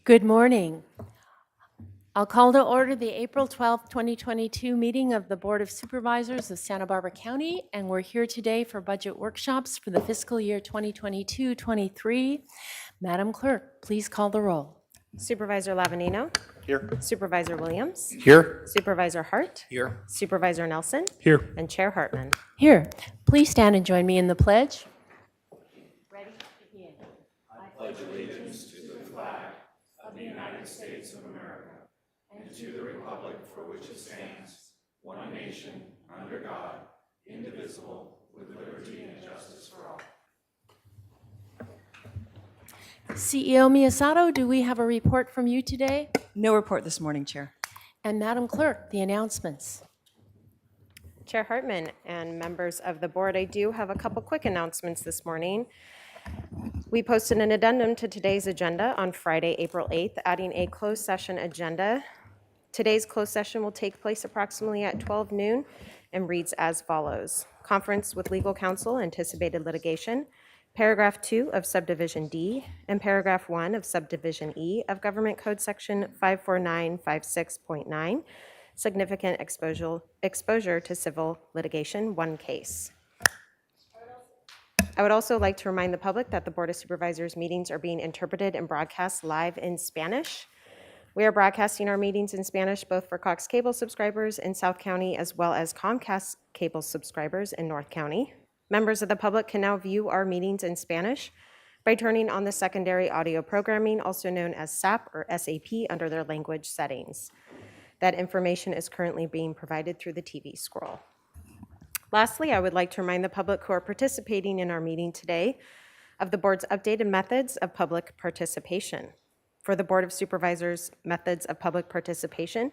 Good morning. I'll call to order the April 12th, 2022 meeting of the Board of Supervisors of Santa Barbara County, and we're here today for budget workshops for the fiscal year 2022-23. Madam Clerk, please call the roll. Supervisor Lavanino. Here. Supervisor Williams. Here. Supervisor Hart. Here. Supervisor Nelson. Here. And Chair Hartman. Here, please stand and join me in the pledge. Ready, begin. I pledge allegiance to the flag of the United States of America and to the republic for which it stands, one nation, under God, indivisible, with liberty and justice for all. CEO Miyasato, do we have a report from you today? No report this morning, Chair. And Madam Clerk, the announcements. Chair Hartman and members of the board, I do have a couple quick announcements this morning. We posted an addendum to today's agenda on Friday, April 8th, adding a closed session agenda. Today's closed session will take place approximately at 12 noon and reads as follows. Conference with legal counsel, anticipated litigation, paragraph 2 of subdivision D, and paragraph 1 of subdivision E of Government Code section 54956.9, significant exposure to civil litigation, one case. I would also like to remind the public that the Board of Supervisors meetings are being interpreted and broadcast live in Spanish. We are broadcasting our meetings in Spanish both for Cox Cable subscribers in South County as well as Comcast Cable subscribers in North County. Members of the public can now view our meetings in Spanish by turning on the secondary audio programming, also known as SAP or SAP, under their language settings. That information is currently being provided through the TV scroll. Lastly, I would like to remind the public who are participating in our meeting today of the board's updated methods of public participation. For the Board of Supervisors methods of public participation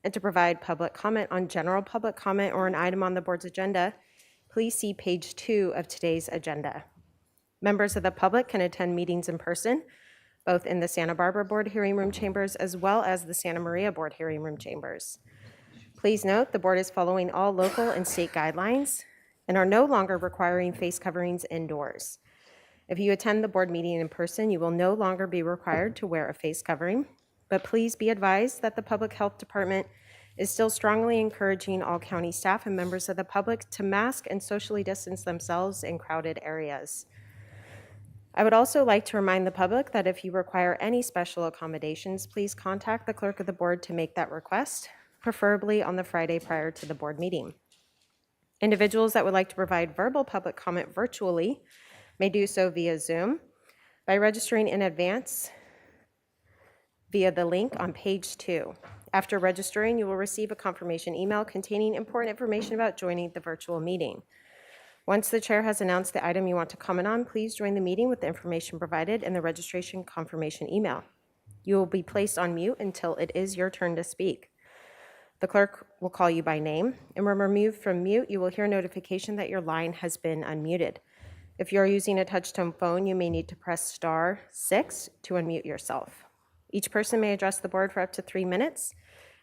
and to provide public comment on general public comment or an item on the board's agenda, please see page 2 of today's agenda. Members of the public can attend meetings in person, both in the Santa Barbara Board Hearing Room chambers as well as the Santa Maria Board Hearing Room chambers. Please note the board is following all local and state guidelines and are no longer requiring face coverings indoors. If you attend the board meeting in person, you will no longer be required to wear a face covering, but please be advised that the Public Health Department is still strongly encouraging all county staff and members of the public to mask and socially distance themselves in crowded areas. I would also like to remind the public that if you require any special accommodations, please contact the clerk of the board to make that request, preferably on the Friday prior to the board meeting. Individuals that would like to provide verbal public comment virtually may do so via Zoom by registering in advance via the link on page 2. After registering, you will receive a confirmation email containing important information about joining the virtual meeting. Once the chair has announced the item you want to comment on, please join the meeting with the information provided in the registration confirmation email. You will be placed on mute until it is your turn to speak. The clerk will call you by name, and when removed from mute, you will hear a notification that your line has been unmuted. If you are using a touch-tone phone, you may need to press *6 to unmute yourself. Each person may address the board for up to 3 minutes,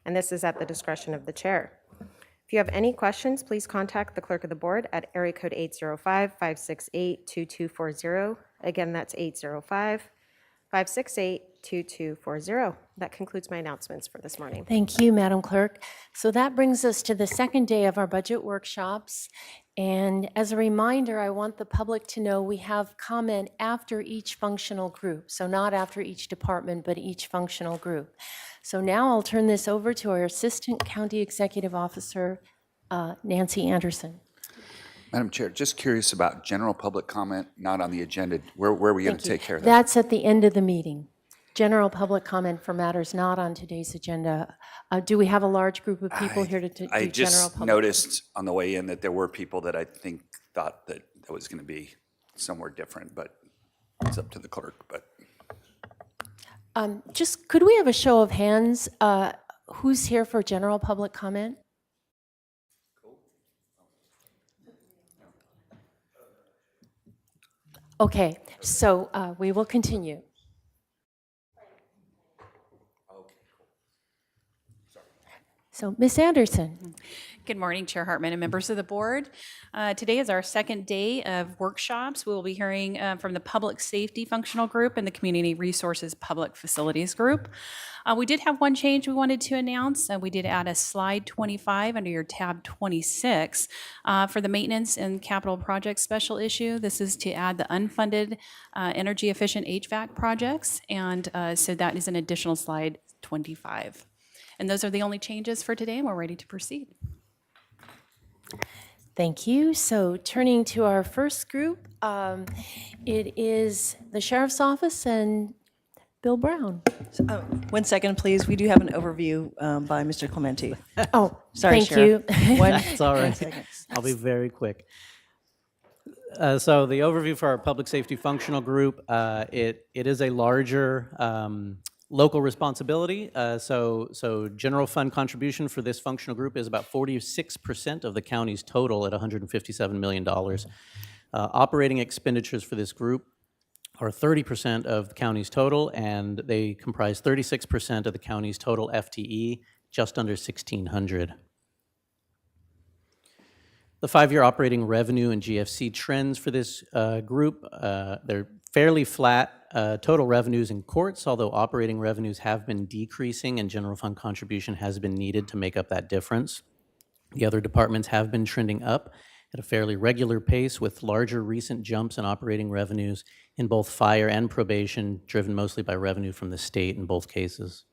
and this is at the discretion of the chair. If you have any questions, please contact the clerk of the board at area code 805-568-2240. Again, that's 805-568-2240. That concludes my announcements for this morning. Thank you, Madam Clerk. So that brings us to the second day of our budget workshops. And as a reminder, I want the public to know we have comment after each functional group. So not after each department, but each functional group. So now I'll turn this over to our Assistant County Executive Officer, Nancy Anderson. Madam Chair, just curious about general public comment, not on the agenda. Where are we going to take care of that? That's at the end of the meeting. General public comment for matters not on today's agenda. Do we have a large group of people here to do general public? I just noticed on the way in that there were people that I think thought that that was going to be somewhere different, but it's up to the clerk. But just could we have a show of hands? Who's here for general public comment? Okay, so we will continue. So, Ms. Anderson. Good morning, Chair Hartman and members of the board. Today is our second day of workshops. We will be hearing from the Public Safety Functional Group and the Community Resources Public Facilities Group. We did have one change we wanted to announce. We did add a slide 25 under your tab 26 for the Maintenance and Capital Projects Special Issue. This is to add the unfunded energy efficient HVAC projects, and so that is an additional slide 25. And those are the only changes for today, and we're ready to proceed. Thank you. So turning to our first group, it is the Sheriff's Office and Bill Brown. 1 second, please. We do have an overview by Mr. Clementi. Oh, Sorry, thank you. It's all right. I'll be very quick. So the overview for our public safety functional group, it is a larger local responsibility. So general fund contribution for this functional group is about 46% of the county's total at $157 million. Operating expenditures for this group are 30% of the county's total, and they comprise 36% of the county's total FTE, just under 1,600. The 5-year operating revenue and GFC trends for this group, they're fairly flat total revenues in courts, although operating revenues have been decreasing and general fund contribution has been needed to make up that difference. The other departments have been trending up at a fairly regular pace with larger recent jumps in operating revenues in both fire and probation, driven mostly by revenue from the state in both cases.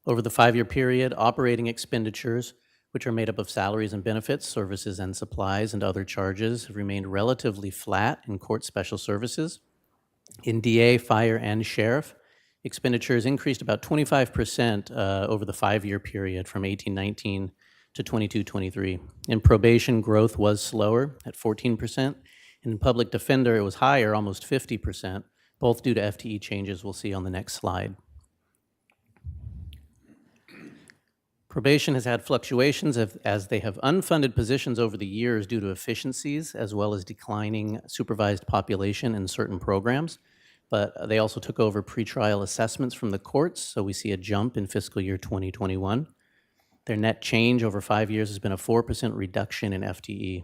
Over the 5-year period, operating expenditures, which are made up of salaries and benefits, services and supplies, and other charges, have remained relatively flat in court special services. In DA, fire, and sheriff, expenditures increased about 25% over the 5-year period from 18-19 to 22-23. In probation, growth was slower at 14%, and in public defender, it was higher, almost 50%, both due to FTE changes we'll see on the next slide. Probation has had fluctuations as they have unfunded positions over the years due to efficiencies as well as declining supervised population in certain programs. But they also took over pretrial assessments from the courts, so we see a jump in fiscal year 2021. Their net change over 5 years has been a 4% reduction in FTE.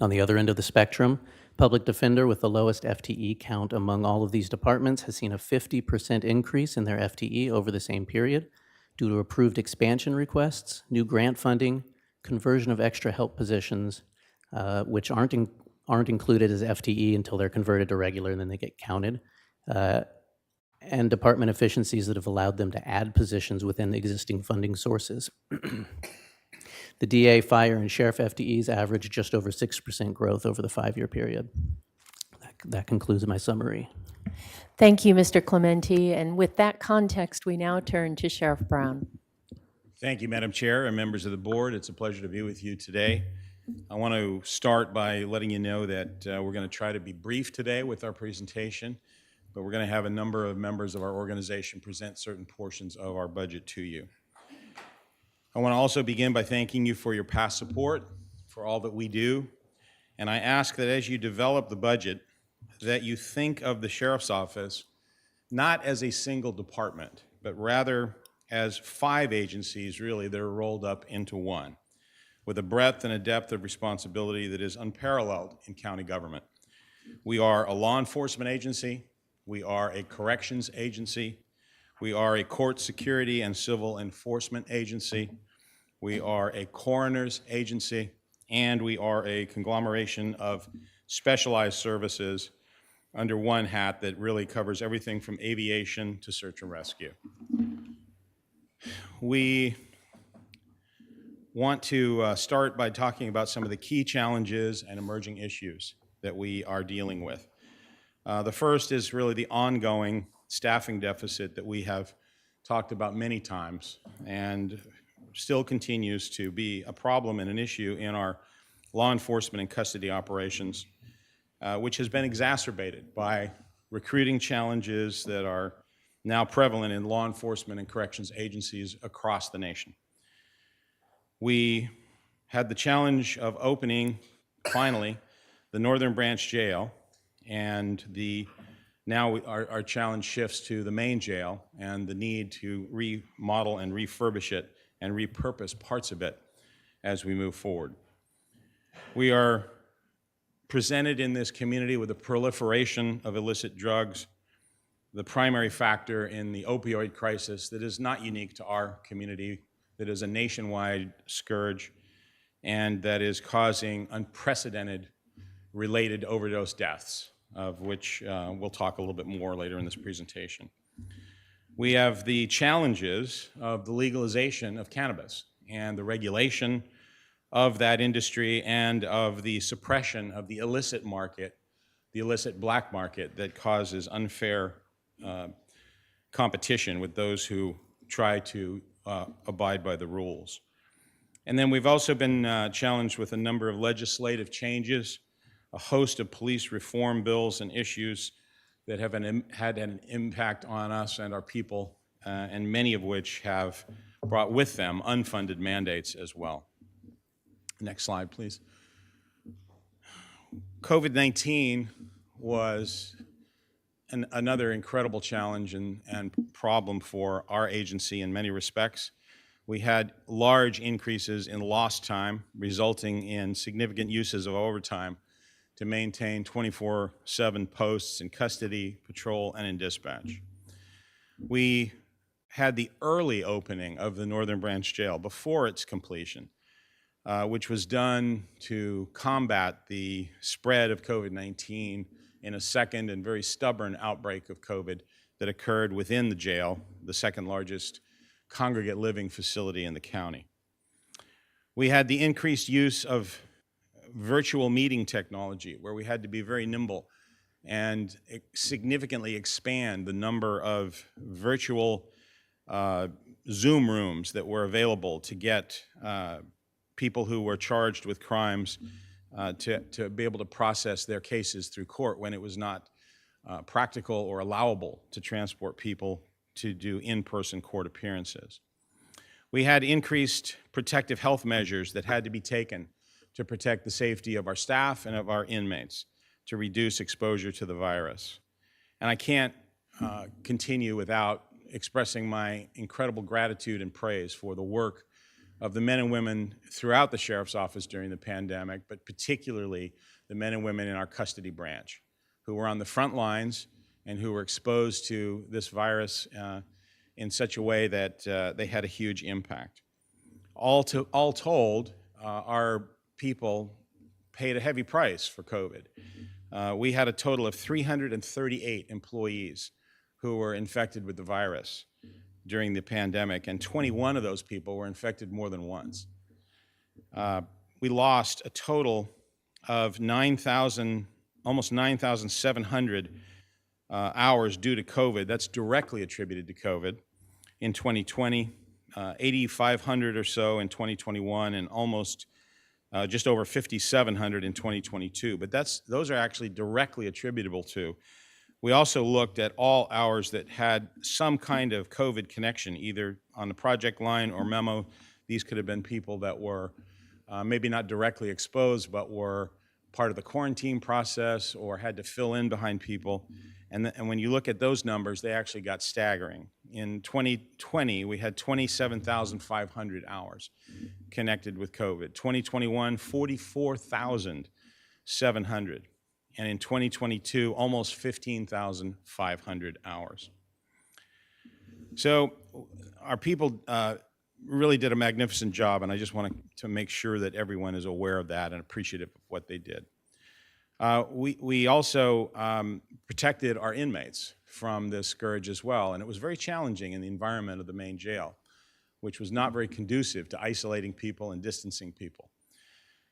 On the other end of the spectrum, public defender with the lowest FTE count among all of these departments has seen a 50% increase in their FTE over the same period, due to approved expansion requests, new grant funding, conversion of extra help positions, which aren't included as FTE until they're converted to regular and then they get counted, and department efficiencies that have allowed them to add positions within existing funding sources. The DA, fire, and sheriff FTEs average just over 6% growth over the 5-year period. That concludes my summary. Thank you, Mr. Clementi. And with that context, we now turn to Sheriff Brown. Thank you, Madam Chair and members of the board. It's a pleasure to be with you today. I want to start by letting you know that we're going to try to be brief today with our presentation, but we're going to have a number of members of our organization present certain portions of our budget to you. I want to also begin by thanking you for your past support, for all that we do, and I ask that as you develop the budget, that you think of the Sheriff's Office not as a single department, but rather as 5 agencies, really, that are rolled up into one, with a breadth and a depth of responsibility that is unparalleled in county government. We are a law enforcement agency, we are a corrections agency, we are a court security and civil enforcement agency, we are a coroner's agency, and we are a conglomeration of specialized services under one hat that really covers everything from aviation to search and rescue. We want to start by talking about some of the key challenges and emerging issues that we are dealing with. The first is really the ongoing staffing deficit that we have talked about many times and still continues to be a problem and an issue in our law enforcement and custody operations, which has been exacerbated by recruiting challenges that are now prevalent in law enforcement and corrections agencies across the nation. We had the challenge of opening, finally, the Northern Branch Jail, and the Now our challenge shifts to the main jail and the need to remodel and refurbish it and repurpose parts of it as we move forward. We are presented in this community with a proliferation of illicit drugs, the primary factor in the opioid crisis that is not unique to our community, that is a nationwide scourge, and that is causing unprecedented related overdose deaths, of which we'll talk a little bit more later in this presentation. We have the challenges of the legalization of cannabis and the regulation of that industry and of the suppression of the illicit market, the illicit black market that causes unfair competition with those who try to abide by the rules. And then we've also been challenged with a number of legislative changes, a host of police reform bills and issues that have had an impact on us and our people, and many of which have brought with them unfunded mandates as well. Next slide, please. COVID-19 was another incredible challenge and problem for our agency in many respects. We had large increases in lost time, resulting in significant uses of overtime to maintain 24/7 posts in custody, patrol, and in dispatch. We had the early opening of the Northern Branch Jail before its completion, which was done to combat the spread of COVID-19 in a second and very stubborn outbreak of COVID that occurred within the jail, the second largest congregate living facility in the county. We had the increased use of virtual meeting technology, where we had to be very nimble and significantly expand the number of virtual Zoom rooms that were available to get people who were charged with crimes to be able to process their cases through court when it was not practical or allowable to transport people to do in-person court appearances. We had increased protective health measures that had to be taken to protect the safety of our staff and of our inmates to reduce exposure to the virus. And I can't continue without expressing my incredible gratitude and praise for the work of the men and women throughout the Sheriff's Office during the pandemic, but particularly the men and women in our custody branch who were on the front lines and who were exposed to this virus in such a way that they had a huge impact. All told, our people paid a heavy price for COVID. We had a total of 338 employees who were infected with the virus during the pandemic, and 21 of those people were infected more than once. We lost a total of almost 9,700 hours due to COVID. That's directly attributed to COVID in 2020, 8,500 or so in 2021, and almost just over 5,700 in 2022. But those are actually directly attributable to. We also looked at all hours that had some kind of COVID connection, either on the project line or memo. These could have been people that were maybe not directly exposed, but were part of the quarantine process or had to fill in behind people. And when you look at those numbers, they actually got staggering. In 2020, we had 27,500 hours connected with COVID. 2021, 44,700. And in 2022, almost 15,500 hours. So our people really did a magnificent job, and I just want to make sure that everyone is aware of that and appreciative of what they did. We also protected our inmates from this scourge as well, and it was very challenging in the environment of the main jail, which was not very conducive to isolating people and distancing people.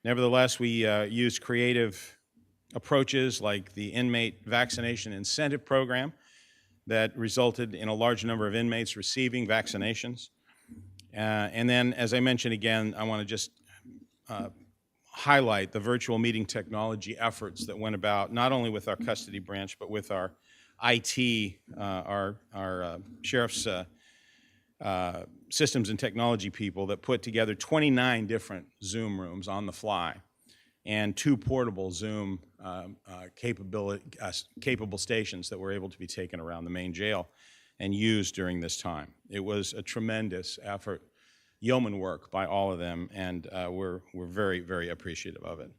Nevertheless, we used creative approaches like the inmate vaccination incentive program that resulted in a large number of inmates receiving vaccinations. And then, as I mentioned again, I want to just highlight the virtual meeting technology efforts that went about not only with our custody branch, but with our IT, our sheriff's systems and technology people that put together 29 different Zoom rooms on the fly and 2 portable Zoom capable stations that were able to be taken around the main jail and used during this time. It was a tremendous effort, yeoman work by all of them, and we're very, very appreciative of it.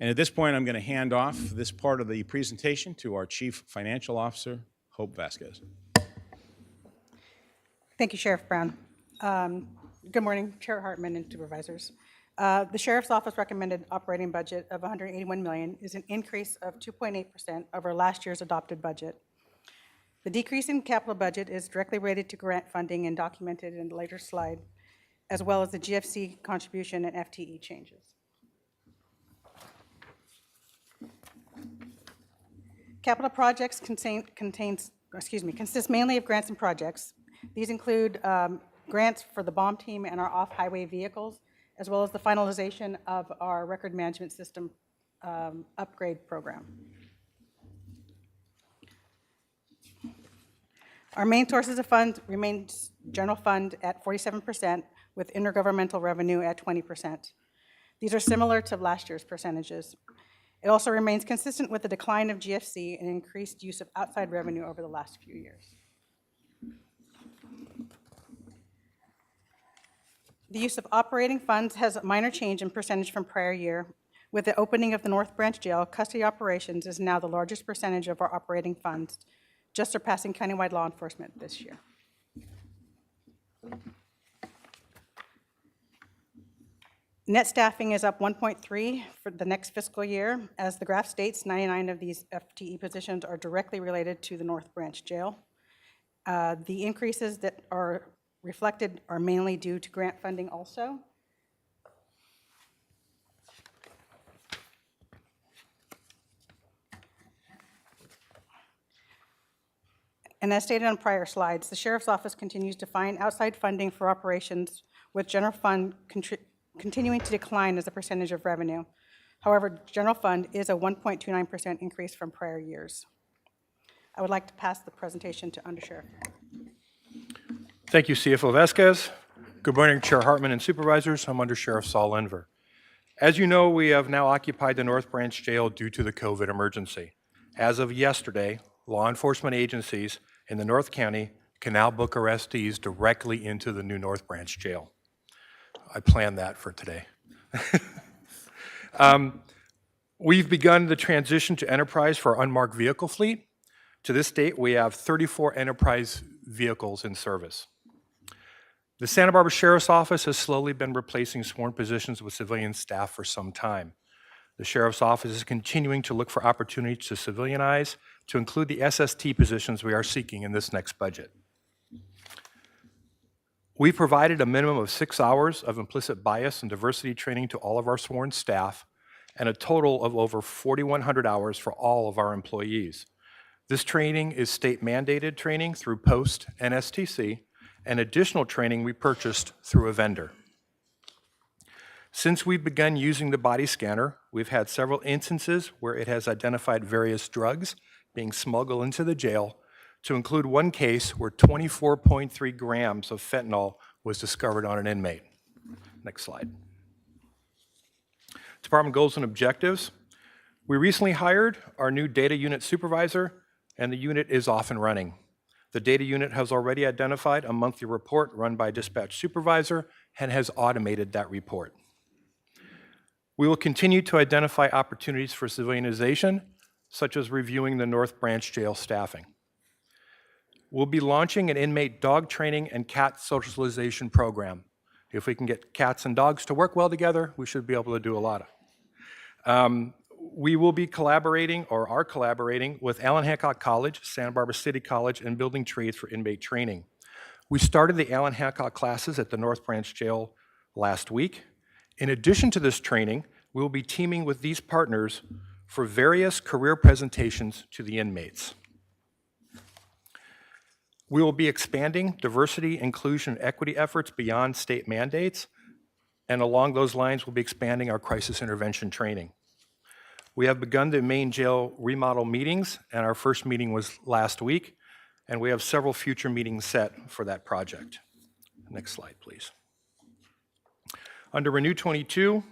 And at this point, I'm going to hand off this part of the presentation to our Chief Financial Officer, Hope Vasquez. Thank you, Sheriff Brown. Good morning, Chair Hartman and Supervisors. The Sheriff's Office recommended operating budget of $181 million is an increase of 2.8% over last year's adopted budget. The decrease in capital budget is directly related to grant funding and documented in a later slide, as well as the GFC contribution and FTE changes. Capital projects consist mainly of grants and projects. These include grants for the bomb team and our off-highway vehicles, as well as the finalization of our record management system upgrade program. Our main sources of funds remain general fund at 47%, with intergovernmental revenue at 20%. These are similar to last year's percentages. It also remains consistent with the decline of GFC and increased use of outside revenue over the last few years. The use of operating funds has a minor change in percentage from prior year. With the opening of the North Branch Jail, custody operations is now the largest percentage of our operating funds, just surpassing countywide law enforcement this year. Net staffing is up 1.3 for the next fiscal year. As the graph states, 99 of these FTE positions are directly related to the North Branch Jail. The increases that are reflected are mainly due to grant funding also. And as stated on prior slides, the Sheriff's Office continues to find outside funding for operations, with general fund continuing to decline as a percentage of revenue. However, general fund is a 1.29% increase from prior years. I would like to pass the presentation to Undersheriff. Thank you, CFO Vasquez. Good morning, Chair Hartman and Supervisors. I'm Undersheriff Saul Enver. As you know, we have now occupied the North Branch Jail due to the COVID emergency. As of yesterday, law enforcement agencies in the North County can now book arrestees directly into the new North Branch Jail. I planned that for today. We've begun the transition to Enterprise for our unmarked vehicle fleet. To this date, we have 34 Enterprise vehicles in service. The Santa Barbara Sheriff's Office has slowly been replacing sworn positions with civilian staff for some time. The Sheriff's Office is continuing to look for opportunities to civilianize, to include the SST positions we are seeking in this next budget. We provided a minimum of 6 hours of implicit bias and diversity training to all of our sworn staff, and a total of over 4,100 hours for all of our employees. This training is state-mandated training through Post and STC, and additional training we purchased through a vendor. Since we've begun using the body scanner, we've had several instances where it has identified various drugs being smuggled into the jail, to include one case where 24.3 grams of fentanyl was discovered on an inmate. Next slide. Department goals and objectives. We recently hired our new data unit supervisor, and the unit is off and running. The data unit has already identified a monthly report run by a dispatch supervisor and has automated that report. We will continue to identify opportunities for civilianization, such as reviewing the North Branch Jail staffing. We'll be launching an inmate dog training and cat socialization program. If we can get cats and dogs to work well together, we should be able to do a lot of. We will be collaborating, or are collaborating, with Allen Hancock College, Santa Barbara City College, and Building Trades for inmate training. We started the Allen Hancock classes at the North Branch Jail last week. In addition to this training, we will be teaming with these partners for various career presentations to the inmates. We will be expanding diversity, inclusion, and equity efforts beyond state mandates, and along those lines, we'll be expanding our crisis intervention training. We have begun the main jail remodel meetings, and our first meeting was last week, and we have several future meetings set for that project. Next slide, please. Under Renew 22,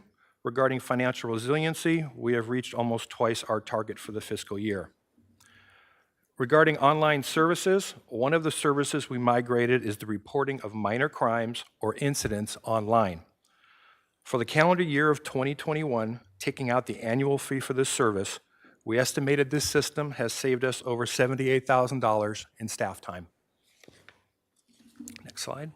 Regarding financial resiliency, we have reached almost twice our target for the fiscal year. Regarding online services, one of the services we migrated is the reporting of minor crimes or incidents online. For the calendar year of 2021, taking out the annual fee for this service, we estimated this system has saved us over $78,000 in staff time. Next slide.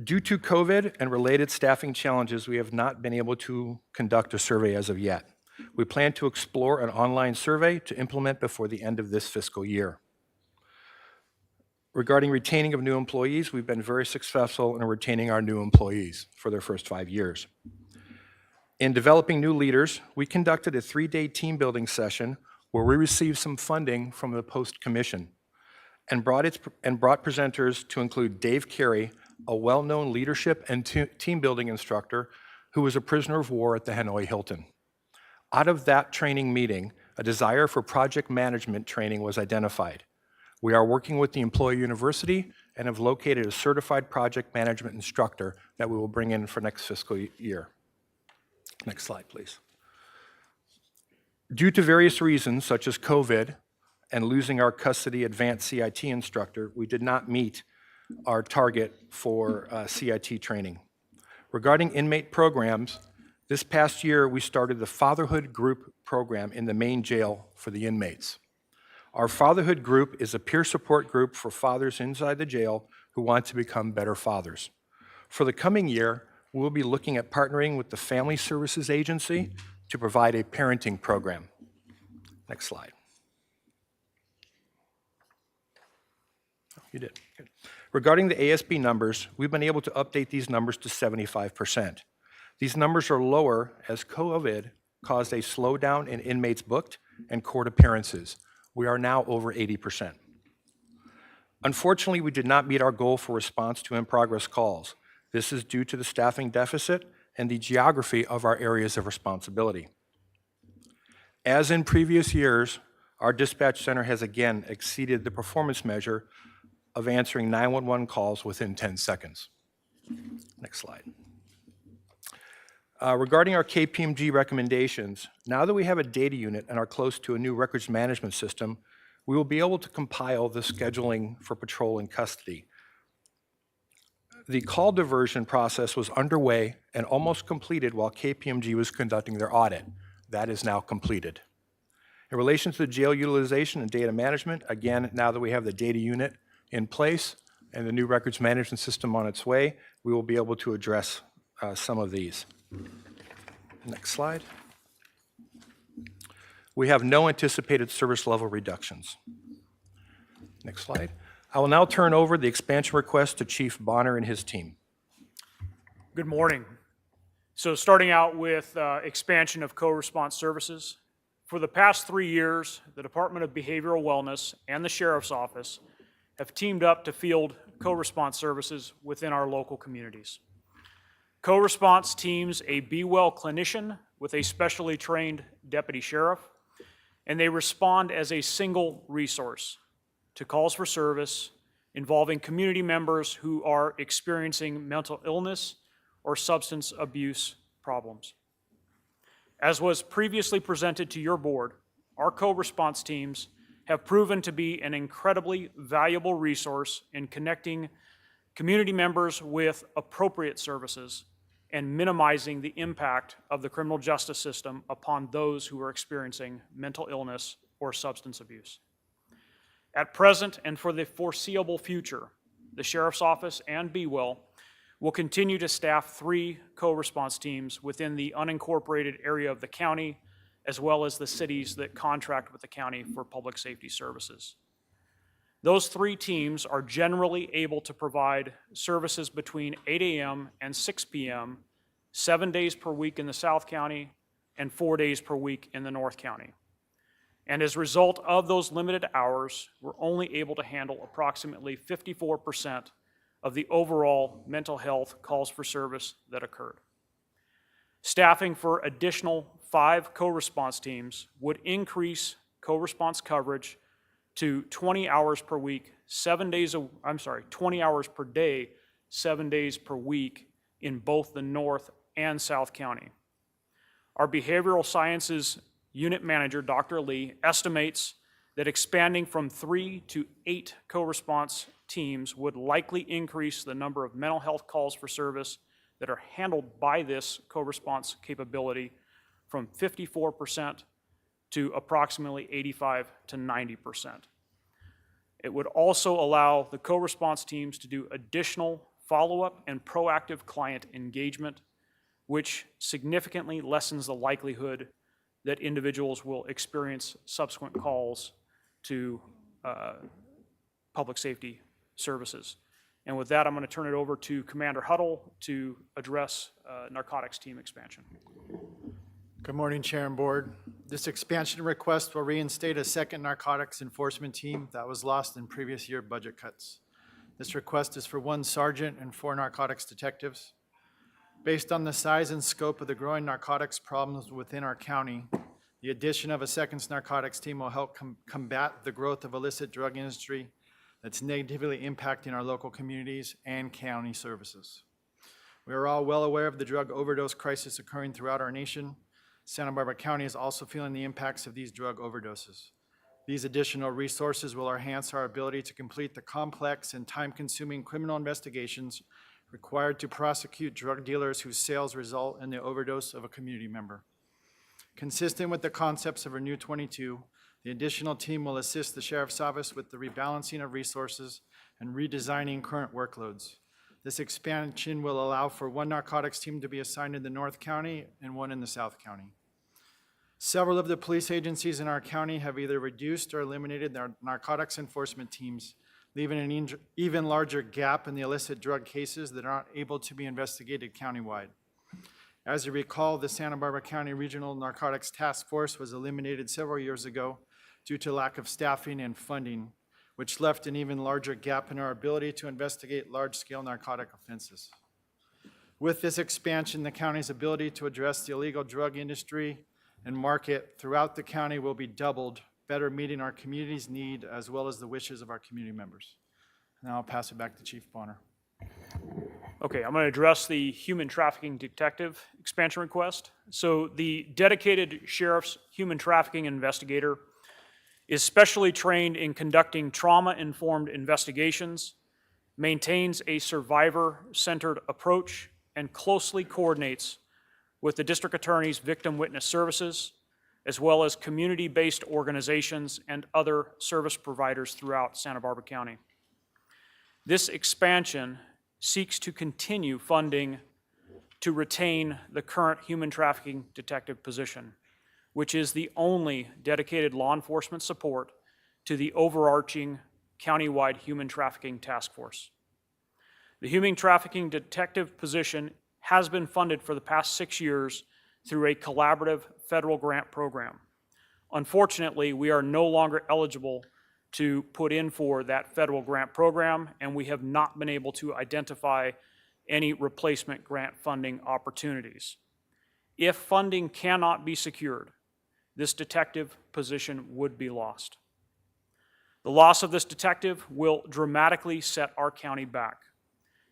Due to COVID and related staffing challenges, we have not been able to conduct a survey as of yet. We plan to explore an online survey to implement before the end of this fiscal year. Regarding retaining of new employees, we've been very successful in retaining our new employees for their first 5 years. In developing new leaders, we conducted a 3-day team building session where we received some funding from the Post Commission and brought presenters to include Dave Carey, a well-known leadership and team building instructor who was a prisoner of war at the Hanoi Hilton. Out of that training meeting, a desire for project management training was identified. We are working with the Employer University and have located a certified project management instructor that we will bring in for next fiscal year. Next slide, please. Due to various reasons, such as COVID and losing our custody advanced CIT instructor, we did not meet our target for CIT training. Regarding inmate programs, this past year we started the Fatherhood Group program in the main jail for the inmates. Our Fatherhood Group is a peer support group for fathers inside the jail who want to become better fathers. For the coming year, we'll be looking at partnering with the Family Services Agency to provide a parenting program. Next slide. Oh, you did. Good. Regarding the ASB numbers, we've been able to update these numbers to 75%. These numbers are lower as COVID caused a slowdown in inmates booked and court appearances. We are now over 80%. Unfortunately, we did not meet our goal for response to in-progress calls. This is due to the staffing deficit and the geography of our areas of responsibility. As in previous years, our dispatch center has again exceeded the performance measure of answering 911 calls within 10 seconds. Next slide. Regarding our KPMG recommendations, now that we have a data unit and are close to a new records management system, we will be able to compile the scheduling for patrol and custody. The call diversion process was underway and almost completed while KPMG was conducting their audit. That is now completed. In relation to the jail utilization and data management, again, now that we have the data unit in place and the new records management system on its way, we will be able to address some of these. Next slide. We have no anticipated service level reductions. Next slide. I will now turn over the expansion request to Chief Bonner and his team. Good morning. So starting out with expansion of co-response services. For the past 3 years, the Department of Behavioral Wellness and the Sheriff's Office have teamed up to field co-response services within our local communities. Co-response teams a Be Well clinician with a specially trained deputy sheriff, and they respond as a single resource to calls for service involving community members who are experiencing mental illness or substance abuse problems. As was previously presented to your board, our co-response teams have proven to be an incredibly valuable resource in connecting community members with appropriate services and minimizing the impact of the criminal justice system upon those who are experiencing mental illness or substance abuse. At present and for the foreseeable future, the Sheriff's Office and Be Well will continue to staff 3 co-response teams within the unincorporated area of the county, as well as the cities that contract with the county for public safety services. Those 3 teams are generally able to provide services between 8 a.m. and 6 p.m., 7 days per week in the South County and 4 days per week in the North County. And as a result of those limited hours, we're only able to handle approximately 54% of the overall mental health calls for service that occurred. Staffing for additional 5 co-response teams would increase co-response coverage to 20 hours per week, 20 hours per day, 7 days per week in both the North and South County. Our behavioral sciences unit manager, Dr. Lee, estimates that expanding from 3 to 8 co-response teams would likely increase the number of mental health calls for service that are handled by this co-response capability from 54% to approximately 85 to 90%. It would also allow the co-response teams to do additional follow-up and proactive client engagement, which significantly lessens the likelihood that individuals will experience subsequent calls to public safety services. And with that, I'm going to turn it over to Commander Huddle to address narcotics team expansion. Good morning, Chair and Board. This expansion request will reinstate a second narcotics enforcement team that was lost in previous year budget cuts. This request is for 1 sergeant and 4 narcotics detectives. Based on the size and scope of the growing narcotics problems within our county, the addition of a second narcotics team will help combat the growth of illicit drug industry that's negatively impacting our local communities and county services. We are all well aware of the drug overdose crisis occurring throughout our nation. Santa Barbara County is also feeling the impacts of these drug overdoses. These additional resources will enhance our ability to complete the complex and time-consuming criminal investigations required to prosecute drug dealers whose sales result in the overdose of a community member. Consistent with the concepts of Renew 22, the additional team will assist the Sheriff's Office with the rebalancing of resources and redesigning current workloads. This expansion will allow for 1 narcotics team to be assigned in the North County and 1 in the South County. Several of the police agencies in our county have either reduced or eliminated their narcotics enforcement teams, leaving an even larger gap in the illicit drug cases that aren't able to be investigated countywide. As you recall, the Santa Barbara County Regional Narcotics Task Force was eliminated several years ago due to lack of staffing and funding, which left an even larger gap in our ability to investigate large-scale narcotic offenses. With this expansion, the county's ability to address the illegal drug industry and market throughout the county will be doubled, better meeting our community's need as well as the wishes of our community members. Now I'll pass it back to Chief Bonner. Okay, I'm going to address the human trafficking detective expansion request. So the dedicated sheriff's human trafficking investigator is specially trained in conducting trauma-informed investigations, maintains a survivor-centered approach, and closely coordinates with the district attorney's victim witness services, as well as community-based organizations and other service providers throughout Santa Barbara County. This expansion seeks to continue funding to retain the current human trafficking detective position, which is the only dedicated law enforcement support to the overarching countywide human trafficking task force. The human trafficking detective position has been funded for the past 6 years through a collaborative federal grant program. Unfortunately, we are no longer eligible to put in for that federal grant program, and we have not been able to identify any replacement grant funding opportunities. If funding cannot be secured, this detective position would be lost. The loss of this detective will dramatically set our county back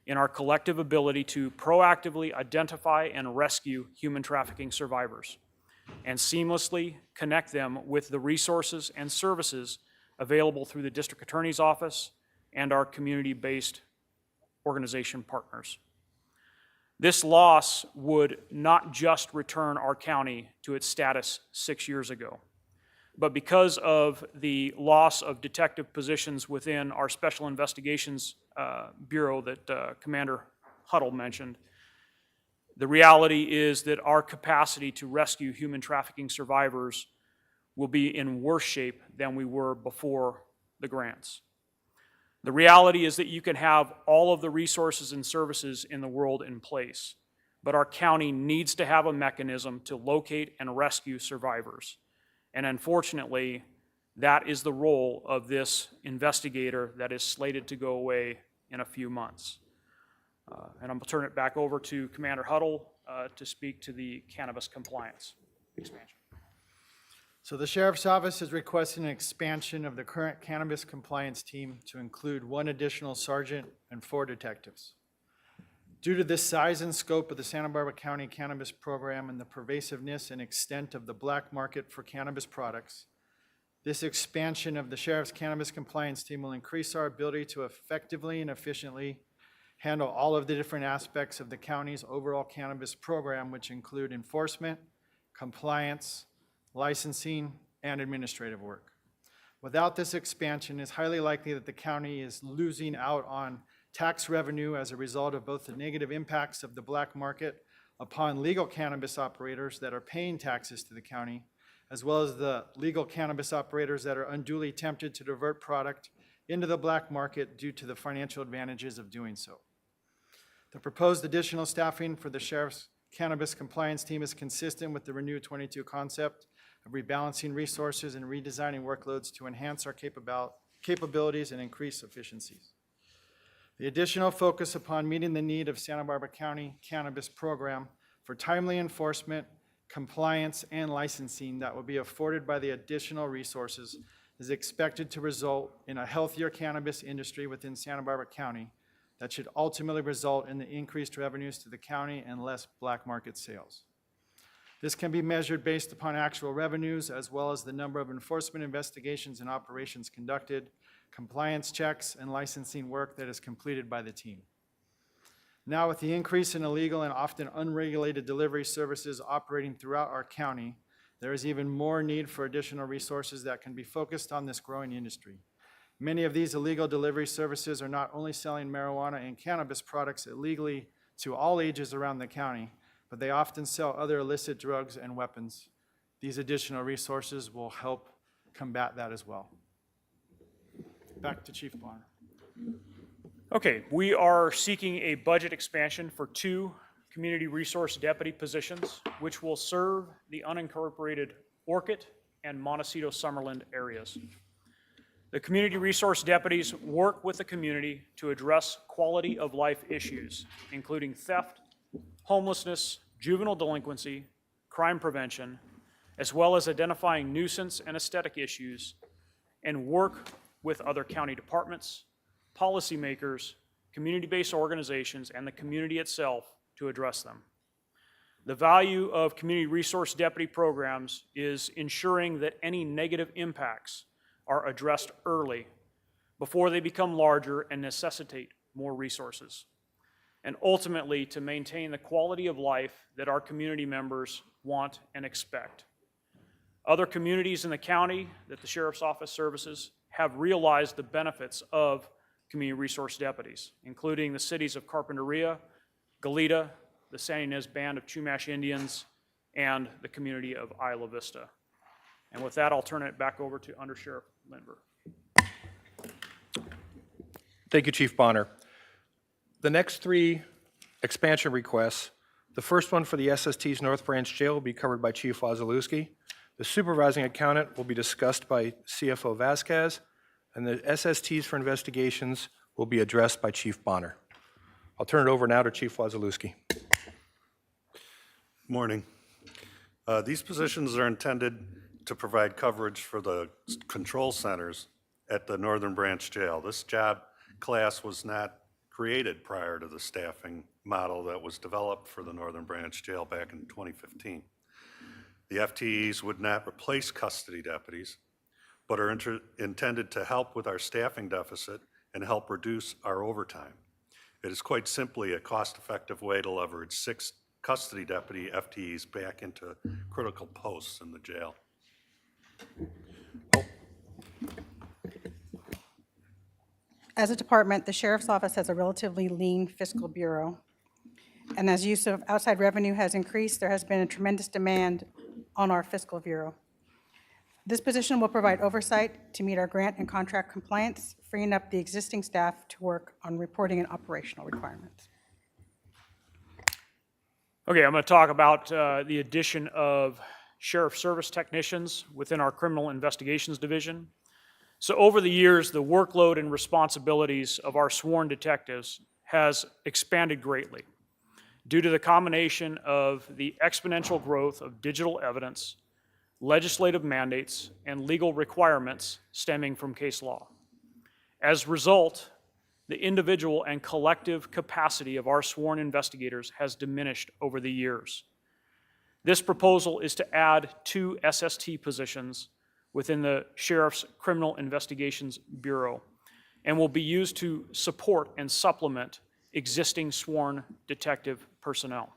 in our collective ability to proactively identify and rescue human trafficking survivors and seamlessly connect them with the resources and services available through the district attorney's office and our community-based organization partners. This loss would not just return our county to its status 6 years ago, but because of the loss of detective positions within our Special Investigations Bureau that Commander Huddle mentioned, the reality is that our capacity to rescue human trafficking survivors will be in worse shape than we were before the grants. The reality is that you can have all of the resources and services in the world in place, but our county needs to have a mechanism to locate and rescue survivors. And unfortunately, that is the role of this investigator that is slated to go away in a few months. And I'm going to turn it back over to Commander Huddle to speak to the cannabis compliance expansion. So the Sheriff's Office is requesting an expansion of the current cannabis compliance team to include 1 additional sergeant and 4 detectives. Due to the size and scope of the Santa Barbara County Cannabis Program and the pervasiveness and extent of the black market for cannabis products, this expansion of the Sheriff's Cannabis Compliance Team will increase our ability to effectively and efficiently handle all of the different aspects of the county's overall cannabis program, which include enforcement, compliance, licensing, and administrative work. Without this expansion, it's highly likely that the county is losing out on tax revenue as a result of both the negative impacts of the black market upon legal cannabis operators that are paying taxes to the county, as well as the legal cannabis operators that are unduly tempted to divert product into the black market due to the financial advantages of doing so. The proposed additional staffing for the Sheriff's Cannabis Compliance Team is consistent with the Renew 22 concept of rebalancing resources and redesigning workloads to enhance our capabilities and increase efficiencies. The additional focus upon meeting the need of Santa Barbara County Cannabis Program for timely enforcement, compliance, and licensing that will be afforded by the additional resources is expected to result in a healthier cannabis industry within Santa Barbara County that should ultimately result in the increased revenues to the county and less black market sales. This can be measured based upon actual revenues as well as the number of enforcement investigations and operations conducted, compliance checks, and licensing work that is completed by the team. Now, with the increase in illegal and often unregulated delivery services operating throughout our county, there is even more need for additional resources that can be focused on this growing industry. Many of these illegal delivery services are not only selling marijuana and cannabis products illegally to all ages around the county, but they often sell other illicit drugs and weapons. These additional resources will help combat that as well. Back to Chief Bonner. Okay, we are seeking a budget expansion for 2 community resource deputy positions, which will serve the unincorporated Orchid and Montecito Summerlin areas. The community resource deputies work with the community to address quality of life issues, including theft, homelessness, juvenile delinquency, crime prevention, as well as identifying nuisance and aesthetic issues, and work with other county departments, policymakers, community-based organizations, and the community itself to address them. The value of community resource deputy programs is ensuring that any negative impacts are addressed early before they become larger and necessitate more resources, and ultimately to maintain the quality of life that our community members want and expect. Other communities in the county that the Sheriff's Office services have realized the benefits of community resource deputies, including the cities of Carpinteria, Goleta, the San Ynez Band of Chumash Indians, and the community of Isla Vista. And with that, I'll turn it back over to Under Sheriff Lindbergh. Thank you, Chief Bonner. The next 3 expansion requests, the first one for the SST's North Branch Jail will be covered by Chief Wazalewski. The supervising accountant will be discussed by CFO Vasquez, and the SSTs for investigations will be addressed by Chief Bonner. I'll turn it over now to Chief Wazalewski. Morning. These positions are intended to provide coverage for the control centers at the Northern Branch Jail. This job class was not created prior to the staffing model that was developed for the Northern Branch Jail back in 2015. The FTEs would not replace custody deputies, but are intended to help with our staffing deficit and help reduce our overtime. It is quite simply a cost-effective way to leverage 6 custody deputy FTEs back into critical posts in the jail. As a department, the Sheriff's Office has a relatively lean fiscal bureau. And as use of outside revenue has increased, there has been a tremendous demand on our fiscal bureau. This position will provide oversight to meet our grant and contract compliance, freeing up the existing staff to work on reporting and operational requirements. Okay, I'm going to talk about the addition of Sheriff Service Technicians within our Criminal Investigations Division. So over the years, the workload and responsibilities of our sworn detectives has expanded greatly due to the combination of the exponential growth of digital evidence, legislative mandates, and legal requirements stemming from case law. As a result, the individual and collective capacity of our sworn investigators has diminished over the years. This proposal is to add 2 SST positions within the Sheriff's Criminal Investigations Bureau and will be used to support and supplement existing sworn detective personnel.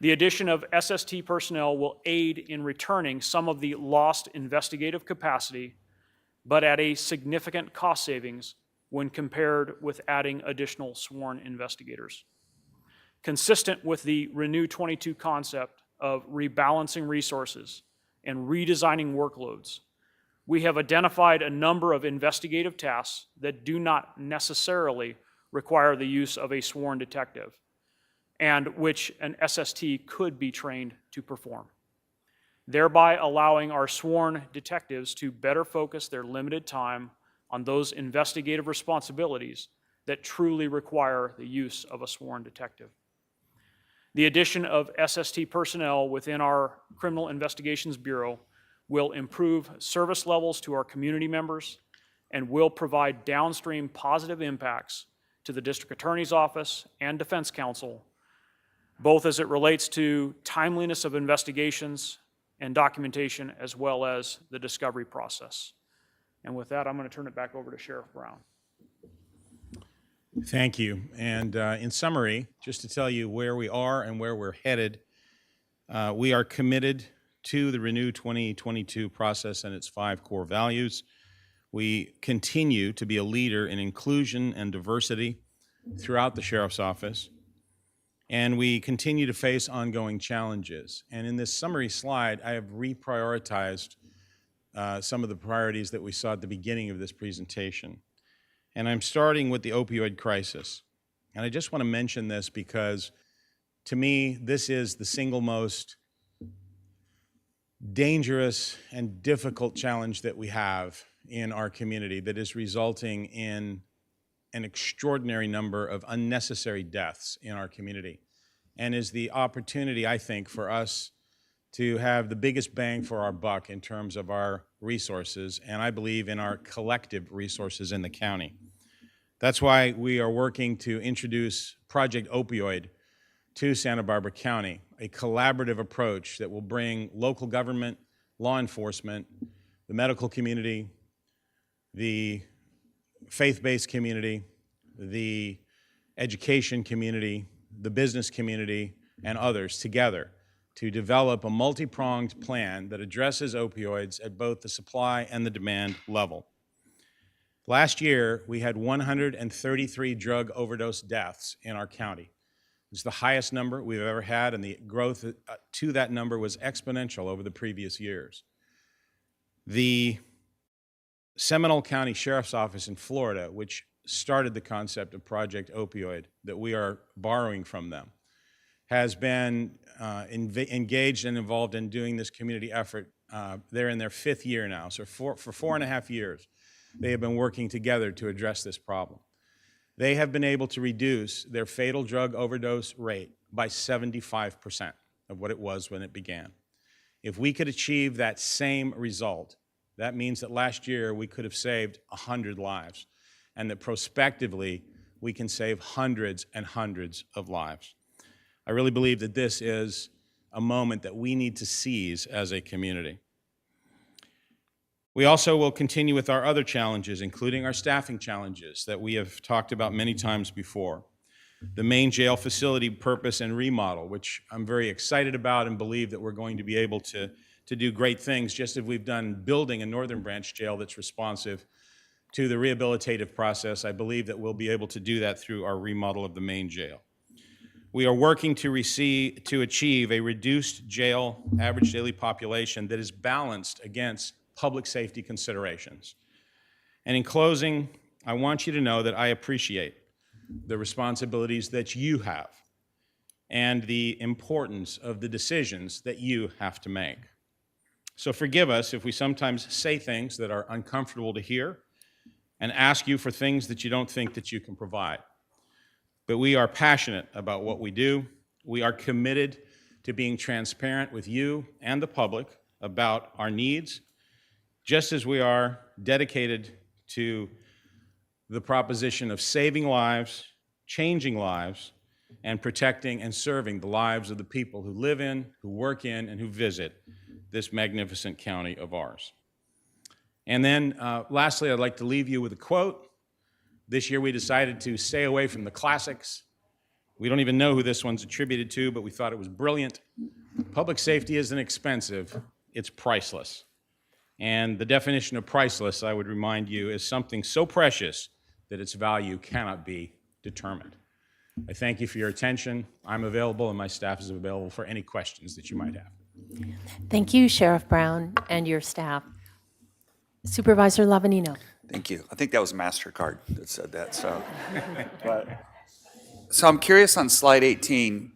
The addition of SST personnel will aid in returning some of the lost investigative capacity, but at a significant cost savings when compared with adding additional sworn investigators. Consistent with the Renew 22 concept of rebalancing resources and redesigning workloads, we have identified a number of investigative tasks that do not necessarily require the use of a sworn detective, and which an SST could be trained to perform, thereby allowing our sworn detectives to better focus their limited time on those investigative responsibilities that truly require the use of a sworn detective. The addition of SST personnel within our Criminal Investigations Bureau will improve service levels to our community members and will provide downstream positive impacts to the District Attorney's Office and Defense Counsel, both as it relates to timeliness of investigations and documentation, as well as the discovery process. And with that, I'm going to turn it back over to Sheriff Brown. Thank you. And in summary, just to tell you where we are and where we're headed, we are committed to the Renew 2022 process and its 5 core values. We continue to be a leader in inclusion and diversity throughout the Sheriff's Office, and we continue to face ongoing challenges. And in this summary slide, I have reprioritized some of the priorities that we saw at the beginning of this presentation. And I'm starting with the opioid crisis. And I just want to mention this because, to me, this is the single most dangerous and difficult challenge that we have in our community that is resulting in an extraordinary number of unnecessary deaths in our community, and is the opportunity, I think, for us to have the biggest bang for our buck in terms of our resources, and I believe in our collective resources in the county. That's why we are working to introduce Project Opioid to Santa Barbara County, a collaborative approach that will bring local government, law enforcement, the medical community, the faith-based community, the education community, the business community, and others together to develop a multi-pronged plan that addresses opioids at both the supply and the demand level. Last year, we had 133 drug overdose deaths in our county. It's the highest number we've ever had, and the growth to that number was exponential over the previous years. The Seminole County Sheriff's Office in Florida, which started the concept of Project Opioid that we are borrowing from them, has been engaged and involved in doing this community effort. They're in their 5th year now, so for 4.5 years, they have been working together to address this problem. They have been able to reduce their fatal drug overdose rate by 75% of what it was when it began. If we could achieve that same result, that means that last year we could have saved 100 lives, and that prospectively we can save hundreds and hundreds of lives. I really believe that this is a moment that we need to seize as a community. We also will continue with our other challenges, including our staffing challenges that we have talked about many times before. The main jail facility purpose and remodel, which I'm very excited about and believe that we're going to be able to do great things, just as we've done building a Northern Branch jail that's responsive to the rehabilitative process. I believe that we'll be able to do that through our remodel of the main jail. We are working to achieve a reduced jail average daily population that is balanced against public safety considerations. And in closing, I want you to know that I appreciate the responsibilities that you have and the importance of the decisions that you have to make. So forgive us if we sometimes say things that are uncomfortable to hear and ask you for things that you don't think that you can provide. But we are passionate about what we do. We are committed to being transparent with you and the public about our needs, just as we are dedicated to the proposition of saving lives, changing lives, and protecting and serving the lives of the people who live in, who work in, and who visit this magnificent county of ours. And then lastly, I'd like to leave you with a quote. This year we decided to stay away from the classics. We don't even know who this one's attributed to, but we thought it was brilliant. Public safety isn't expensive, it's priceless. And the definition of priceless, I would remind you, is something so precious that its value cannot be determined. I thank you for your attention. I'm available and my staff is available for any questions that you might have. Thank you, Sheriff Brown and your staff. Supervisor Lavanino. Thank you. I think that was MasterCard that said that, so. So I'm curious on slide 18,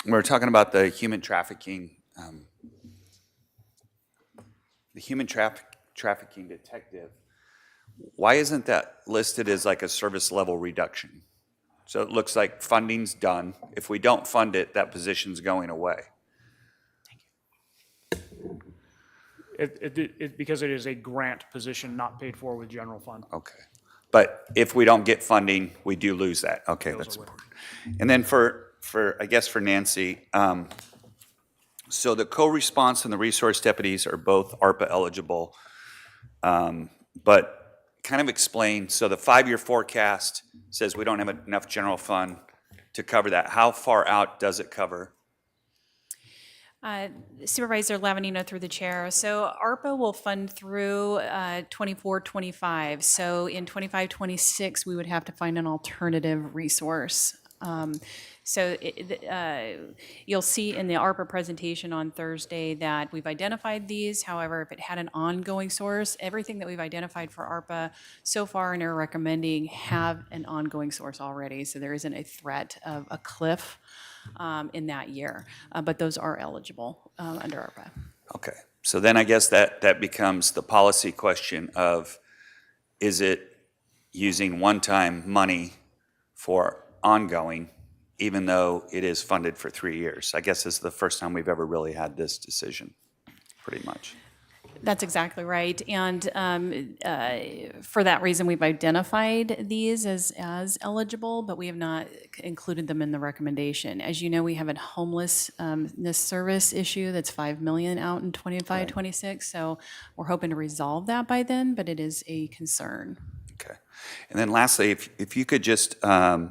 we're talking about the human trafficking detective. Why isn't that listed as like a service level reduction? So it looks like funding's done. If we don't fund it, that position's going away. Because it is a grant position not paid for with general fund. Okay. But if we don't get funding, we do lose that. Okay, that's important. And then for I guess for Nancy, so the co-response and the resource deputies are both ARPA eligible, but kind of explain, so the 5-year forecast says we don't have enough general fund to cover that. How far out does it cover? Supervisor Lavanino through the chair. So ARPA will fund through 24-25. So in 25-26, we would have to find an alternative resource. You'll see in the ARPA presentation on Thursday that we've identified these. However, if it had an ongoing source, everything that we've identified for ARPA so far and are recommending have an ongoing source already. So there isn't a threat of a cliff in that year, but those are eligible under ARPA. Okay, so then I guess that becomes the policy question of, is it using one-time money for ongoing, even though it is funded for 3 years? I guess this is the first time we've ever really had this decision, pretty much. That's exactly right. And for that reason, we've identified these as eligible, but we have not included them in the recommendation. As you know, we have a homelessness service issue that's $5 million out in 25-26. So we're hoping to resolve that by then, but it is a concern. Okay. And then lastly, if you could just, I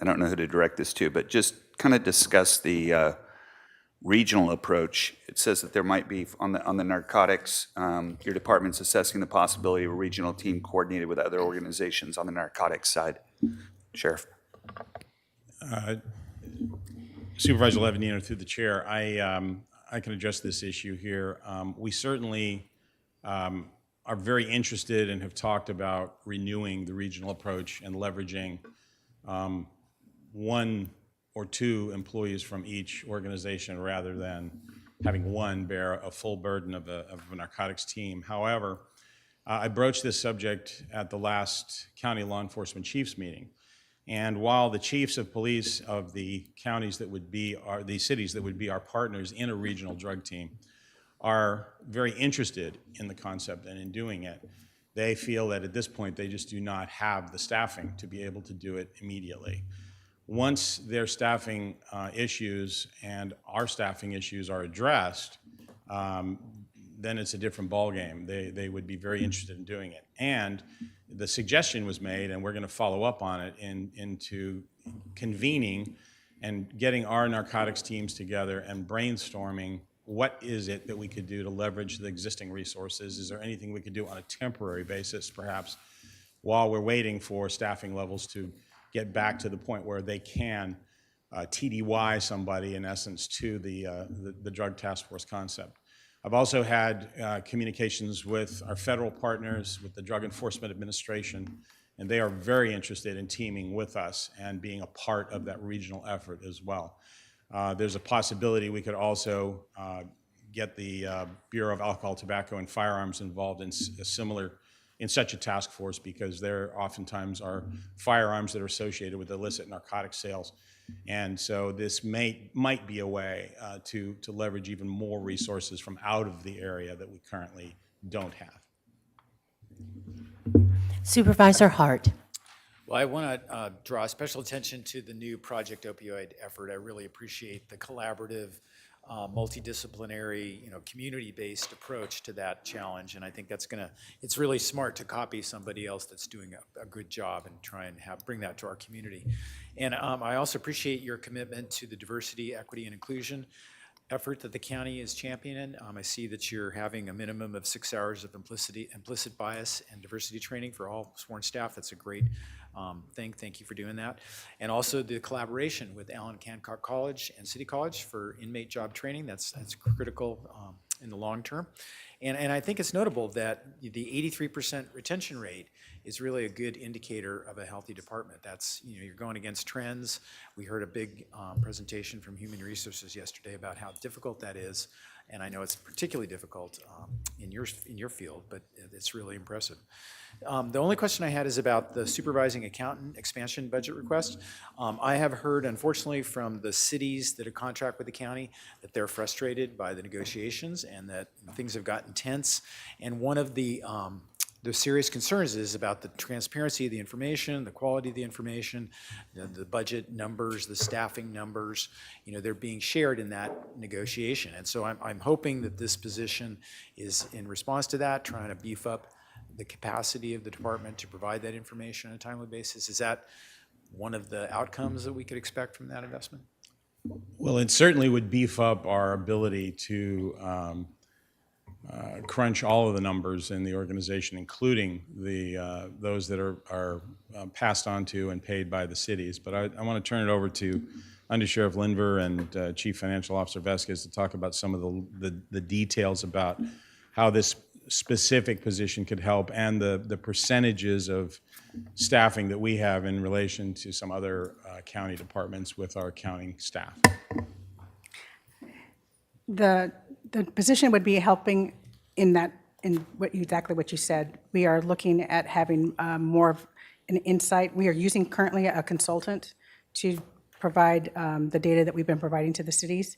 don't know who to direct this to, but just kind of discuss the regional approach. It says that there might be, on the narcotics, your department's assessing the possibility of a regional team coordinated with other organizations on the narcotics side. Sheriff. Supervisor Lavanino through the chair, I can address this issue here. We certainly are very interested and have talked about renewing the regional approach and leveraging one or two employees from each organization rather than having one bear a full burden of a narcotics team. However, I broached this subject at the last county law enforcement chiefs meeting. And while the chiefs of police of the counties that would be, the cities that would be our partners in a regional drug team are very interested in the concept and in doing it, they feel that at this point they just do not have the staffing to be able to do it immediately. Once their staffing issues and our staffing issues are addressed, then it's a different ballgame. They would be very interested in doing it. And the suggestion was made, and we're going to follow up on it, into convening and getting our narcotics teams together and brainstorming what is it that we could do to leverage the existing resources. Is there anything we could do on a temporary basis, perhaps, while we're waiting for staffing levels to get back to the point where they can TDY somebody, in essence, to the drug task force concept. I've also had communications with our federal partners, with the Drug Enforcement Administration, and they are very interested in teaming with us and being a part of that regional effort as well. There's a possibility we could also get the Bureau of Alcohol, Tobacco, and Firearms involved in such a task force, because there oftentimes are firearms that are associated with illicit narcotic sales. And so this might be a way to leverage even more resources from out of the area that we currently don't have. Supervisor Hart. Well, I want to draw special attention to the new Project Opioid effort. I really appreciate the collaborative, multidisciplinary, community-based approach to that challenge. And I think it's really smart to copy somebody else that's doing a good job and try and bring that to our community. And I also appreciate your commitment to the diversity, equity, and inclusion effort that the county is championing. I see that you're having a minimum of 6 hours of implicit bias and diversity training for all sworn staff. That's a great thing. Thank you for doing that. And also the collaboration with Allen Hancock College and City College for inmate job training. That's critical in the long term. And I think it's notable that the 83% retention rate is really a good indicator of a healthy department. That's, you're going against trends. We heard a big presentation from Human Resources yesterday about how difficult that is. And I know it's particularly difficult in your field, but it's really impressive. The only question I had is about the supervising accountant expansion budget request. I have heard, unfortunately, from the cities that are contract with the county that they're frustrated by the negotiations and that things have gotten tense. And one of the serious concerns is about the transparency of the information, the quality of the information, the budget numbers, the staffing numbers. They're being shared in that negotiation. And so I'm hoping that this position is in response to that, trying to beef up the capacity of the department to provide that information on a timely basis. Is that one of the outcomes that we could expect from that investment? Well, it certainly would beef up our ability to crunch all of the numbers in the organization, including those that are passed on to and paid by the cities. But I want to turn it over to Under Sheriff Linver and Chief Financial Officer Vasquez to talk about some of the details about how this specific position could help and the percentages of staffing that we have in relation to some other county departments with our accounting staff. The position would be helping in exactly what you said. We are looking at having more of an insight. We are using currently a consultant to provide the data that we've been providing to the cities.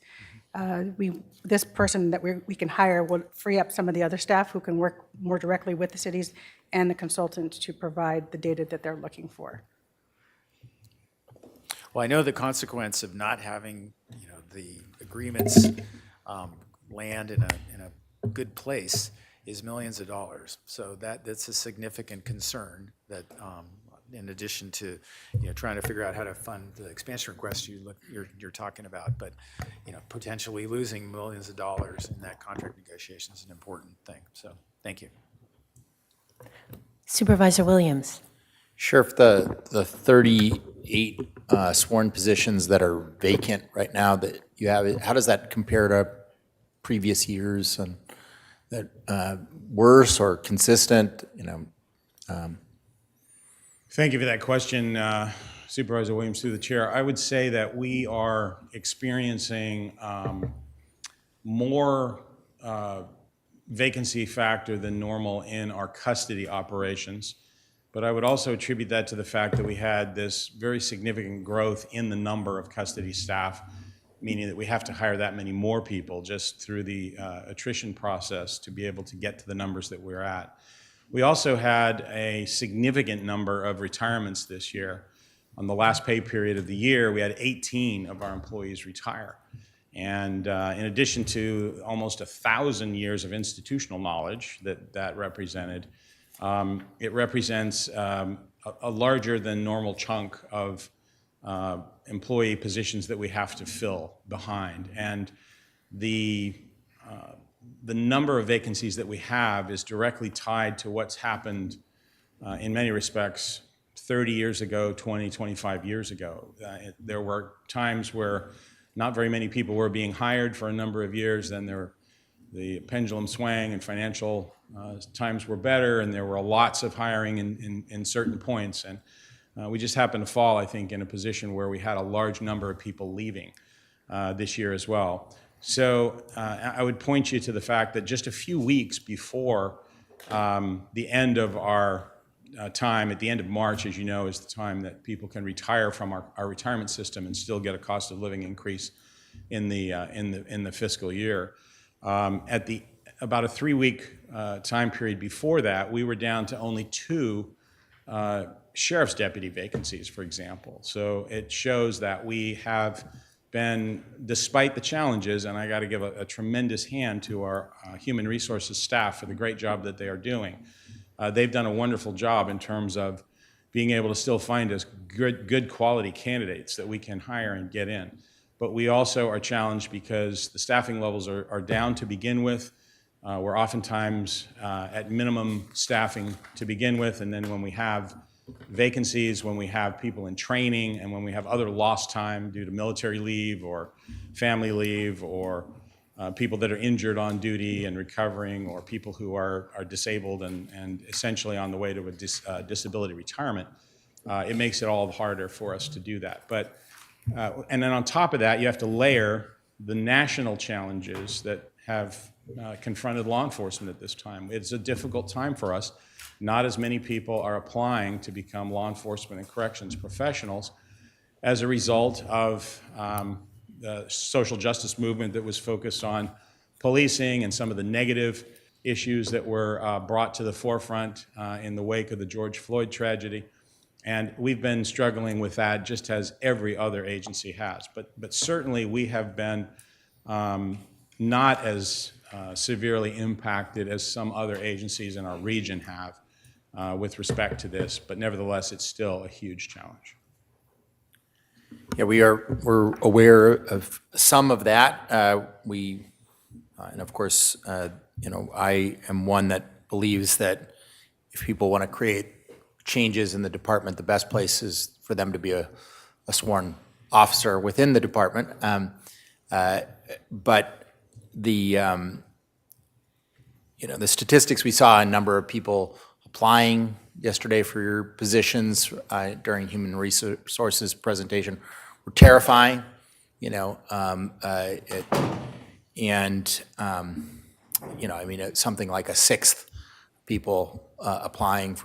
This person that we can hire will free up some of the other staff who can work more directly with the cities and the consultant to provide the data that they're looking for. Well, I know the consequence of not having, the agreements land in a good place is millions of dollars. So that's a significant concern that, in addition to, trying to figure out how to fund the expansion request you're talking about, but, potentially losing millions of dollars in that contract negotiation is an important thing. So, thank you. Supervisor Williams. Sheriff, the 38 sworn positions that are vacant right now that you have, how does that compare to previous years? And that worse or consistent? Thank you for that question, Supervisor Williams, through the chair. I would say that we are experiencing more vacancy factor than normal in our custody operations. But I would also attribute that to the fact that we had this very significant growth in the number of custody staff, meaning that we have to hire that many more people just through the attrition process to be able to get to the numbers that we're at. We also had a significant number of retirements this year. On the last pay period of the year, we had 18 of our employees retire. And in addition to almost 1,000 years of institutional knowledge that represented, it represents a larger than normal chunk of employee positions that we have to fill behind. And the number of vacancies that we have is directly tied to what's happened in many respects 30 years ago, 20, 25 years ago. There were times where not very many people were being hired for a number of years. Then the pendulum swang and financial times were better, and there were lots of hiring in certain points. And we just happened to fall, I think, in a position where we had a large number of people leaving this year as well. So I would point you to the fact that just a few weeks before the end of our time, at the end of March, as you know, is the time that people can retire from our retirement system and still get a cost of living increase in the fiscal year. At about a 3-week time period before that, we were down to only 2 sheriff's deputy vacancies, for example. So it shows that we have been, despite the challenges, and I got to give a tremendous hand to our human resources staff for the great job that they are doing. They've done a wonderful job in terms of being able to still find us good quality candidates that we can hire and get in. But we also are challenged because the staffing levels are down to begin with. We're oftentimes at minimum staffing to begin with, and then when we have vacancies, when we have people in training, and when we have other lost time due to military leave or family leave, or people that are injured on duty and recovering, or people who are disabled and essentially on the way to a disability retirement, it makes it all the harder for us to do that. But and then on top of that, you have to layer the national challenges that have confronted law enforcement at this time. It's a difficult time for us. Not as many people are applying to become law enforcement and corrections professionals as a result of the social justice movement that was focused on policing and some of the negative issues that were brought to the forefront in the wake of the George Floyd tragedy. And we've been struggling with that just as every other agency has. But certainly we have been not as severely impacted as some other agencies in our region have with respect to this, but nevertheless, it's still a huge challenge. Yeah, we're aware of some of that. And of course, I am one that believes that if people want to create changes in the department, the best place is for them to be a sworn officer within the department. But the the statistics we saw, a number of people applying yesterday for your positions during human resources presentation were terrifying. It's something like a sixth people applying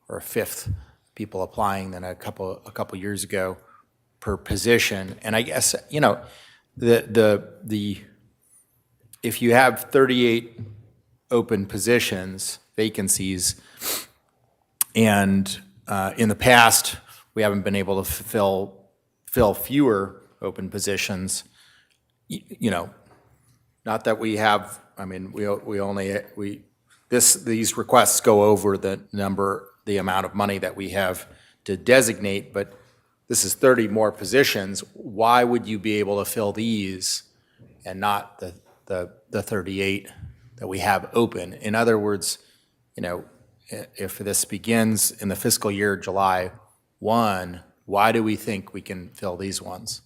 or a fifth people applying than a couple years ago per position. And I guess if you have 38 open positions, vacancies, and in the past we haven't been able to fill fewer open positions, not that we have. I mean, these requests go over the amount of money that we have to designate, but this is 30 more positions. Why would you be able to fill these and not the 38 that we have open? In other words, if this begins in the fiscal year July 1, why do we think we can fill these ones?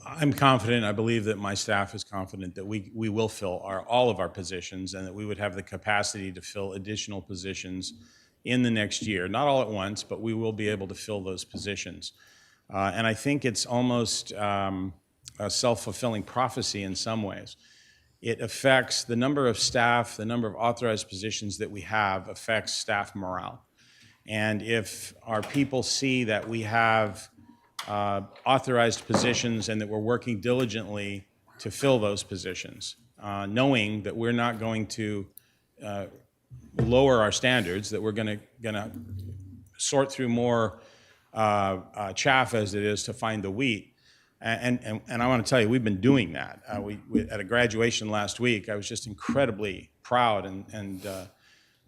I'm confident, I believe that my staff is confident that we will fill all of our positions, and that we would have the capacity to fill additional positions in the next year. Not all at once, but we will be able to fill those positions. And I think it's almost a self-fulfilling prophecy in some ways. It affects the number of staff, the number of authorized positions that we have affects staff morale. And if our people see that we have authorized positions and that we're working diligently to fill those positions, knowing that we're not going to lower our standards, that we're going to sort through more chaff as it is to find the wheat. And I want to tell you, we've been doing that. We at a graduation last week, I was just incredibly proud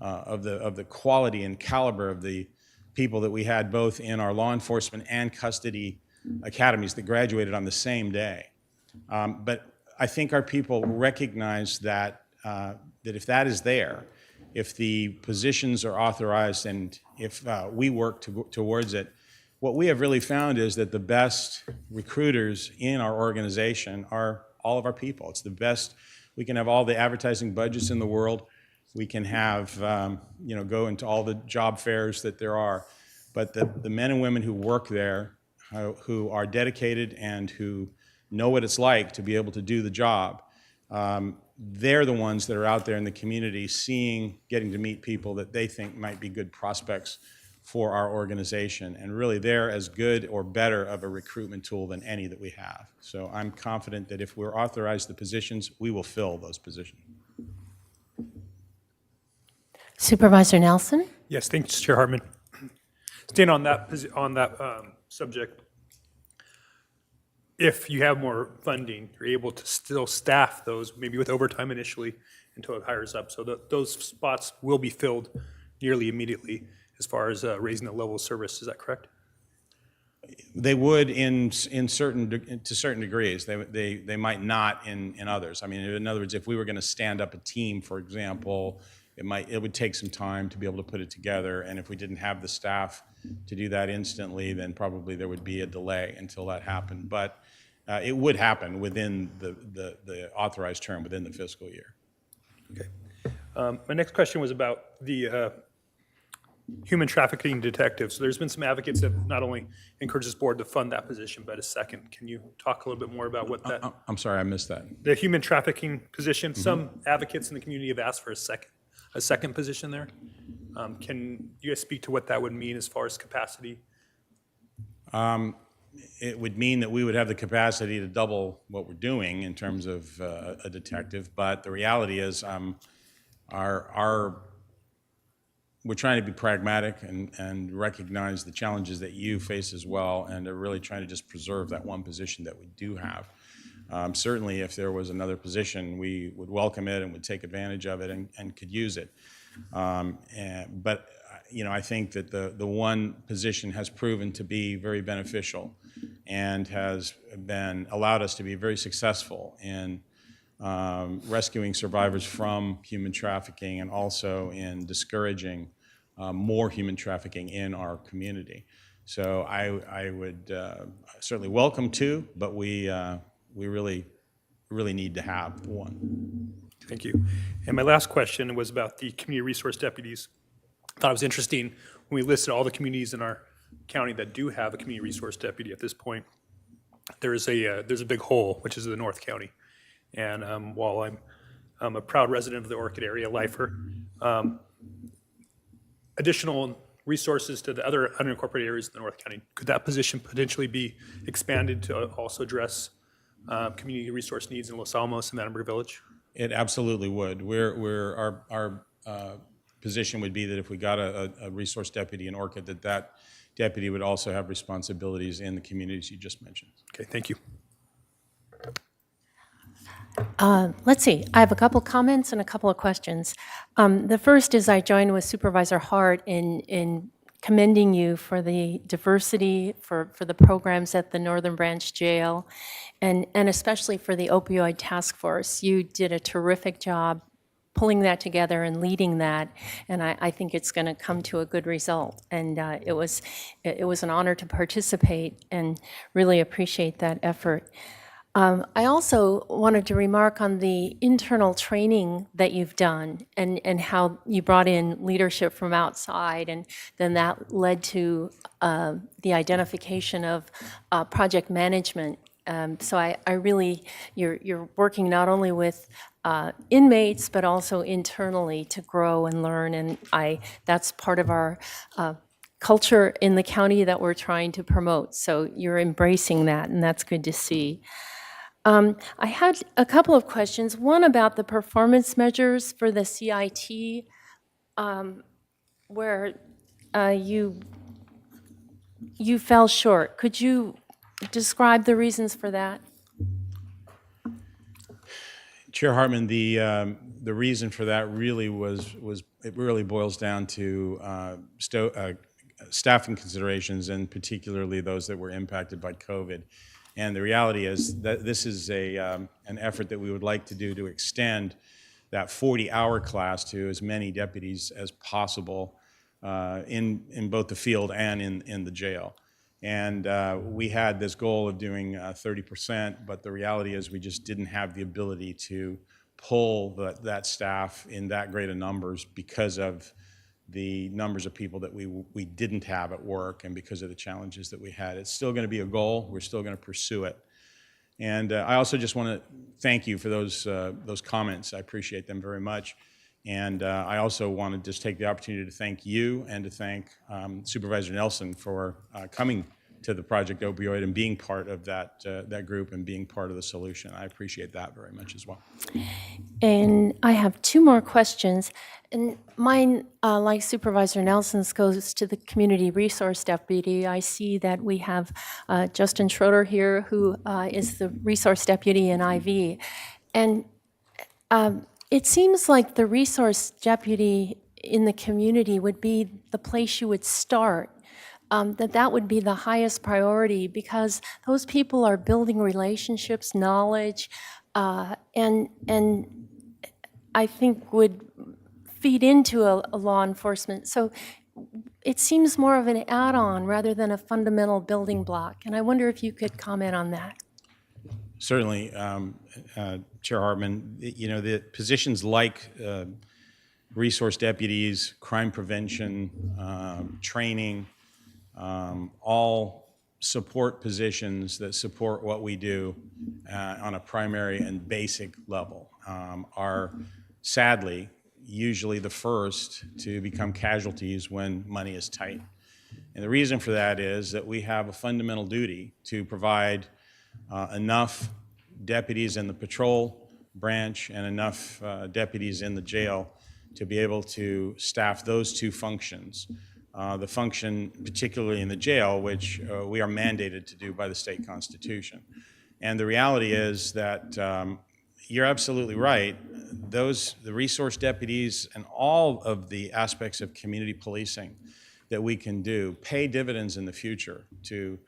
of the quality and caliber of the people that we had both in our law enforcement and custody academies that graduated on the same day. But I think our people recognize that if that is there, if the positions are authorized, and if we work towards it, what we have really found is that the best recruiters in our organization are all of our people. It's the best. We can have all the advertising budgets in the world. We can have, go into all the job fairs that there are. But the men and women who work there, who are dedicated and who know what it's like to be able to do the job, they're the ones that are out there in the community getting to meet people that they think might be good prospects for our organization. And really, they're as good or better of a recruitment tool than any that we have. So I'm confident that if we're authorized the positions, we will fill those positions. Supervisor Nelson? Yes, thanks, Chair Hartman. Staying on that, subject, if you have more funding, you're able to still staff those, maybe with overtime initially, until it hires up. So those spots will be filled nearly immediately as far as raising the level of service. Is that correct? They would to certain degrees. They might not in others. I mean, in other words, if we were going to stand up a team, for example, it would take some time to be able to put it together. And if we didn't have the staff to do that instantly, then probably there would be a delay until that happened. But it would happen within the authorized term, within the fiscal year. Okay. My next question was about the human trafficking detectives. So there's been some advocates that not only encourage this board to fund that position, but a second. Can you talk a little bit more about what that? I'm sorry, I missed that. The human trafficking position. Some advocates in the community have asked for a second position there. Can you guys speak to what that would mean as far as capacity? It would mean that we would have the capacity to double what we're doing in terms of a detective. But the reality is, we're trying to be pragmatic and recognize the challenges that you face as well, and are really trying to just preserve that one position that we do have. Certainly, if there was another position, we would welcome it and would take advantage of it and could use it. But I think that the one position has proven to be very beneficial and has allowed us to be very successful in rescuing survivors from human trafficking, and also in discouraging more human trafficking in our community. So I would certainly welcome two, but we really need to have one. Thank you. And my last question was about the community resource deputies. I thought it was interesting when we listed all the communities in our county that do have a community resource deputy at this point. There's a big hole, which is the North County. And while I'm a proud resident of the Orchid area, lifer, additional resources to the other unincorporated areas in the North County, could that position potentially be expanded to also address community resource needs in Los Alamos and Manenberg Village? It absolutely would. Our position would be that if we got a resource deputy in Orchid, that deputy would also have responsibilities in the communities you just mentioned. Okay, thank you. Let's see, I have a couple comments and a couple of questions. The first is I join with Supervisor Hart in commending you for the diversity, for the programs at the Northern Branch Jail, and especially for the opioid task force. You did a terrific job pulling that together and leading that, and I think it's going to come to a good result. And it was an honor to participate, and really appreciate that effort. I also wanted to remark on the internal training that you've done, and how you brought in leadership from outside, and then that led to the identification of project management. So I really, you're working not only with inmates, but also internally to grow and learn, and that's part of our culture in the county that we're trying to promote. So you're embracing that, and that's good to see. I had a couple of questions. One about the performance measures for the CIT, where you fell short. Could you describe the reasons for that? Chair Hartman, the reason for that really it really boils down to staffing considerations, and particularly those that were impacted by COVID. And the reality is that this is an effort that we would like to do to extend that 40-hour class to as many deputies as possible in both the field and in the jail. And we had this goal of doing 30%, but the reality is we just didn't have the ability to pull that staff in that great of numbers because of the numbers of people that we didn't have at work, and because of the challenges that we had. It's still going to be a goal. We're still going to pursue it. And I also just want to thank you for those comments. I appreciate them very much. And I also want to just take the opportunity to thank you and to thank Supervisor Nelson for coming to the Project Opioid and being part of that group and being part of the solution. I appreciate that very much as well. And I have two more questions. And mine, like Supervisor Nelson's, goes to the Community Resource Deputy. I see that we have Justin Schroeder here, who is the Resource Deputy in IV. And it seems like the Resource Deputy in the community would be the place you would start. That would be the highest priority, because those people are building relationships, knowledge, and I think would feed into a law enforcement. So it seems more of an add-on rather than a fundamental building block. And I wonder if you could comment on that. Certainly, Chair Hartman, the positions like resource deputies, crime prevention, training, all support positions that support what we do on a primary and basic level, are sadly usually the first to become casualties when money is tight. And the reason for that is that we have a fundamental duty to provide enough deputies in the patrol branch and enough deputies in the jail to be able to staff those two functions. The function, particularly in the jail, which we are mandated to do by the state constitution. And the reality is that you're absolutely right. The resource deputies and all of the aspects of community policing that we can do pay dividends in the future to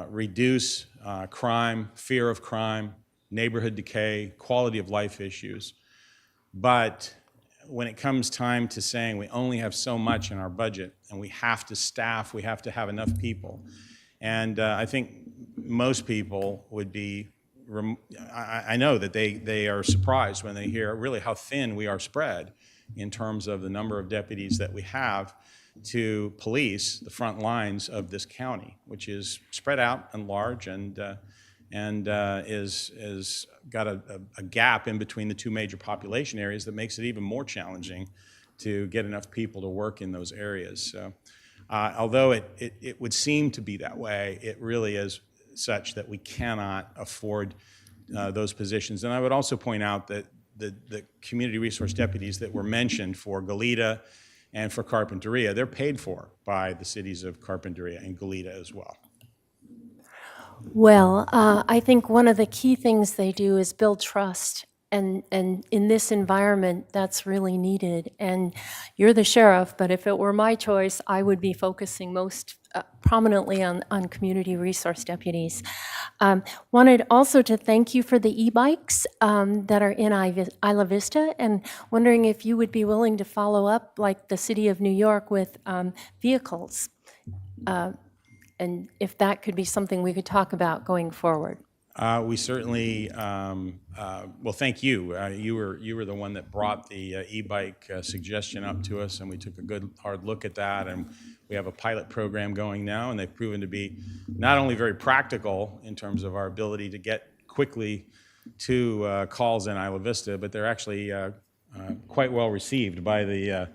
reduce crime, fear of crime, neighborhood decay, quality of life issues. But when it comes time to saying we only have so much in our budget and we have to staff, we have to have enough people. And I think most people would be, I know that they are surprised when they hear really how thin we are spread in terms of the number of deputies that we have to police the front lines of this county, which is spread out and large and is got a gap in between the two major population areas that makes it even more challenging to get enough people to work in those areas. So, although it would seem to be that way, it really is such that we cannot afford those positions. And I would also point out that the community resource deputies that were mentioned for Goleta and for Carpinteria, they're paid for by the cities of Carpinteria and Goleta as well. Well, I think one of the key things they do is build trust. And in this environment, that's really needed. And you're the sheriff, but if it were my choice, I would be focusing most prominently on community resource deputies. Wanted also to thank you for the e-bikes that are in Isla Vista, and wondering if you would be willing to follow up, like the City of New York, with vehicles. And if that could be something we could talk about going forward. We certainly, well, thank you. You were the one that brought the e-bike suggestion up to us, and we took a good hard look at that. And we have a pilot program going now, and they've proven to be not only very practical in terms of our ability to get quickly to calls in Isla Vista, but they're actually quite well received by the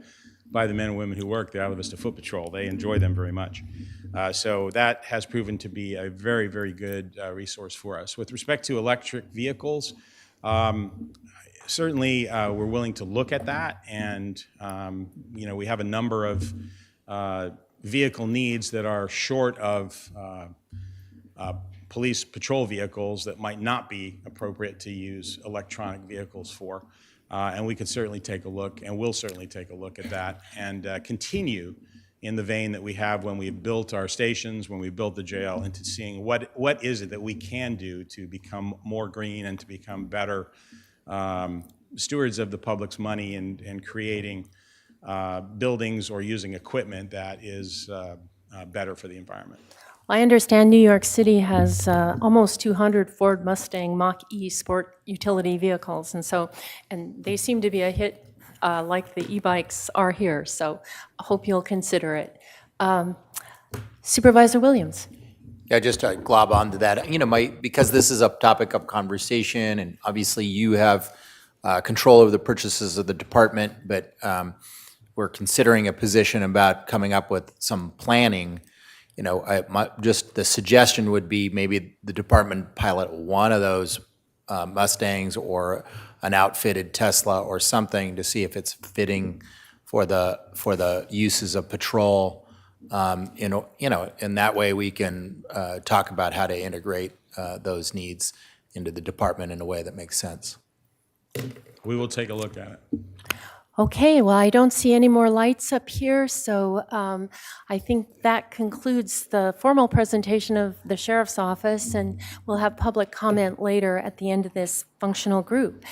men and women who work the Isla Vista Foot Patrol. They enjoy them very much. So that has proven to be a very, very good resource for us. With respect to electric vehicles, certainly we're willing to look at that, and we have a number of vehicle needs that are short of police patrol vehicles that might not be appropriate to use electronic vehicles for. And we could certainly take a look, and will certainly take a look at that, and continue in the vein that we have when we built our stations, when we built the jail, into seeing what is it that we can do to become more green and to become better stewards of the public's money, and creating buildings or using equipment that is better for the environment. I understand New York City has almost 200 Ford Mustang Mach-E sport utility vehicles, and they seem to be a hit like the e-bikes are here, so I hope you'll consider it. Supervisor Williams. Yeah, just to glob onto that, because this is a topic of conversation, and obviously you have control over the purchases of the department, but we're considering a position about coming up with some planning. just the suggestion would be maybe the department pilot one of those Mustangs or an outfitted Tesla or something to see if it's fitting for the uses of patrol. And that way we can talk about how to integrate those needs into the department in a way that makes sense. We will take a look at it. Okay, well, I don't see any more lights up here, so I think that concludes the formal presentation of the Sheriff's Office, and we'll have public comment later at the end of this functional group.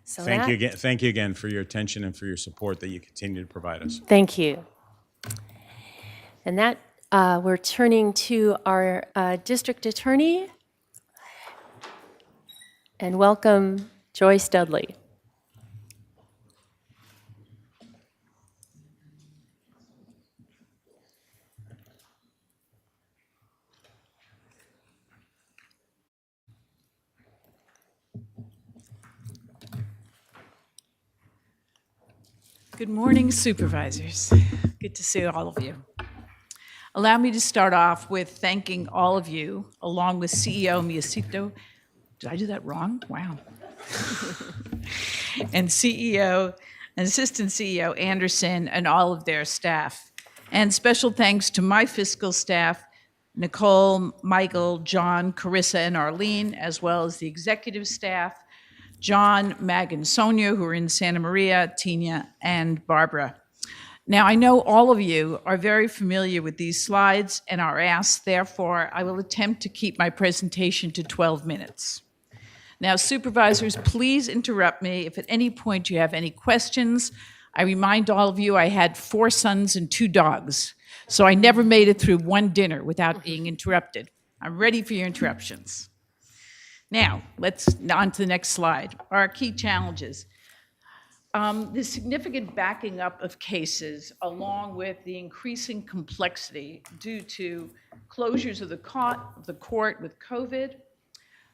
So Thank you again for your attention and for your support that you continue to provide us. Thank you. And that, we're turning to our district attorney, and welcome Joyce Dudley. Good morning, supervisors. Good to see all of you. Allow me to start off with thanking all of you, along with CEO Miacito. Did I do that wrong? Wow. And CEO and Assistant CEO Anderson and all of their staff. And special thanks to my fiscal staff, Nicole, Michael, John, Carissa, and Arlene, as well as the executive staff, John, Mag, and Sonia, who are in Santa Maria, Tina, and Barbara. Now, I know all of you are very familiar with these slides and are asked, therefore, I will attempt to keep my presentation to 12 minutes. Now, supervisors, please interrupt me if at any point you have any questions. I remind all of you I had 4 sons and 2 dogs, so I never made it through one dinner without being interrupted. I'm ready for your interruptions. Now, let's on to the next slide. Our key challenges. The significant backing up of cases, along with the increasing complexity due to closures of the court with COVID,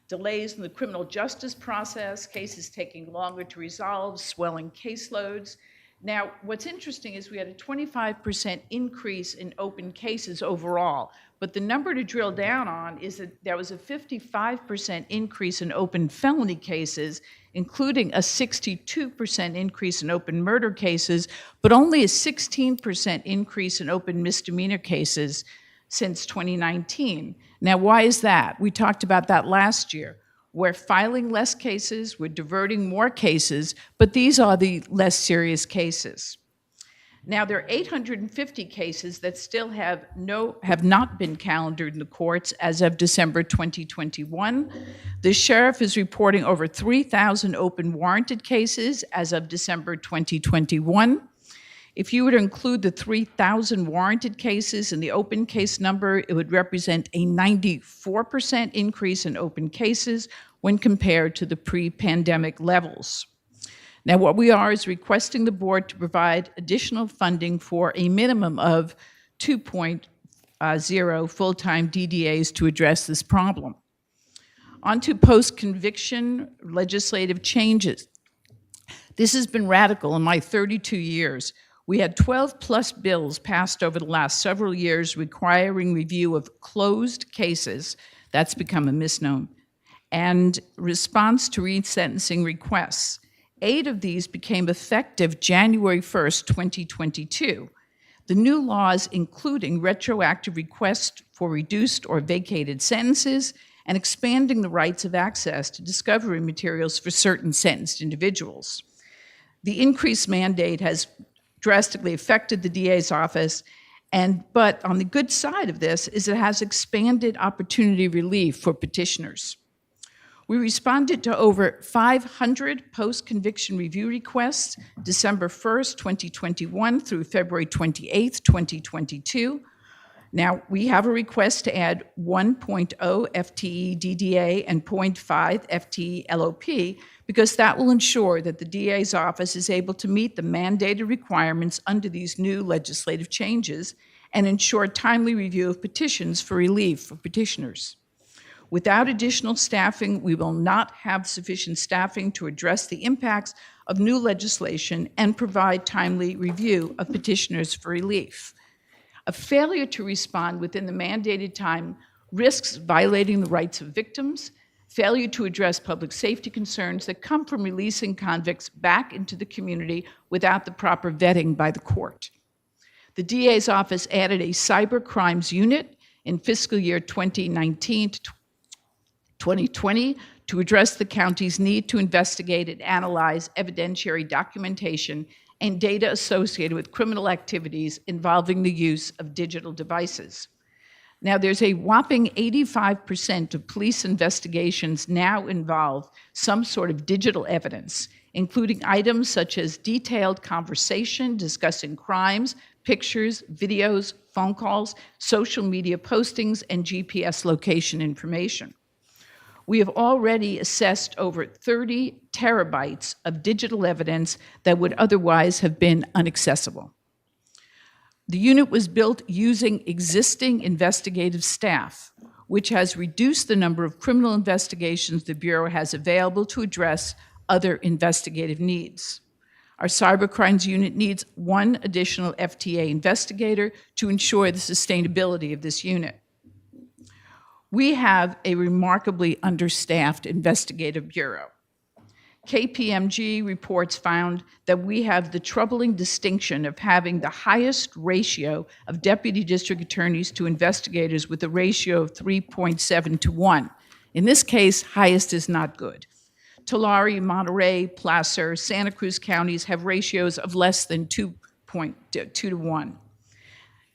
delays in the criminal justice process, cases taking longer to resolve, swelling caseloads. Now, what's interesting is we had a 25% increase in open cases overall, but the number to drill down on is that there was a 55% increase in open felony cases, including a 62% increase in open murder cases, but only a 16% increase in open misdemeanor cases since 2019. Now, why is that? We talked about that last year. We're filing less cases, we're diverting more cases, but these are the less serious cases. Now, there are 850 cases that still have not been calendared in the courts as of December 2021. The sheriff is reporting over 3,000 open warranted cases as of December 2021. If you were to include the 3,000 warranted cases in the open case number, it would represent a 94% increase in open cases when compared to the pre-pandemic levels. Now, what we are is requesting the board to provide additional funding for a minimum of 2.0 full-time DDAs to address this problem. On to post-conviction legislative changes. This has been radical in my 32 years. We had 12-plus bills passed over the last several years requiring review of closed cases, that's become a misnomer, and response to resentencing requests. 8 of these became effective January 1st, 2022. The new laws, including retroactive requests for reduced or vacated sentences and expanding the rights of access to discovery materials for certain sentenced individuals. The increased mandate has drastically affected the DA's office, but on the good side of this is it has expanded opportunity relief for petitioners. We responded to over 500 post-conviction review requests December 1st, 2021 through February 28th, 2022. Now, we have a request to add 1.0 FTE DDA and 0.5 FTE LOP because that will ensure that the DA's office is able to meet the mandated requirements under these new legislative changes and ensure timely review of petitions for relief for petitioners. Without additional staffing, we will not have sufficient staffing to address the impacts of new legislation and provide timely review of petitioners for relief. A failure to respond within the mandated time risks violating the rights of victims, failure to address public safety concerns that come from releasing convicts back into the community without the proper vetting by the court. The DA's office added a cyber crimes unit in fiscal year 2019 to 2020 to address the county's need to investigate and analyze evidentiary documentation and data associated with criminal activities involving the use of digital devices. Now, there's a whopping 85% of police investigations now involve some sort of digital evidence, including items such as detailed conversation discussing crimes, pictures, videos, phone calls, social media postings, and GPS location information. We have already assessed over 30 terabytes of digital evidence that would otherwise have been inaccessible. The unit was built using existing investigative staff, which has reduced the number of criminal investigations the Bureau has available to address other investigative needs. Our cybercrimes unit needs one additional FTA investigator to ensure the sustainability of this unit. We have a remarkably understaffed investigative bureau. KPMG reports found that we have the troubling distinction of having the highest ratio of deputy district attorneys to investigators with a ratio of 3.7 to 1. In this case, highest is not good. Tulare, Monterey, Placer, Santa Cruz counties have ratios of less than 2 to 1.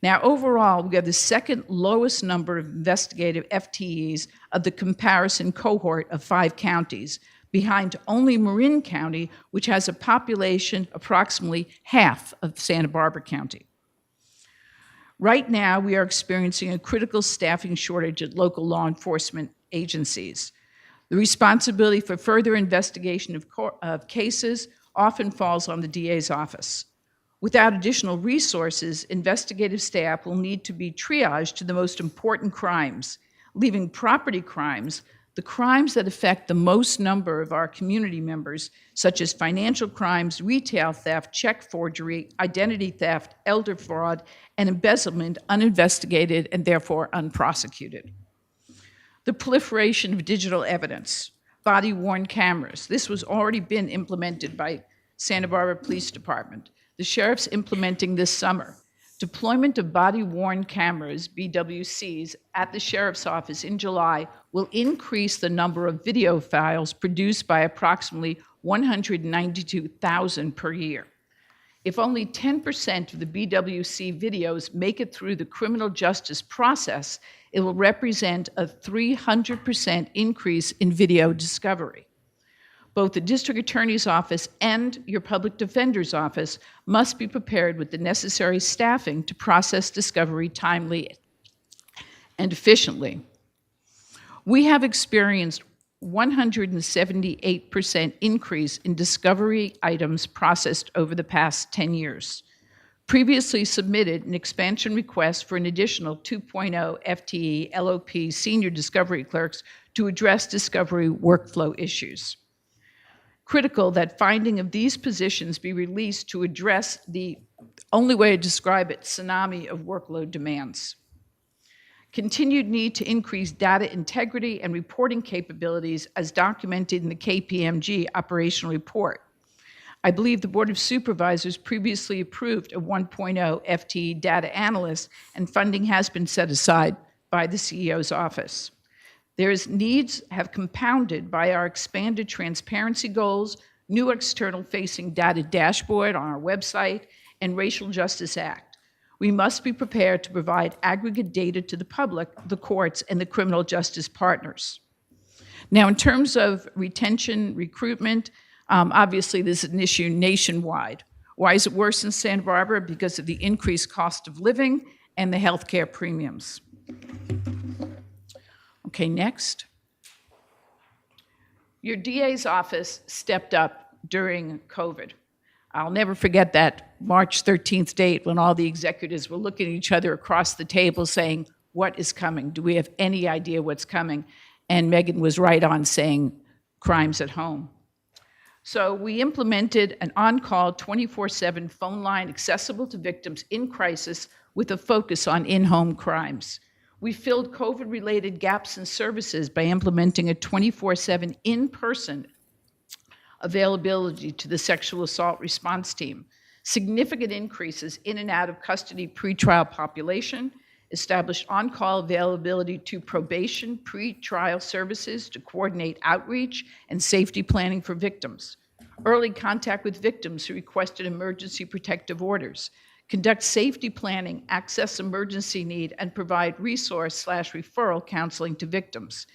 Now, overall, we have the second lowest number of investigative FTEs of the comparison cohort of 5 counties, behind only Marin County, which has a population approximately half of Santa Barbara County. Right now, we are experiencing a critical staffing shortage at local law enforcement agencies. The responsibility for further investigation of cases often falls on the DA's office. Without additional resources, investigative staff will need to be triaged to the most important crimes, leaving property crimes, the crimes that affect the most number of our community members, such as financial crimes, retail theft, check forgery, identity theft, elder fraud, and embezzlement, uninvestigated and therefore unprosecuted. The proliferation of digital evidence, body-worn cameras. This was already been implemented by Santa Barbara Police Department. The sheriff's implementing this summer. Deployment of body-worn cameras, BWCs, at the sheriff's office in July will increase the number of video files produced by approximately 192,000 per year. If only 10% of the BWC videos make it through the criminal justice process, it will represent a 300% increase in video discovery. Both the district attorney's office and your public defender's office must be prepared with the necessary staffing to process discovery timely and efficiently. We have experienced 178% increase in discovery items processed over the past 10 years. Previously submitted an expansion request for an additional 2.0 FTE LOP senior discovery clerks to address discovery workflow issues. Critical that finding of these positions be released to address the only way to describe it, tsunami of workload demands. Continued need to increase data integrity and reporting capabilities as documented in the KPMG operational report. I believe the Board of Supervisors previously approved a 1.0 FTE data analyst, and funding has been set aside by the CEO's office. There's needs have compounded by our expanded transparency goals, new external-facing data dashboard on our website, and Racial Justice Act. We must be prepared to provide aggregate data to the public, the courts, and the criminal justice partners. Now, in terms of retention, recruitment, obviously this is an issue nationwide. Why is it worse in Santa Barbara? Because of the increased cost of living and the healthcare premiums. Okay, next. Your DA's office stepped up during COVID. I'll never forget that March 13th date when all the executives were looking at each other across the table saying, what is coming? Do we have any idea what's coming? And Megan was right on saying crimes at home. So we implemented an on-call 24/7 phone line accessible to victims in crisis with a focus on in-home crimes. We filled COVID-related gaps in services by implementing a 24/7 in-person availability to the sexual assault response team, significant increases in and out of custody pretrial population, established on-call availability to probation pretrial services to coordinate outreach and safety planning for victims, early contact with victims who requested emergency protective orders, conduct safety planning, access emergency need, and provide resource/referral counseling to victims,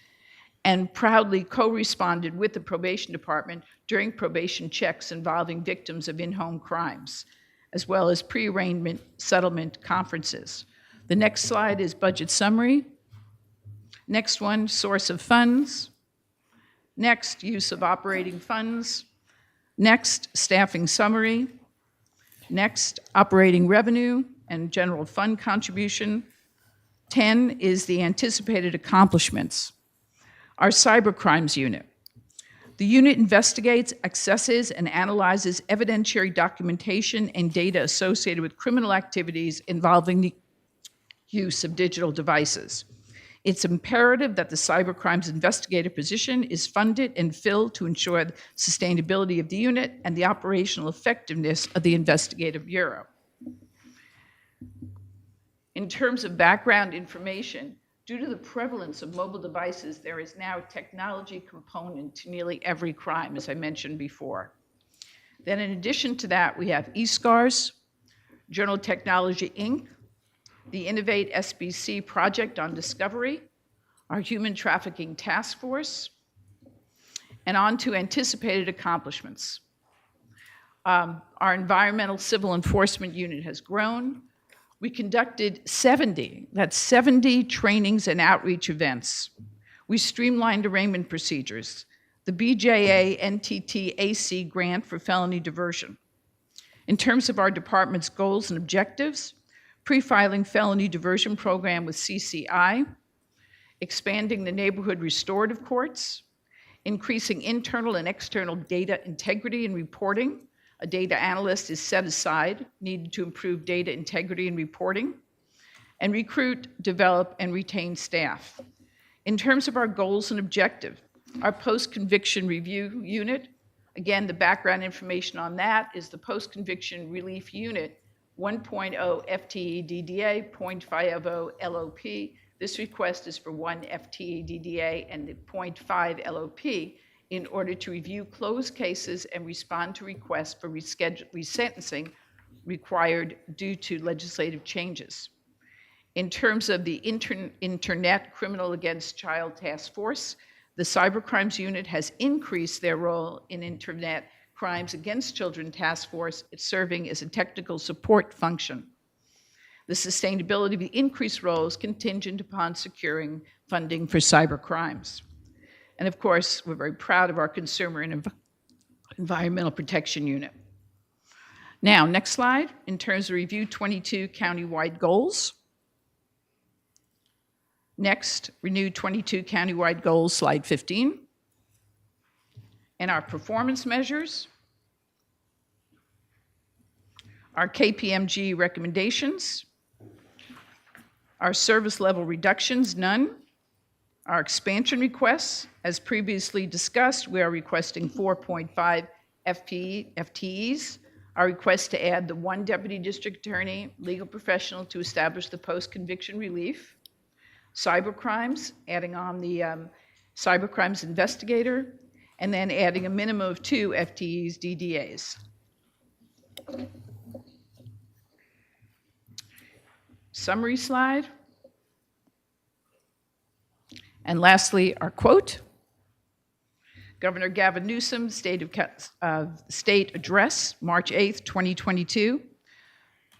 and proudly co-responded with the probation department during probation checks involving victims of in-home crimes, as well as pre-arraignment settlement conferences. The next slide is budget summary. Next one, source of funds. Next, use of operating funds. Next, staffing summary. Next, operating revenue and general fund contribution. 10 is the anticipated accomplishments. Our cybercrimes unit. The unit investigates, accesses, and analyzes evidentiary documentation and data associated with criminal activities involving the use of digital devices. It's imperative that the cybercrimes investigative position is funded and filled to ensure the sustainability of the unit and the operational effectiveness of the investigative bureau. In terms of background information, due to the prevalence of mobile devices, there is now a technology component to nearly every crime, as I mentioned before. Then in addition to that, we have eSCARs, Journal Technology, Inc., the Innovate SBC project on discovery, our Human Trafficking Task Force, and on to anticipated accomplishments. Our Environmental Civil Enforcement Unit has grown. We conducted 70 trainings and outreach events. We streamlined arraignment procedures, the BJA NTT AC grant for felony diversion. In terms of our department's goals and objectives, pre-filing felony diversion program with CCI, expanding the neighborhood restorative courts, increasing internal and external data integrity and reporting. A data analyst is set aside, needed to improve data integrity and reporting, and recruit, develop, and retain staff. In terms of our goals and objective, our post-conviction review unit, again, the background information on that is the post-conviction relief unit, 1.0 FTE DDA, 0.50 LOP. This request is for 1 FTE DDA and the 0.5 LOP in order to review closed cases and respond to requests for resentencing required due to legislative changes. In terms of the Internet Criminal Against Child Task Force, the Cybercrimes Unit has increased their role in Internet Crimes Against Children Task Force. It's serving as a technical support function. The sustainability of the increased role is contingent upon securing funding for cybercrimes. And of course, we're very proud of our Consumer and Environmental Protection Unit. Now, next slide, in terms of review 22 countywide goals. Next, renew 22 countywide goals, slide 15. And our performance measures. Our KPMG recommendations. Our service level reductions, none. Our expansion requests, as previously discussed, we are requesting 4.5 FTEs. Our request to add the 1 deputy district attorney, legal professional to establish the post-conviction relief. Cybercrimes, adding on the cybercrimes investigator, and then adding a minimum of 2 FTEs DDAs. Summary slide. And lastly, our quote. Governor Gavin Newsom, State Address, March 8th, 2022.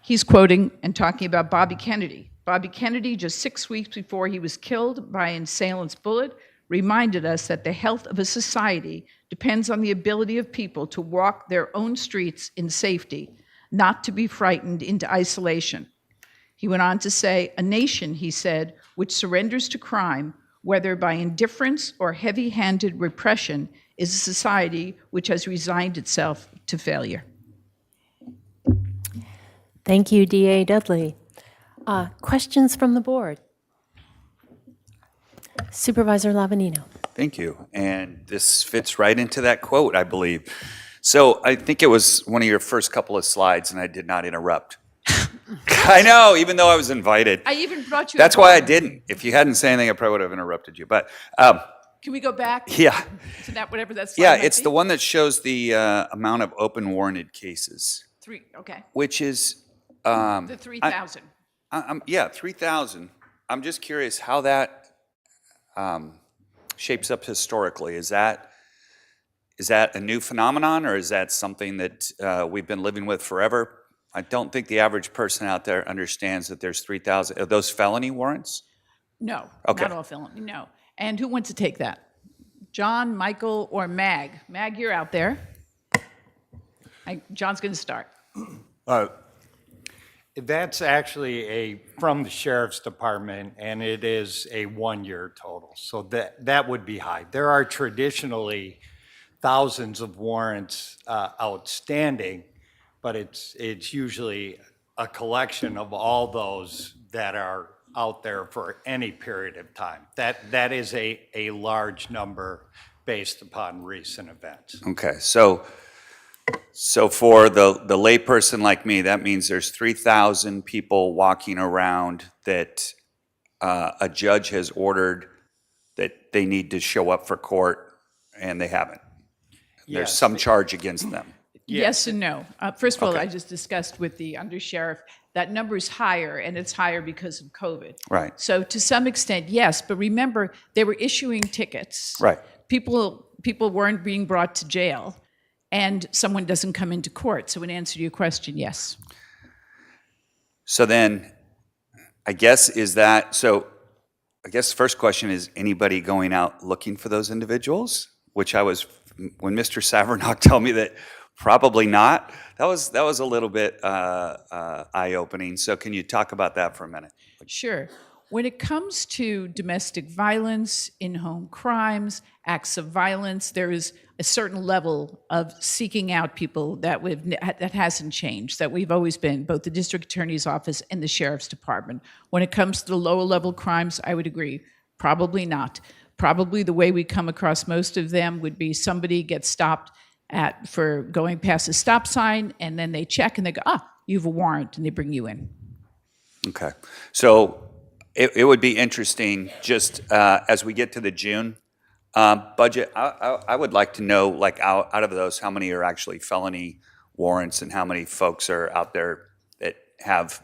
He's quoting and talking about Bobby Kennedy. Bobby Kennedy, just 6 weeks before he was killed by an assailant's bullet, reminded us that the health of a society depends on the ability of people to walk their own streets in safety, not to be frightened into isolation. He went on to say, a nation, he said, which surrenders to crime, whether by indifference or heavy-handed repression, is a society which has resigned itself to failure. Thank you, DA Dudley. Questions from the board? Supervisor Lavanino. Thank you. And this fits right into that quote, I believe. So I think it was one of your first couple of slides, and I did not interrupt. I know, even though I was invited. I even brought you. That's why I didn't. If you hadn't said anything, I probably would have interrupted you. But Can we go back? yeah, To that, whatever that slide yeah, might it's be? the one that shows the amount of open warranted cases, 3, okay. which is The 3,000. yeah, 3,000. I'm just curious how that shapes up historically. Is that a new phenomenon, or is that something that we've been living with forever? I don't think the average person out there understands that there's 3,000. Are those felony warrants? No, Okay. not all felony, no. And who wants to take that? John, Michael, or Mag? Mag, you're out there. John's going to start. That's actually from the sheriff's department, and it is a 1-year total. So that would be high. There are traditionally thousands of warrants outstanding, but it's usually a collection of all those that are out there for any period of time. That is a large number based upon recent events. Okay, so for the layperson like me, that means there's 3,000 people walking around that a judge has ordered that they need to show up for court, and they haven't. There's Yes. some charge against them. Yes and no. First of all, Okay. I just discussed with the undersheriff, that number is higher, and it's higher because of COVID. Right. So to some extent, yes, but remember, they were issuing tickets. Right. People weren't being brought to jail, and someone doesn't come into court. So in answer to your question, yes. So then, I guess the first question is, anybody going out looking for those individuals? Which when Mr. Savernock told me that probably not, that was a little bit eye-opening. So can you talk about that for a minute? Sure. When it comes to domestic violence, in-home crimes, acts of violence, there is a certain level of seeking out people that hasn't changed, that we've always been, both the district attorney's office and the sheriff's department. When it comes to the lower level crimes, I would agree, probably not. Probably the way we come across most of them would be somebody gets stopped for going past a stop sign, and then they check and they go, you have a warrant, and they bring you in. Okay. So it would be interesting, just as we get to the June budget, I would like to know, like, out of those, how many are actually felony warrants and how many folks are out there that have,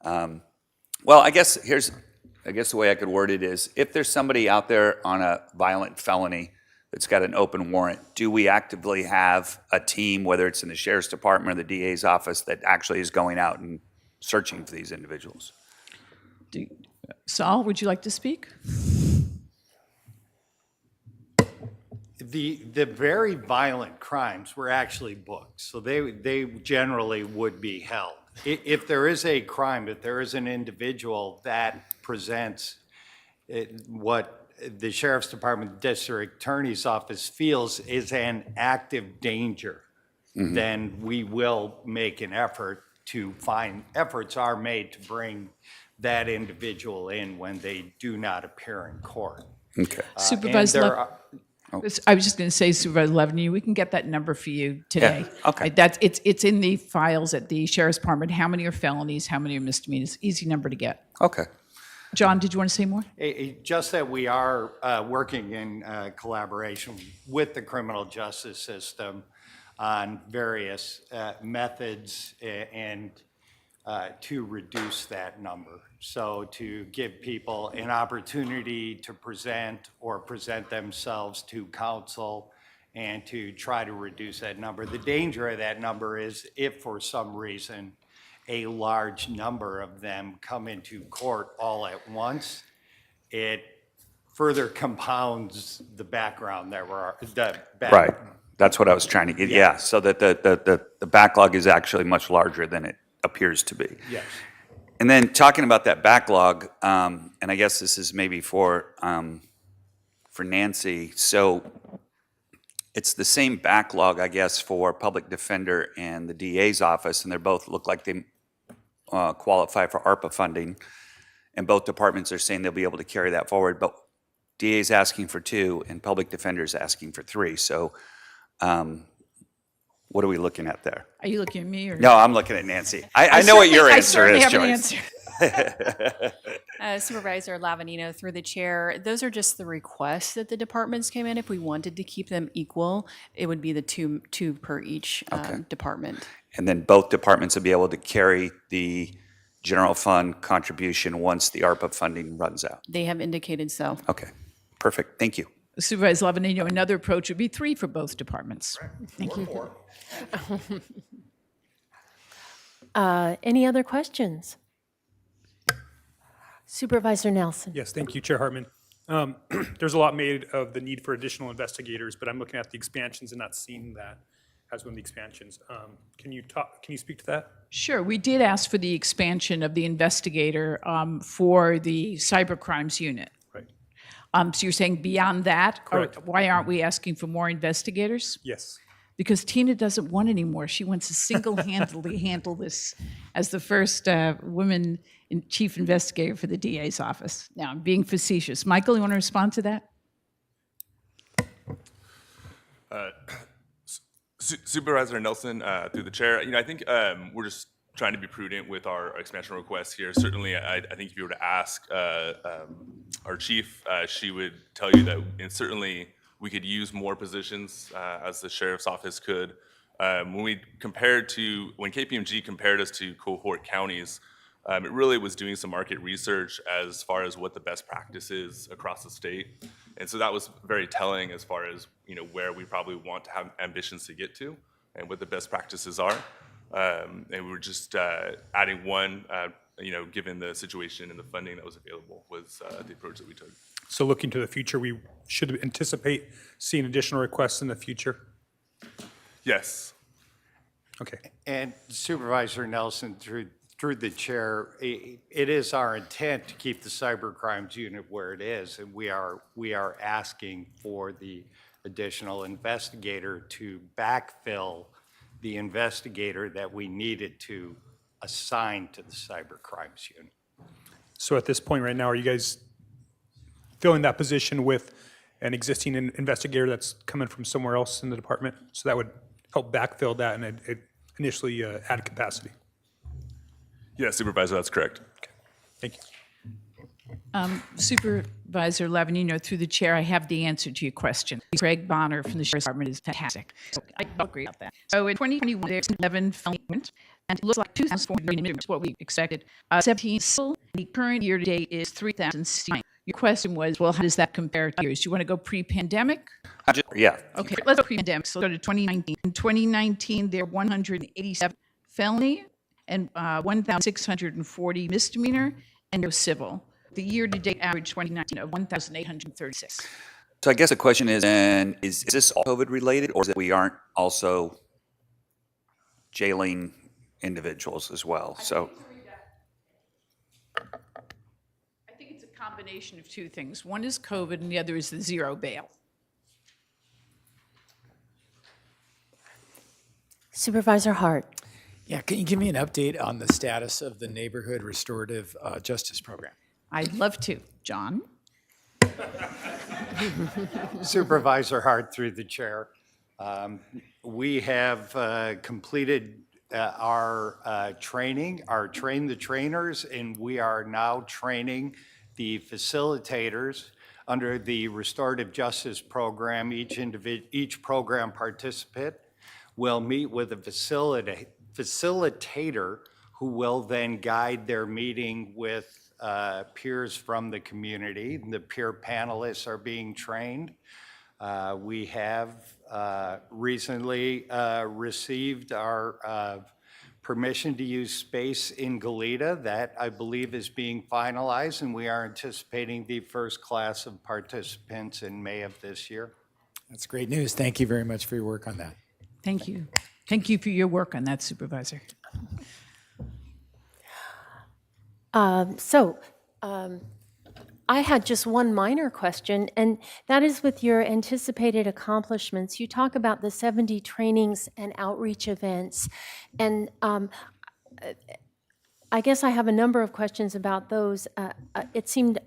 well, I guess the way I could word it is, if there's somebody out there on a violent felony that's got an open warrant, do we actively have a team, whether it's in the sheriff's department or the DA's office, that actually is going out and searching for these individuals? Saul, would you like to speak? The very violent crimes were actually booked, so they generally would be held. If there is a crime, if there is an individual that presents what the sheriff's department, district attorney's office feels is an active danger, then we will make an effort efforts are made to bring that individual in when they do not appear in court. Okay. Supervisor, I was just going to say, Supervisor Levin, we can get that number for you today. Yeah, okay. It's in the files at the sheriff's department. How many are felonies? How many are misdemeanors? Easy number to get. Okay. John, did you want to say more? Just that we are working in collaboration with the criminal justice system on various methods and to reduce that number. So to give people an opportunity to present themselves to counsel and to try to reduce that number. The danger of that number is if for some reason a large number of them come into court all at once, it further compounds the background that Right. That's what I was trying to get. Yeah. So that the backlog is actually much larger than it appears to be. Yes. And then talking about that backlog, and I guess this is maybe for Nancy. So it's the same backlog, I guess, for public defender and the DA's office, and they both look like they qualify for ARPA funding. And both departments are saying they'll be able to carry that forward, but DA's asking for 2 and public defender's asking for 3. So what are we looking at there? Are you looking at me or? No, I'm looking at Nancy. I know what your I answer certainly is, have an Joyce. answer. Supervisor Lavanino, through the chair, those are just the requests that the departments came in. If we wanted to keep them equal, it would be the two per each department. And then both departments will be able to carry the general fund contribution once the ARPA funding runs out. They have indicated so. Okay, perfect. Thank you. Supervisor Lavanino, another approach would be 3 for both departments. Thank you. Any other questions? Supervisor Nelson. Yes, thank you, Chair Hartman. There's a lot made of the need for additional investigators, but I'm looking at the expansions and not seeing that as one of the expansions. Can you speak to that? Sure. We did ask for the expansion of the investigator for the cybercrimes unit. Right. So you're saying beyond that? Correct. Or why aren't we asking for more investigators? Yes. Because Tina doesn't want any more. She wants to single-handedly handle this as the first woman chief investigator for the DA's office. Now, I'm being facetious. Michael, you want to respond to that? Supervisor Nelson, through the chair, I think we're just trying to be prudent with our expansion requests here. Certainly, I think if you were to ask our chief, she would tell you that, and certainly we could use more positions as the sheriff's office could. When KPMG compared us to cohort counties, it really was doing some market research as far as what the best practice is across the state. And so that was very telling as far as, where we probably want to have ambitions to get to and what the best practices are. And we were just adding one, given the situation and the funding that was available was the approach that we took. So looking to the future, we should anticipate seeing additional requests in the future? Yes. Okay. And Supervisor Nelson, through the chair, it is our intent to keep the cybercrimes unit where it is, and we are asking for the additional investigator to backfill the investigator that we needed to assign to the cybercrimes unit. So at this point right now, are you guys filling that position with an existing investigator that's coming from somewhere else in the department? So that would help backfill that and initially add capacity. Yeah, Supervisor, that's correct. Okay. Thank you. Supervisor Lavanino, through the chair, I have the answer to your question. Greg Bonner from the Sheriff's Department is fantastic. So I agree about that. So in 2021, there's 11 felony warrants, and it looks like 2,400 is what we expected. 17 civil, and the current year to date is 3,069. Your question was, well, how does that compare to years? Do you want to go pre-pandemic? Yeah. Okay, let's go pre-pandemic. So go to 2019. In 2019, there were 187 felony and 1,640 misdemeanor and no civil. The year-to-date average 2019 of 1,836. So I guess the question is, and is this all COVID related, or is it we aren't also jailing individuals as well? So I think it's a combination of two things. One is COVID and the other is the zero bail. Supervisor Hart. Yeah, can you give me an update on the status of the Neighborhood Restorative Justice Program? I'd love to. John? Supervisor Hart, through the chair. We have completed our training, our train the trainers, and we are now training the facilitators under the Restorative Justice Program. Each program participant will meet with a facilitator who will then guide their meeting with peers from the community. The peer panelists are being trained. We have recently received our permission to use space in Goleta. That, I believe, is being finalized, and we are anticipating the first class of participants in May of this year. That's great news. Thank you very much for your work on that. Thank you. Thank you for your work on that, Supervisor. I had just one minor question, and that is with your anticipated accomplishments. You talk about the 70 trainings and outreach events, and I guess I have a number of questions about those. It seemed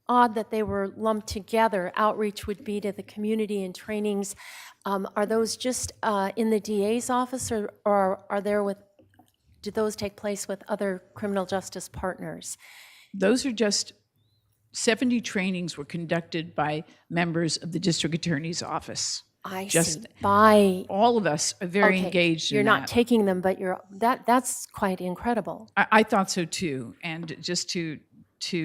odd that they were lumped together. Outreach would be to the community and trainings. Are those just in the DA's office, or are there with, do those take place with other criminal justice partners? Those are just 70 trainings were conducted by members of the district attorney's office. I Just see. By all of us are very okay, engaged in you're that. not taking them, but that's quite incredible. I thought so too. And just to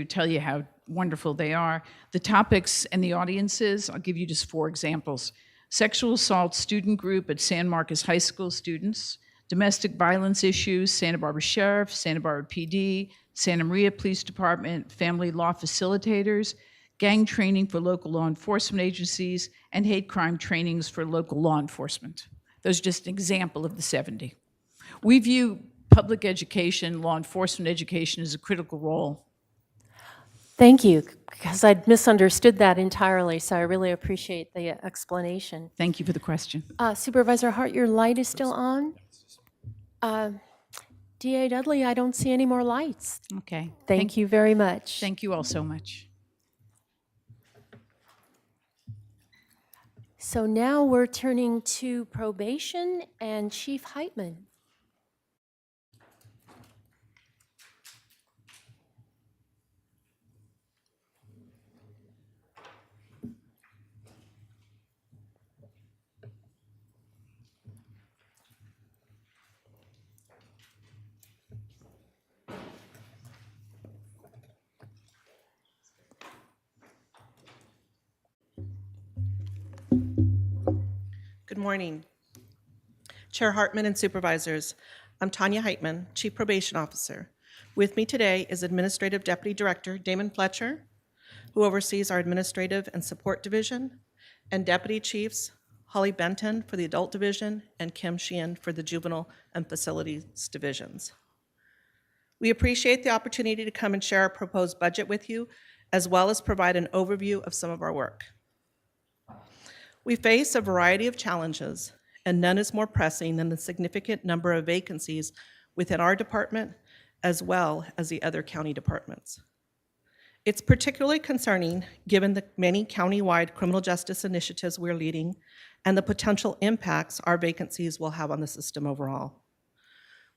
tell you how wonderful they are, the topics and the audiences, I'll give you just 4 examples. Sexual assault student group at San Marcos High School students, domestic violence issues, Santa Barbara Sheriff, Santa Barbara PD, Santa Maria Police Department, family law facilitators, gang training for local law enforcement agencies, and hate crime trainings for local law enforcement. Those are just an example of the 70. We view public education, law enforcement education as a critical role. Thank you, because I'd misunderstood that entirely, so I really appreciate the explanation. Thank you for the question. Supervisor Hart, your light is still on? DA Dudley, I don't see any more lights. Okay. Thank you very much. Thank you all so much. So now we're turning to probation and Chief Heitman. Good morning. Chair Hartman and Supervisors, I'm Tanya Heitman, Chief Probation Officer. With me today is Administrative Deputy Director Damon Fletcher, who oversees our Administrative and Support Division, and Deputy Chiefs Holly Benton for the Adult Division and Kim Sheehan for the Juvenile and Facilities Divisions. We appreciate the opportunity to come and share our proposed budget with you, as well as provide an overview of some of our work. We face a variety of challenges, and none is more pressing than the significant number of vacancies within our department, as well as the other county departments. It's particularly concerning given the many county-wide criminal justice initiatives we're leading and the potential impacts our vacancies will have on the system overall.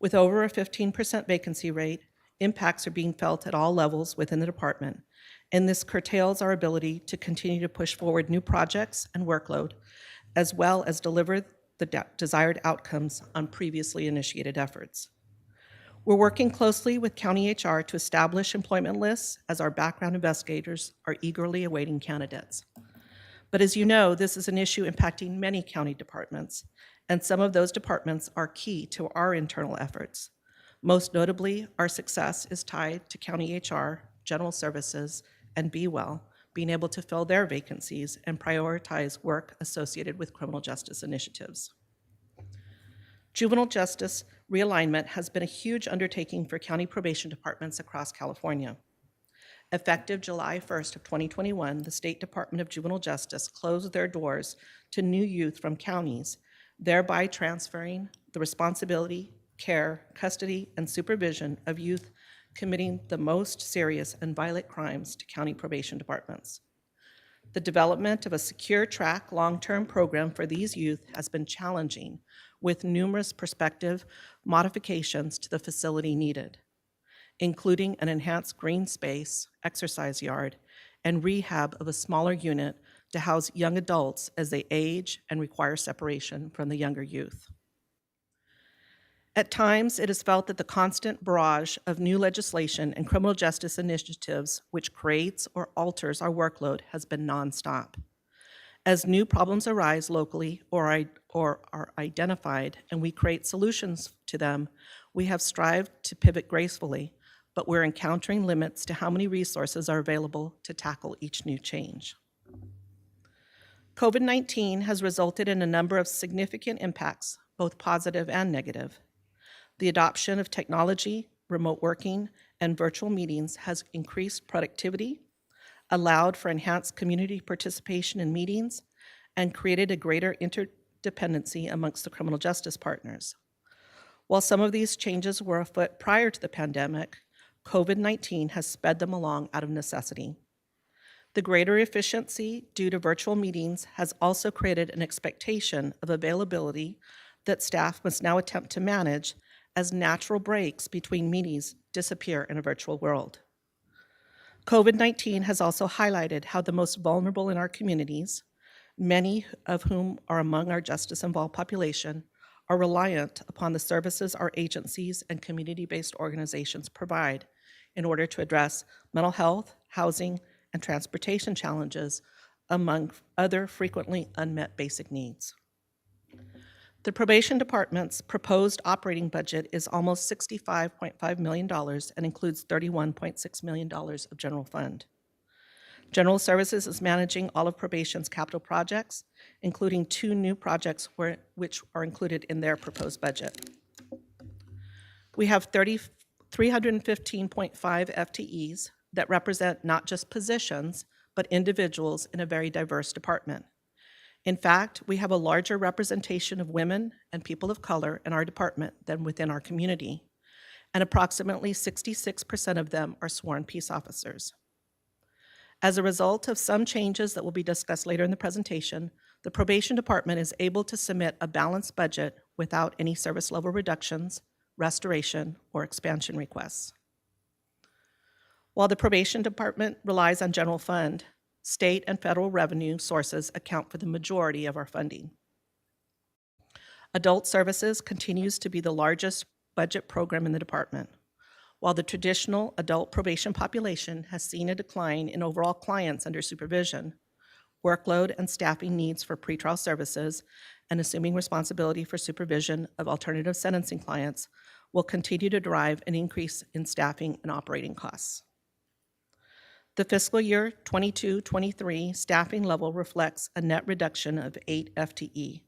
With over a 15% vacancy rate, impacts are being felt at all levels within the department, and this curtails our ability to continue to push forward new projects and workload, as well as deliver the desired outcomes on previously initiated efforts. We're working closely with County HR to establish employment lists as our background investigators are eagerly awaiting candidates. But as you know, this is an issue impacting many county departments, and some of those departments are key to our internal efforts. Most notably, our success is tied to County HR, General Services, and Be Well being able to fill their vacancies and prioritize work associated with criminal justice initiatives. Juvenile justice realignment has been a huge undertaking for county probation departments across California. Effective July 1st of 2021, the State Department of Juvenile Justice closed their doors to new youth from counties, thereby transferring the responsibility, care, custody, and supervision of youth committing the most serious and violent crimes to county probation departments. The development of a secure track long-term program for these youth has been challenging, with numerous prospective modifications to the facility needed, including an enhanced green space, exercise yard, and rehab of a smaller unit to house young adults as they age and require separation from the younger youth. At times, it is felt that the constant barrage of new legislation and criminal justice initiatives which creates or alters our workload has been nonstop. As new problems arise locally or are identified and we create solutions to them, we have strived to pivot gracefully, but we're encountering limits to how many resources are available to tackle each new change. COVID-19 has resulted in a number of significant impacts, both positive and negative. The adoption of technology, remote working, and virtual meetings has increased productivity, allowed for enhanced community participation in meetings, and created a greater interdependency amongst the criminal justice partners. While some of these changes were afoot prior to the pandemic, COVID-19 has sped them along out of necessity. The greater efficiency due to virtual meetings has also created an expectation of availability that staff must now attempt to manage as natural breaks between meetings disappear in a virtual world. COVID-19 has also highlighted how the most vulnerable in our communities, many of whom are among our justice-involved population, are reliant upon the services our agencies and community-based organizations provide in order to address mental health, housing, and transportation challenges, among other frequently unmet basic needs. The Probation Department's proposed operating budget is almost $65.5 million and includes $31.6 million of general fund. General Services is managing all of Probation's capital projects, including 2 new projects which are included in their proposed budget. We have 315.5 FTEs that represent not just positions, but individuals in a very diverse department. In fact, we have a larger representation of women and people of color in our department than within our community, and approximately 66% of them are sworn peace officers. As a result of some changes that will be discussed later in the presentation, the Probation Department is able to submit a balanced budget without any service level reductions, restoration, or expansion requests. While the Probation Department relies on general fund, state and federal revenue sources account for the majority of our funding. Adult Services continues to be the largest budget program in the department. While the traditional adult probation population has seen a decline in overall clients under supervision, workload and staffing needs for pretrial services and assuming responsibility for supervision of alternative sentencing clients will continue to drive an increase in staffing and operating costs. The fiscal year 22-23 staffing level reflects a net reduction of 8 FTE.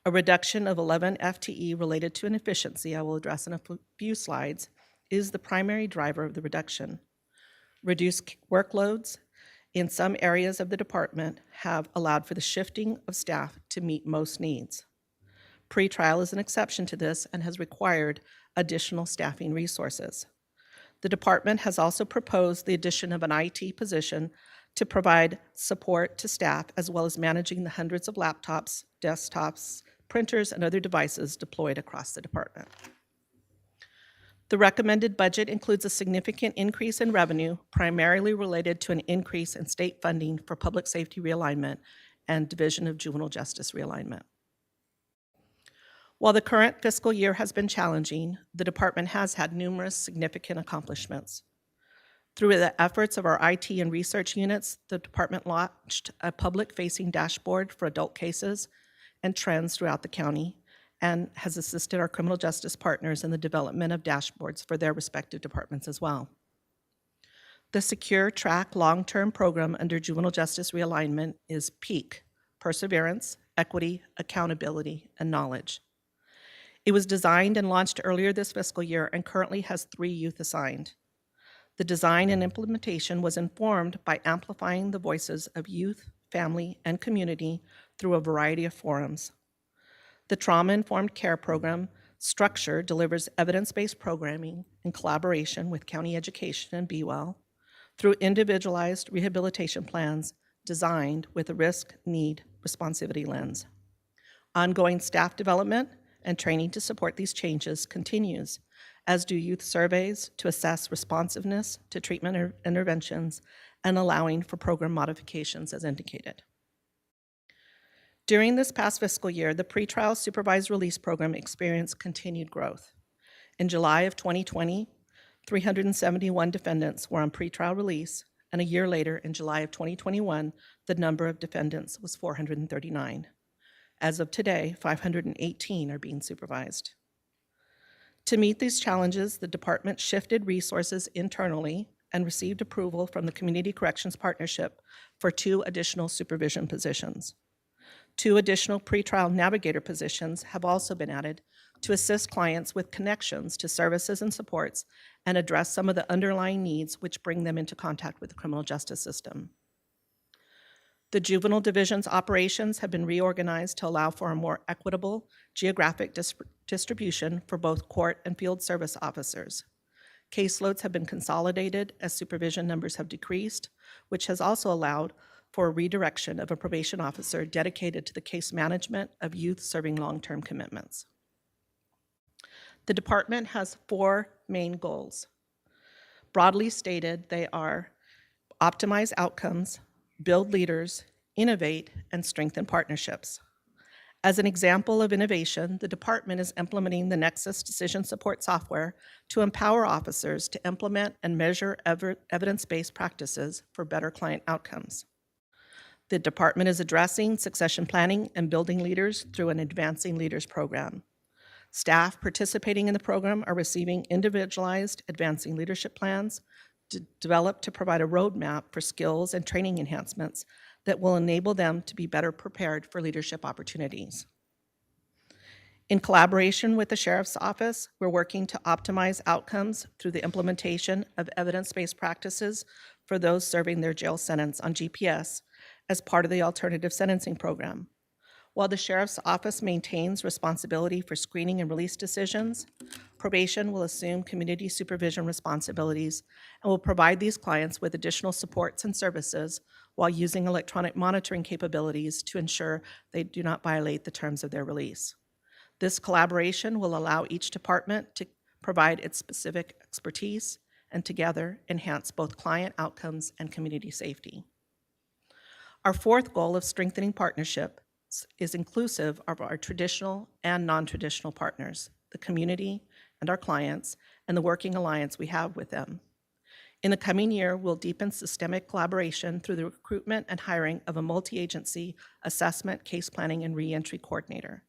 A reduction of 11 FTE related to an efficiency I will address in a few slides is the primary driver of the reduction. Reduced workloads in some areas of the department have allowed for the shifting of staff to meet most needs. Pretrial is an exception to this and has required additional staffing resources. The department has also proposed the addition of an IT position to provide support to staff as well as managing the hundreds of laptops, desktops, printers, and other devices deployed across the department. The recommended budget includes a significant increase in revenue, primarily related to an increase in state funding for public safety realignment and Division of Juvenile Justice realignment. While the current fiscal year has been challenging, the department has had numerous significant accomplishments. Through the efforts of our IT and research units, the department launched a public-facing dashboard for adult cases and trends throughout the county and has assisted our criminal justice partners in the development of dashboards for their respective departments as well. The Secure Track long-term program under Juvenile Justice Realignment is PEAK, Perseverance, Equity, Accountability, and Knowledge. It was designed and launched earlier this fiscal year and currently has 3 youth assigned. The design and implementation was informed by amplifying the voices of youth, family, and community through a variety of forums. The Trauma-Informed Care Program structure delivers evidence-based programming in collaboration with County Education and BeWell through individualized rehabilitation plans designed with a risk, need, responsivity lens. Ongoing staff development and training to support these changes continues, as do youth surveys to assess responsiveness to treatment interventions and allowing for program modifications as indicated. During this past fiscal year, the pretrial supervised release program experienced continued growth. In July of 2020, 371 defendants were on pretrial release, and a year later, in July of 2021, the number of defendants was 439. As of today, 518 are being supervised. To meet these challenges, the department shifted resources internally and received approval from the Community Corrections Partnership for 2 additional supervision positions. 2 additional pretrial navigator positions have also been added to assist clients with connections to services and supports and address some of the underlying needs which bring them into contact with the criminal justice system. The juvenile division's operations have been reorganized to allow for a more equitable geographic distribution for both court and field service officers. Caseloads have been consolidated as supervision numbers have decreased, which has also allowed for a redirection of a probation officer dedicated to the case management of youth serving long-term commitments. The department has 4 main goals. Broadly stated, they are optimize outcomes, build leaders, innovate, and strengthen partnerships. As an example of innovation, the department is implementing the Nexus decision support software to empower officers to implement and measure evidence-based practices for better client outcomes. The department is addressing succession planning and building leaders through an Advancing Leaders program. Staff participating in the program are receiving individualized advancing leadership plans developed to provide a roadmap for skills and training enhancements that will enable them to be better prepared for leadership opportunities. In collaboration with the Sheriff's Office, we're working to optimize outcomes through the implementation of evidence-based practices for those serving their jail sentence on GPS as part of the alternative sentencing program. While the Sheriff's Office maintains responsibility for screening and release decisions, probation will assume community supervision responsibilities and will provide these clients with additional supports and services while using electronic monitoring capabilities to ensure they do not violate the terms of their release. This collaboration will allow each department to provide its specific expertise and together enhance both client outcomes and community safety. Our 4th goal of strengthening partnership is inclusive of our traditional and non-traditional partners, the community and our clients, and the working alliance we have with them. In the coming year, we'll deepen systemic collaboration through the recruitment and hiring of a multi-agency assessment, case planning, and reentry coordinator.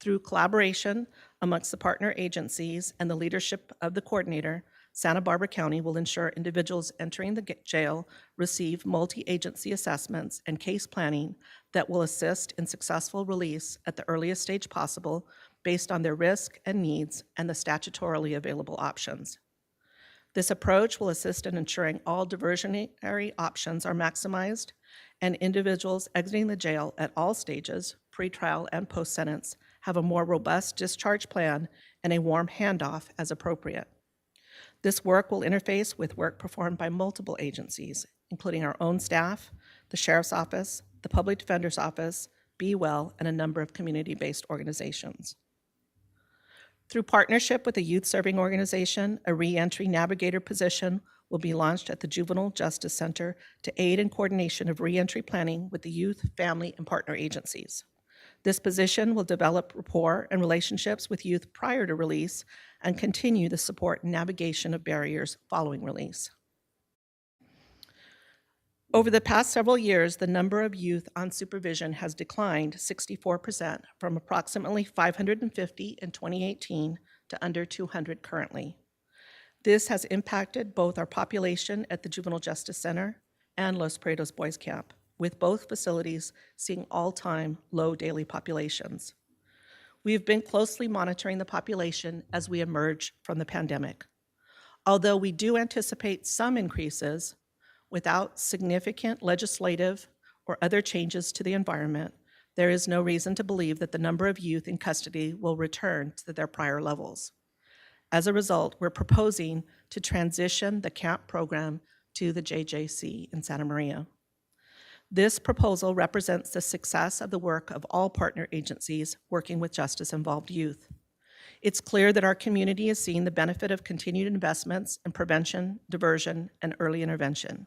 Through collaboration amongst the partner agencies and the leadership of the coordinator, Santa Barbara County will ensure individuals entering the jail receive multi-agency assessments and case planning that will assist in successful release at the earliest stage possible based on their risk and needs and the statutorily available options. This approach will assist in ensuring all diversionary options are maximized and individuals exiting the jail at all stages, pretrial and post-sentence, have a more robust discharge plan and a warm handoff as appropriate. This work will interface with work performed by multiple agencies, including our own staff, the Sheriff's Office, the Public Defender's Office, Be Well, and a number of community-based organizations. Through partnership with a youth serving organization, a reentry navigator position will be launched at the Juvenile Justice Center to aid in coordination of reentry planning with the youth, family, and partner agencies. This position will develop rapport and relationships with youth prior to release and continue the support and navigation of barriers following release. Over the past several years, the number of youth on supervision has declined 64% from approximately 550 in 2018 to under 200 currently. This has impacted both our population at the Juvenile Justice Center and Los Prados Boys Camp, with both facilities seeing all-time low daily populations. We have been closely monitoring the population as we emerge from the pandemic. Although we do anticipate some increases, without significant legislative or other changes to the environment, there is no reason to believe that the number of youth in custody will return to their prior levels. As a result, we're proposing to transition the camp program to the JJC in Santa Maria. This proposal represents the success of the work of all partner agencies working with justice-involved youth. It's clear that our community is seeing the benefit of continued investments in prevention, diversion, and early intervention.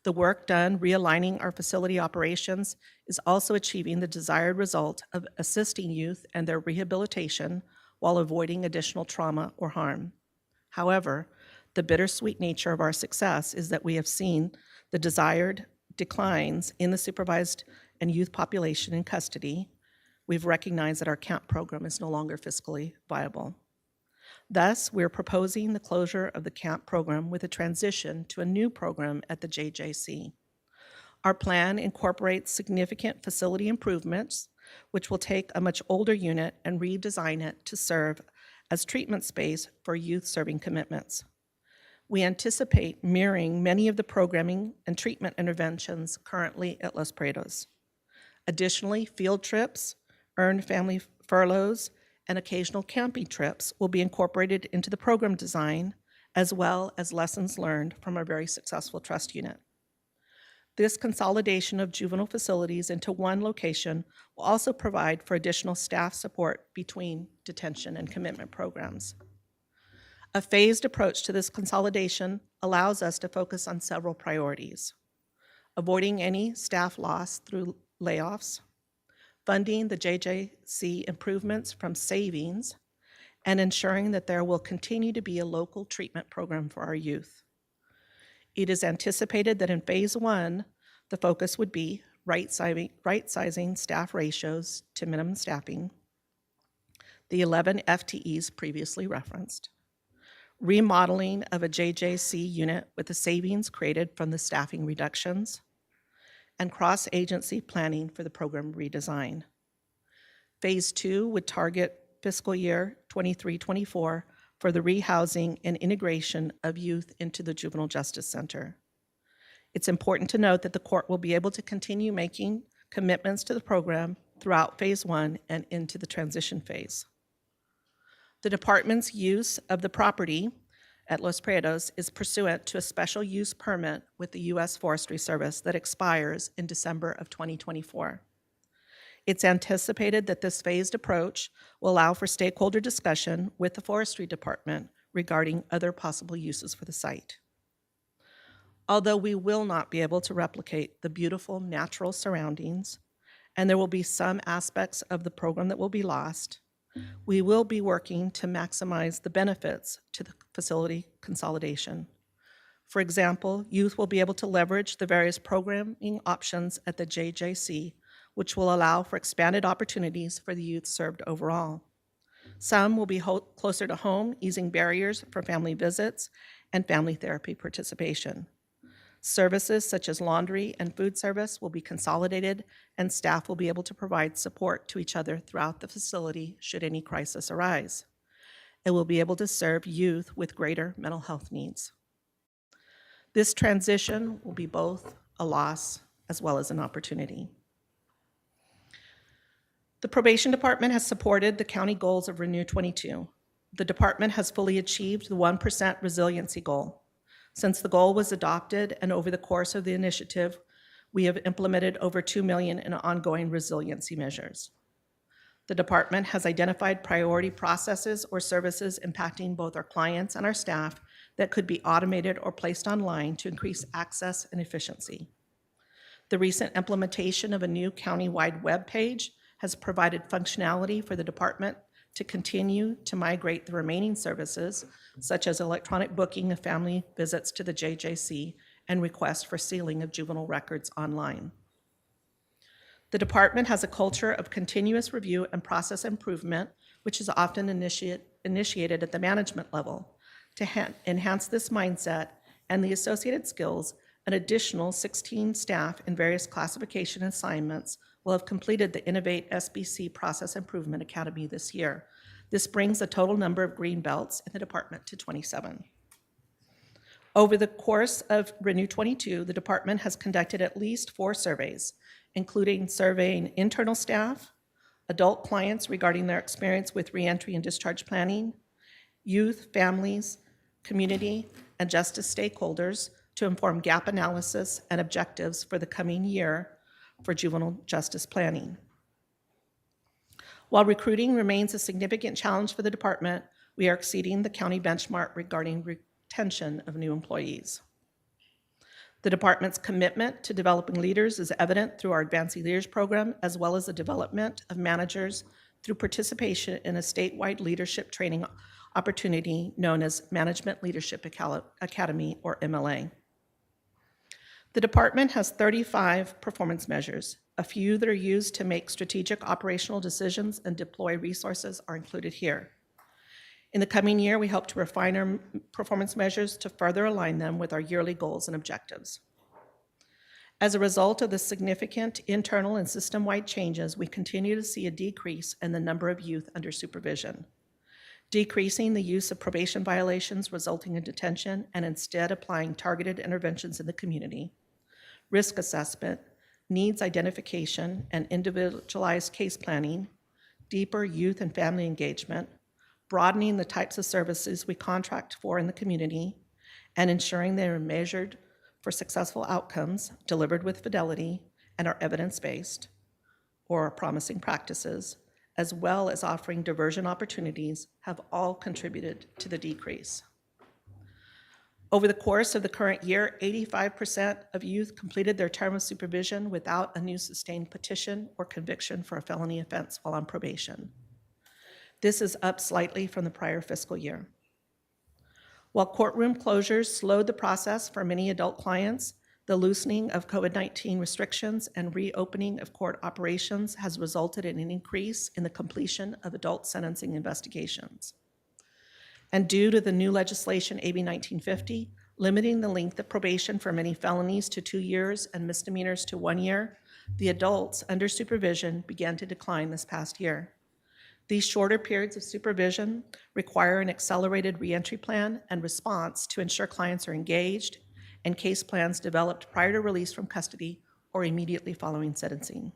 The work done realigning our facility operations is also achieving the desired result of assisting youth and their rehabilitation while avoiding additional trauma or harm. However, the bittersweet nature of our success is that we have seen the desired declines in the supervised and youth population in custody. We've recognized that our camp program is no longer fiscally viable. Thus, we're proposing the closure of the camp program with a transition to a new program at the JJC. Our plan incorporates significant facility improvements which will take a much older unit and redesign it to serve as treatment space for youth serving commitments. We anticipate mirroring many of the programming and treatment interventions currently at Los Prados. Additionally, field trips, earned family furloughs, and occasional camping trips will be incorporated into the program design, as well as lessons learned from our very successful trust unit. This consolidation of juvenile facilities into one location will also provide for additional staff support between detention and commitment programs. A phased approach to this consolidation allows us to focus on several priorities: avoiding any staff loss through layoffs, funding the JJC improvements from savings, and ensuring that there will continue to be a local treatment program for our youth. It is anticipated that in phase one, the focus would be right-sizing staff ratios to minimum staffing, the 11 FTEs previously referenced, remodeling of a JJC unit with the savings created from the staffing reductions, and cross-agency planning for the program redesign. Phase two would target fiscal year 23-24 for the rehousing and integration of youth into the Juvenile Justice Center. It's important to note that the court will be able to continue making commitments to the program throughout phase one and into the transition phase. The department's use of the property at Los Prados is pursuant to a special use permit with the U.S. Forestry Service that expires in December of 2024. It's anticipated that this phased approach will allow for stakeholder discussion with the Forestry Department regarding other possible uses for the site. Although we will not be able to replicate the beautiful natural surroundings, and there will be some aspects of the program that will be lost, we will be working to maximize the benefits to the facility consolidation. For example, youth will be able to leverage the various programming options at the JJC, which will allow for expanded opportunities for the youth served overall. Some will be closer to home, easing barriers for family visits and family therapy participation. Services such as laundry and food service will be consolidated, and staff will be able to provide support to each other throughout the facility should any crisis arise. It will be able to serve youth with greater mental health needs. This transition will be both a loss as well as an opportunity. The Probation Department has supported the county goals of Renew 22. The department has fully achieved the 1% resiliency goal. Since the goal was adopted and over the course of the initiative, we have implemented over $2 million in ongoing resiliency measures. The department has identified priority processes or services impacting both our clients and our staff that could be automated or placed online to increase access and efficiency. The recent implementation of a new county-wide web page has provided functionality for the department to continue to migrate the remaining services, such as electronic booking of family visits to the JJC and requests for sealing of juvenile records online. The department has a culture of continuous review and process improvement, which is often initiated at the management level. To enhance this mindset and the associated skills, an additional 16 staff in various classification assignments will have completed the Innovate SBC Process Improvement Academy this year. This brings the total number of green belts in the department to 27. Over the course of Renew 22, the department has conducted at least 4 surveys, including surveying internal staff, adult clients regarding their experience with reentry and discharge planning, youth, families, community, and justice stakeholders to inform gap analysis and objectives for the coming year for juvenile justice planning. While recruiting remains a significant challenge for the department, we are exceeding the county benchmark regarding retention of new employees. The department's commitment to developing leaders is evident through our Advancing Leaders program, as well as the development of managers through participation in a statewide leadership training opportunity known as Management Leadership Academy, or MLA. The department has 35 performance measures. A few that are used to make strategic operational decisions and deploy resources are included here. In the coming year, we hope to refine our performance measures to further align them with our yearly goals and objectives. As a result of the significant internal and system-wide changes, we continue to see a decrease in the number of youth under supervision, decreasing the use of probation violations resulting in detention and instead applying targeted interventions in the community, risk assessment, needs identification, and individualized case planning, deeper youth and family engagement, broadening the types of services we contract for in the community, and ensuring they are measured for successful outcomes, delivered with fidelity, and are evidence-based, or promising practices, as well as offering diversion opportunities, have all contributed to the decrease. Over the course of the current year, 85% of youth completed their term of supervision without a new sustained petition or conviction for a felony offense while on probation. This is up slightly from the prior fiscal year. While courtroom closures slowed the process for many adult clients, the loosening of COVID-19 restrictions and reopening of court operations has resulted in an increase in the completion of adult sentencing investigations. And due to the new legislation, AB 1950, limiting the length of probation for many felonies to 2 years and misdemeanors to 1 year, the adults under supervision began to decline this past year. These shorter periods of supervision require an accelerated reentry plan and response to ensure clients are engaged and case plans developed prior to release from custody or immediately following sentencing.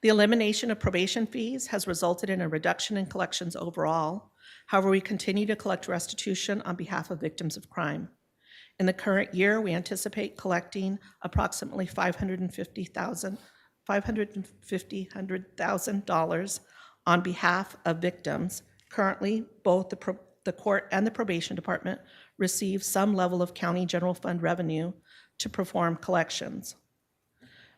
The elimination of probation fees has resulted in a reduction in collections overall. However, we continue to collect restitution on behalf of victims of crime. In the current year, we anticipate collecting approximately $550,000 on behalf of victims. Currently, both the court and the probation department receive some level of county general fund revenue to perform collections.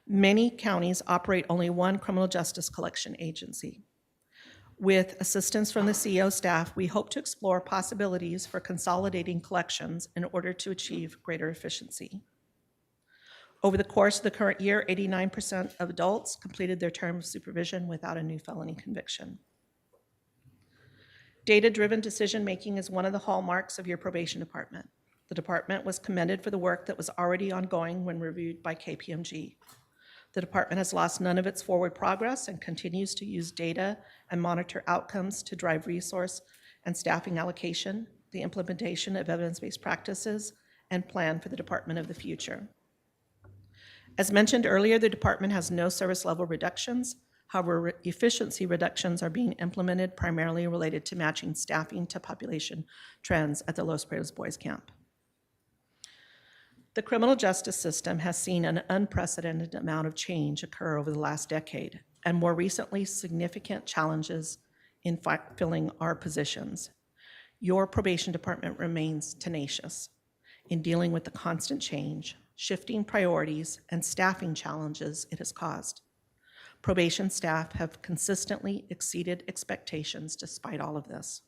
Many counties operate only one criminal justice collection agency. With assistance from the CEO staff, we hope to explore possibilities for consolidating collections in order to achieve greater efficiency. Over the course of the current year, 89% of adults completed their term of supervision without a new felony conviction. Data-driven decision-making is one of the hallmarks of your probation department. The department was commended for the work that was already ongoing when reviewed by KPMG. The department has lost none of its forward progress and continues to use data and monitor outcomes to drive resource and staffing allocation, the implementation of evidence-based practices, and plan for the department of the future. As mentioned earlier, the department has no service level reductions. However, efficiency reductions are being implemented primarily related to matching staffing to population trends at the Los Prados Boys Camp. The criminal justice system has seen an unprecedented amount of change occur over the last decade, and more recently, significant challenges in filling our positions. Your probation department remains tenacious in dealing with the constant change, shifting priorities, and staffing challenges it has caused. Probation staff have consistently exceeded expectations despite all of this.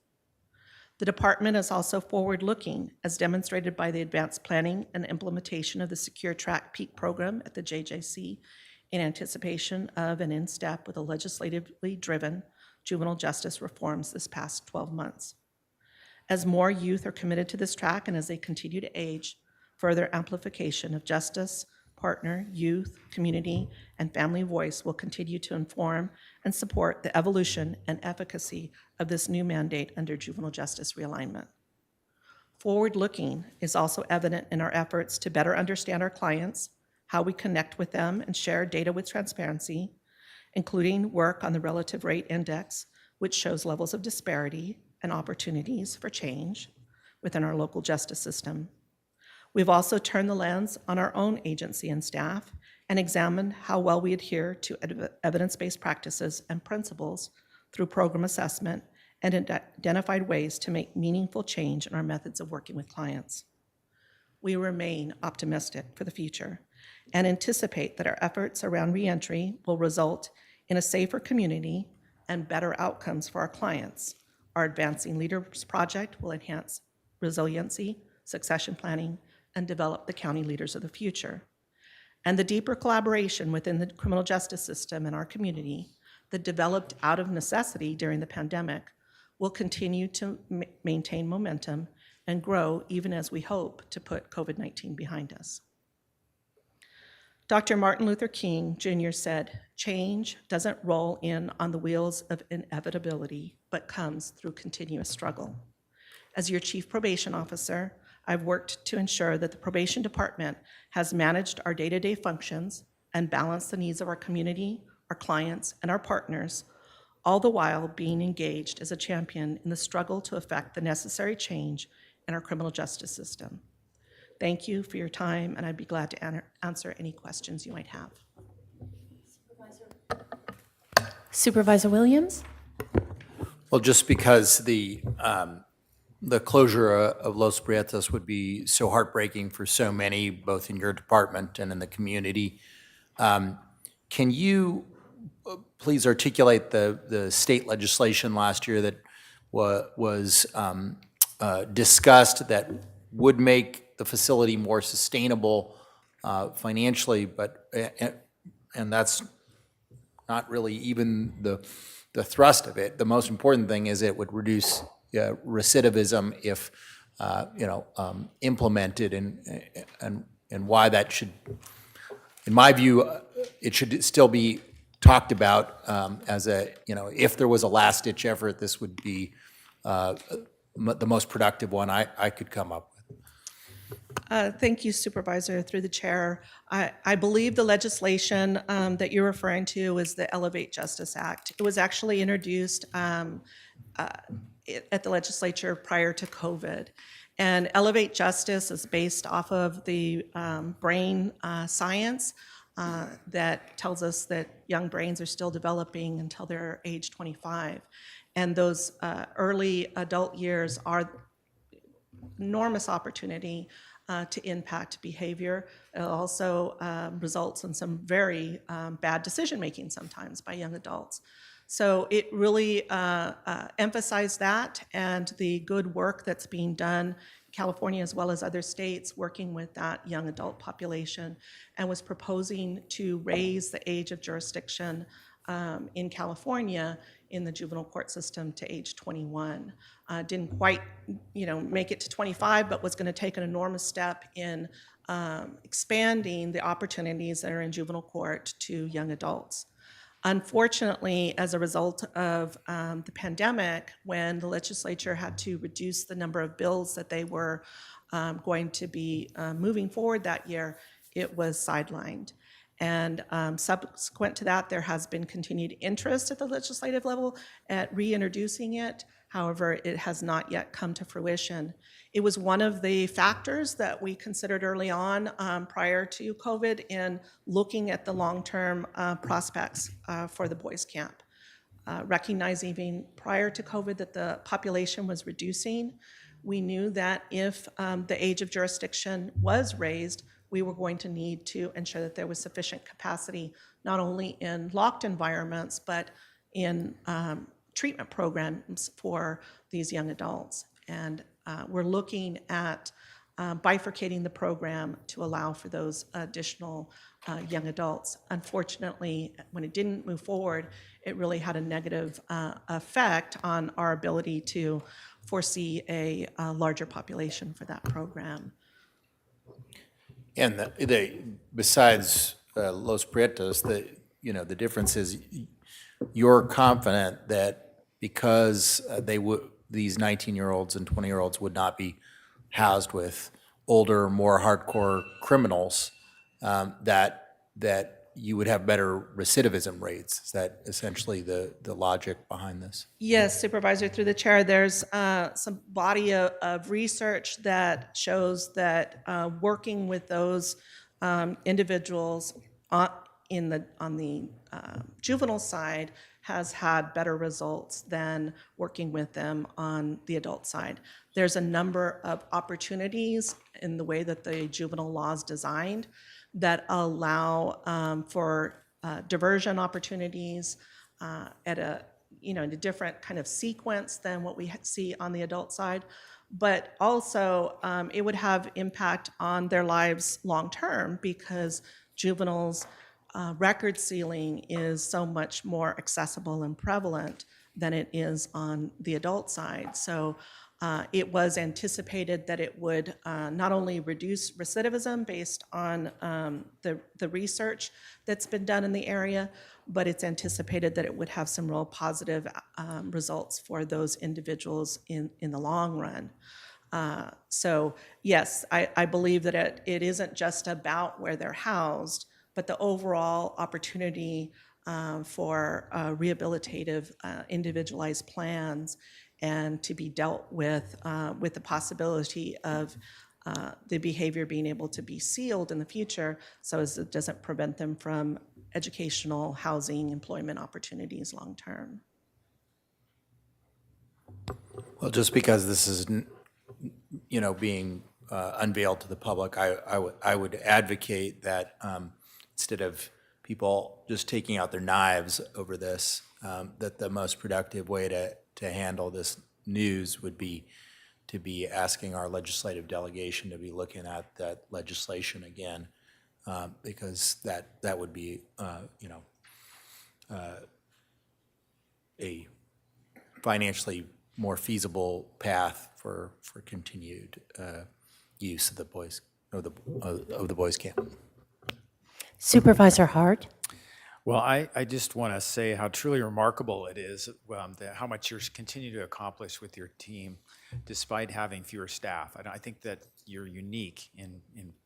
The department is also forward-looking, as demonstrated by the advanced planning and implementation of the Secure Track Peak program at the JJC in anticipation of and in step with the legislatively driven juvenile justice reforms this past 12 months. As more youth are committed to this track and as they continue to age, further amplification of justice, partner, youth, community, and family voice will continue to inform and support the evolution and efficacy of this new mandate under juvenile justice realignment. Forward-looking is also evident in our efforts to better understand our clients, how we connect with them and share data with transparency, including work on the relative rate index, which shows levels of disparity and opportunities for change within our local justice system. We've also turned the lens on our own agency and staff and examined how well we adhere to evidence-based practices and principles through program assessment and identified ways to make meaningful change in our methods of working with clients. We remain optimistic for the future and anticipate that our efforts around reentry will result in a safer community and better outcomes for our clients. Our Advancing Leaders Project will enhance resiliency, succession planning, and develop the county leaders of the future. And the deeper collaboration within the criminal justice system and our community that developed out of necessity during the pandemic will continue to maintain momentum and grow even as we hope to put COVID-19 behind us. Dr. Martin Luther King Jr. said, "Change doesn't roll in on the wheels of inevitability, but comes through continuous struggle." As your Chief Probation Officer, I've worked to ensure that the Probation Department has managed our day-to-day functions and balanced the needs of our community, our clients, and our partners, all the while being engaged as a champion in the struggle to effect the necessary change in our criminal justice system. Thank you for your time, and I'd be glad to answer any questions you might have. Supervisor Williams? Well, just because the closure of Los Prietos would be so heartbreaking for so many, both in your department and in the community, can you please articulate the state legislation last year that was discussed that would make the facility more sustainable financially, but and that's not really even the thrust of it. The most important thing is it would reduce recidivism if implemented, and why that should, in my view, it should still be talked about as a, if there was a last-ditch effort, this would be the most productive one I could come up with. Thank you, Supervisor, through the chair. I believe the legislation that you're referring to is the Elevate Justice Act. It was actually introduced at the legislature prior to COVID. And Elevate Justice is based off of the brain science that tells us that young brains are still developing until they're age 25. And those early adult years are enormous opportunity to impact behavior. It also results in some very bad decision-making sometimes by young adults. So it really emphasized that and the good work that's being done in California as well as other states working with that young adult population, and was proposing to raise the age of jurisdiction in California in the juvenile court system to age 21. Didn't quite, make it to 25, but was going to take an enormous step in expanding the opportunities that are in juvenile court to young adults. Unfortunately, as a result of the pandemic, when the legislature had to reduce the number of bills that they were going to be moving forward that year, it was sidelined. And subsequent to that, there has been continued interest at the legislative level at reintroducing it. However, it has not yet come to fruition. It was one of the factors that we considered early on prior to COVID in looking at the long-term prospects for the boys' camp. Recognizing even prior to COVID that the population was reducing, we knew that if the age of jurisdiction was raised, we were going to need to ensure that there was sufficient capacity, not only in locked environments, but in treatment programs for these young adults. And we're looking at bifurcating the program to allow for those additional young adults. Unfortunately, when it didn't move forward, it really had a negative effect on our ability to foresee a larger population for that program. And besides Los Prietos, the difference is you're confident that because these 19-year-olds and 20-year-olds would not be housed with older, more hardcore criminals, that you would have better recidivism rates. Is that essentially the logic behind this? Yes, Supervisor, through the chair, there's some body of research that shows that working with those individuals on the juvenile side has had better results than working with them on the adult side. There's a number of opportunities in the way that the juvenile law is designed that allow for diversion opportunities at a in a different kind of sequence than what we see on the adult side, but also it would have impact on their lives long term because juveniles record sealing is so much more accessible and prevalent than it is on the adult side. So It was anticipated that it would not only reduce recidivism based on the research that's been done in the area, but it's anticipated that it would have some real positive results for those individuals in the long run. So yes, I believe that it isn't just about where they're housed, but the overall opportunity for rehabilitative, individualized plans, and to be dealt with the possibility of the behavior being able to be sealed in the future, so as it doesn't prevent them from educational, housing, employment opportunities long term. Well, just because this is, being unveiled to the public, I would advocate that instead of people just taking out their knives over this, that the most productive way to handle this news would be to be asking our legislative delegation to be looking at that legislation again, because that would be, a financially more feasible path for continued use of the boys of the boys camp. Supervisor Hart? Well, I just want to say how truly remarkable it is, how much you're continue to accomplish with your team, despite having fewer staff. And I think that you're unique in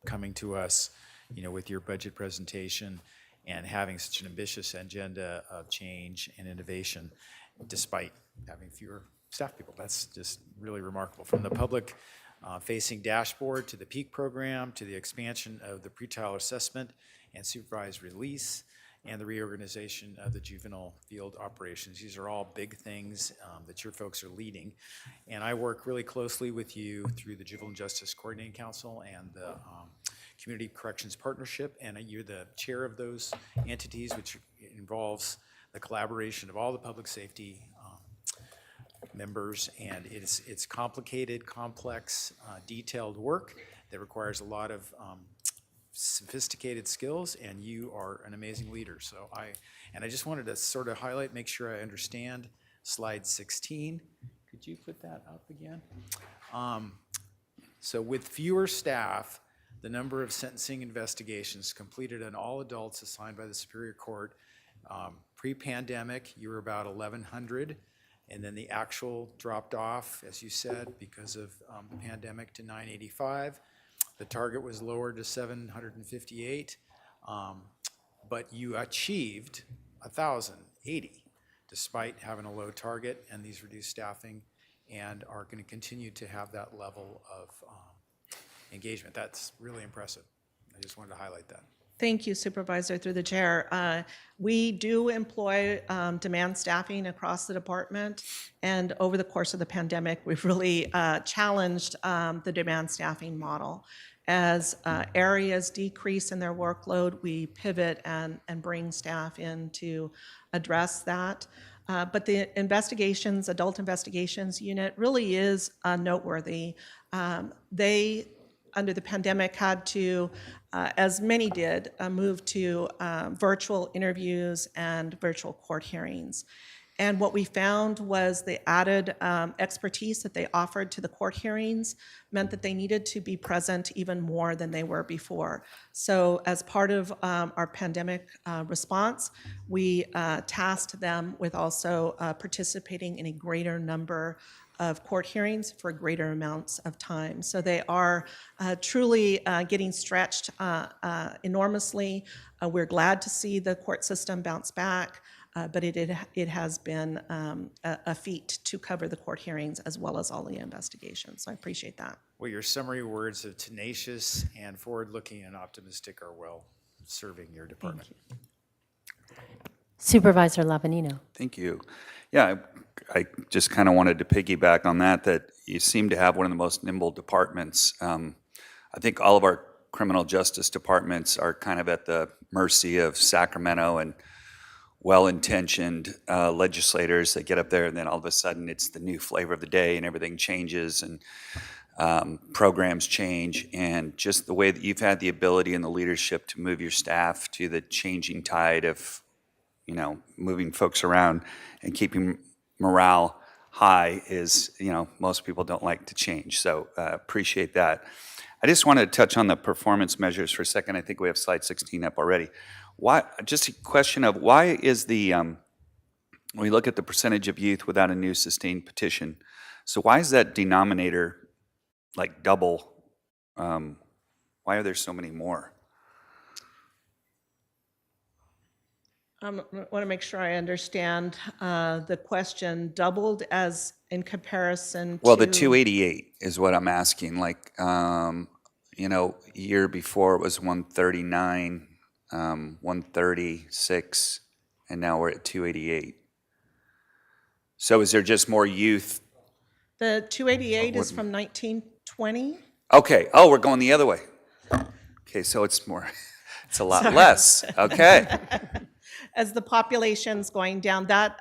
coming to us, with your budget presentation and having such an ambitious agenda of change and innovation, despite having fewer staff people. That's just really remarkable. From the public facing dashboard to the PEAK program to the expansion of the pretrial assessment and supervised release, and the reorganization of the juvenile field operations. These are all big things that your folks are leading. And I work really closely with you through the Juvenile Justice Coordinating Council and the Community Corrections Partnership, and you're the chair of those entities, which involves the collaboration of all the public safety members, and it's complicated, complex, detailed work that requires a lot of sophisticated skills, and you are an amazing leader. So I just wanted to sort of highlight, make sure I understand slide 16. Could you put that up again? So with fewer staff, the number of sentencing investigations completed on all adults assigned by the Superior Court, pre-pandemic, you were about 1,100, and then the actual dropped off, as you said, because of the pandemic, to 985. The target was lowered to 758, but you achieved 1,080 despite having a low target and these reduced staffing, and are going to continue to have that level of engagement. That's really impressive. I just wanted to highlight that. Thank you, Supervisor, through the chair. We do employ demand staffing across the department, and over the course of the pandemic, we've really challenged the demand staffing model. As areas decrease in their workload, we pivot and bring staff in to address that. But the investigations, adult investigations unit really is noteworthy. They, under the pandemic, had to, as many did, move to virtual interviews and virtual court hearings. And what we found was the added expertise that they offered to the court hearings meant that they needed to be present even more than they were before. So as part of our pandemic response, we tasked them with also participating in a greater number of court hearings for greater amounts of time. So they are truly getting stretched enormously. We're glad to see the court system bounce back. But it has been a feat to cover the court hearings as well as all the investigations. So I appreciate that. Well, your summary words of tenacious and forward-looking and optimistic are well serving your department. Thank you. Supervisor Lavanino. Thank you. Yeah, I just kind of wanted to piggyback on that you seem to have one of the most nimble departments. I think all of our criminal justice departments are kind of at the mercy of Sacramento and well-intentioned legislators that get up there, and then all of a sudden it's the new flavor of the day and everything changes and programs change, and just the way that you've had the ability and the leadership to move your staff to the changing tide of moving folks around and keeping morale high is, most people don't like to change. So appreciate that. I just wanted to touch on the performance measures for a second. I think we have slide 16 up already. Just a question of why is when we look at the percentage of youth without a new sustained petition, so why is that denominator like double? Why are there so many more? I want to make sure I understand the question. Doubled as in comparison to? Well, the 288 is what I'm asking. Year before it was 139, 136, and now we're at 288. So is there just more youth? The 288 is from 1920? Okay. Oh, we're going the other way. Okay, so it's a lot less. Okay. As the population's going down, that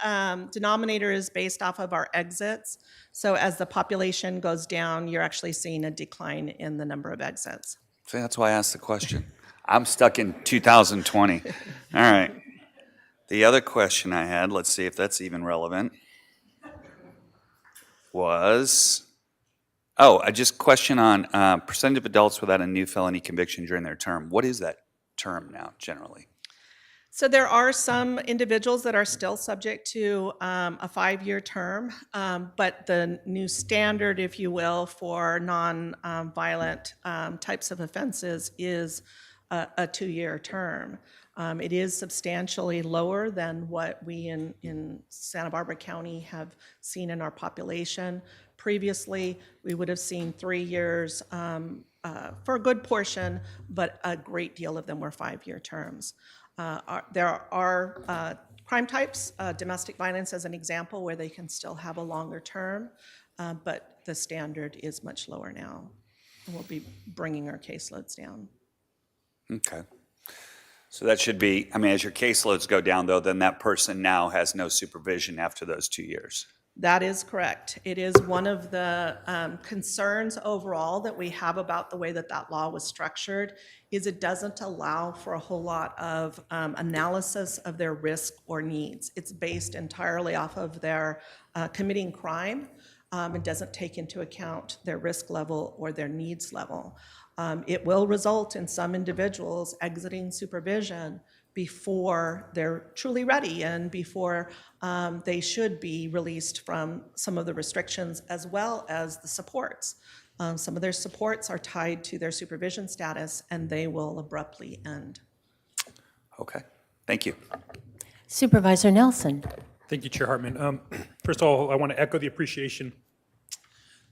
denominator is based off of our exits. So as the population goes down, you're actually seeing a decline in the number of exits. So that's why I asked the question. I'm stuck in 2020. All right. The other question I had, let's see if that's even relevant, was, I just question on percentage of adults without a new felony conviction during their term. What is that term now, generally? So there are some individuals that are still subject to a 5-year term, but the new standard, if you will, for non-violent types of offenses is a 2-year term. It is substantially lower than what we in Santa Barbara County have seen in our population. Previously, we would have seen 3 years for a good portion, but a great deal of them were 5-year terms. There are crime types, domestic violence as an example, where they can still have a longer term, but the standard is much lower now. And we'll be bringing our caseloads down. Okay. So that should be, as your caseloads go down, though, then that person now has no supervision after those 2 years. That is correct. It is one of the concerns overall that we have about the way that law was structured, is it doesn't allow for a whole lot of analysis of their risk or needs. It's based entirely off of their committing crime. It doesn't take into account their risk level or their needs level. It will result in some individuals exiting supervision before they're truly ready and before they should be released from some of the restrictions as well as the supports. Some of their supports are tied to their supervision status and they will abruptly end. Okay, thank you. Supervisor Nelson. Thank you, Chair Hartman. First of all, I want to echo the appreciation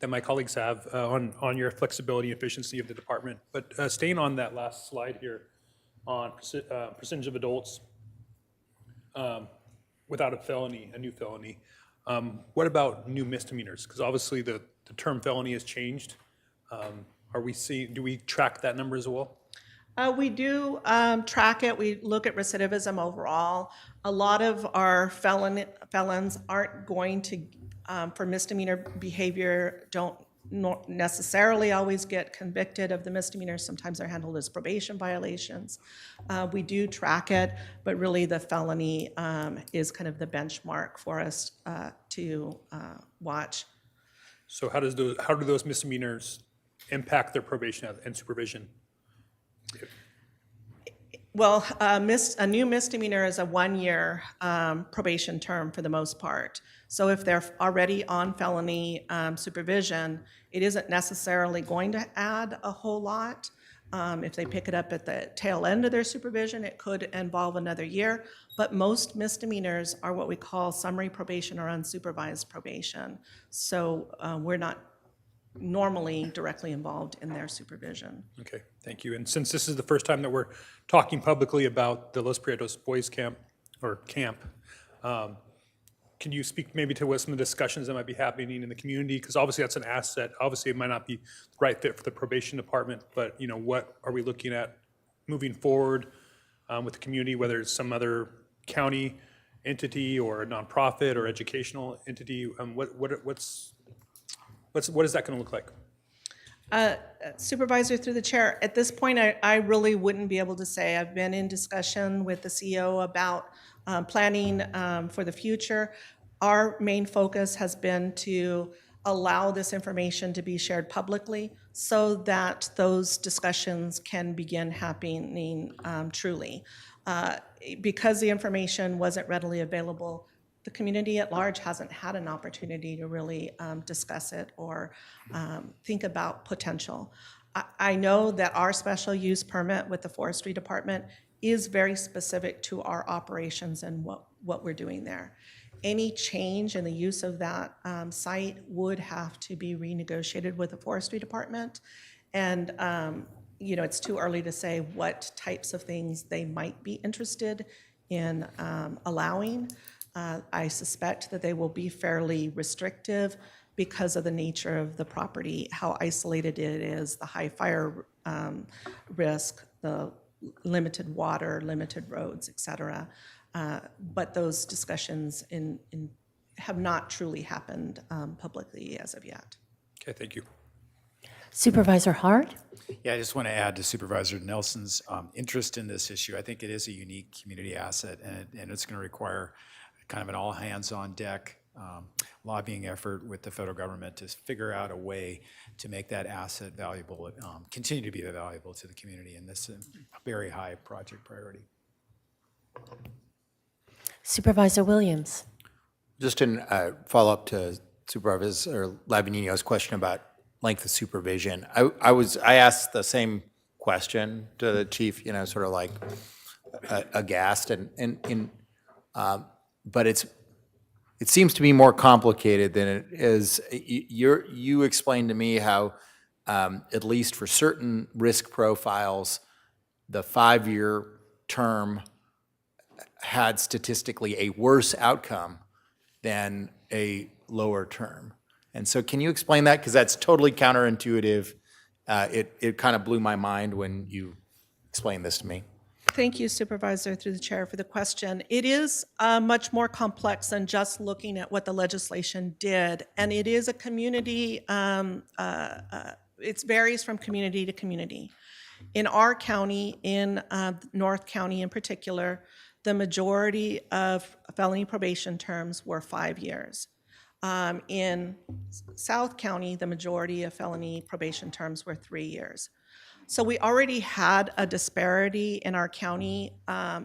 that my colleagues have on your flexibility and efficiency of the department. But staying on that last slide here on percentage of adults without a new felony, what about new misdemeanors? Because obviously the term felony has changed. Do we track that number as well? We do track it. We look at recidivism overall. A lot of our felons aren't going to, for misdemeanor behavior, don't necessarily always get convicted of the misdemeanors. Sometimes they're handled as probation violations. We do track it, but really the felony is kind of the benchmark for us to watch. So how do those misdemeanors impact their probation and supervision? Well, a new misdemeanor is a 1-year probation term for the most part. So if they're already on felony supervision, it isn't necessarily going to add a whole lot. If they pick it up at the tail end of their supervision, it could involve another year. But most misdemeanors are what we call summary probation or unsupervised probation. So we're not normally directly involved in their supervision. Okay, thank you. And since this is the first time that we're talking publicly about the Los Prietos Boys Camp, can you speak maybe to what some of the discussions that might be happening in the community? Because obviously that's an asset. Obviously it might not be the right fit for the probation department, but what are we looking at moving forward with the community, whether it's some other county entity or a nonprofit or educational entity? What is that going to look like? Supervisor, through the chair, at this point, I really wouldn't be able to say. I've been in discussion with the CEO about planning for the future. Our main focus has been to allow this information to be shared publicly so that those discussions can begin happening truly. Because the information wasn't readily available, the community at large hasn't had an opportunity to really discuss it or think about potential. I know that our special use permit with the Forestry Department is very specific to our operations and what we're doing there. Any change in the use of that site would have to be renegotiated with the Forestry Department. And it's too early to say what types of things they might be interested in allowing. I suspect that they will be fairly restrictive because of the nature of the property, how isolated it is, the high fire risk, the limited water, limited roads, et cetera. But those discussions have not truly happened publicly as of yet. Okay, thank you. Supervisor Hart? Yeah, I just want to add to Supervisor Nelson's interest in this issue. I think it is a unique community asset, and it's going to require kind of an all-hands-on-deck lobbying effort with the federal government to figure out a way to make that asset valuable, continue to be valuable to the community, and this is a very high project priority. Supervisor Williams? Just in follow-up to Supervisor Labanino's question about length of supervision, I asked the same question to the chief, sort of like aghast, but it seems to be more complicated than it is. You explained to me how, at least for certain risk profiles, the 5-year term had statistically a worse outcome than a lower term. And so can you explain that? Because that's totally counterintuitive. It kind of blew my mind when you explained this to me. Thank you, Supervisor, through the chair, for the question. It is much more complex than just looking at what the legislation did, and it is a community, it varies from community to community. In our county, in North County in particular, the majority of felony probation terms were 5 years. In South County, the majority of felony probation terms were 3 years. So we already had a disparity in our county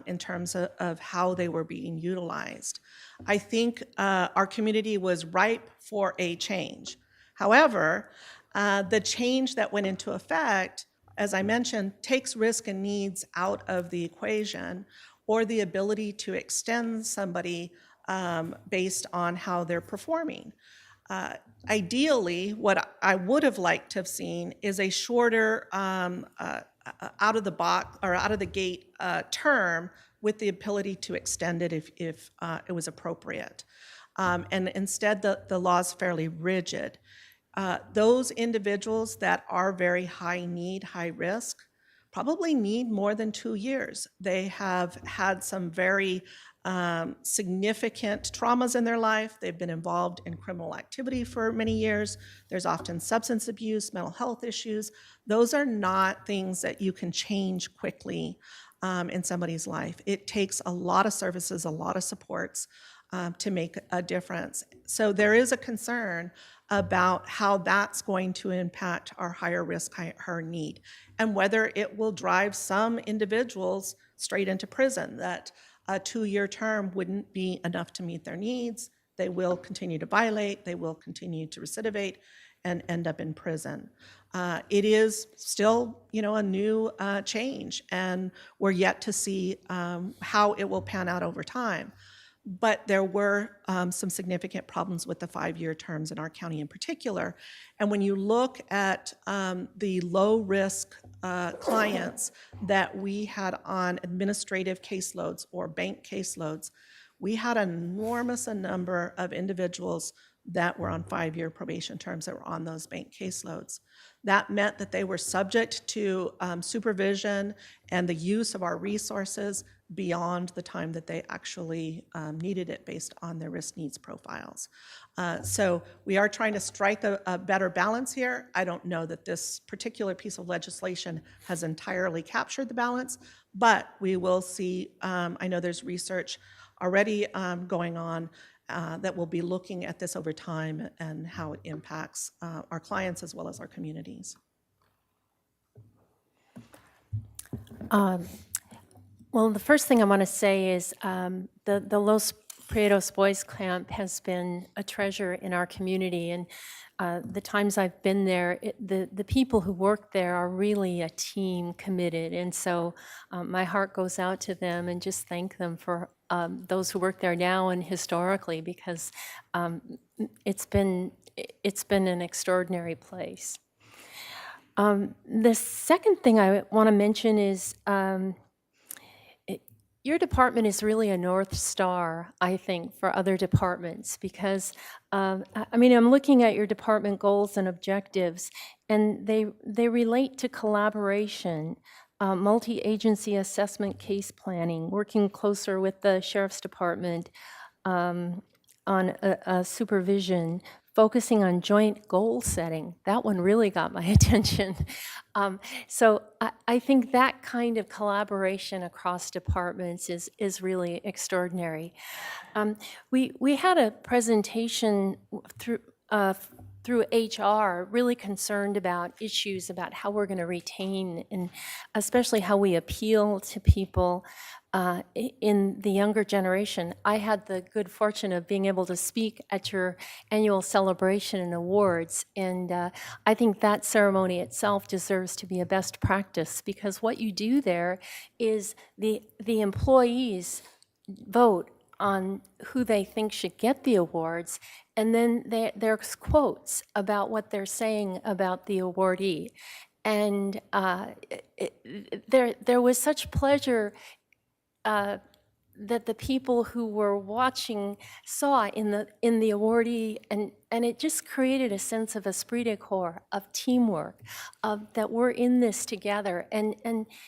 in terms of how they were being utilized. I think our community was ripe for a change. However, the change that went into effect, as I mentioned, takes risk and needs out of the equation, or the ability to extend somebody based on how they're performing. Ideally, what I would have liked to have seen is a shorter out of the box or out of the gate term with the ability to extend it if it was appropriate. And instead, the law is fairly rigid. Those individuals that are very high need, high risk, probably need more than 2 years. They have had some very significant traumas in their life. They've been involved in criminal activity for many years. There's often substance abuse, mental health issues. Those are not things that you can change quickly in somebody's life. It takes a lot of services, a lot of supports to make a difference. So there is a concern about how that's going to impact our higher risk, higher need, and whether it will drive some individuals straight into prison, that a 2-year term wouldn't be enough to meet their needs. They will continue to violate, they will continue to recidivate and end up in prison. It is still, a new change, and we're yet to see how it will pan out over time. But there were some significant problems with the 5-year terms in our county in particular. And when you look at the low-risk clients that we had on administrative caseloads or bank caseloads, we had an enormous number of individuals that were on 5-year probation terms that were on those bank caseloads. That meant that they were subject to supervision and the use of our resources beyond the time that they actually needed it based on their risk needs profiles. So we are trying to strike a better balance here. I don't know that this particular piece of legislation has entirely captured the balance, but we will see. I know there's research already going on that will be looking at this over time and how it impacts our clients as well as our communities. Well, the first thing I want to say is the Los Prietos Boys Camp has been a treasure in our community, and the times I've been there, the people who work there are really a team committed, and so my heart goes out to them and just thank them for those who work there now and historically, because it's been an extraordinary place. The second thing I want to mention is your department is really a North Star, I think, for other departments because, I mean, I'm looking at your department goals and objectives, and they relate to collaboration, multi-agency assessment case planning, working closer with the Sheriff's Department on supervision, focusing on joint goal setting. That one really got my attention. So I think that kind of collaboration across departments is really extraordinary. We had a presentation through HR, really concerned about issues about how we're going to retain and especially how we appeal to people in the younger generation. I had the good fortune of being able to speak at your annual celebration and awards, and I think that ceremony itself deserves to be a best practice because what you do there is the employees vote on who they think should get the awards, and then there's quotes about what they're saying about the awardee. And there was such pleasure that the people who were watching saw in the awardee, and it just created a sense of esprit de corps, of teamwork, of that we're in this together. And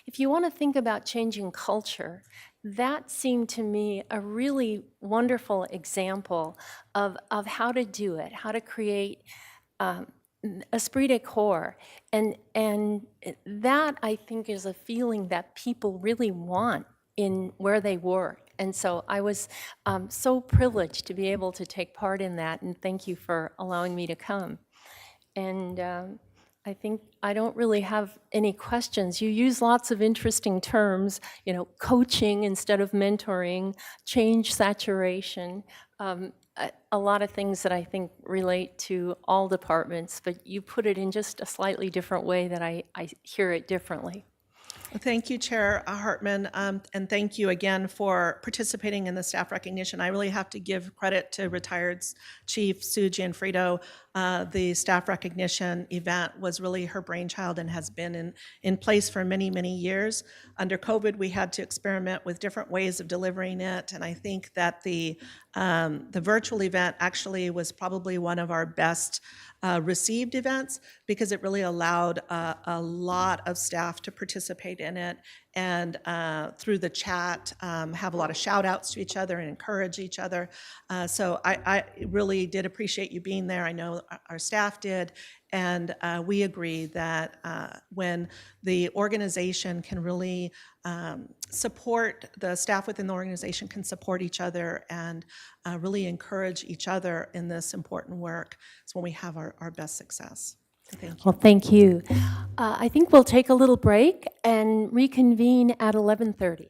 if you want to think about changing culture, that seemed to me a really wonderful example of how to do it, how to create esprit de corps. And that, I think, is a feeling that people really want in where they work. And so I was so privileged to be able to take part in that, and thank you for allowing me to come. And I think I don't really have any questions. You use lots of interesting terms, you know, coaching instead of mentoring, change saturation, a lot of things that I think relate to all departments, but you put it in just a slightly different way that I hear it differently. Thank you, Chair Hartman, and thank you again for participating in the staff recognition. I really have to give credit to retired Chief Sue Gianfrido. The staff recognition event was really her brainchild and has been in place for many, many years. Under COVID, we had to experiment with different ways of delivering it, and I think that the virtual event actually was probably one of our best received events because it really allowed a lot of staff to participate in it and through the chat have a lot of shout outs to each other and encourage each other. So I really did appreciate you being there. I know our staff did. And we agree that when the organization can really support, the staff within the organization can support each other and really encourage each other in this important work, it's when we have our best success. So thank you. Well, thank you. I think we'll take a little break and reconvene at 11:30.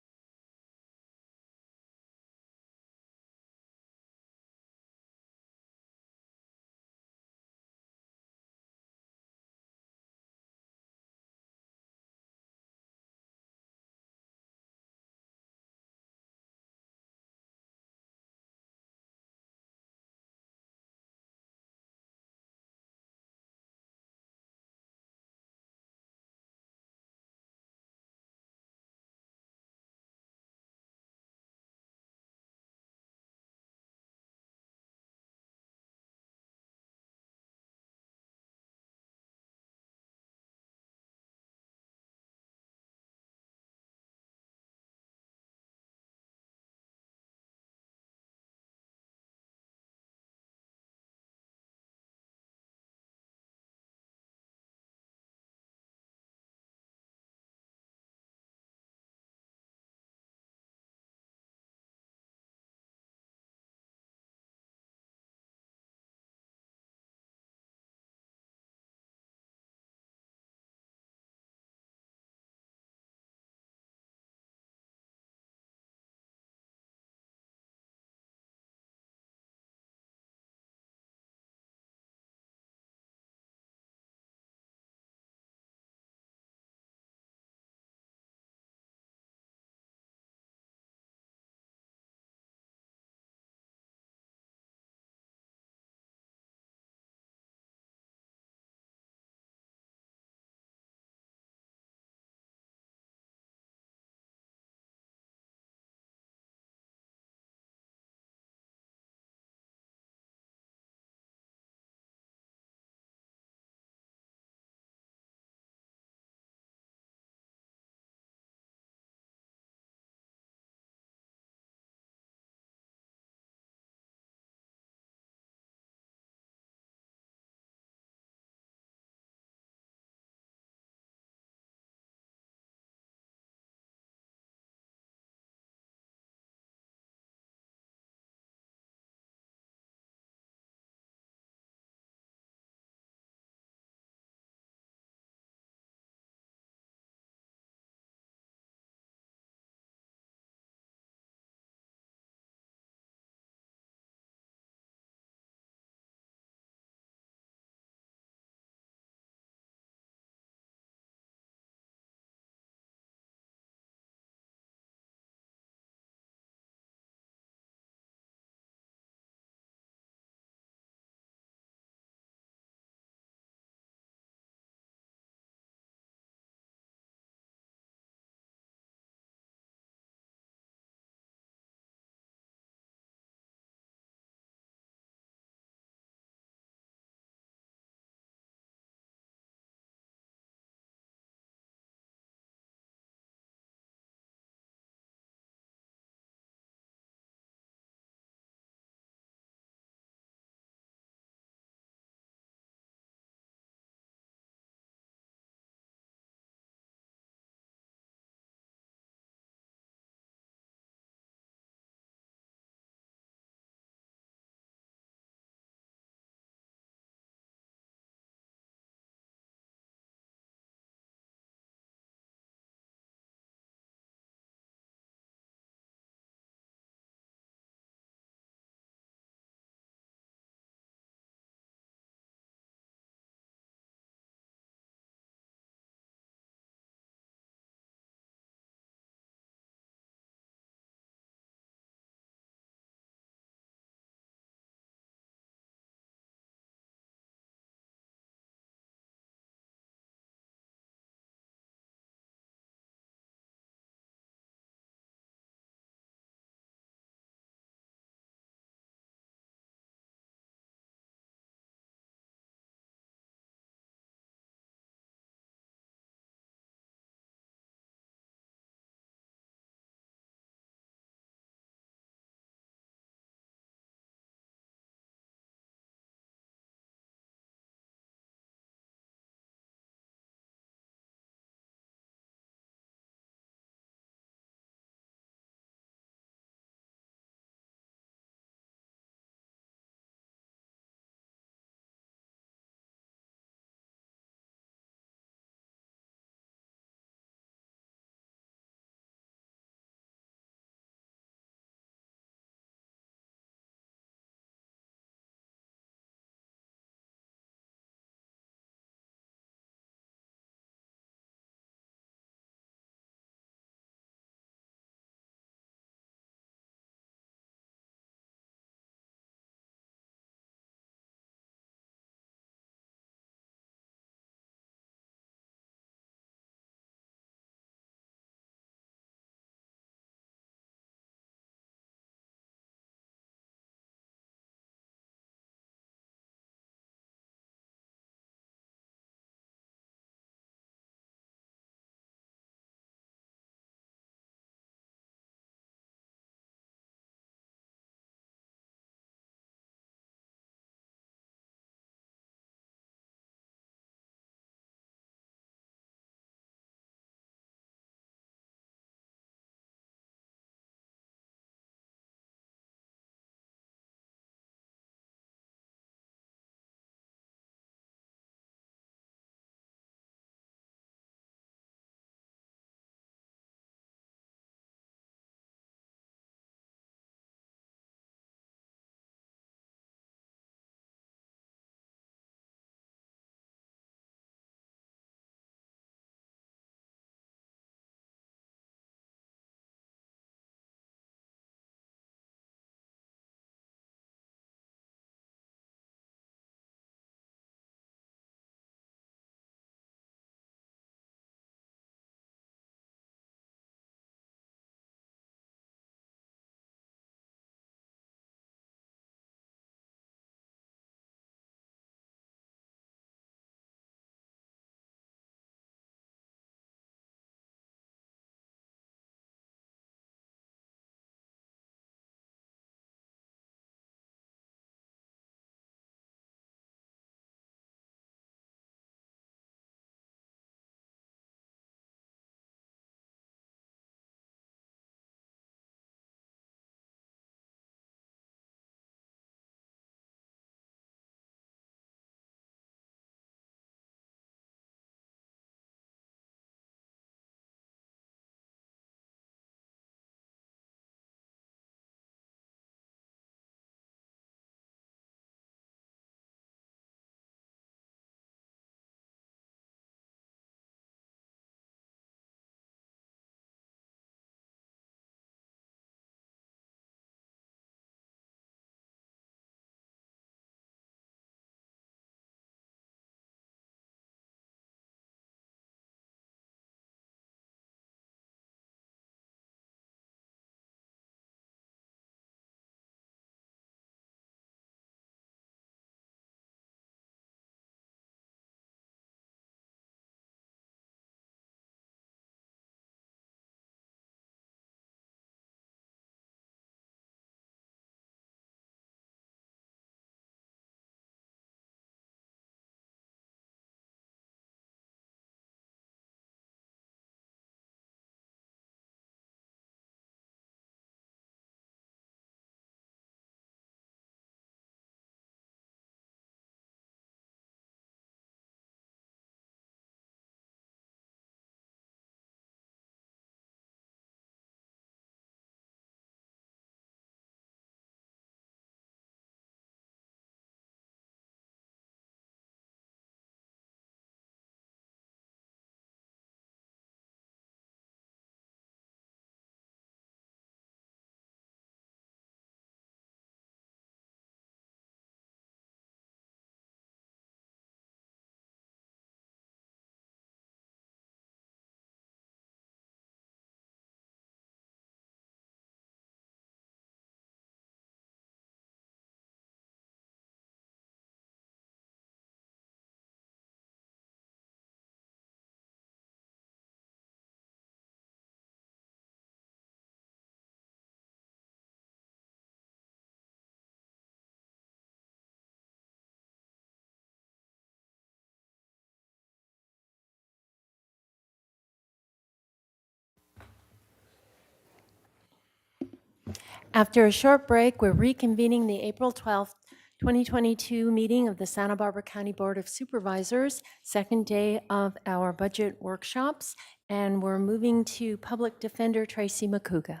After a short break, we're reconvening the April 12th, 2022 meeting of the Santa Barbara County Board of Supervisors, second day of our budget workshops, and we're moving to Public Defender Tracy McCouga.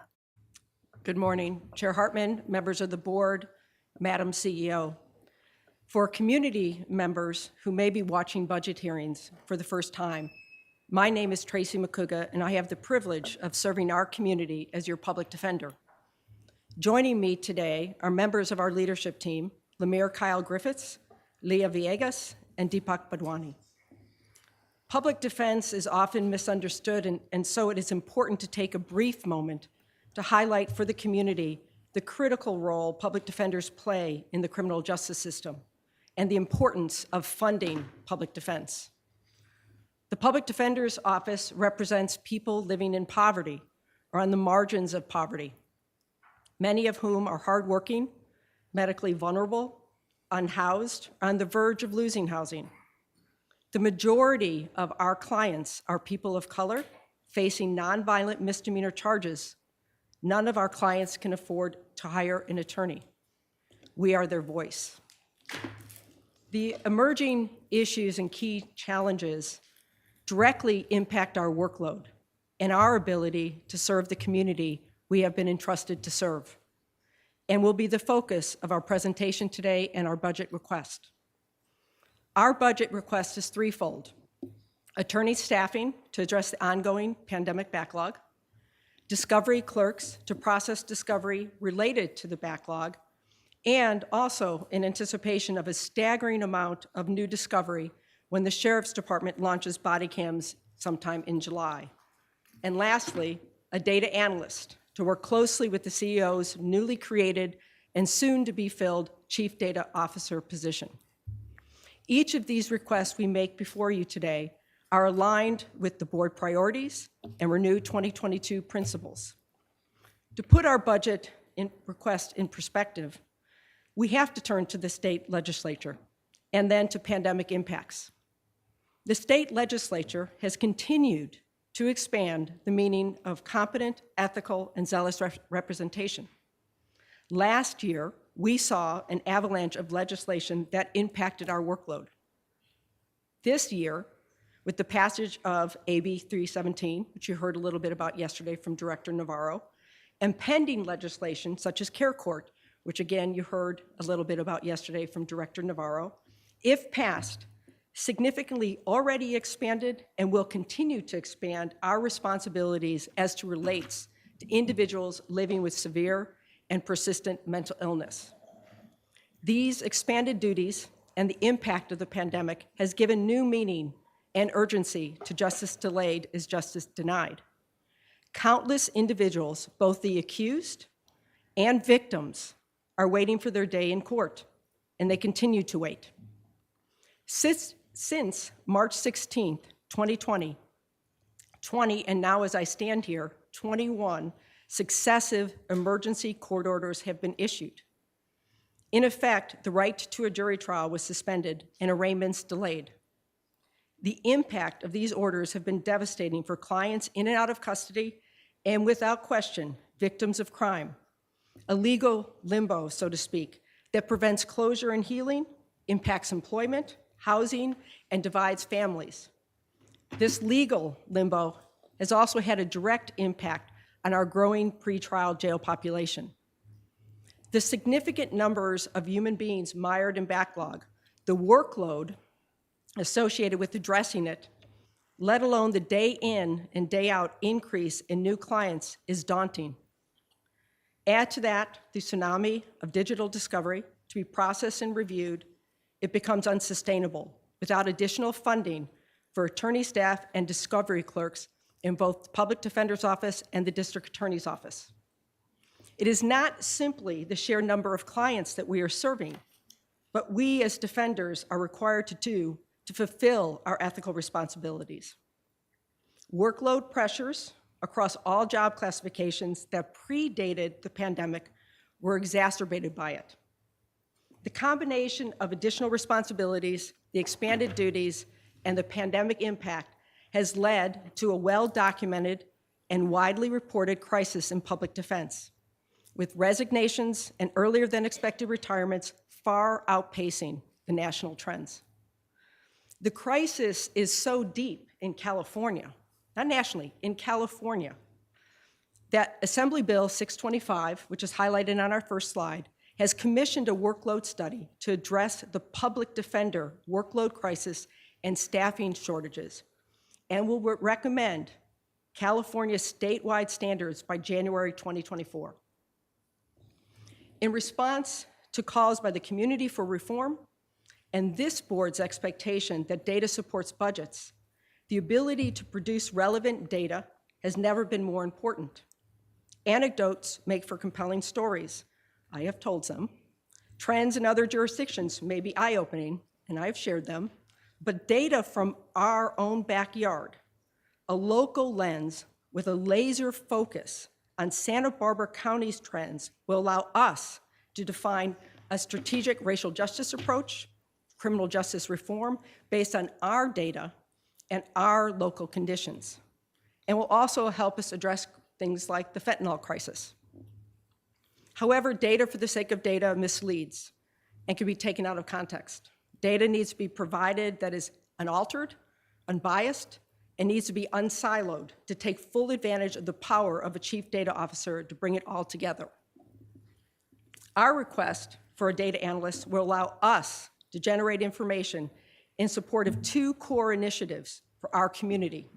Good morning, Chair Hartman, members of the board, Madam CEO. For community members who may be watching budget hearings for the first time, my name is Tracy McCouga, and I have the privilege of serving our community as your public defender. Joining me today are members of our leadership team, Lemire Kyle Griffiths, Leah Villegas, and Deepak Badwani. Public defense is often misunderstood, and so it is important to take a brief moment to highlight for the community the critical role public defenders play in the criminal justice system and the importance of funding public defense. The Public Defender's Office represents people living in poverty or on the margins of poverty, many of whom are hardworking, medically vulnerable, unhoused, or on the verge of losing housing. The majority of our clients are people of color facing nonviolent misdemeanor charges. None of our clients can afford to hire an attorney. We are their voice. The emerging issues and key challenges directly impact our workload and our ability to serve the community we have been entrusted to serve, and will be the focus of our presentation today and our budget request. Our budget request is threefold: attorney staffing to address the ongoing pandemic backlog, discovery clerks to process discovery related to the backlog, and also in anticipation of a staggering amount of new discovery when the Sheriff's Department launches body cams sometime in July. And lastly, a data analyst to work closely with the CEO's newly created and soon to be filled Chief Data Officer position. Each of these requests we make before you today are aligned with the board priorities and renewed 2022 principles. To put our budget request in perspective, we have to turn to the state legislature and then to pandemic impacts. The state legislature has continued to expand the meaning of competent, ethical, and zealous representation. Last year, we saw an avalanche of legislation that impacted our workload. This year, with the passage of AB 317, which you heard a little bit about yesterday from Director Navarro, and pending legislation such as Care Court, which again you heard a little bit about yesterday from Director Navarro, if passed, significantly already expanded and will continue to expand our responsibilities as to relates to individuals living with severe and persistent mental illness. These expanded duties and the impact of the pandemic has given new meaning and urgency to justice delayed is justice denied. Countless individuals, both the accused and victims, are waiting for their day in court, and they continue to wait. Since March 16th, 2020, and now as I stand here, 21 successive emergency court orders have been issued. In effect, the right to a jury trial was suspended and arraignments delayed. The impact of these orders have been devastating for clients in and out of custody and, without question, victims of crime. A legal limbo, so to speak, that prevents closure and healing, impacts employment, housing, and divides families. This legal limbo has also had a direct impact on our growing pretrial jail population. The significant numbers of human beings mired in backlog, the workload associated with addressing it, let alone the day in and day out increase in new clients, is daunting. Add to that the tsunami of digital discovery to be processed and reviewed, it becomes unsustainable without additional funding for attorney staff and discovery clerks in both the Public Defender's Office and the District Attorney's Office. It is not simply the sheer number of clients that we are serving, but we as defenders are required to do to fulfill our ethical responsibilities. Workload pressures across all job classifications that predated the pandemic were exacerbated by it. The combination of additional responsibilities, the expanded duties, and the pandemic impact has led to a well-documented and widely reported crisis in public defense. with resignations and earlier than expected retirements far outpacing the national trends. The crisis is so deep in California, not nationally, in California, that Assembly Bill 625, which is highlighted on our first slide, has commissioned a workload study to address the public defender workload crisis and staffing shortages, and will recommend California statewide standards by January 2024. In response to calls by the community for reform and this board's expectation that data supports budgets, the ability to produce relevant data has never been more important. Anecdotes make for compelling stories. I have told some. Trends in other jurisdictions may be eye-opening, and I have shared them, but data from our own backyard, a local lens with a laser focus on Santa Barbara County's trends, will allow us to define a strategic racial justice approach, criminal justice reform based on our data and our local conditions, and will also help us address things like the fentanyl crisis. However, data for the sake of data misleads and can be taken out of context. Data needs to be provided that is unaltered, unbiased, and needs to be unsiloed to take full advantage of the power of a chief data officer to bring it all together. Our request for a data analyst will allow us to generate information in support of two core initiatives for our community: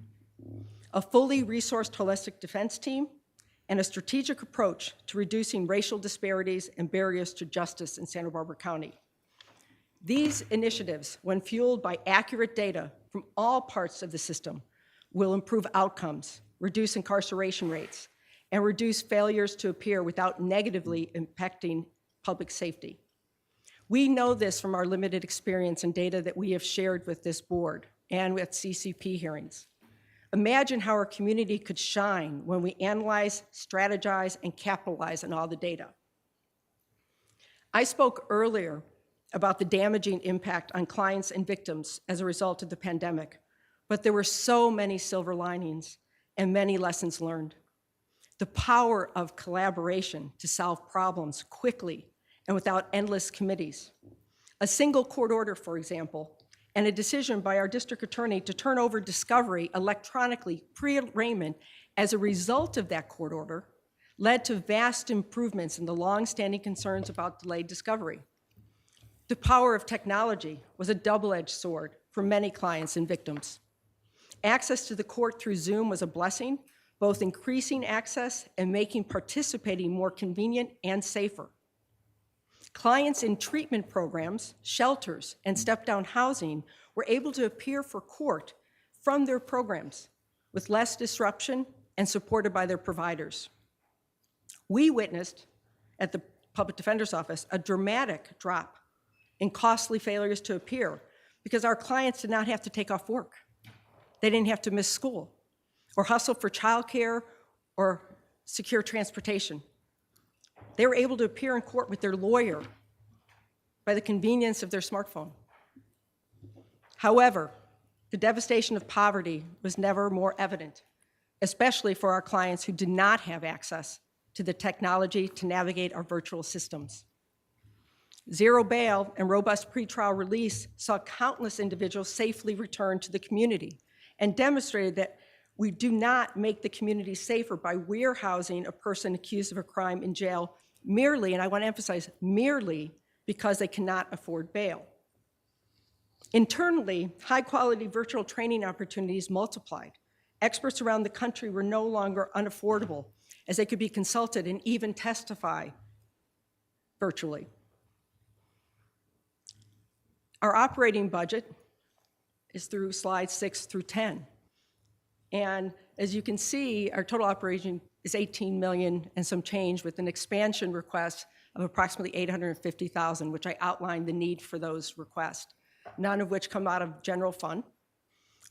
a fully resourced holistic defense team and a strategic approach to reducing racial disparities and barriers to justice in Santa Barbara County. These initiatives, when fueled by accurate data from all parts of the system, will improve outcomes, reduce incarceration rates, and reduce failures to appear without negatively impacting public safety. We know this from our limited experience and data that we have shared with this board and with CCP hearings. Imagine how our community could shine when we analyze, strategize, and capitalize on all the data. I spoke earlier about the damaging impact on clients and victims as a result of the pandemic, but there were so many silver linings and many lessons learned. The power of collaboration to solve problems quickly and without endless committees. A single court order, for example, and a decision by our district attorney to turn over discovery electronically pre-arraignment as a result of that court order led to vast improvements in the long-standing concerns about delayed discovery. The power of technology was a double-edged sword for many clients and victims. Access to the court through Zoom was a blessing, both increasing access and making participating more convenient and safer. Clients in treatment programs, shelters, and step-down housing were able to appear for court from their programs with less disruption and supported by their providers. We witnessed at the Public Defender's Office a dramatic drop in costly failures to appear because our clients did not have to take off work. They didn't have to miss school or hustle for childcare or secure transportation. They were able to appear in court with their lawyer by the convenience of their smartphone. However, the devastation of poverty was never more evident, especially for our clients who did not have access to the technology to navigate our virtual systems. Zero bail and robust pretrial release saw countless individuals safely return to the community and demonstrated that we do not make the community safer by warehousing a person accused of a crime in jail merely, and I want to emphasize, merely because they cannot afford bail. Internally, high-quality virtual training opportunities multiplied. Experts around the country were no longer unaffordable, as they could be consulted and even testify virtually. Our operating budget is through slides 6 through 10. And as you can see, our total operation is 18 million and some change, with an expansion request of approximately 850,000, which I outlined the need for those requests, none of which come out of general fund.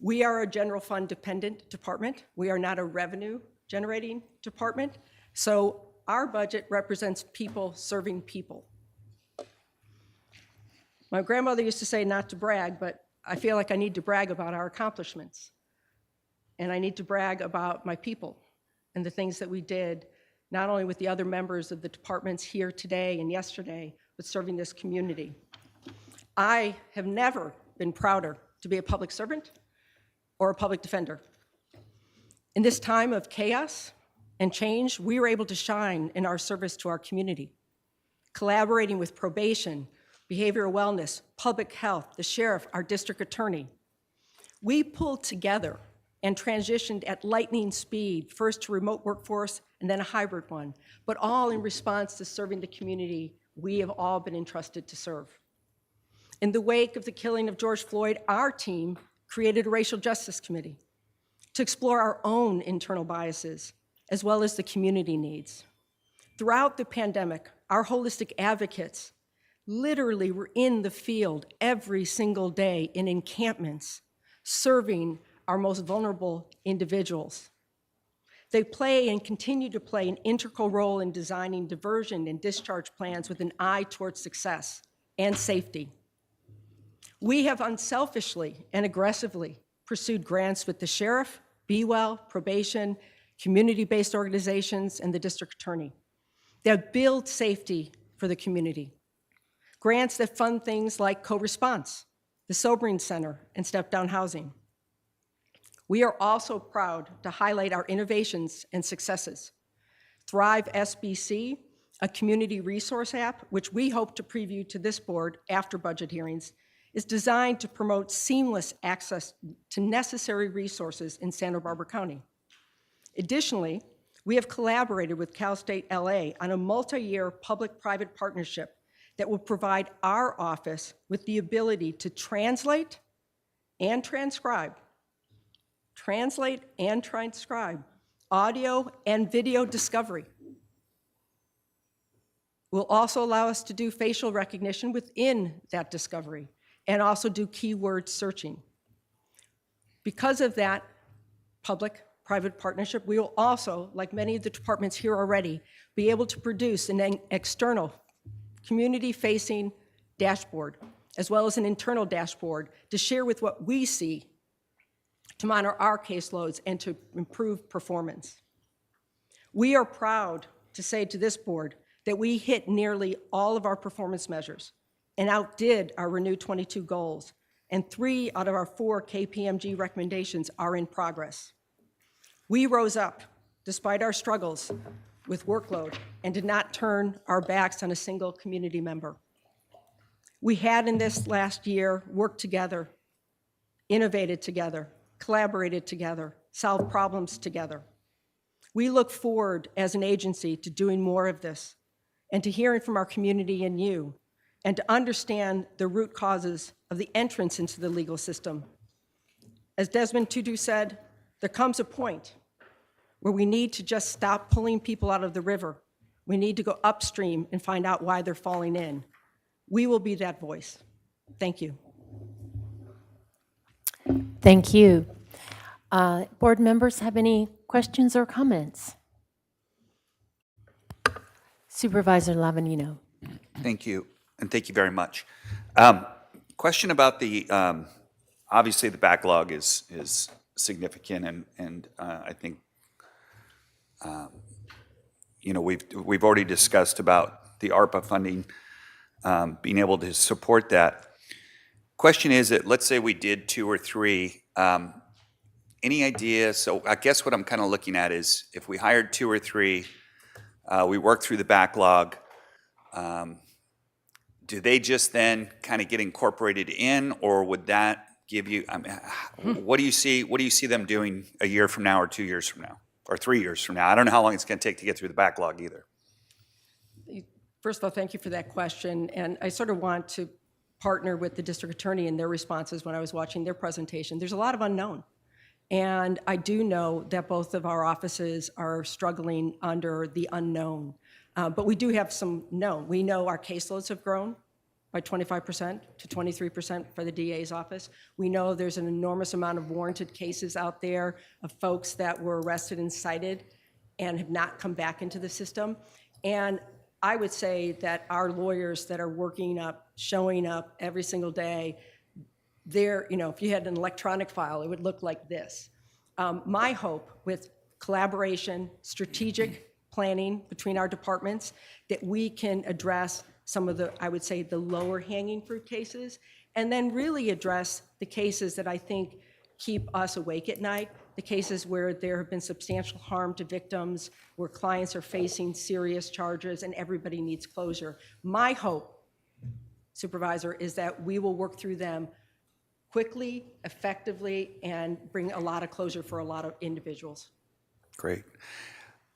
We are a general fund dependent department. We are not a revenue generating department. So our budget represents people serving people. My grandmother used to say not to brag, but I feel like I need to brag about our accomplishments. And I need to brag about my people and the things that we did, not only with the other members of the departments here today and yesterday, but serving this community. I have never been prouder to be a public servant or a public defender. In this time of chaos and change, we were able to shine in our service to our community, collaborating with probation, behavioral wellness, public health, the sheriff, our district attorney. We pulled together and transitioned at lightning speed, first to remote workforce and then a hybrid one, but all in response to serving the community we have all been entrusted to serve. In the wake of the killing of George Floyd, our team created a racial justice committee to explore our own internal biases as well as the community needs. Throughout the pandemic, our holistic advocates literally were in the field every single day in encampments, serving our most vulnerable individuals. They play and continue to play an integral role in designing diversion and discharge plans with an eye towards success and safety. We have unselfishly and aggressively pursued grants with the sheriff, Be Well, probation, community-based organizations, and the district attorney that build safety for the community. Grants that fund things like co-response, the Sobering Center, and step-down housing. We are also proud to highlight our innovations and successes. Thrive SBC, a community resource app, which we hope to preview to this board after budget hearings, is designed to promote seamless access to necessary resources in Santa Barbara County. Additionally, we have collaborated with Cal State LA on a multi-year public-private partnership that will provide our office with the ability to translate and transcribe audio and video discovery. Will also allow us to do facial recognition within that discovery and also do keyword searching. Because of that public-private partnership, we will also, like many of the departments here already, be able to produce an external community-facing dashboard, as well as an internal dashboard to share with what we see to monitor our caseloads and to improve performance. We are proud to say to this board that we hit nearly all of our performance measures and outdid our Renew 22 goals, and 3 out of our 4 KPMG recommendations are in progress. We rose up despite our struggles with workload and did not turn our backs on a single community member. We had in this last year worked together, innovated together, collaborated together, solved problems together. We look forward as an agency to doing more of this and to hearing from our community and you, and to understand the root causes of the entrance into the legal system. As Desmond Tutu said, there comes a point where we need to just stop pulling people out of the river. We need to go upstream and find out why they're falling in. We will be that voice. Thank you. Thank you. Board members have any questions or comments? Supervisor Lavanino. Thank you, and thank you very much. Question about the, obviously the backlog is significant, and I think, we've already discussed about the ARPA funding, being able to support that. Question is that, let's say we did 2 or 3, any idea, so I guess what I'm kind of looking at is if we hired 2 or 3, we worked through the backlog, do they just then kind of get incorporated in, or would that give you, I mean, what do you see them doing a year from now or 2 years from now or 3 years from now? I don't know how long it's going to take to get through the backlog either. First of all, thank you for that question. And I sort of want to partner with the district attorney in their responses when I was watching their presentation. There's a lot of unknown. And I do know that both of our offices are struggling under the unknown. But we do have some known. We know our caseloads have grown by 25% to 23% for the DA's office. We know there's an enormous amount of warranted cases out there of folks that were arrested and cited and have not come back into the system. And I would say that our lawyers that are working up, showing up every single day, they're, if you had an electronic file, it would look like this. My hope with collaboration, strategic planning between our departments that we can address some of the, I would say, the lower hanging fruit cases, and then really address the cases that I think keep us awake at night, the cases where there have been substantial harm to victims, where clients are facing serious charges and everybody needs closure. My hope, Supervisor, is that we will work through them quickly, effectively, and bring a lot of closure for a lot of individuals. Great.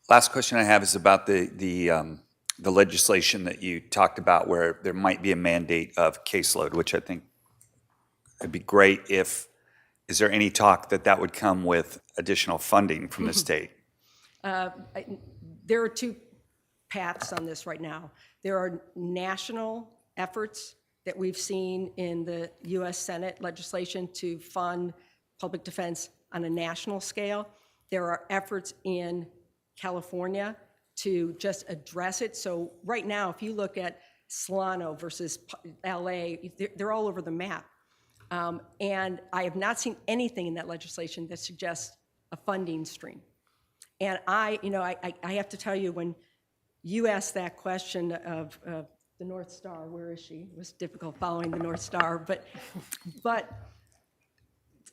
Last question I have is about the legislation that you talked about where there might be a mandate of caseload, which I think it'd be great if, is there any talk that that would come with additional funding from the state? There are two paths on this right now. There are national efforts that we've seen in the U.S. Senate legislation to fund public defense on a national scale. There are efforts in California to just address it. So right now, if you look at Solano versus LA, they're all over the map. And I have not seen anything in that legislation that suggests a funding stream. And I have to tell you, when you asked that question of the North Star, where is she? It was difficult following the North Star, but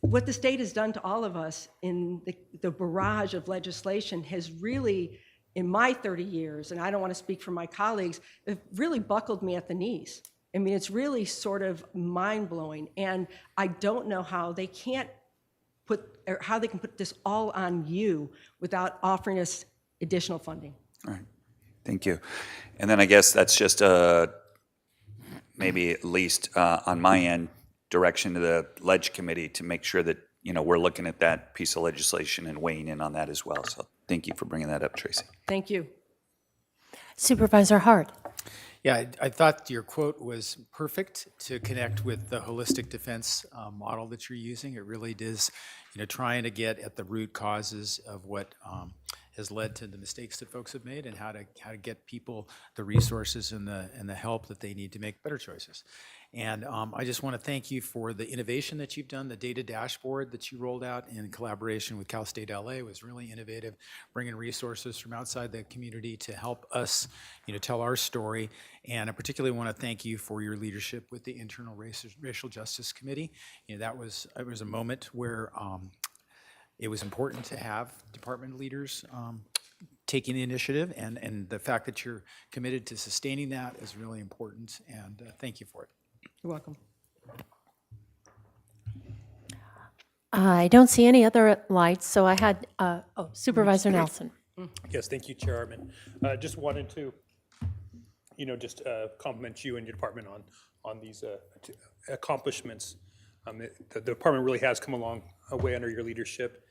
what the state has done to all of us in the barrage of legislation has really, in my 30 years, and I don't want to speak for my colleagues, it really buckled me at the knees. I mean, it's really sort of mind-blowing, and I don't know how they can put this all on you without offering us additional funding. All right, thank you. And then I guess that's just maybe at least on my end, direction to the Ledge Committee to make sure that, we're looking at that piece of legislation and weighing in on that as well. So thank you for bringing that up, Tracy. Thank you. Supervisor Hart. Yeah, I thought your quote was perfect to connect with the holistic defense model that you're using. It really is, trying to get at the root causes of what has led to the mistakes that folks have made, and how to get people the resources and the help that they need to make better choices. And I just want to thank you for the innovation that you've done. The data dashboard that you rolled out in collaboration with Cal State LA was really innovative, bringing resources from outside the community to help us, tell our story. And I particularly want to thank you for your leadership with the Internal Racial Justice Committee. It was a moment where it was important to have department leaders taking the initiative, and the fact that you're committed to sustaining that is really important, and thank you for it. You're welcome. I don't see any other lights, so I had, Supervisor Nelson. Yes, thank you, Chair Hartman. Just wanted to, compliment you and your department on these accomplishments. The department really has come a long way under your leadership,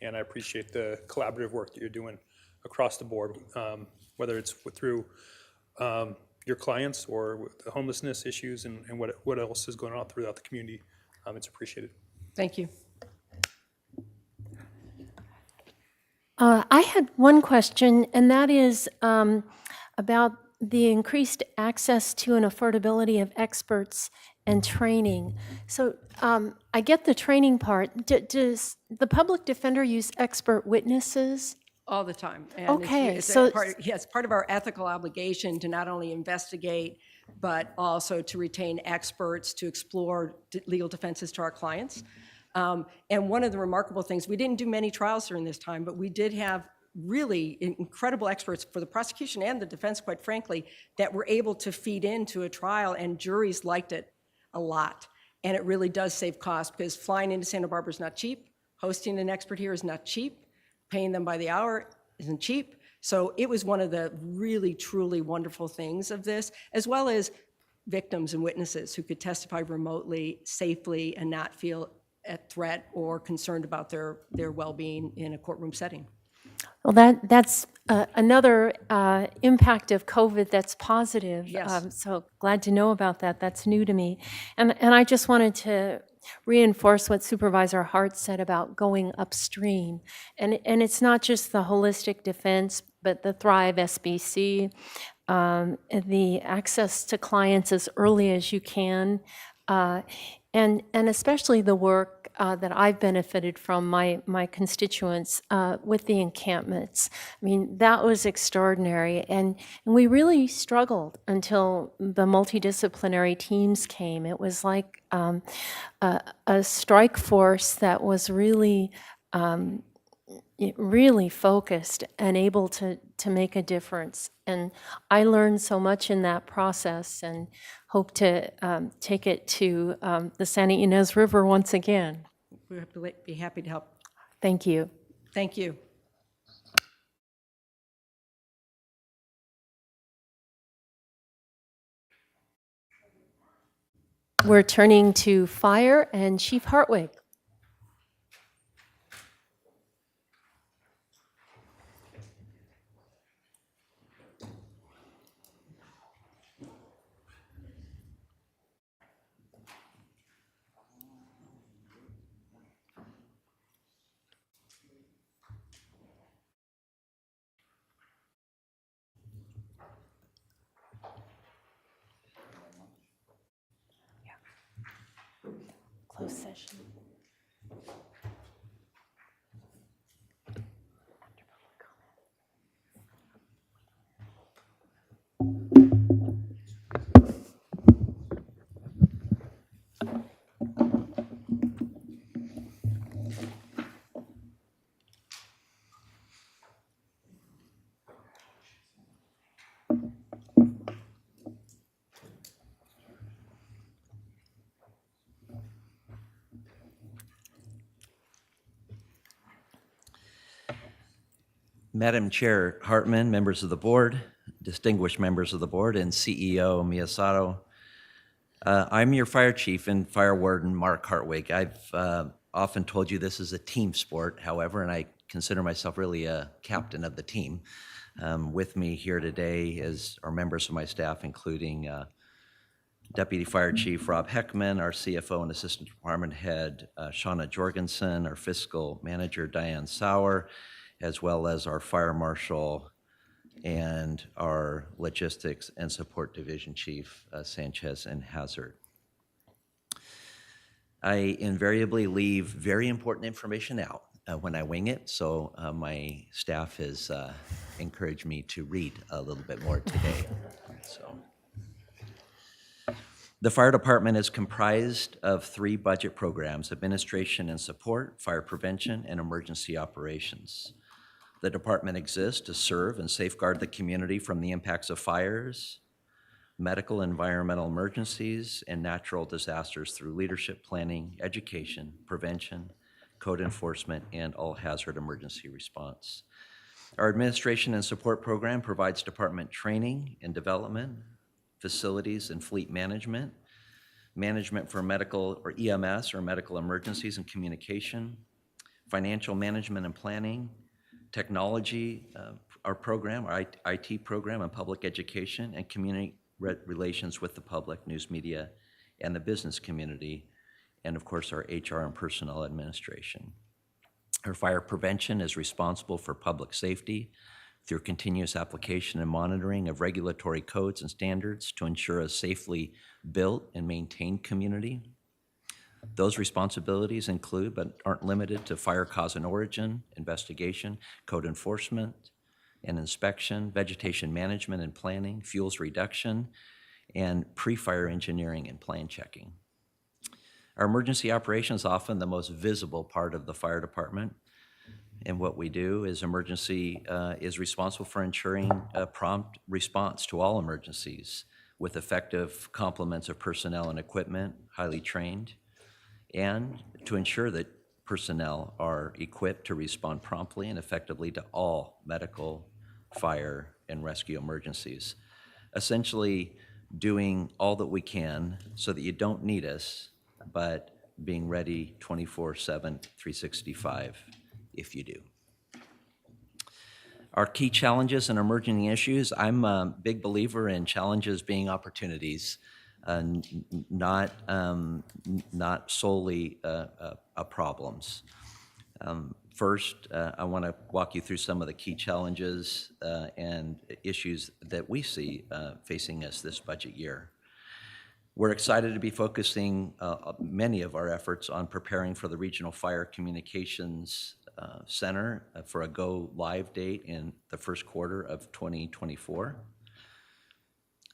and I appreciate the collaborative work that you're doing across the board, whether it's through your clients or with the homelessness issues and what else is going on throughout the community. It's appreciated. Thank you. I had one question, and that is about the increased access to and affordability of experts and training. So I get the training part. Does the public defender use expert witnesses? All the time. And Okay, it's so part of our ethical obligation to not only investigate, but also to retain experts to explore legal defenses to our clients. And one of the remarkable things, we didn't do many trials during this time, but we did have really incredible experts for the prosecution and the defense, quite frankly, that were able to feed into a trial, and juries liked it a lot. And it really does save costs, because flying into Santa Barbara is not cheap. Hosting an expert here is not cheap. Paying them by the hour isn't cheap. So it was one of the really, truly wonderful things of this, as well as victims and witnesses who could testify remotely, safely, and not feel at threat or concerned about their well-being in a courtroom setting. Well, that's another impact of COVID that's positive. Yes. So glad to know about that. That's new to me. And I just wanted to reinforce what Supervisor Hart said about going upstream. And it's not just the holistic defense, but the Thrive SBC, the access to clients as early as you can, and especially the work that I've benefited from, my constituents, with the encampments. I mean, that was extraordinary. And we really struggled until the multidisciplinary teams came. It was like a strike force that was really really focused and able to make a difference. And I learned so much in that process and hope to take it to the Santa Ynez River once again. We'll be happy to help. Thank you. Thank you. We're turning to Fire and Chief Hartwig. Closed session. Madam Chair Hartman, members of the board, distinguished members of the board, and CEO Miyasato. I'm your fire chief and fire warden, Mark Hartwig. I've often told you this is a team sport, however, and I consider myself really a captain of the team. With me here today are members of my staff, including Deputy Fire Chief Rob Heckman, our CFO and Assistant Department Head Shauna Jorgensen, our Fiscal Manager Diane Sauer, as well as our Fire Marshal and our Logistics and Support Division Chief Sanchez and Hazard. I invariably leave very important information out when I wing it, so my staff has encouraged me to read a little bit more today. The fire department is comprised of 3 budget programs: administration and support, fire prevention, and emergency operations. The department exists to serve and safeguard the community from the impacts of fires, medical and environmental emergencies, and natural disasters through leadership planning, education, prevention, code enforcement, and all-hazard emergency response. Our administration and support program provides department training and development, facilities and fleet management, management for medical or EMS or medical emergencies and communication, financial management and planning, technology, our program, our IT program and public education, and community relations with the public, news media, and the business community, and of course our HR and personnel administration. Our fire prevention is responsible for public safety through continuous application and monitoring of regulatory codes and standards to ensure a safely built and maintained community. Those responsibilities include, but aren't limited to, fire cause and origin, investigation, code enforcement and inspection, vegetation management and planning, fuels reduction, and pre-fire engineering and plan checking. Our emergency operations is often the most visible part of the fire department. And what we do is emergency is responsible for ensuring a prompt response to all emergencies with effective complements of personnel and equipment, highly trained, and to ensure that personnel are equipped to respond promptly and effectively to all medical, fire, and rescue emergencies. Essentially doing all that we can so that you don't need us, but being ready 24/7, 365 if you do. Our key challenges and emerging issues: I'm a big believer in challenges being opportunities, not solely problems. First, I want to walk you through some of the key challenges and issues that we see facing us this budget year. We're excited to be focusing many of our efforts on preparing for the Regional Fire Communications Center for a go-live date in the first quarter of 2024.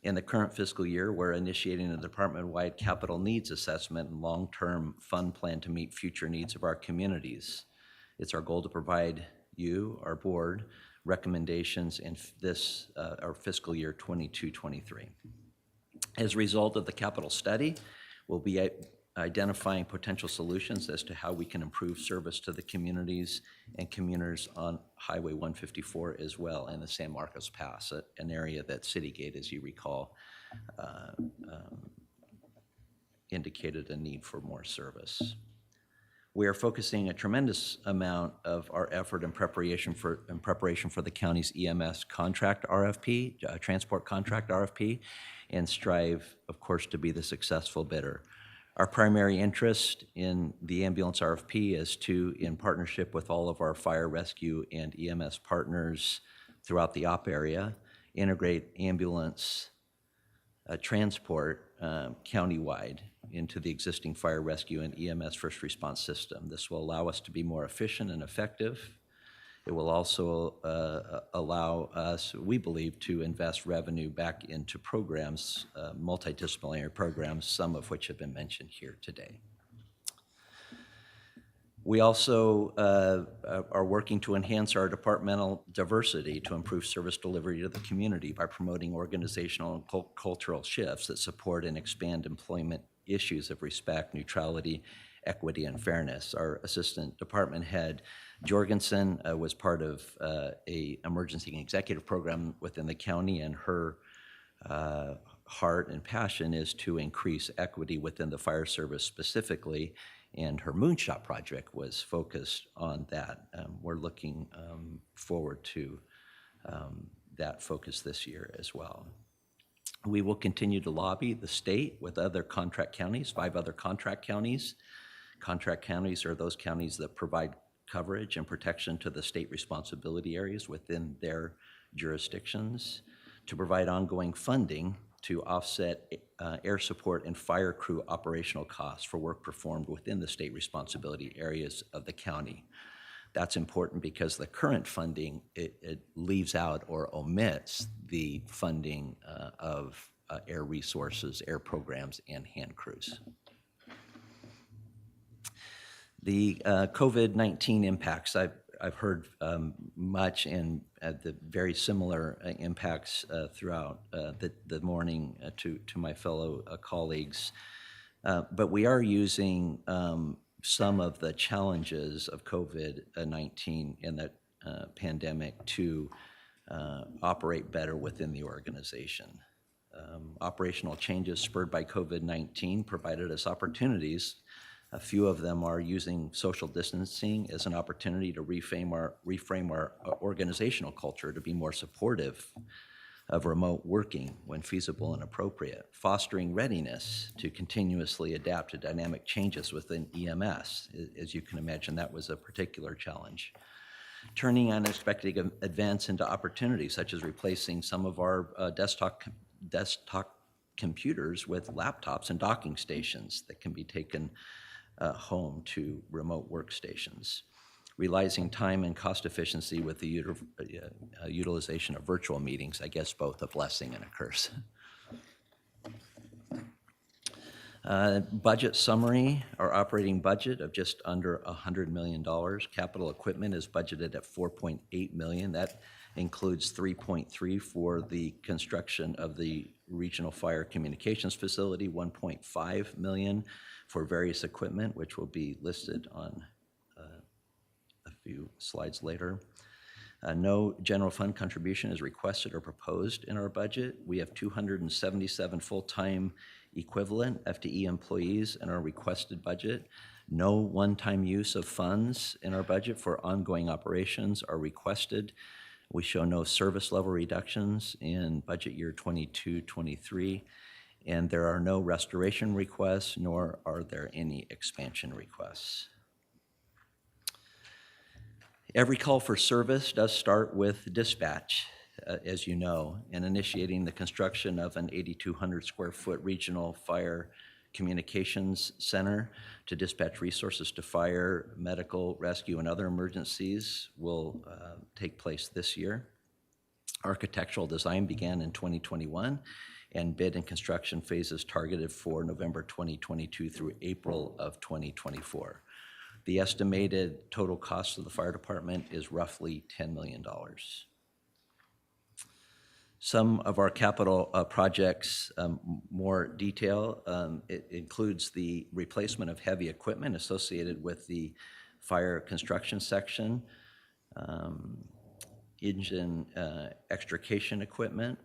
In the current fiscal year, we're initiating a department-wide capital needs assessment and long-term fund plan to meet future needs of our communities. It's our goal to provide you, our board, recommendations in our fiscal year 22-23. As a result of the capital study, we'll be identifying potential solutions as to how we can improve service to the communities and commuters on Highway 154 as well, and the San Marcos Pass, an area that Citygate, as you recall, indicated a need for more service. We are focusing a tremendous amount of our effort in preparation for the county's EMS contract RFP, transport contract RFP, and strive, of course, to be the successful bidder. Our primary interest in the ambulance RFP is to, in partnership with all of our fire rescue and EMS partners throughout the OP area, integrate ambulance transport countywide into the existing fire rescue and EMS first response system. This will allow us to be more efficient and effective. It will also allow us, we believe, to invest revenue back into programs, multidisciplinary programs, some of which have been mentioned here today. We also are working to enhance our departmental diversity to improve service delivery to the community by promoting organizational and cultural shifts that support and expand employment issues of respect, neutrality, equity, and fairness. Our assistant department head, Jorgensen, was part of a emergency and executive program within the county, and her heart and passion is to increase equity within the fire service specifically, and her moonshot project was focused on that. We're looking forward to that focus this year as well. We will continue to lobby the state with other contract counties, 5 other contract counties. Contract counties are those counties that provide coverage and protection to the state responsibility areas within their jurisdictions, to provide ongoing funding to offset air support and fire crew operational costs for work performed within the state responsibility areas of the county. That's important because the current funding, it leaves out or omits the funding of air resources, air programs, and hand crews. The COVID-19 impacts, I've heard much, and the very similar impacts throughout the morning to my fellow colleagues. But we are using some of the challenges of COVID-19 and the pandemic to operate better within the organization. Operational changes spurred by COVID-19 provided us opportunities. A few of them are using social distancing as an opportunity to reframe our organizational culture to be more supportive of remote working when feasible and appropriate, fostering readiness to continuously adapt to dynamic changes within EMS. As you can imagine, that was a particular challenge. Turning unexpected events into opportunities, such as replacing some of our desktop computers with laptops and docking stations that can be taken home to remote workstations, realizing time and cost efficiency with the utilization of virtual meetings, I guess both a blessing and a curse. Budget summary, our operating budget of just under $100 million. Capital equipment is budgeted at $4.8 million. That includes $3.3 for the construction of the Regional Fire Communications Facility, $1.5 million for various equipment, which will be listed on a few slides later. No general fund contribution is requested or proposed in our budget. We have 277 full-time equivalent FTE employees in our requested budget. No one-time use of funds in our budget for ongoing operations are requested. We show no service level reductions in budget year 22-23, and there are no restoration requests, nor are there any expansion requests. Every call for service does start with dispatch. as you know, and initiating the construction of an 8,200 square foot regional fire communications center to dispatch resources to fire, medical, rescue, and other emergencies will take place this year. Architectural design began in 2021, and bid and construction phases targeted for November 2022 through April of 2024. The estimated total cost of the fire department is roughly $10 million. Some of our capital projects, more detail, it includes the replacement of heavy equipment associated with the fire construction section, engine extrication equipment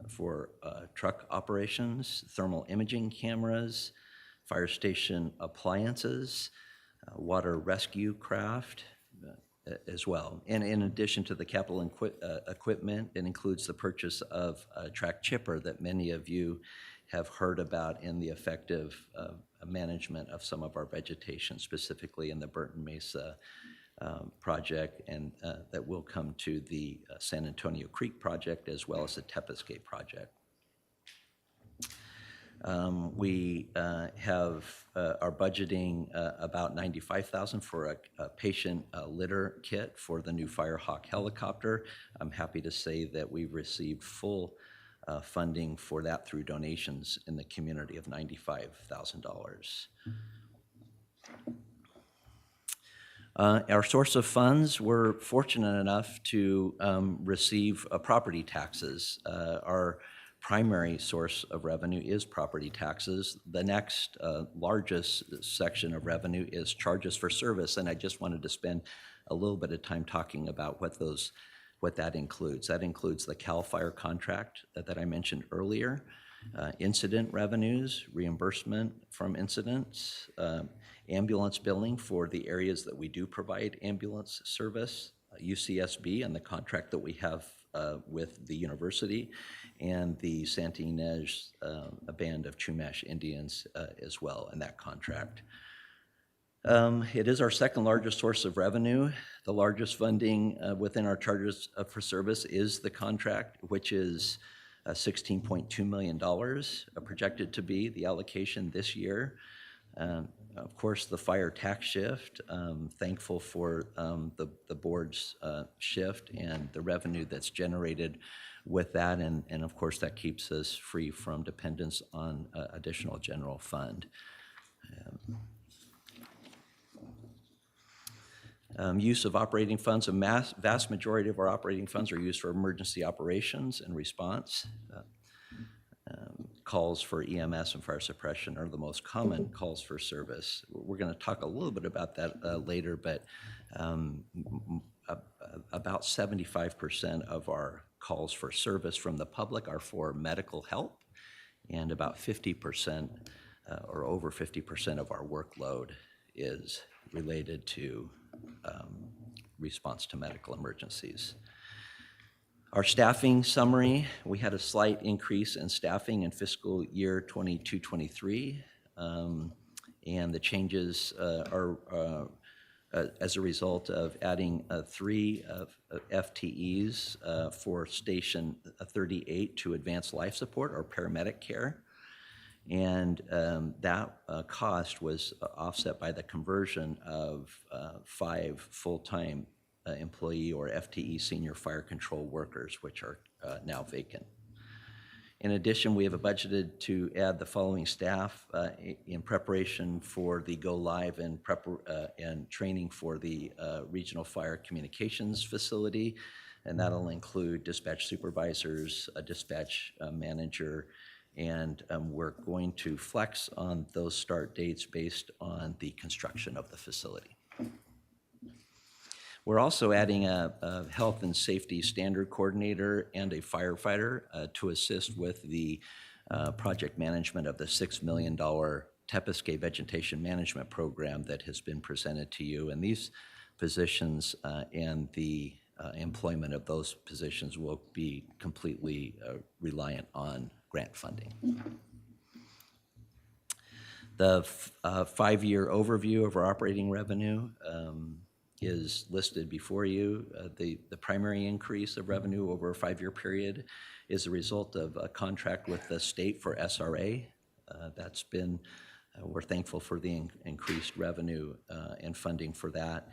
for truck operations, thermal imaging cameras, fire station appliances, water rescue craft as well. And in addition to the capital equipment, it includes the purchase of a track chipper that many of you have heard about in the effective management of some of our vegetation, specifically in the Burton Mesa project, and that will come to the San Antonio Creek project as well as the Tepiscate project. We are budgeting about $95,000 for a patient litter kit for the new Firehawk helicopter. I'm happy to say that we've received full funding for that through donations in the community of $95,000. Our source of funds, we're fortunate enough to receive property taxes. Our primary source of revenue is property taxes. The next largest section of revenue is charges for service, and I just wanted to spend a little bit of time talking about what that includes. That includes the CAL FIRE contract that I mentioned earlier, incident revenues, reimbursement from incidents, ambulance billing for the areas that we do provide ambulance service, UCSB and the contract that we have with the university, and the Santa Ynez Band of Chumash Indians as well in that contract. It is our second largest source of revenue. The largest funding within our charges for service is the contract, which is $16.2 million projected to be the allocation this year. Of course, the fire tax shift, thankful for the board's shift and the revenue that's generated with that, and of course that keeps us free from dependence on additional general fund. Use of operating funds, a vast majority of our operating funds are used for emergency operations and response. Calls for EMS and fire suppression are the most common calls for service. We're going to talk a little bit about that later, but about 75% of our calls for service from the public are for medical help, and about 50% or over 50% of our workload is related to response to medical emergencies. Our staffing summary, we had a slight increase in staffing in fiscal year 22-23, and the changes are as a result of adding 3 FTEs for Station 38 to advanced life support or paramedic care. And that cost was offset by the conversion of 5 full-time employee or FTE senior fire control workers, which are now vacant. In addition, we have budgeted to add the following staff in preparation for the go live and training for the regional fire communications facility, and that'll include dispatch supervisors, a dispatch manager, and we're going to flex on those start dates based on the construction of the facility. We're also adding a health and safety standard coordinator and a firefighter to assist with the project management of the $6 million Tepiscate vegetation management program that has been presented to you. And these positions and the employment of those positions will be completely reliant on grant funding. The 5-year overview of our operating revenue is listed before you. The primary increase of revenue over a 5-year period is a result of a contract with the state for SRA. That's been, we're thankful for the increased revenue and funding for that.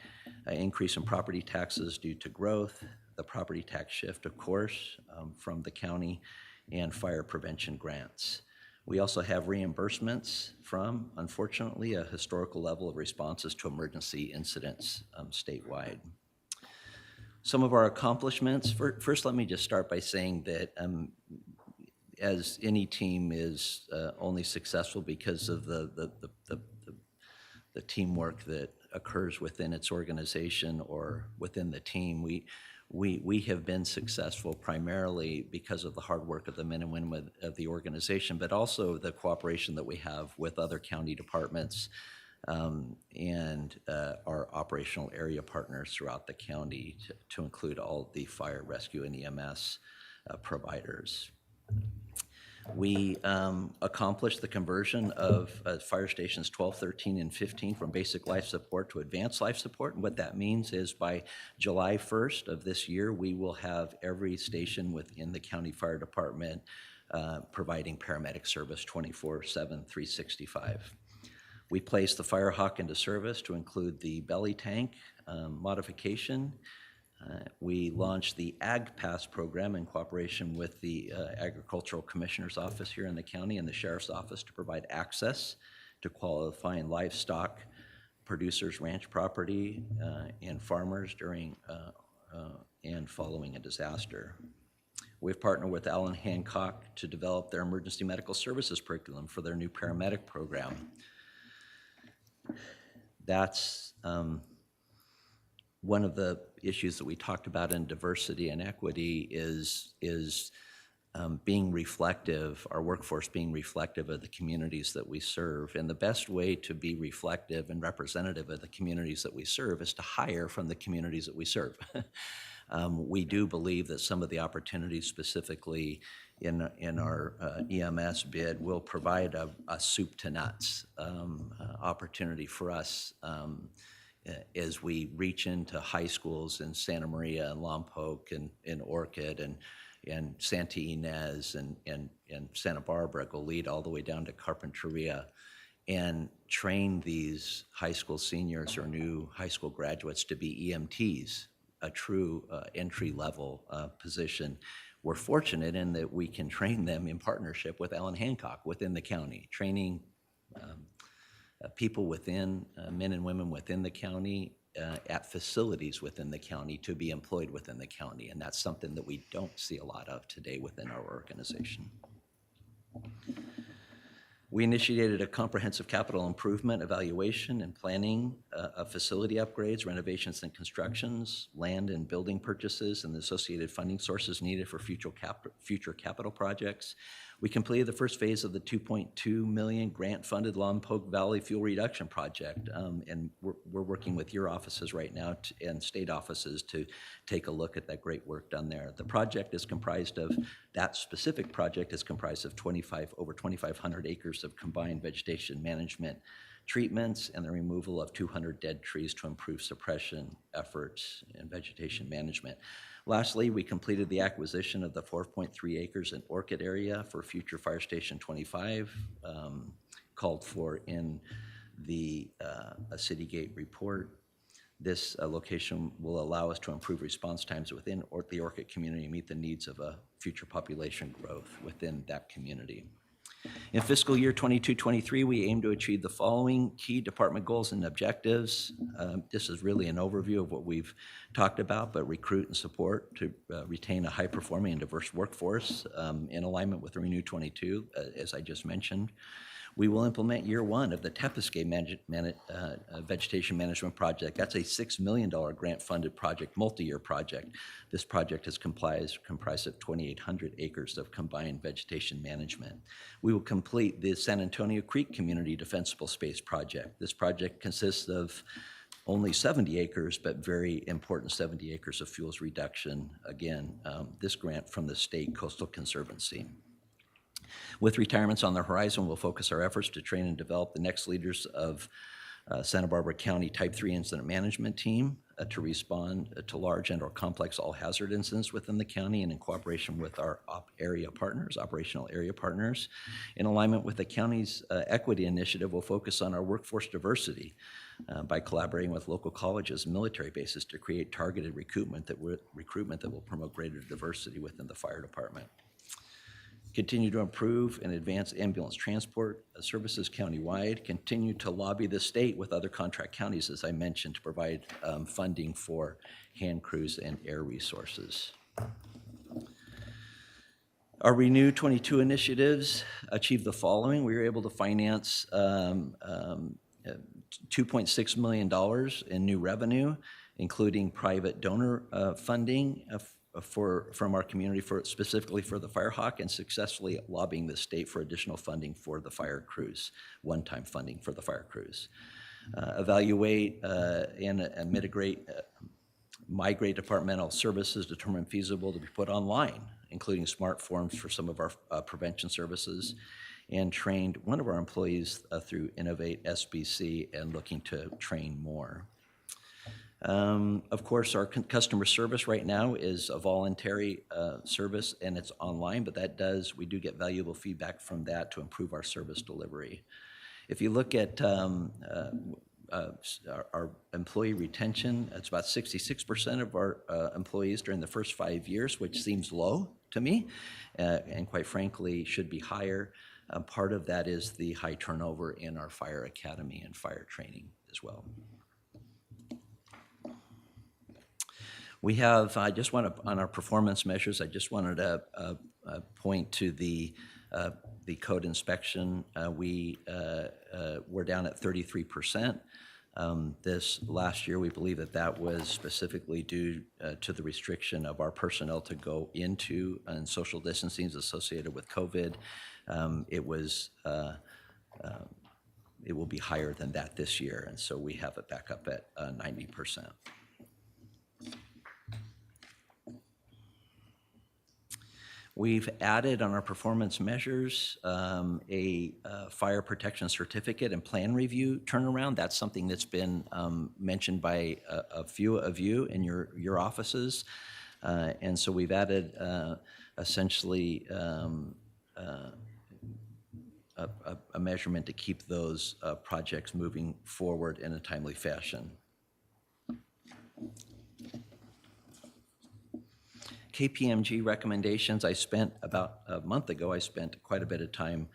Increase in property taxes due to growth, the property tax shift, of course, from the county, and fire prevention grants. We also have reimbursements from, unfortunately, a historical level of responses to emergency incidents statewide. Some of our accomplishments, first let me just start by saying that as any team is only successful because of the teamwork that occurs within its organization or within the team. We have been successful primarily because of the hard work of the men and women of the organization, but also the cooperation that we have with other county departments and our operational area partners throughout the county, to include all the fire, rescue, and EMS providers. We accomplished the conversion of fire stations 12, 13, and 15 from basic life support to advanced life support. And what that means is by July 1st of this year, we will have every station within the county fire department providing paramedic service 24/7, 365. We placed the Firehawk into service to include the belly tank modification. We launched the Ag Pass program in cooperation with the Agricultural Commissioner's Office here in the county and the Sheriff's Office to provide access to qualifying livestock producers, ranch property, and farmers during and following a disaster. We've partnered with Allen Hancock to develop their emergency medical services curriculum for their new paramedic program. That's one of the issues that we talked about in diversity and equity is being reflective, our workforce being reflective of the communities that we serve. And the best way to be reflective and representative of the communities that we serve is to hire from the communities that we serve. We do believe that some of the opportunities specifically in our EMS bid will provide a soup to nuts opportunity for us as we reach into high schools in Santa Maria and Lompoc and Orchid and Santa Ynez and Santa Barbara, Goleta, all the way down to Carpinteria, and train these high school seniors or new high school graduates to be EMTs, a true entry-level position. We're fortunate in that we can train them in partnership with Allen Hancock within the county, training people within, men and women within the county at facilities within the county to be employed within the county. And that's something that we don't see a lot of today within our organization. We initiated a comprehensive capital improvement evaluation and planning of facility upgrades, renovations and constructions, land and building purchases, and the associated funding sources needed for future capital projects. We completed the first phase of the $2.2 million grant-funded Lompoc Valley Fuel Reduction Project, and we're working with your offices right now and state offices to take a look at that great work done there. The project is comprised of, that specific project is comprised of over 2,500 acres of combined vegetation management treatments and the removal of 200 dead trees to improve suppression efforts and vegetation management. Lastly, we completed the acquisition of the 4.3 acres in Orchid area for future Fire Station 25, called for in the City Gate report. This location will allow us to improve response times within the Orchid community and meet the needs of a future population growth within that community. In fiscal year 22-23, we aim to achieve the following key department goals and objectives. This is really an overview of what we've talked about, but recruit and support to retain a high-performing and diverse workforce in alignment with Renew 22, as I just mentioned. We will implement year one of the Tepesque Vegetation Management Project. That's a $6 million grant-funded project, multi-year project. This project is comprised of 2,800 acres of combined vegetation management. We will complete the San Antonio Creek Community Defensible Space Project. This project consists of only 70 acres, but very important 70 acres of fuels reduction. Again, this grant from the State Coastal Conservancy. With retirements on the horizon, we'll focus our efforts to train and develop the next leaders of Santa Barbara County Type 3 Incident Management Team. to respond to large and/or complex all-hazard incidents within the county and in cooperation with our operational area partners. In alignment with the county's equity initiative, we'll focus on our workforce diversity by collaborating with local colleges and military bases to create targeted recruitment that will promote greater diversity within the fire department. Continue to improve and advance ambulance transport services countywide. Continue to lobby the state with other contract counties, as I mentioned, to provide funding for hand crews and air resources. Our Renew 22 initiatives achieved the following. We were able to finance $2.6 million in new revenue, including private donor funding from our community specifically for the Firehawk, and successfully lobbying the state for additional funding for the fire crews, one-time funding for the fire crews. Evaluate and migrate departmental services determined feasible to be put online, including smart forms for some of our prevention services, and trained one of our employees through Innovate SBC and looking to train more. Of course, our customer service right now is a voluntary service and it's online, but we do get valuable feedback from that to improve our service delivery. If you look at our employee retention, it's about 66% of our employees during the first 5 years, which seems low to me, and quite frankly, should be higher. Part of that is the high turnover in our fire academy and fire training as well. We have, on our performance measures, I just wanted to point to the code inspection. We're down at 33%. This last year, we believe that was specifically due to the restriction of our personnel to go into and social distancing associated with COVID. It will be higher than that this year, and so we have it back up at 90%. We've added on our performance measures a fire protection certificate and plan review turnaround. That's something that's been mentioned by a few of you in your offices. And so we've added essentially a measurement to keep those projects moving forward in a timely fashion. KPMG recommendations, about a month ago, I spent quite a bit of time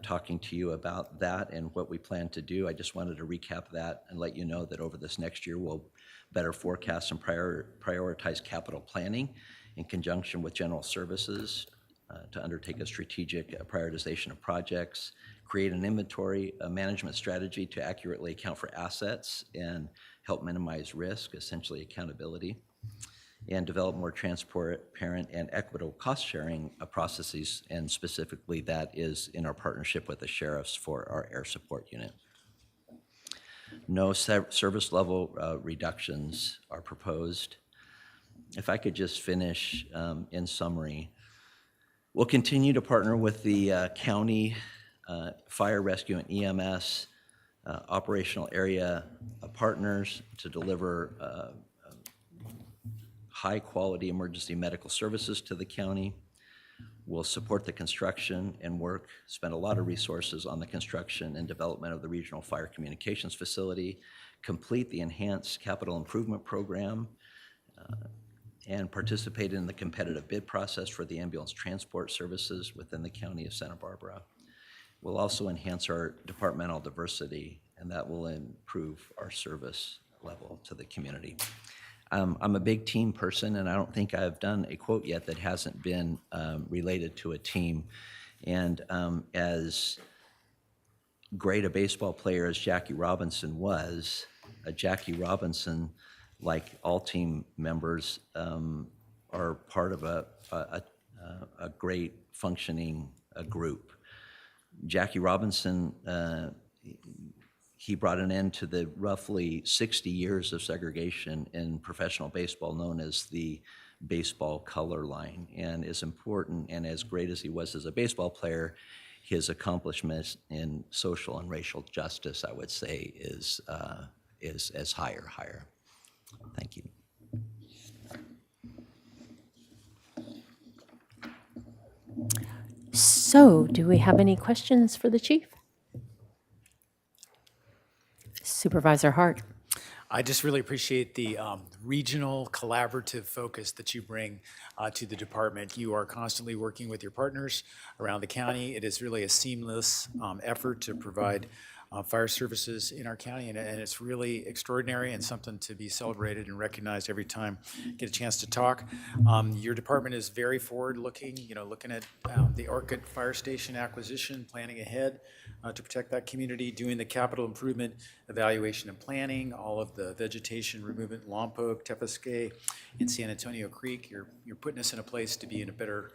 talking to you about that and what we plan to do. I just wanted to recap that and let you know that over this next year, we'll better forecast and prioritize capital planning in conjunction with general services to undertake a strategic prioritization of projects, create an inventory, a management strategy to accurately account for assets and help minimize risk, essentially accountability, and develop more transparent and equitable cost-sharing processes, and specifically that is in our partnership with the sheriffs for our air support unit. No service level reductions are proposed. If I could just finish in summary, we'll continue to partner with the county fire rescue and EMS operational area partners to deliver high-quality emergency medical services to the county. We'll support the construction and spend a lot of resources on the construction and development of the regional fire communications facility, complete the enhanced capital improvement program, and participate in the competitive bid process for the ambulance transport services within the county of Santa Barbara. We'll also enhance our departmental diversity, and that will improve our service level to the community. I'm a big team person, and I don't think I've done a quote yet that hasn't been related to a team. And as great a baseball player as Jackie Robinson was, Jackie Robinson, like all team members, are part of a great functioning group. Jackie Robinson, he brought an end to the roughly 60 years of segregation in professional baseball known as the baseball color line. And as important and as great as he was as a baseball player, his accomplishments in social and racial justice, I would say, is higher. Thank you. So, do we have any questions for the chief? Supervisor Hart. I just really appreciate the regional collaborative focus that you bring to the department. You are constantly working with your partners around the county. It is really a seamless effort to provide fire services in our county, and it's really extraordinary and something to be celebrated and recognized every time you get a chance to talk. Your department is very forward-looking, looking at the Orchid Fire Station acquisition, planning ahead to protect that community, doing the capital improvement evaluation and planning, all of the vegetation removal, Lompoc, Tepiscay, and San Antonio Creek. You're putting us in a place to be in a better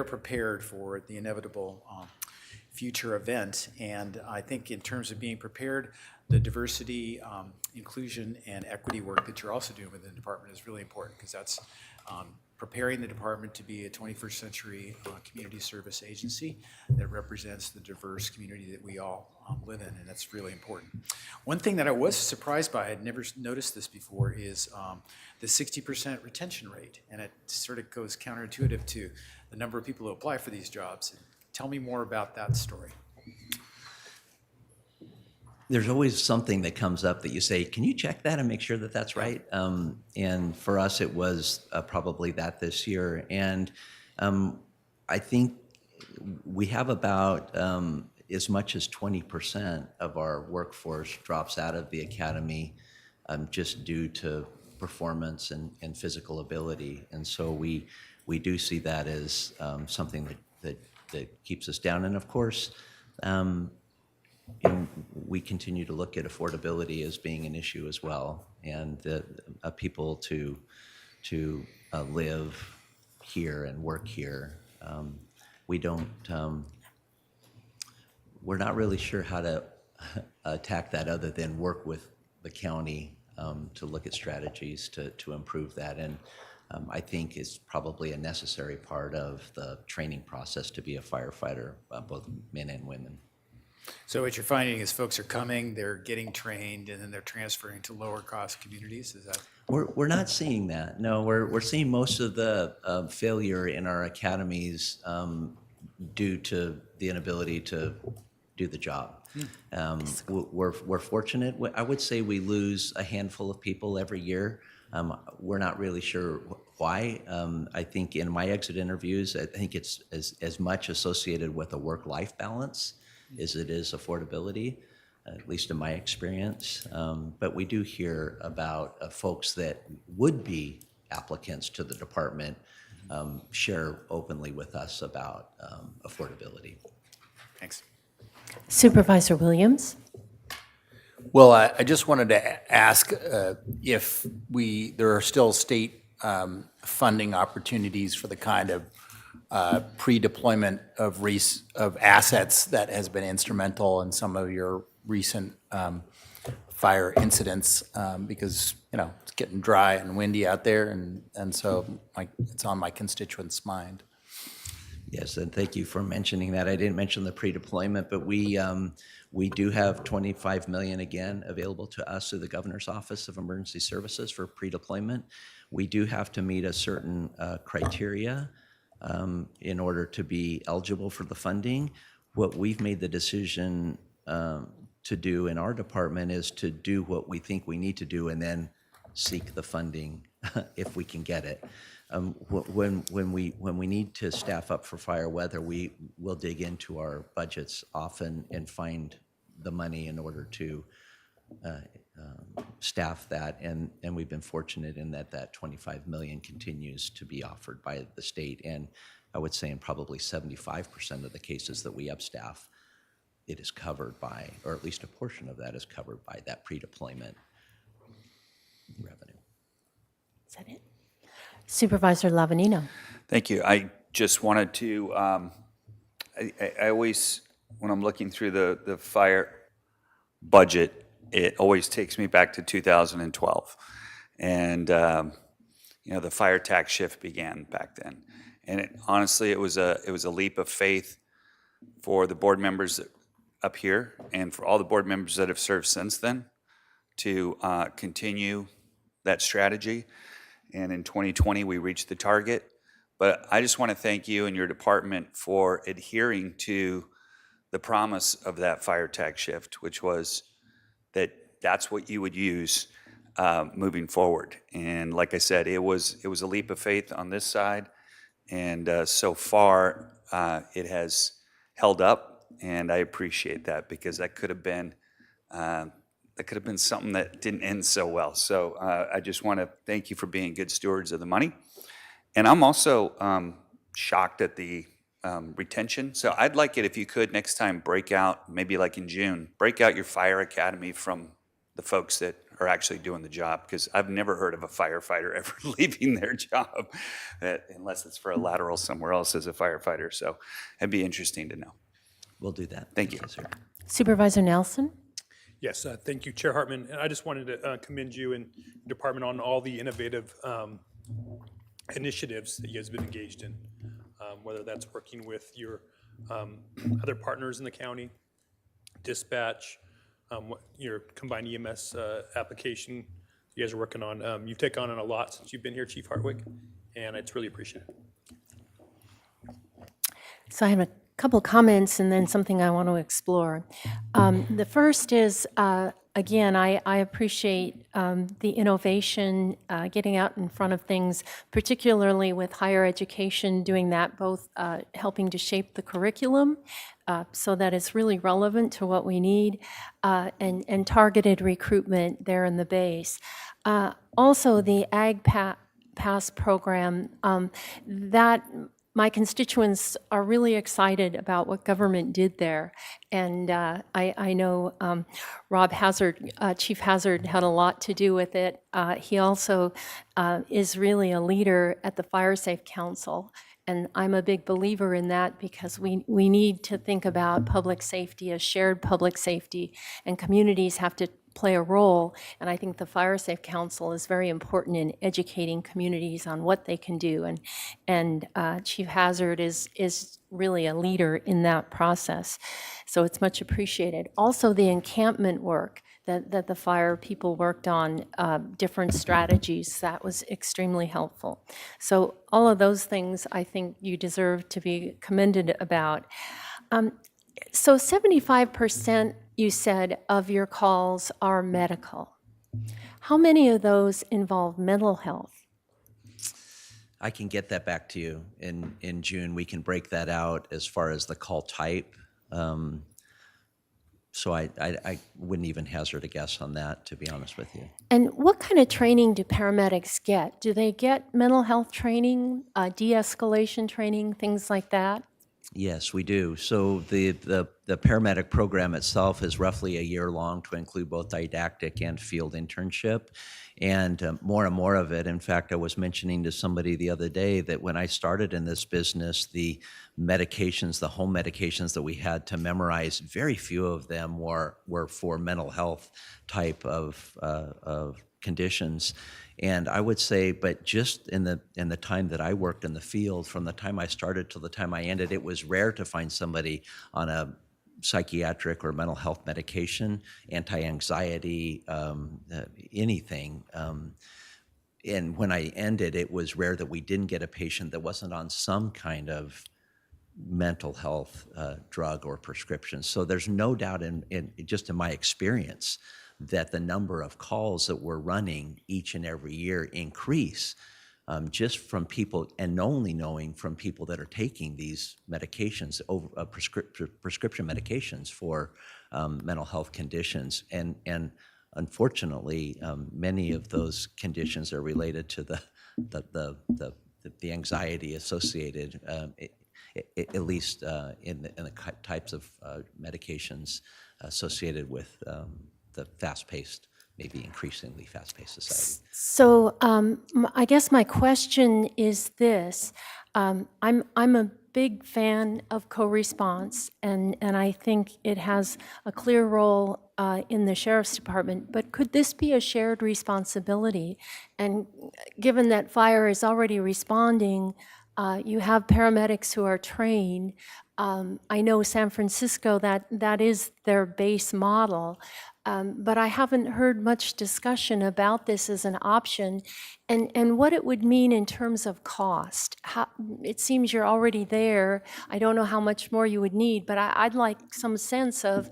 prepared for the inevitable future event. And I think in terms of being prepared, the diversity, inclusion, and equity work that you're also doing within the department is really important, because that's preparing the department to be a 21st century community service agency that represents the diverse community that we all live in, and that's really important. One thing that I was surprised by, I'd never noticed this before, is the 60% retention rate, and it sort of goes counterintuitive to the number of people who apply for these jobs. Tell me more about that story. There's always something that comes up that you say, can you check that and make sure that that's right? And for us, it was probably that this year. And I think we have about as much as 20% of our workforce drops out of the academy just due to performance and physical ability. And so we do see that as something that keeps us down. And of course, we continue to look at affordability as being an issue as well, and the people to live here and work here. We're not really sure how to attack that other than work with the county to look at strategies to improve that. And I think it's probably a necessary part of the training process to be a firefighter, both men and women. So what you're finding is folks are coming, they're getting trained, and then they're transferring to lower cost communities, is that? We're not seeing that. No, we're seeing most of the failure in our academies due to the inability to do the job. We're fortunate. I would say we lose a handful of people every year. We're not really sure why. I think in my exit interviews, I think it's as much associated with a work-life balance as it is affordability, at least in my experience. But we do hear about folks that would be applicants to the department share openly with us about affordability. Thanks. Supervisor Williams. Well, I just wanted to ask if there are still state funding opportunities for the kind of pre-deployment of assets that has been instrumental in some of your recent fire incidents, because it's getting dry and windy out there, and so it's on my constituents' mind. Yes, and thank you for mentioning that. I didn't mention the pre-deployment, but we do have $25 million again available to us through the Governor's Office of Emergency Services for pre-deployment. We do have to meet a certain criteria in order to be eligible for the funding. What we've made the decision to do in our department is to do what we think we need to do and then seek the funding if we can get it. When we need to staff up for fire weather, we will dig into our budgets often and find the money in order to staff that, and we've been fortunate in that $25 million continues to be offered by the state, and I would say in probably 75% of the cases that we upstaff, it is covered by, or at least a portion of that is covered by that pre-deployment revenue. Is that it? Supervisor Lavanino. Thank you. I just wanted to, I always, when I'm looking through the fire budget, it always takes me back to 2012. And, the fire tax shift began back then. And honestly, it was a leap of faith for the board members up here and for all the board members that have served since then to continue that strategy. And in 2020, we reached the target. But I just want to thank you and your department for adhering to the promise of that fire tax shift, which was that that's what you would use moving forward. And like I said, it was a leap of faith on this side, and so far it has held up, and I appreciate that because that could have been something that didn't end so well. So I just want to thank you for being good stewards of the money, and I'm also shocked at the retention. So I'd like it if you could next time break out, maybe like in June, break out your fire academy from the folks that are actually doing the job, because I've never heard of a firefighter ever leaving their job unless it's for a lateral somewhere else as a firefighter. So it'd be interesting to know. We'll do that. Thank you. Sir. Supervisor Nelson? Yes, thank you, Chair Hartman. And I just wanted to commend you and your department on all the innovative initiatives that you guys have been engaged in, whether that's working with your other partners in the county, dispatch, your combined EMS application you guys are working on. You've taken on a lot since you've been here, Chief Hartwick, and it's really appreciated. So I have a couple comments and then something I want to explore. The first is, again, I appreciate the innovation, getting out in front of things, particularly with higher education, doing that, both helping to shape the curriculum so that it's really relevant to what we need, and targeted recruitment there in the base. Also, the Ag Pass program, that my constituents are really excited about what government did there. And I know Rob Hazard, Chief Hazard, had a lot to do with it. He also is really a leader at the Fire Safe Council. And I'm a big believer in that because we need to think about public safety as shared public safety, and communities have to play a role. And I think the Fire Safe Council is very important in educating communities on what they can do. And Chief Hazard is really a leader in that process. So it's much appreciated. Also, the encampment work that the fire people worked on, different strategies, that was extremely helpful. So all of those things I think you deserve to be commended about. So 75%, you said, of your calls are medical. How many of those involve mental health? I can get that back to you in June. We can break that out as far as the call type. So I wouldn't even hazard a guess on that, to be honest with you. And what kind of training do paramedics get? Do they get mental health training, de-escalation training, things like that? Yes, we do. So the paramedic program itself is roughly a year long to include both didactic and field internship. And more and more of it. In fact, I was mentioning to somebody the other day that when I started in this business, the medications, the home medications that we had to memorize, very few of them were for mental health type of conditions. And I would say, but just in the time that I worked in the field, from the time I started till the time I ended, it was rare to find somebody on a psychiatric or mental health medication, anti-anxiety, anything. And when I ended, it was rare that we didn't get a patient that wasn't on some kind of mental health drug or prescription. So there's no doubt just in my experience that the number of calls that we're running each and every year increase just from people, and only knowing from people that are taking these medications, prescription medications for mental health conditions. And unfortunately, many of those conditions are related to the anxiety associated, at least in the types of medications associated with the fast-paced, maybe increasingly fast-paced society. So I guess my question is this. I'm a big fan of co-response, and I think it has a clear role in the Sheriff's Department, but could this be a shared responsibility? And given that fire is already responding, you have paramedics who are trained, I know San Francisco, that is their base model, but I haven't heard much discussion about this as an option and what it would mean in terms of cost. It seems you're already there. I don't know how much more you would need, but I'd like some sense of,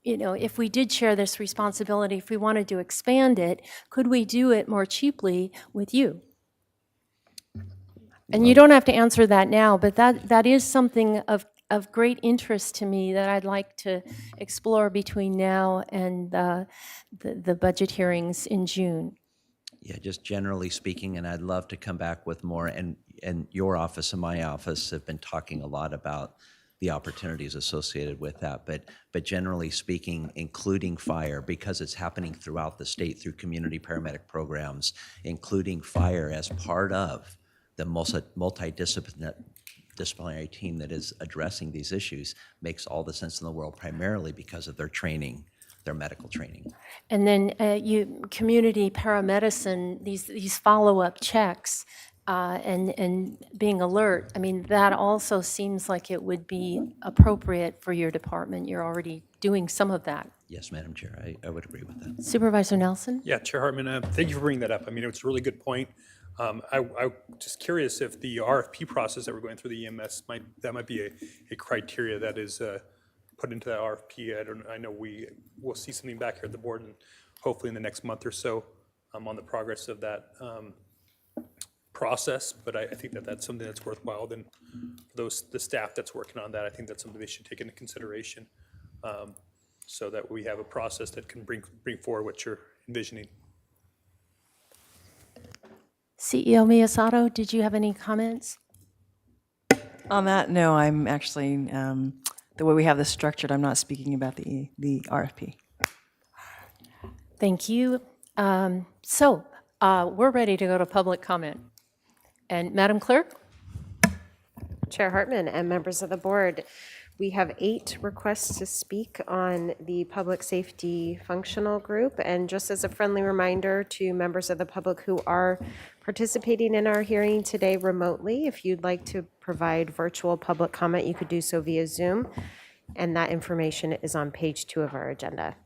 if we did share this responsibility, if we wanted to expand it, could we do it more cheaply with you? And you don't have to answer that now, but that is something of great interest to me that I'd like to explore between now and the budget hearings in June. Yeah, just generally speaking, and I'd love to come back with more, and your office and my office have been talking a lot about the opportunities associated with that, but generally speaking, including fire, because it's happening throughout the state through community paramedic programs, including fire as part of the multidisciplinary team that is addressing these issues makes all the sense in the world, primarily because of their training, their medical training. And then community paramedicine, these follow-up checks and being alert, I mean, that also seems like it would be appropriate for your department. You're already doing some of that. Yes, Madam Chair, I would agree with that. Supervisor Nelson? Yeah, Chair Hartman, thank you for bringing that up. I mean, it's a really good point. I'm just curious if the RFP process that we're going through the EMS might be a criteria that is put into that RFP. I know we will see something back here at the board, and hopefully in the next month or so on the progress of that process. But I think that's something that's worthwhile. Then for the staff that's working on that, I think that's something they should take into consideration, so that we have a process that can bring forward what you're envisioning. CEO Miyasato, did you have any comments? On that, no, I'm actually, the way we have this structured, I'm not speaking about the RFP. Thank you. So we're ready to go to public comment. And Madam Clerk? Chair Hartman and members of the board, we have 8 requests to speak on the public safety functional group. And just as a friendly reminder to members of the public who are participating in our hearing today remotely, if you'd like to provide virtual public comment, you could do so via Zoom. And that information is on page 2 of our agenda.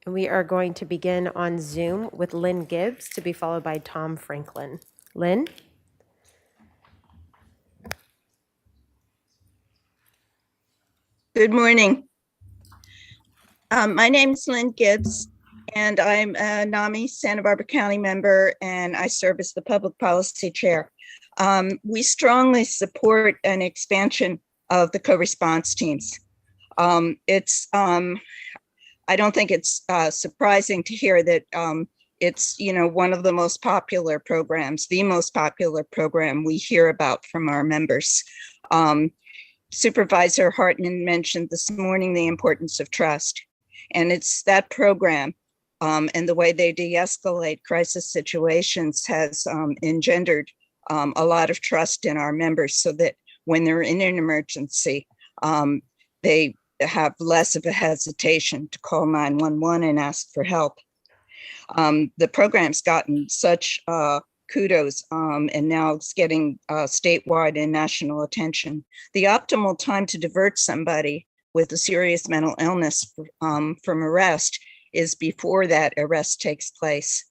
And we are going to begin on Zoom with Lynn Gibbs, to be followed by Tom Franklin. Lynn? Good morning. My name is Lynn Gibbs, and I'm a NAMI Santa Barbara County member, and I serve as the Public Policy Chair. We strongly support an expansion of the co-response teams. I don't think it's surprising to hear that it's one of the most popular programs, the most popular program we hear about from our members. Supervisor Hartman mentioned this morning the importance of trust, and it's that program and the way they de-escalate crisis situations has engendered a lot of trust in our members, so that when they're in an emergency, they have less of a hesitation to call 911 and ask for help. The program's gotten such kudos, and now it's getting statewide and national attention. The optimal time to divert somebody with a serious mental illness from arrest is before that arrest takes place.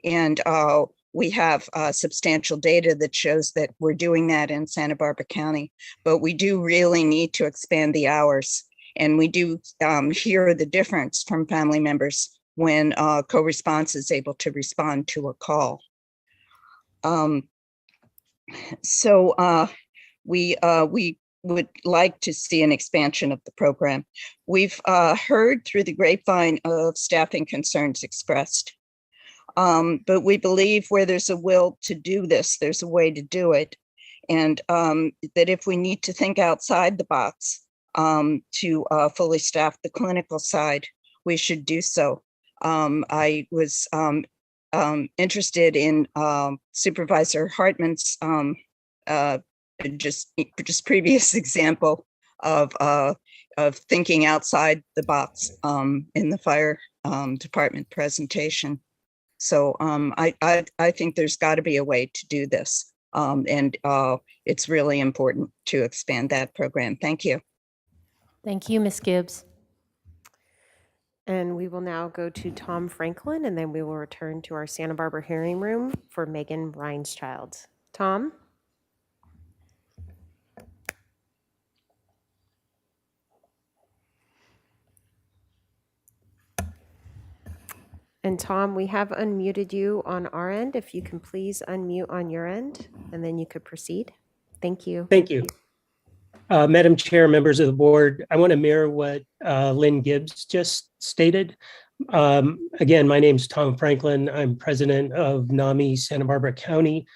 And we have substantial data that shows that we're doing that in Santa Barbara County, but we do really need to expand the hours. And we do hear the difference from family members when co-response is able to respond to a call. We would like to see an expansion of the program. We've heard through the grapevine of staffing concerns expressed, but we believe where there's a will to do this, there's a way to do it. And that if we need to think outside the box to fully staff the clinical side, we should do so. I was interested in Supervisor Hartman's just previous example of thinking outside the box in the fire department presentation. So I think there's got to be a way to do this. And it's really important to expand that program. Thank you. Thank you, Ms. Gibbs. And we will now go to Tom Franklin, and then we will return to our Santa Barbara hearing room for Megan Reinschild. Tom? And Tom, we have unmuted you on our end. If you can please unmute on your end, and then you could proceed. Thank you. Thank you. Madam Chair, members of the board, I want to mirror what Lynn Gibbs just stated. Again, my name is Tom Franklin. I'm president of NAMI Santa Barbara County.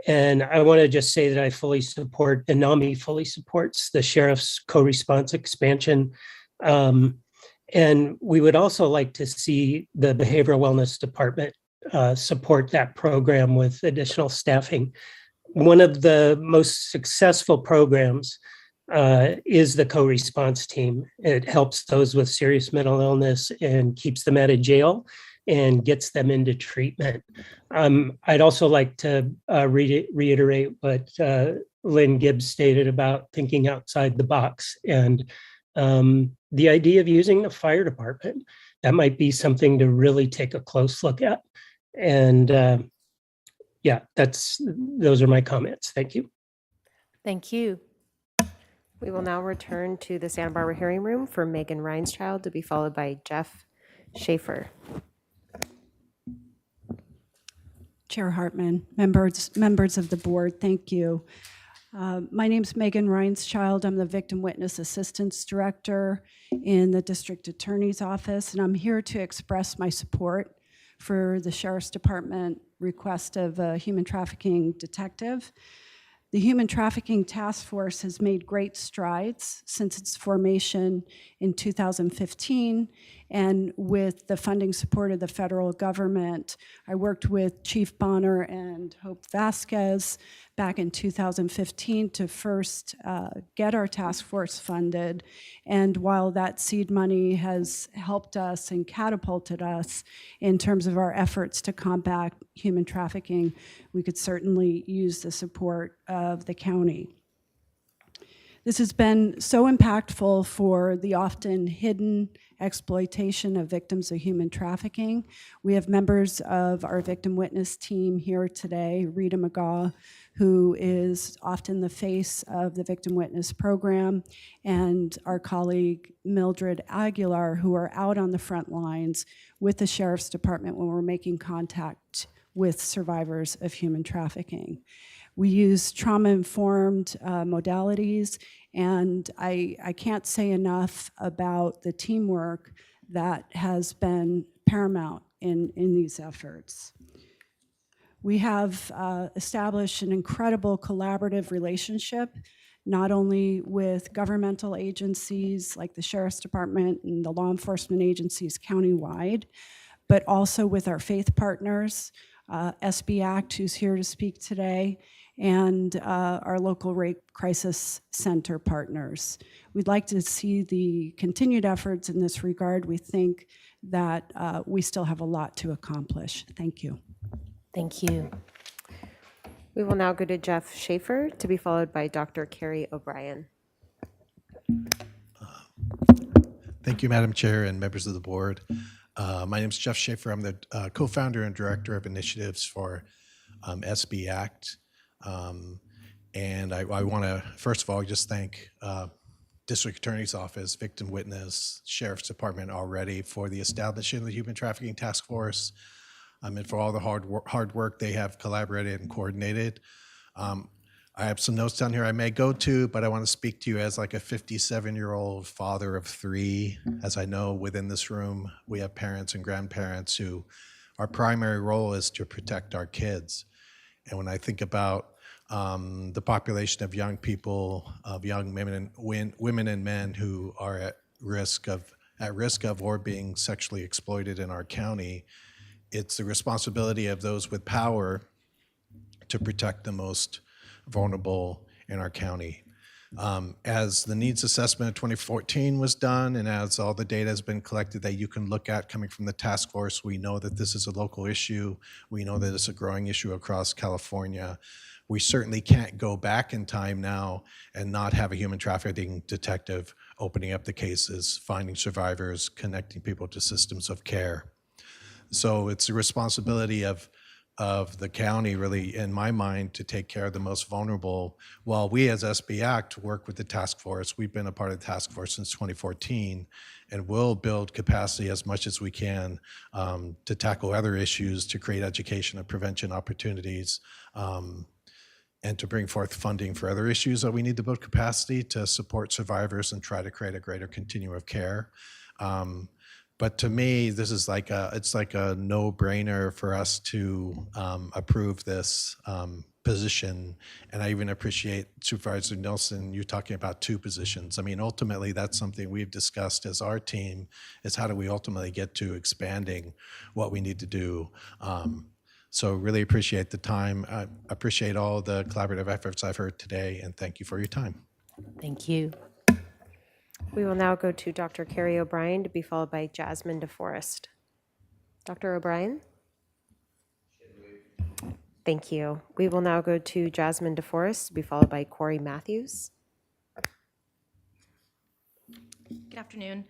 And I want to just say that I fully support, and NAMI fully supports the sheriff's co-response expansion. And we would also like to see the Behavioral Wellness Department support that program with additional staffing. One of the most successful programs is the co-response team. It helps those with serious mental illness and keeps them out of jail and gets them into treatment. I'd also like to reiterate what Lynn Gibbs stated about thinking outside the box, and the idea of using the fire department. That might be something to really take a close look at. And yeah, those are my comments. Thank you. Thank you. We will now return to the Santa Barbara hearing room for Megan Reinschild, to be followed by Jeff Schaefer. Chair Hartman, members of the board, thank you. My name's Megan Reinschild. I'm the Victim Witness Assistance Director in the District Attorney's Office, and I'm here to express my support for the Sheriff's Department request of a human trafficking detective. The Human Trafficking Task Force has made great strides since its formation in 2015, and with the funding support of the federal government, I worked with Chief Bonner and Hope Vasquez back in 2015 to first get our task force funded. And while that seed money has helped us and catapulted us in terms of our efforts to combat human trafficking, we could certainly use the support of the county. This has been so impactful for the often hidden exploitation of victims of human trafficking. We have members of our victim witness team here today, Rita McGaw, who is often the face of the victim witness program, and our colleague Mildred Aguilar, who are out on the front lines with the Sheriff's Department when we're making contact with survivors of human trafficking. We use trauma-informed modalities, and I can't say enough about the teamwork that has been paramount in these efforts. We have established an incredible collaborative relationship, not only with governmental agencies like the Sheriff's Department and the law enforcement agencies countywide, but also with our faith partners, SB Act, who's here to speak today, and our local rape crisis center partners. We'd like to see the continued efforts in this regard. We think that we still have a lot to accomplish. Thank you. Thank you. We will now go to Jeff Schaefer, to be followed by Dr. Carrie O'Brien. Thank you, Madam Chair and members of the board. My name is Jeff Schaefer. I'm the co-founder and director of initiatives for SB Act. And I want to, first of all, just thank District Attorney's Office, Victim Witness, Sheriff's Department already for the establishing of the Human Trafficking Task Force, and for all the hard work they have collaborated and coordinated. I have some notes down here I may go to, but I want to speak to you as like a 57-year-old father of 3. As I know within this room, we have parents and grandparents who our primary role is to protect our kids. And when I think about the population of young people, of young women and men who are at risk of or being sexually exploited in our county, it's the responsibility of those with power to protect the most vulnerable in our county. As the needs assessment of 2014 was done, and as all the data has been collected that you can look at coming from the task force, we know that this is a local issue. We know that it's a growing issue across California. We certainly can't go back in time now and not have a human trafficking detective opening up the cases, finding survivors, connecting people to systems of care. So it's a responsibility of the county, really, in my mind, to take care of the most vulnerable. While we as SB Act work with the task force, we've been a part of the task force since 2014, and we'll build capacity as much as we can to tackle other issues, to create education and prevention opportunities, and to bring forth funding for other issues that we need to build capacity to support survivors and try to create a greater continuum of care. But to me, this is it's like a no-brainer for us to approve this position. And I even appreciate Supervisor Nelson, you talking about 2 positions. I mean, ultimately, that's something we've discussed as our team, is how do we ultimately get to expanding what we need to do. So really appreciate the time. I appreciate all the collaborative efforts I've heard today, and thank you for your time. Thank you. We will now go to Dr. Carrie O'Brien, to be followed by Jasmine DeForest. Dr. O'Brien? Thank you. We will now go to Jasmine DeForest, to be followed by Corey Matthews. Good afternoon.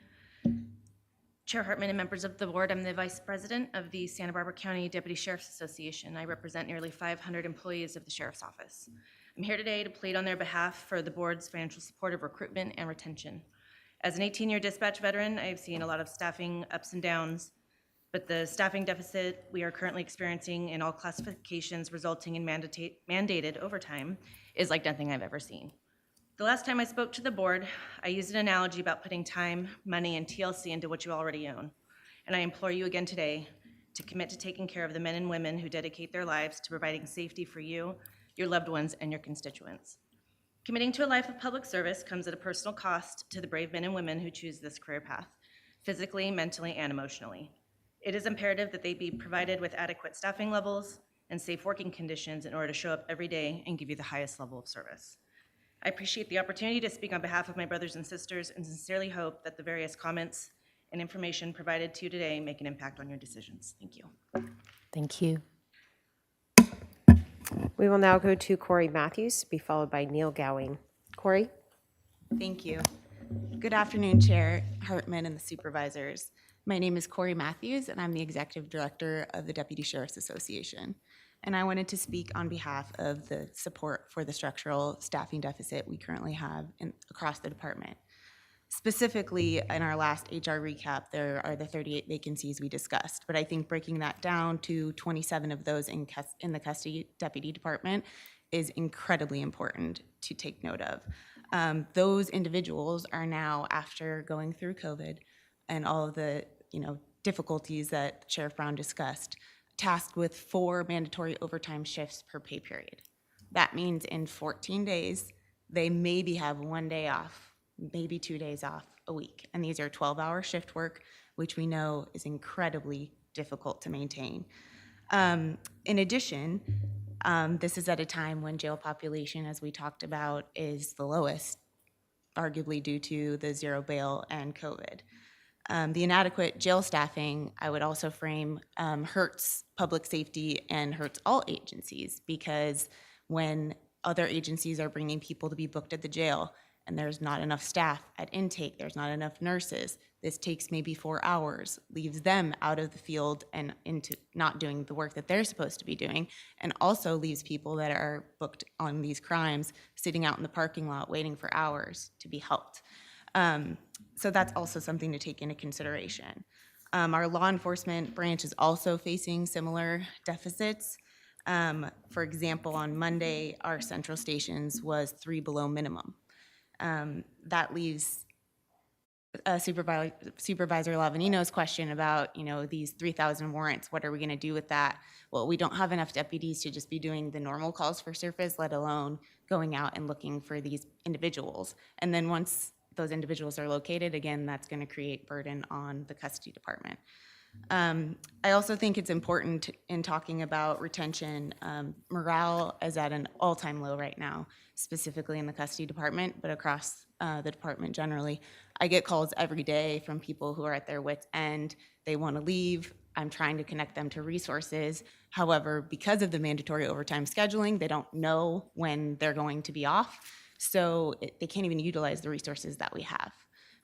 Chair Hartman and members of the board, I'm the Vice President of the Santa Barbara County Deputy Sheriff's Association. I represent nearly 500 employees of the Sheriff's Office. I'm here today to plead on their behalf for the board's financial support of recruitment and retention. As an 18-year dispatch veteran, I've seen a lot of staffing ups and downs, but the staffing deficit we are currently experiencing in all classifications resulting in mandated overtime is like nothing I've ever seen. The last time I spoke to the board, I used an analogy about putting time, money, and TLC into what you already own. And I implore you again today to commit to taking care of the men and women who dedicate their lives to providing safety for you, your loved ones, and your constituents. Committing to a life of public service comes at a personal cost to the brave men and women who choose this career path, physically, mentally, and emotionally. It is imperative that they be provided with adequate staffing levels and safe working conditions in order to show up every day and give you the highest level of service. I appreciate the opportunity to speak on behalf of my brothers and sisters and sincerely hope that the various comments and information provided to you today make an impact on your decisions. Thank you. Thank you. We will now go to Corey Matthews, to be followed by Neil Gowing. Corey? Thank you. Good afternoon, Chair Hartman and the supervisors. My name is Corey Matthews, and I'm the Executive Director of the Deputy Sheriff's Association. And I wanted to speak on behalf of the support for the structural staffing deficit we currently have across the department. Specifically, in our last HR recap, there are the 38 vacancies we discussed, but I think breaking that down to 27 of those in the custody deputy department is incredibly important to take note of. Those individuals are now, after going through COVID and all of the difficulties that Sheriff Brown discussed, tasked with 4 mandatory overtime shifts per pay period. That means in 14 days, they maybe have 1 day off, maybe 2 days off a week. And these are 12-hour shift work, which we know is incredibly difficult to maintain. In addition, this is at a time when jail population, as we talked about, is the lowest, arguably due to the zero bail and COVID. The inadequate jail staffing, I would also frame, hurts public safety and hurts all agencies, because when other agencies are bringing people to be booked at the jail and there's not enough staff at intake, there's not enough nurses, this takes maybe 4 hours, leaves them out of the field and into not doing the work that they're supposed to be doing, and also leaves people that are booked on these crimes sitting out in the parking lot waiting for hours to be helped. So that's also something to take into consideration. Our law enforcement branch is also facing similar deficits. For example, on Monday, our central stations was 3 below minimum. That leaves Supervisor Lavanino's question about, these 3,000 warrants, what are we gonna do with that? Well, we don't have enough deputies to just be doing the normal calls for surface, let alone going out and looking for these individuals. And then once those individuals are located, again, that's gonna create burden on the custody department. I also think it's important in talking about retention. Morale is at an all-time low right now, specifically in the custody department, but across the department generally. I get calls every day from people who are at their wits' end. They want to leave. I'm trying to connect them to resources. However, because of the mandatory overtime scheduling, they don't know when they're going to be off. So they can't even utilize the resources that we have.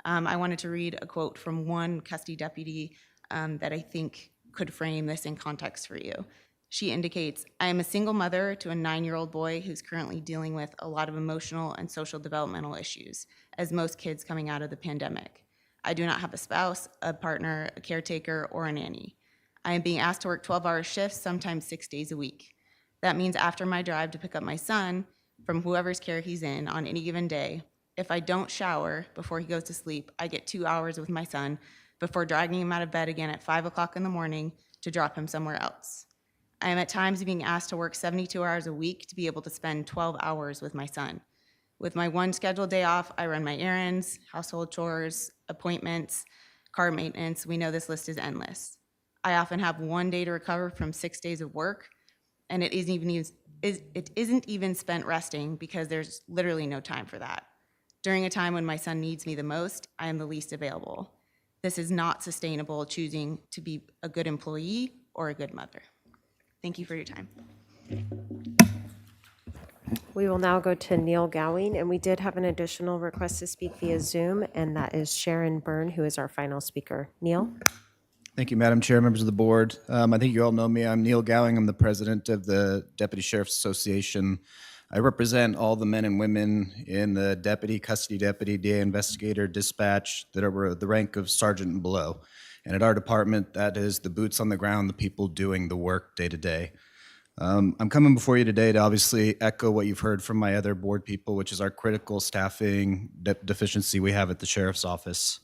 I wanted to read a quote from one custody deputy that I think could frame this in context for you. She indicates, "I am a single mother to a 9-year-old boy who's currently dealing with a lot of emotional and social developmental issues, as most kids coming out of the pandemic. I do not have a spouse, a partner, a caretaker, or a nanny. I am being asked to work 12-hour shifts, sometimes 6 days a week. That means after my drive to pick up my son from whoever's care he's in on any given day, if I don't shower before he goes to sleep, I get 2 hours with my son before dragging him out of bed again at 5 o'clock in the morning to drop him somewhere else. I am at times being asked to work 72 hours a week to be able to spend 12 hours with my son. With my one scheduled day off, I run my errands, household chores, appointments, car maintenance. We know this list is endless. I often have 1 day to recover from 6 days of work, and it isn't even spent resting because there's literally no time for that. During a time when my son needs me the most, I am the least available. This is not sustainable, choosing to be a good employee or a good mother." Thank you for your time. We will now go to Neil Gowing, and we did have an additional request to speak via Zoom, and that is Sharon Byrne, who is our final speaker. Neil? Thank you, Madam Chair, members of the board. I think you all know me. I'm Neil Gowing. I'm the president of the Deputy Sheriff's Association. I represent all the men and women in the deputy, custody deputy, DA investigator, dispatch that are the rank of sergeant and below. And at our department, that is the boots on the ground, the people doing the work day to day. I'm coming before you today to obviously echo what you've heard from my other board people, which is our critical staffing deficiency we have at the sheriff's office.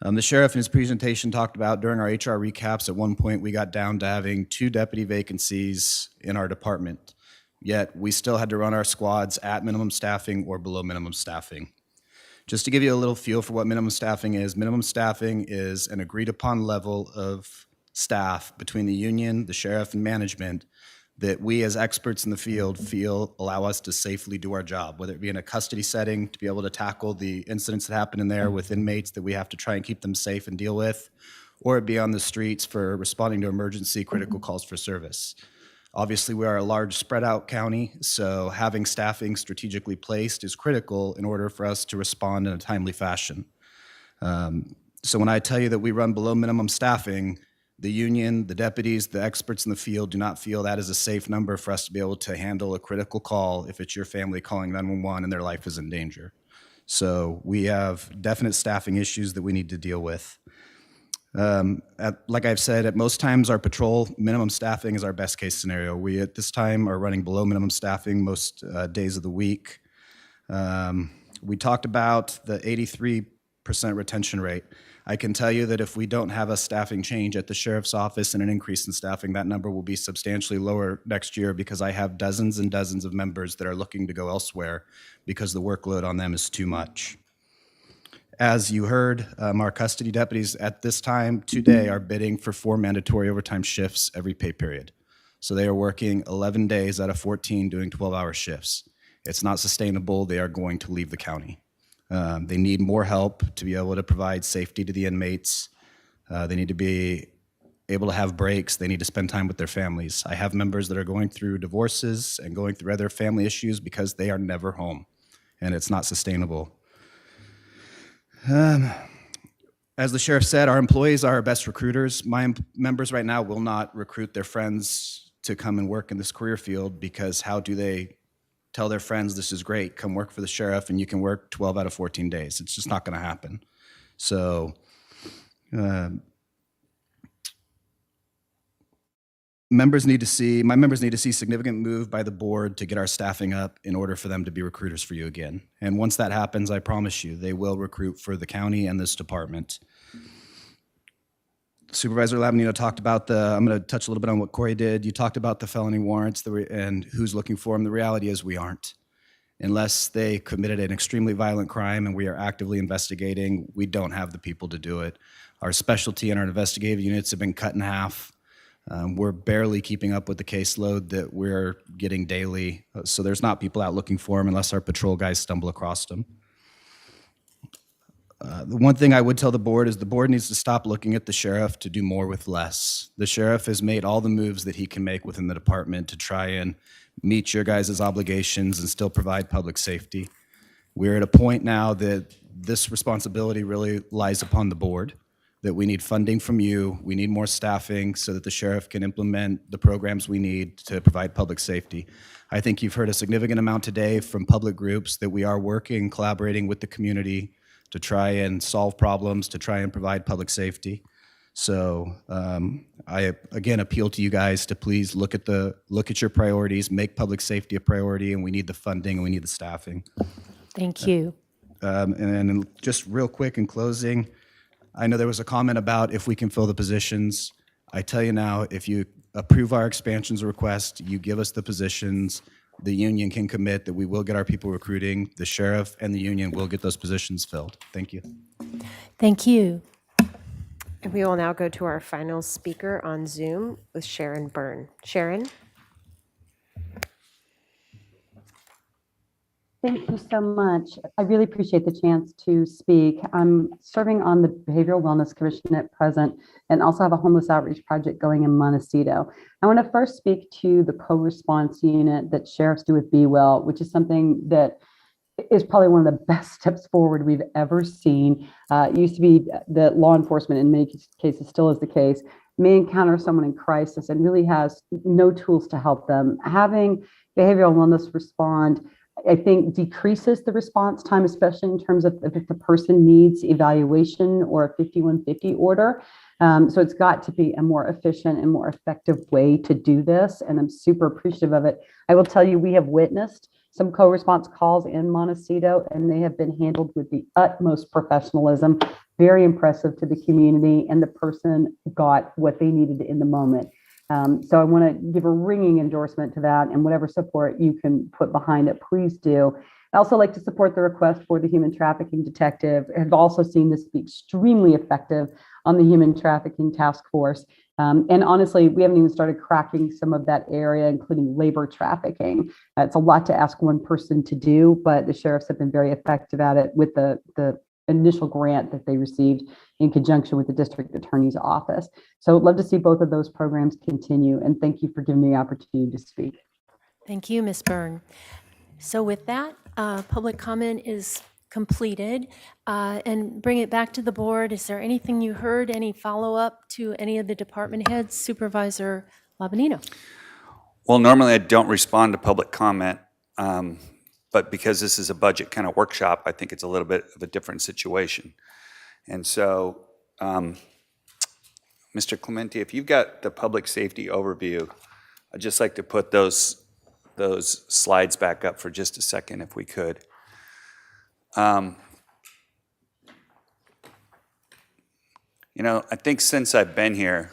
The sheriff in his presentation talked about during our HR recaps, at one point we got down to having 2 deputy vacancies in our department, yet we still had to run our squads at minimum staffing or below minimum staffing. Just to give you a little feel for what minimum staffing is an agreed upon level of staff between the union, the sheriff, and management that we as experts in the field feel allow us to safely do our job, whether it be in a custody setting to be able to tackle the incidents that happen in there with inmates that we have to try and keep them safe and deal with, or it be on the streets for responding to emergency critical calls for service. Obviously, we are a large spread out county, so having staffing strategically placed is critical in order for us to respond in a timely fashion. So when I tell you that we run below minimum staffing, the union, the deputies, the experts in the field do not feel that is a safe number for us to be able to handle a critical call if it's your family calling 911 and their life is in danger. So we have definite staffing issues that we need to deal with. Like I've said, at most times our patrol minimum staffing is our best case scenario. We at this time are running below minimum staffing most days of the week. We talked about the 83% retention rate. I can tell you that if we don't have a staffing change at the sheriff's office and an increase in staffing, that number will be substantially lower next year because I have dozens and dozens of members that are looking to go elsewhere because the workload on them is too much. As you heard, our custody deputies at this time today are bidding for 4 mandatory overtime shifts every pay period. So they are working 11 days out of 14 doing 12-hour shifts. It's not sustainable. They are going to leave the county. They need more help to be able to provide safety to the inmates. They need to be able to have breaks. They need to spend time with their families. I have members that are going through divorces and going through other family issues because they are never home, and it's not sustainable. As the sheriff said, our employees are our best recruiters. My members right now will not recruit their friends to come and work in this career field because how do they tell their friends this is great, come work for the sheriff and you can work 12 out of 14 days? It's just not going to happen. So my members need to see significant move by the board to get our staffing up in order for them to be recruiters for you again. And once that happens, I promise you, they will recruit for the county and this department. Supervisor Labanino talked about I'm going to touch a little bit on what Corey did. You talked about the felony warrants and who's looking for them. The reality is we aren't. Unless they committed an extremely violent crime and we are actively investigating, we don't have the people to do it. Our specialty and our investigative units have been cut in half. We're barely keeping up with the caseload that we're getting daily. So there's not people out looking for them unless our patrol guys stumble across them. The one thing I would tell the board is the board needs to stop looking at the sheriff to do more with less. The sheriff has made all the moves that he can make within the department to try and meet your guys' obligations and still provide public safety. We're at a point now that this responsibility really lies upon the board, that we need funding from you, we need more staffing so that the sheriff can implement the programs we need to provide public safety. I think you've heard a significant amount today from public groups that we are working, collaborating with the community to try and solve problems, to try and provide public safety. So I again appeal to you guys to please look at your priorities, make public safety a priority, and we need the funding and we need the staffing. Thank you. And then just real quick in closing, I know there was a comment about if we can fill the positions. I tell you now, if you approve our expansions request, you give us the positions, the union can commit that we will get our people recruiting, the sheriff and the union will get those positions filled. Thank you. Thank you. And we will now go to our final speaker on Zoom with Sharon Byrne. Sharon? Thank you so much. I really appreciate the chance to speak. I'm serving on the Behavioral Wellness Commission at present and also have a homeless outreach project going in Montecito. I want to first speak to the co-response unit that sheriffs do with Be Well, which is something that is probably one of the best steps forward we've ever seen. It used to be that law enforcement, in many cases still is the case, may encounter someone in crisis and really has no tools to help them. Having behavioral wellness respond, I think, decreases the response time, especially in terms of if the person needs evaluation or a 5150 order. So it's got to be a more efficient and more effective way to do this, and I'm super appreciative of it. I will tell you, we have witnessed some co-response calls in Montecito, and they have been handled with the utmost professionalism, very impressive to the community, and the person got what they needed in the moment. So I want to give a ringing endorsement to that, and whatever support you can put behind it, please do. I also like to support the request for the human trafficking detective. I've also seen this be extremely effective on the human trafficking task force. And honestly, we haven't even started cracking some of that area, including labor trafficking. It's a lot to ask one person to do, but the sheriffs have been very effective at it with the initial grant that they received in conjunction with the district attorney's office. So I'd love to see both of those programs continue, and thank you for giving me the opportunity to speak. Thank you, Ms. Byrne. So with that, public comment is completed. And bring it back to the board. Is there anything you heard, any follow-up to any of the department heads? Supervisor Labanino. Well, normally I don't respond to public comment, but because this is a budget kind of workshop, I think it's a little bit of a different situation. And so, Mr. Clemente, if you've got the public safety overview, I'd just like to put those slides back up for just a second, if we could. You know, I think since I've been here,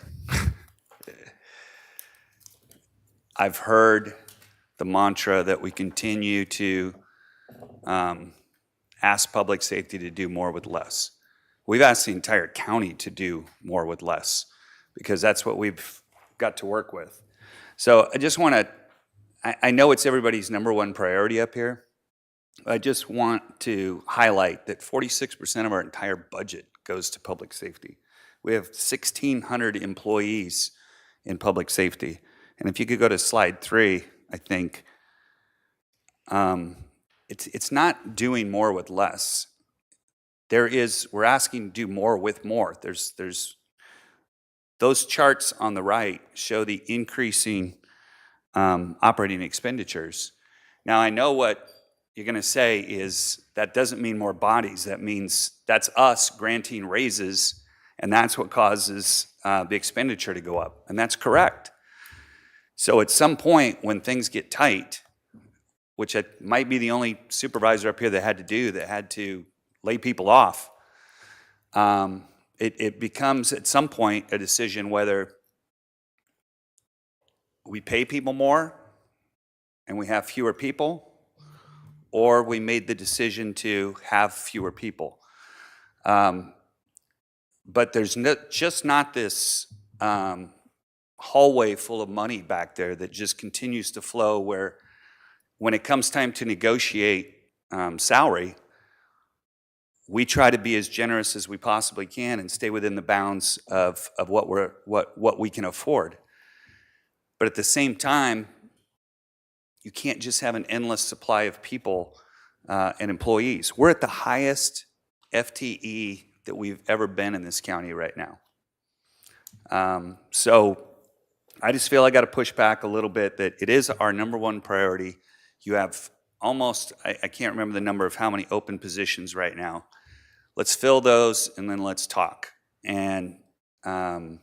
I've heard the mantra that we continue to ask public safety to do more with less. We've asked the entire county to do more with less because that's what we've got to work with. So I just want to, I know it's everybody's number one priority up here. I just want to highlight that 46% of our entire budget goes to public safety. We have 1,600 employees in public safety. And if you could go to slide 3, I think it's not doing more with less. We're asking to do more with more. There's those charts on the right show the increasing operating expenditures. Now I know what you're going to say is that doesn't mean more bodies. That means that's us granting raises, and that's what causes the expenditure to go up. And that's correct. So at some point when things get tight, which I might be the only supervisor up here that had to lay people off, it becomes at some point a decision whether we pay people more and we have fewer people, or we made the decision to have fewer people. But there's just not this hallway full of money back there that just continues to flow where when it comes time to negotiate salary, we try to be as generous as we possibly can and stay within the bounds of what we can afford. But at the same time, you can't just have an endless supply of people and employees. We're at the highest FTE that we've ever been in this county right now. So I just feel I got to push back a little bit that it is our number one priority. You have almost, I can't remember the number of how many open positions right now. Let's fill those and then let's talk. And I'm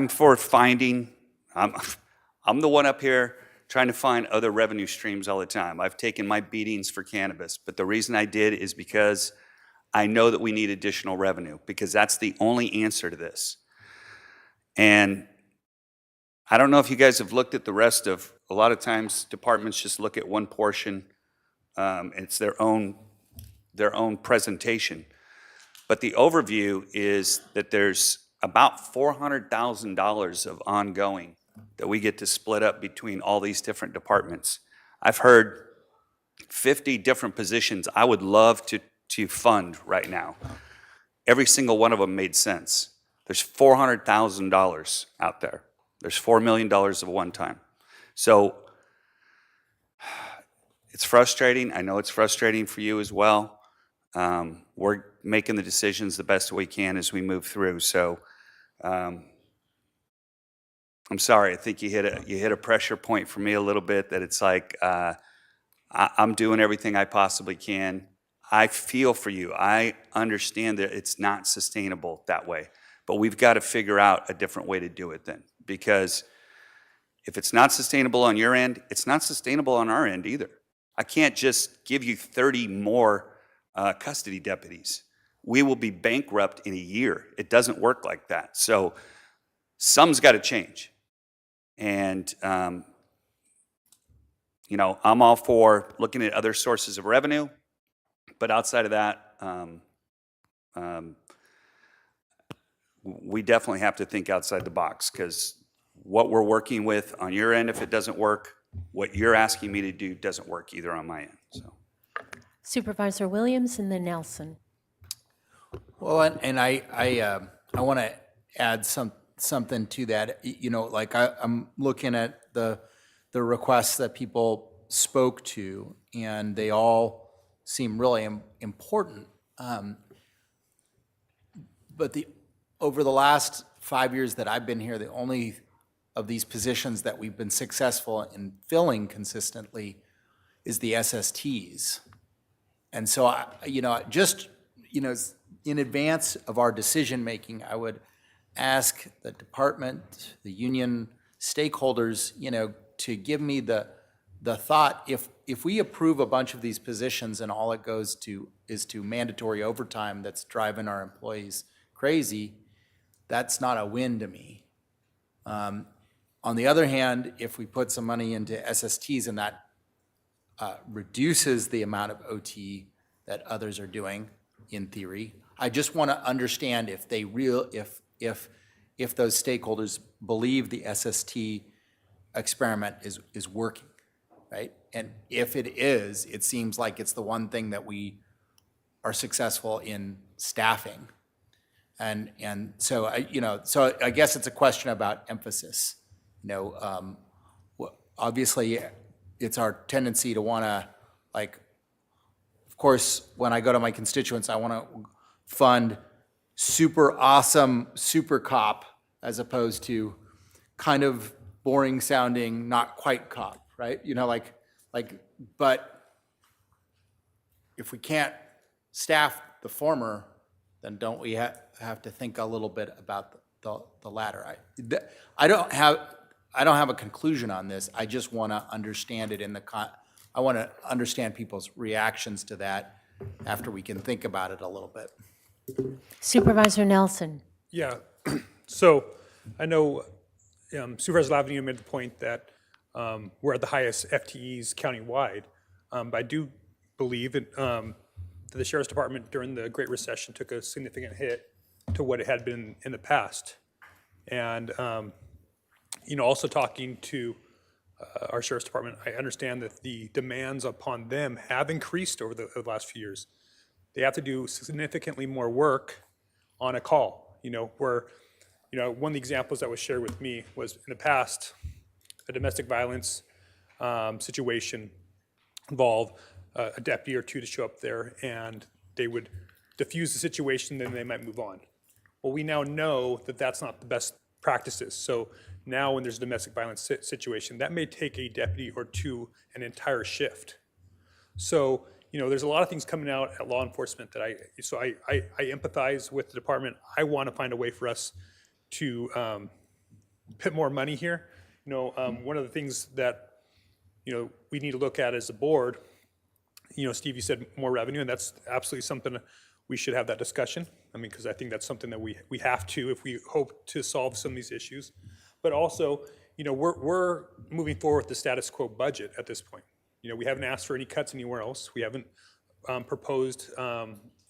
for finding, I'm the one up here trying to find other revenue streams all the time. I've taken my beatings for cannabis, but the reason I did is because I know that we need additional revenue, because that's the only answer to this. And I don't know if you guys have looked at the rest of, a lot of times departments just look at one portion. It's their own presentation. But the overview is that there's about $400,000 of ongoing that we get to split up between all these different departments. I've heard 50 different positions I would love to fund right now. Every single one of them made sense. There's $400,000 out there. There's $4 million of one time. So it's frustrating. I know it's frustrating for you as well. We're making the decisions the best we can as we move through. So I'm sorry. I think you hit a pressure point for me a little bit, that it's like I'm doing everything I possibly can. I feel for you. I understand that it's not sustainable that way, but we've got to figure out a different way to do it then, because if it's not sustainable on your end, it's not sustainable on our end either. I can't just give you 30 more custody deputies. We will be bankrupt in a year. It doesn't work like that. So some's got to change. And, I'm all for looking at other sources of revenue, but outside of that, we definitely have to think outside the box, because what we're working with on your end, if it doesn't work, what you're asking me to do doesn't work either on my end. So, Supervisor Williams and then Nelson. Well, and I want to add something to that. I'm looking at the requests that people spoke to, and they all seem really important. But over the last 5 years that I've been here, the only of these positions that we've been successful in filling consistently is the SSTs. And so, in advance of our decision-making, I would ask the department, the union stakeholders, to give me the thought, if we approve a bunch of these positions and all it goes to is to mandatory overtime that's driving our employees crazy, that's not a win to me. On the other hand, if we put some money into SSTs and that reduces the amount of OT that others are doing, in theory, I just want to understand if if those stakeholders believe the SST experiment is working, right? And if it is, it seems like it's the one thing that we are successful in staffing. And so I guess it's a question about emphasis. Obviously, it's our tendency to want to, of course, when I go to my constituents, I want to fund super awesome super cop as opposed to kind of boring sounding, not quite cop, right? But if we can't staff the former, then don't we have to think a little bit about the latter? I don't have a conclusion on this. I just want to understand it I want to understand people's reactions to that after we can think about it a little bit. Supervisor Nelson. Yeah. So I know Supervisor Lavigno made the point that we're at the highest FTEs countywide. But I do believe that the Sheriff's Department during the Great Recession took a significant hit to what it had been in the past. And, also talking to our Sheriff's Department, I understand that the demands upon them have increased over the last few years. they have to do significantly more work on a call, where, one of the examples that was shared with me was in the past, a domestic violence situation involve a deputy or two to show up there, and they would diffuse the situation, then they might move on. Well, we now know that that's not the best practices. So now when there's a domestic violence situation, that may take a deputy or two an entire shift. So, there's a lot of things coming out at law enforcement that I empathize with the department. I want to find a way for us to put more money here. One of the things that, we need to look at as a board, Steve, you said more revenue, and that's absolutely something we should have that discussion. Because I think that's something that we have to if we hope to solve some of these issues. But also, we're moving forward with the status quo budget at this point. We haven't asked for any cuts anywhere else. We haven't proposed,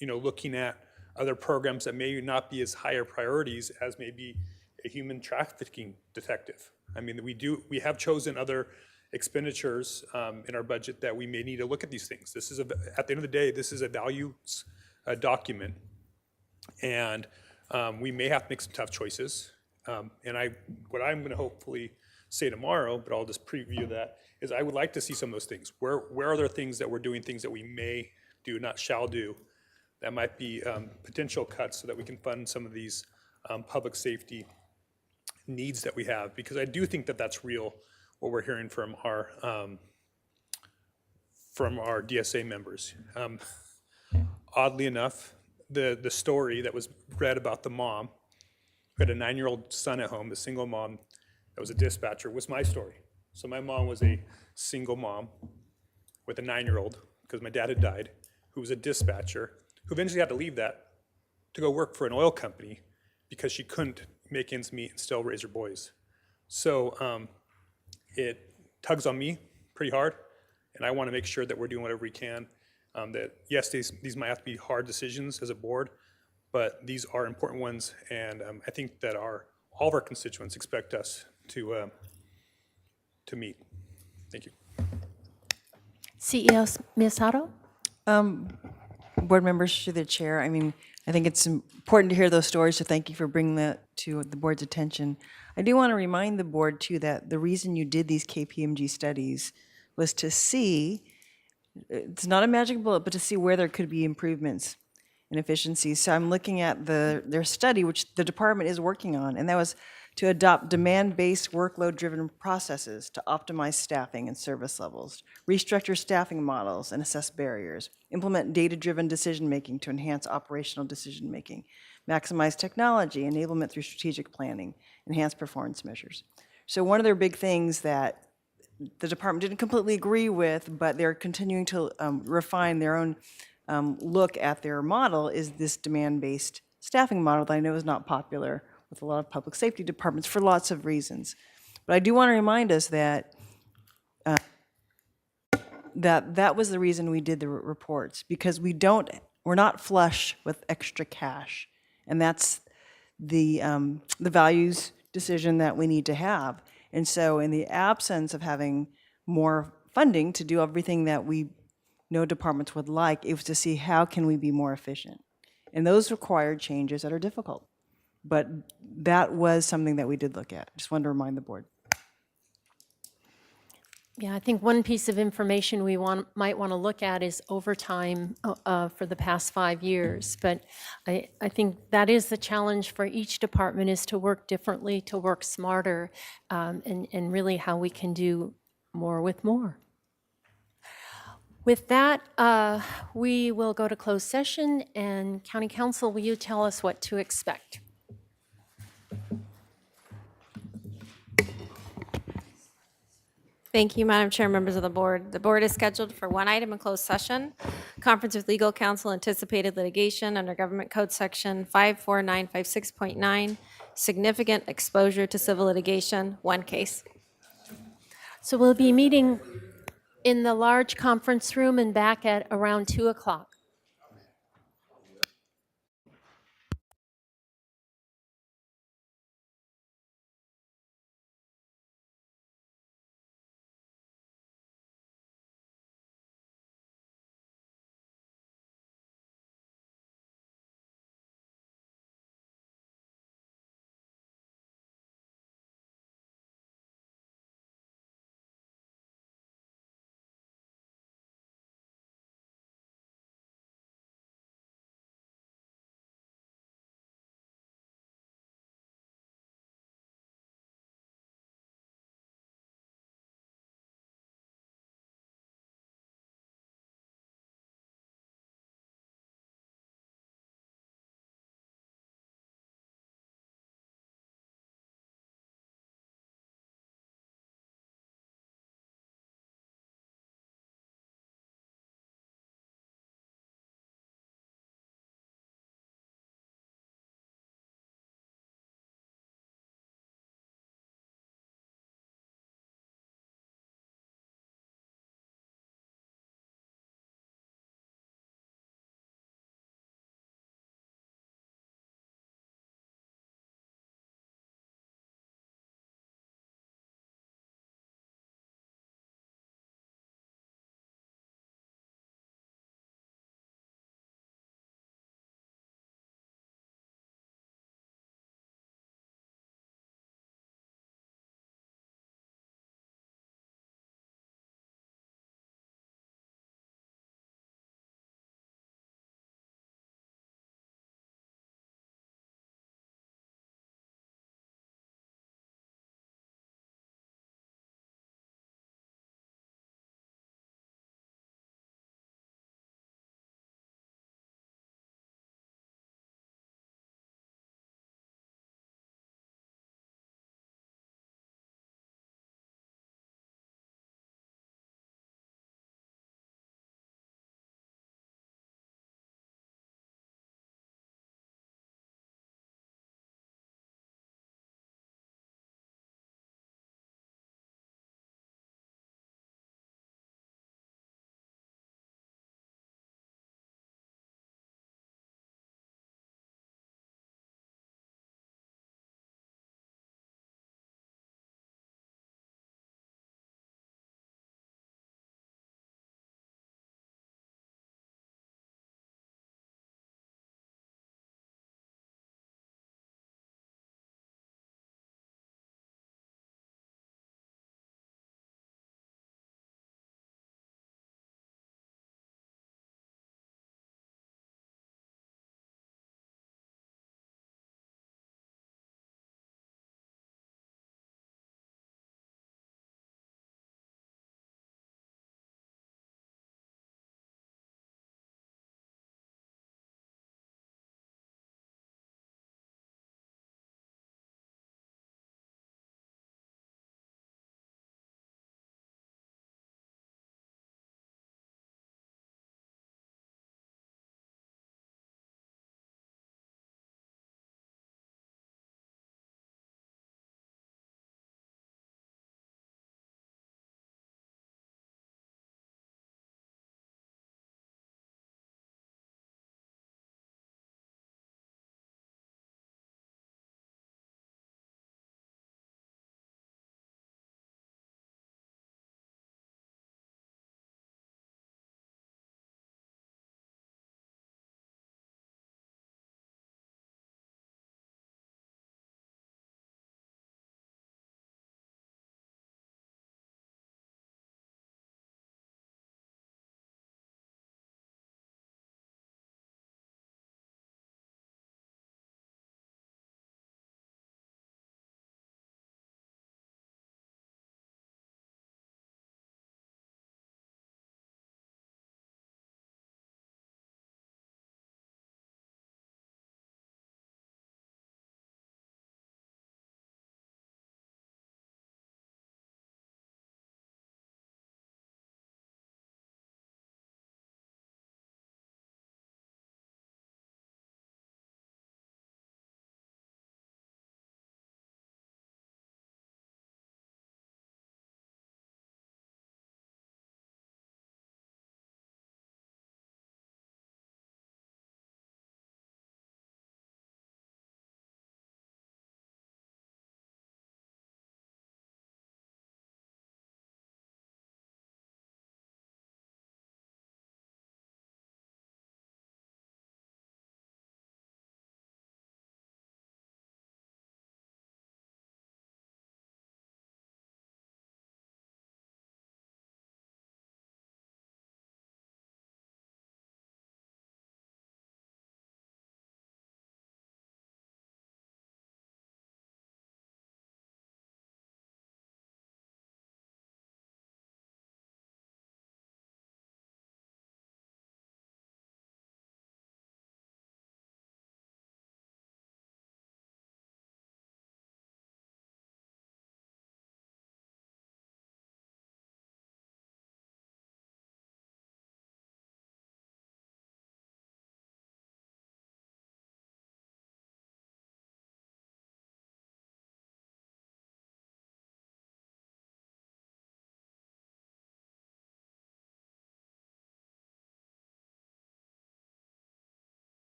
looking at other programs that may not be as higher priorities as maybe a human trafficking detective. We have chosen other expenditures in our budget that we may need to look at these things. This is, at the end of the day, this is a values document, and we may have to make some tough choices. What I'm going to hopefully say tomorrow, but I'll just preview that, is I would like to see some of those things. Where are there things that we're doing, things that we may do, not shall do, that might be potential cuts so that we can fund some of these public safety needs that we have? Because I do think that that's real, what we're hearing from our DSA members. Oddly enough, the story that was read about the mom who had a 9-year-old son at home, the single mom that was a dispatcher, was my story. So my mom was a single mom with a 9-year-old, because my dad had died, who was a dispatcher, who eventually had to leave that to go work for an oil company because she couldn't make ends meet and still raise her boys. So it tugs on me pretty hard, and I want to make sure that we're doing whatever we can. That yes, these might have to be hard decisions as a board, but these are important ones, and I think that all of our constituents expect us to meet. Thank you. CEO Miyasato? Board members, to the chair, I think it's important to hear those stories, so thank you for bringing that to the board's attention. I do want to remind the board, too, that the reason you did these KPMG studies was to see, it's not a magic bullet, but to see where there could be improvements and efficiencies. So I'm looking at their study, which the department is working on, and that was to adopt demand-based workload-driven processes to optimize staffing and service levels, restructure staffing models and assess barriers, implement data-driven decision-making to enhance operational decision-making, maximize technology, enablement through strategic planning, enhance performance measures. So one of their big things that the department didn't completely agree with, but they're continuing to refine their own look at their model, is this demand-based staffing model that I know is not popular with a lot of public safety departments for lots of reasons. But I do want to remind us that that was the reason we did the reports, because we're not flush with extra cash, and that's the values decision that we need to have. And so in the absence of having more funding to do everything that we know departments would like, it was to see how can we be more efficient. And those required changes that are difficult. But that was something that we did look at. Just wanted to remind the board. Yeah, I think one piece of information we might want to look at is overtime for the past 5 years. But I think that is the challenge for each department, is to work differently, to work smarter, and really how we can do more with more. With that, we will go to closed session, and County Council, will you tell us what to expect? Thank you, Madam Chair, members of the board. The board is scheduled for one item in closed session, conference with legal counsel, anticipated litigation under Government Code Section 54956.9, significant exposure to civil litigation, one case. So we'll be meeting in the large conference room and back at around 2 o'clock.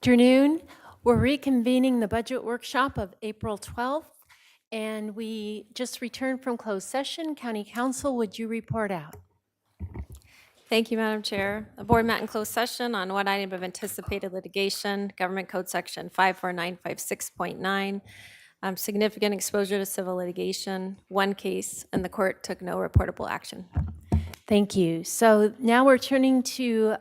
Afternoon. We're reconvening the budget workshop of April 12th, and we just returned from closed session. County Council, would you report out? Thank you, Madam Chair. The board met in closed session on one item of anticipated litigation, Government Code Section 54956.9, significant exposure to civil litigation, one case, and the court took no reportable action. Thank you. So now we're turning to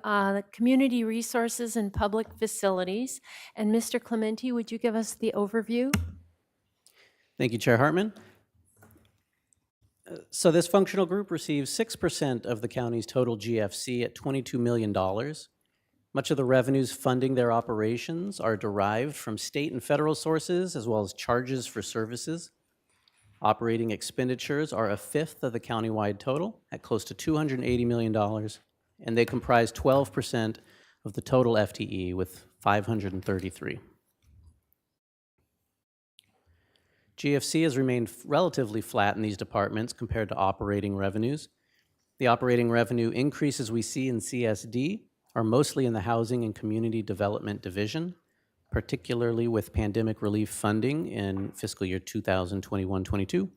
community resources and public facilities. And Mr. Clementi, would you give us the overview? Thank you, Chair Hartman. So this functional group receives 6% of the county's total GFC at $22 million. Much of the revenues funding their operations are derived from state and federal sources, as well as charges for services. Operating expenditures are a fifth of the countywide total at close to $280 million, and they comprise 12% of the total FTE with 533. GFC has remained relatively flat in these departments compared to operating revenues. The operating revenue increases we see in CSD are mostly in the Housing and Community Development Division, particularly with pandemic relief funding in fiscal year 2021-22.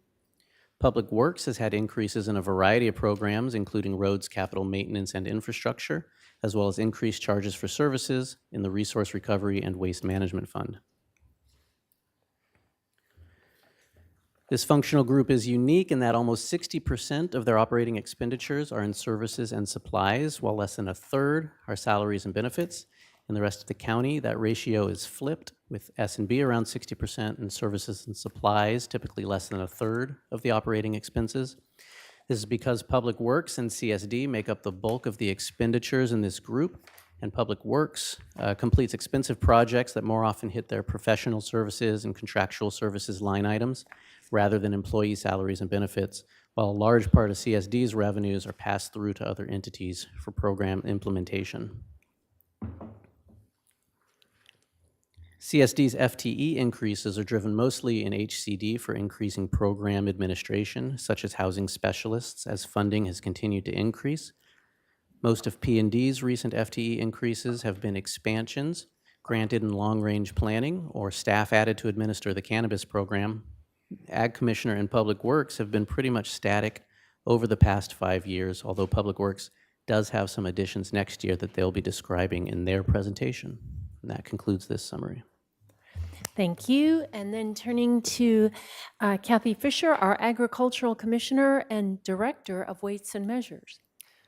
Public Works has had increases in a variety of programs, including roads, capital maintenance, and infrastructure, as well as increased charges for services in the Resource Recovery and Waste Management Fund. This functional group is unique in that almost 60% of their operating expenditures are in services and supplies, while less than a third are salaries and benefits. In the rest of the county, that ratio is flipped, with S&B around 60% and services and supplies typically less than a third of the operating expenses. This is because Public Works and CSD make up the bulk of the expenditures in this group, and Public Works completes expensive projects that more often hit their professional services and contractual services line items rather than employee salaries and benefits, while a large part of CSD's revenues are passed through to other entities for program implementation. CSD's FTE increases are driven mostly in HCD for increasing program administration, such as housing specialists, as funding has continued to increase. Most of P&D's recent FTE increases have been expansions granted in long-range planning or staff added to administer the cannabis program. Ag Commissioner and Public Works have been pretty much static over the past 5 years, although Public Works does have some additions next year that they'll be describing in their presentation. And that concludes this summary. Thank you. And then turning to Kathy Fisher, our Agricultural Commissioner and Director of Weights and Measures.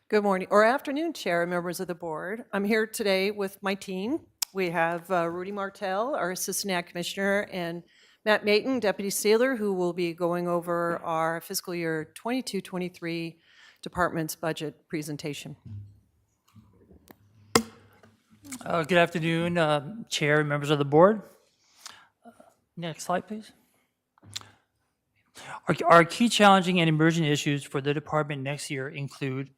Good morning, or afternoon, Chair and members of the board. I'm here today with my team. We have Rudy Martell, our Assistant Ag Commissioner, and Matt Mayton, Deputy Sailor, who will be going over our fiscal year 22-23 department's budget presentation. Good afternoon, Chair and members of the board. Next slide, please. Our key challenging and emerging issues for the department next year include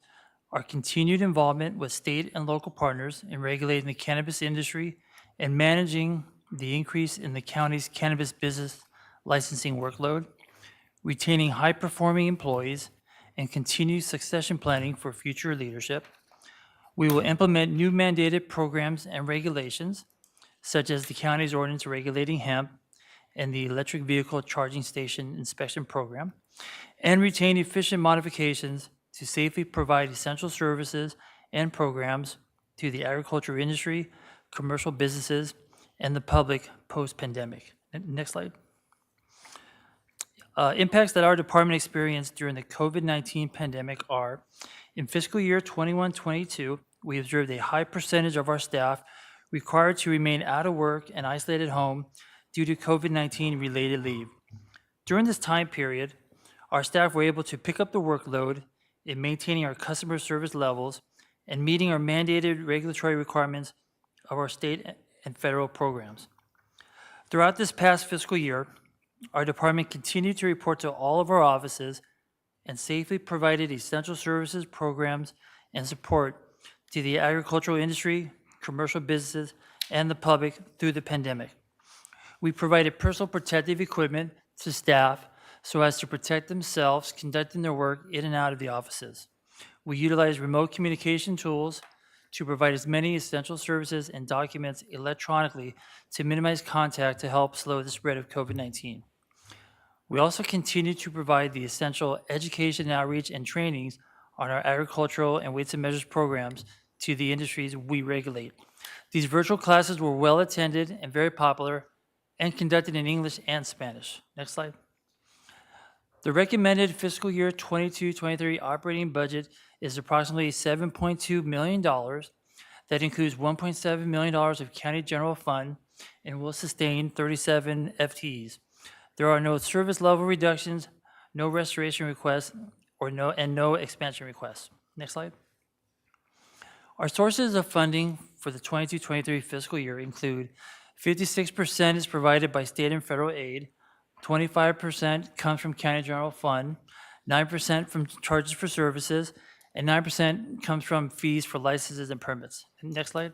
our continued involvement with state and local partners in regulating the cannabis industry and managing the increase in the county's cannabis business licensing workload, retaining high-performing employees, and continued succession planning for future leadership. We will implement new mandated programs and regulations, such as the county's ordinance regulating hemp and the electric vehicle charging station inspection program, and retain efficient modifications to safely provide essential services and programs to the agriculture industry, commercial businesses, and the public post-pandemic. Next slide. Impacts that our department experienced during the COVID-19 pandemic are, in fiscal year 21-22, we observed a high percentage of our staff required to remain out of work and isolated at home due to COVID-19 related leave. During this time period, our staff were able to pick up the workload in maintaining our customer service levels and meeting our mandated regulatory requirements of our state and federal programs. Throughout this past fiscal year, our department continued to report to all of our offices and safely provided essential services, programs, and support to the agricultural industry, commercial businesses, and the public through the pandemic. We provided personal protective equipment to staff so as to protect themselves conducting their work in and out of the offices. We utilized remote communication tools to provide as many essential services and documents electronically to minimize contact to help slow the spread of COVID-19. We also continue to provide the essential education, outreach, and trainings on our agricultural and weights and measures programs to the industries we regulate. These virtual classes were well attended and very popular and conducted in English and Spanish. Next slide. The recommended fiscal year 22-23 operating budget is approximately $7.2 million. That includes $1.7 million of county general fund and will sustain 37 FTEs. There are no service level reductions, no restoration requests, and no expansion requests. Next slide. Our sources of funding for the 22-23 fiscal year include 56% is provided by state and federal aid, 25% comes from county general fund, 9% from charges for services, and 9% comes from fees for licenses and permits. Next slide.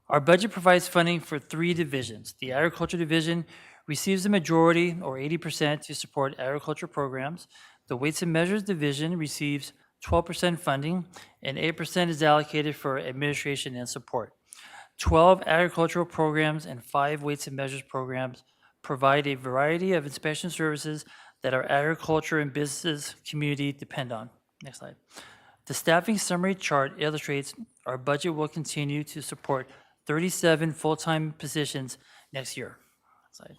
Our budget provides funding for 3 divisions. The Agriculture Division receives the majority, or 80%, to support agriculture programs. The Weights and Measures Division receives 12% funding, and 8% is allocated for administration and support. 12 agricultural programs and 5 weights and measures programs provide a variety of inspection services that our agriculture and business community depend on. Next slide. The staffing summary chart illustrates our budget will continue to support 37 full-time positions next year. Slide.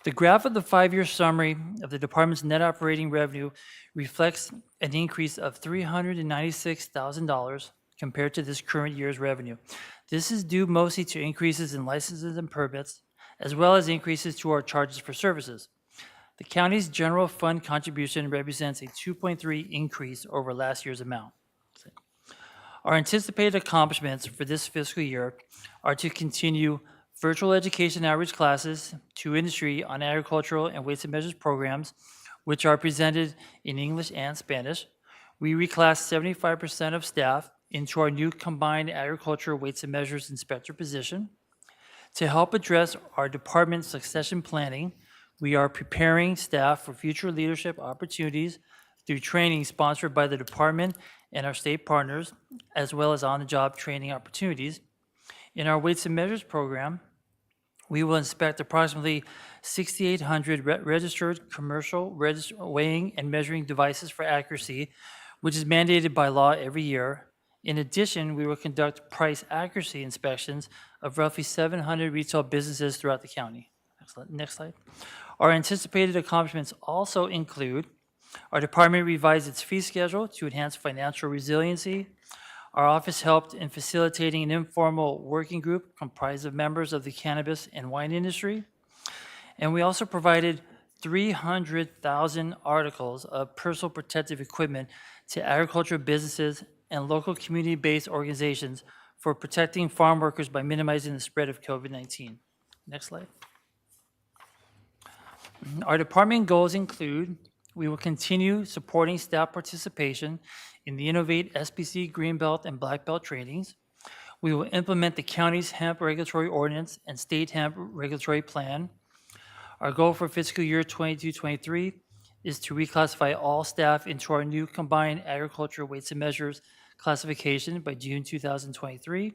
The graph of the 5-year summary of the department's net operating revenue reflects an increase of $396,000 compared to this current year's revenue. This is due mostly to increases in licenses and permits, as well as increases to our charges for services. The county's general fund contribution represents a 2.3 increase over last year's amount. Our anticipated accomplishments for this fiscal year are to continue virtual education outreach classes to industry on agricultural and weights and measures programs, which are presented in English and Spanish. We reclassed 75% of staff into our new combined agriculture weights and measures inspector position. To help address our department succession planning, we are preparing staff for future leadership opportunities through training sponsored by the department and our state partners, as well as on-the-job training opportunities. In our weights and measures program, we will inspect approximately 6,800 registered commercial weighing and measuring devices for accuracy, which is mandated by law every year. In addition, we will conduct price accuracy inspections of roughly 700 retail businesses throughout the county. Next slide. Our anticipated accomplishments also include our department revised its fee schedule to enhance financial resiliency. Our office helped in facilitating an informal working group comprised of members of the cannabis and wine industry. And we also provided 300,000 articles of personal protective equipment to agricultural businesses and local community-based organizations for protecting farm workers by minimizing the spread of COVID-19. Next slide. Our department goals include we will continue supporting staff participation in the Innovate SBC Greenbelt and Black Belt trainings. We will implement the county's hemp regulatory ordinance and state hemp regulatory plan. Our goal for fiscal year 22-23 is to reclassify all staff into our new combined agriculture weights and measures classification by June 2023.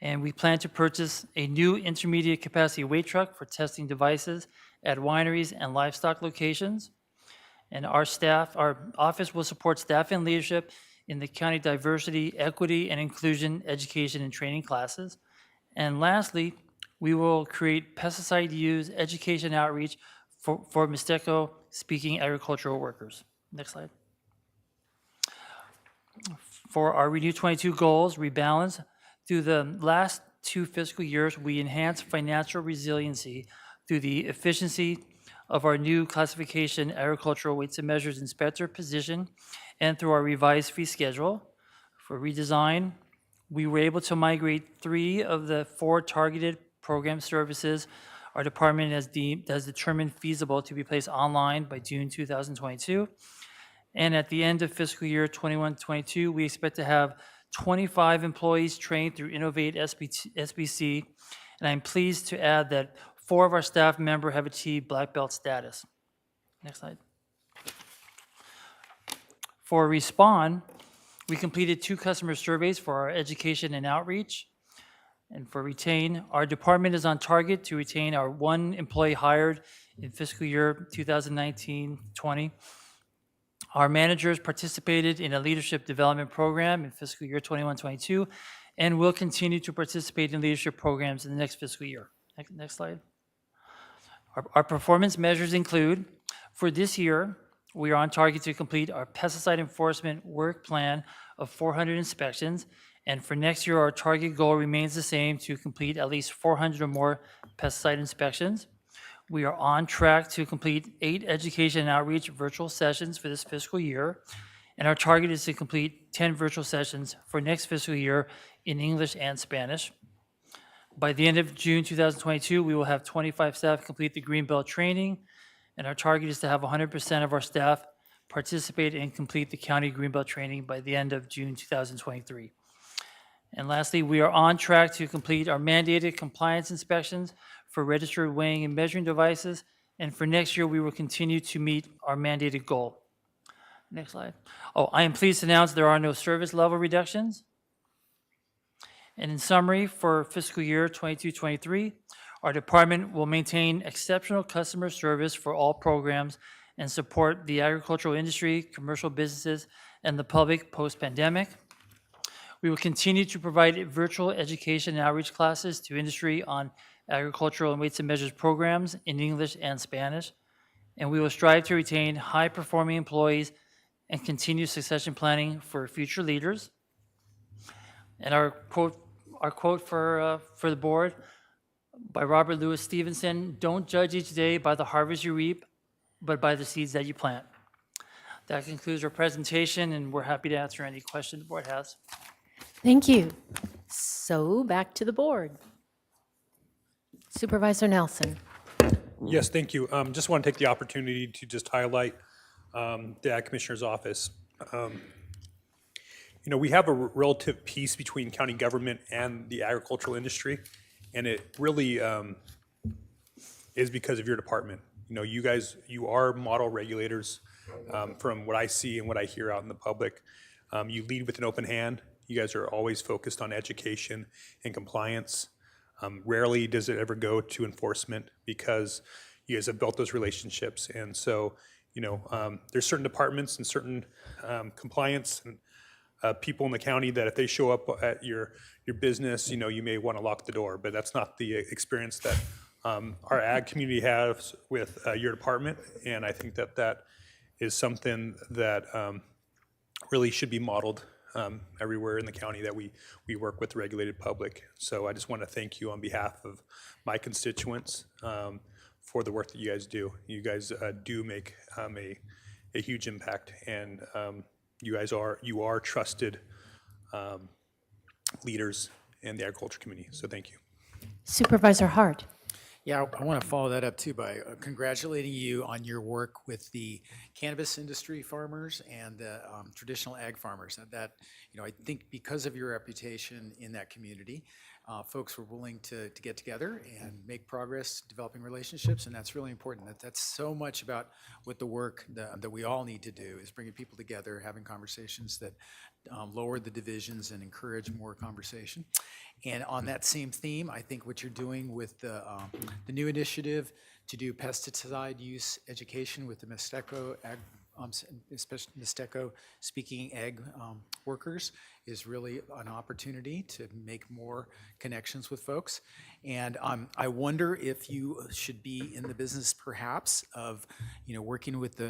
And we plan to purchase a new intermediate capacity weight truck for testing devices at wineries and livestock locations. And our office will support staff and leadership in the county diversity, equity, and inclusion education and training classes. And lastly, we will create pesticide use education outreach for Mixteco-speaking agricultural workers. Next slide. For our Renew 22 goals, rebalance, through the last 2 fiscal years, we enhanced financial resiliency through the efficiency of our new classification agricultural weights and measures inspector position and through our revised fee schedule. For redesign, we were able to migrate 3 of the 4 targeted program services our department has determined feasible to be placed online by June 2022. And at the end of fiscal year 21-22, we expect to have 25 employees trained through Innovate SBC, and I'm pleased to add that 4 of our staff members have achieved black belt status. Next slide. For Respond, We completed 2 customer surveys for our education and outreach. And for retain, our department is on target to retain our 1 employee hired in fiscal year 2019-20. Our managers participated in a leadership development program in fiscal year 21-22 and will continue to participate in leadership programs in the next fiscal year. Next slide. Our performance measures include, for this year, we are on target to complete our pesticide enforcement work plan of 400 inspections. And for next year, our target goal remains the same, to complete at least 400 or more pesticide inspections. We are on track to complete 8 education and outreach virtual sessions for this fiscal year. And our target is to complete 10 virtual sessions for next fiscal year in English and Spanish. By the end of June 2022, we will have 25 staff complete the Greenbelt training. And our target is to have 100% of our staff participate and complete the county Greenbelt training by the end of June 2023. And lastly, we are on track to complete our mandated compliance inspections for registered weighing and measuring devices. And for next year, we will continue to meet our mandated goal. Next slide. Oh, I am pleased to announce there are no service level reductions. And in summary, for fiscal year 22-23, our department will maintain exceptional customer service for all programs and support the agricultural industry, commercial businesses, and the public post-pandemic. We will continue to provide virtual education and outreach classes to industry on agricultural and weights and measures programs in English and Spanish. And we will strive to retain high-performing employees and continue succession planning for future leaders. And our quote for the board by Robert Louis Stevenson: "Don't judge each day by the harvest you reap, but by the seeds that you plant." That concludes our presentation, and we're happy to answer any questions the board has. Thank you. So back to the board. Supervisor Nelson. Yes, thank you. Just want to take the opportunity to just highlight the Ag Commissioner's office. We have a relative peace between county government and the agricultural industry, and it really is because of your department. You guys, you are model regulators from what I see and what I hear out in the public. You lead with an open hand. You guys are always focused on education and compliance. Rarely does it ever go to enforcement because you guys have built those relationships. And so, there's certain departments and certain compliance and people in the county that if they show up at your business, you may want to lock the door, but that's not the experience that our ag community has with your department. And I think that is something that really should be modeled everywhere in the county that we work with the regulated public. So I just want to thank you on behalf of my constituents for the work that you guys do. You guys do make a huge impact, and you are trusted leaders in the agriculture community. So thank you. Supervisor Hart. Yeah, I want to follow that up too by congratulating you on your work with the cannabis industry farmers and the traditional ag farmers. And that, I think because of your reputation in that community, folks were willing to get together and make progress, developing relationships, and that's really important. That's so much about what the work that we all need to do is bringing people together, having conversations that lower the divisions and encourage more conversation. And on that same theme, I think what you're doing with the new initiative to do pesticide use education with the Mixteco especially Mixteco speaking ag workers is really an opportunity to make more connections with folks. And I wonder if you should be in the business perhaps of working with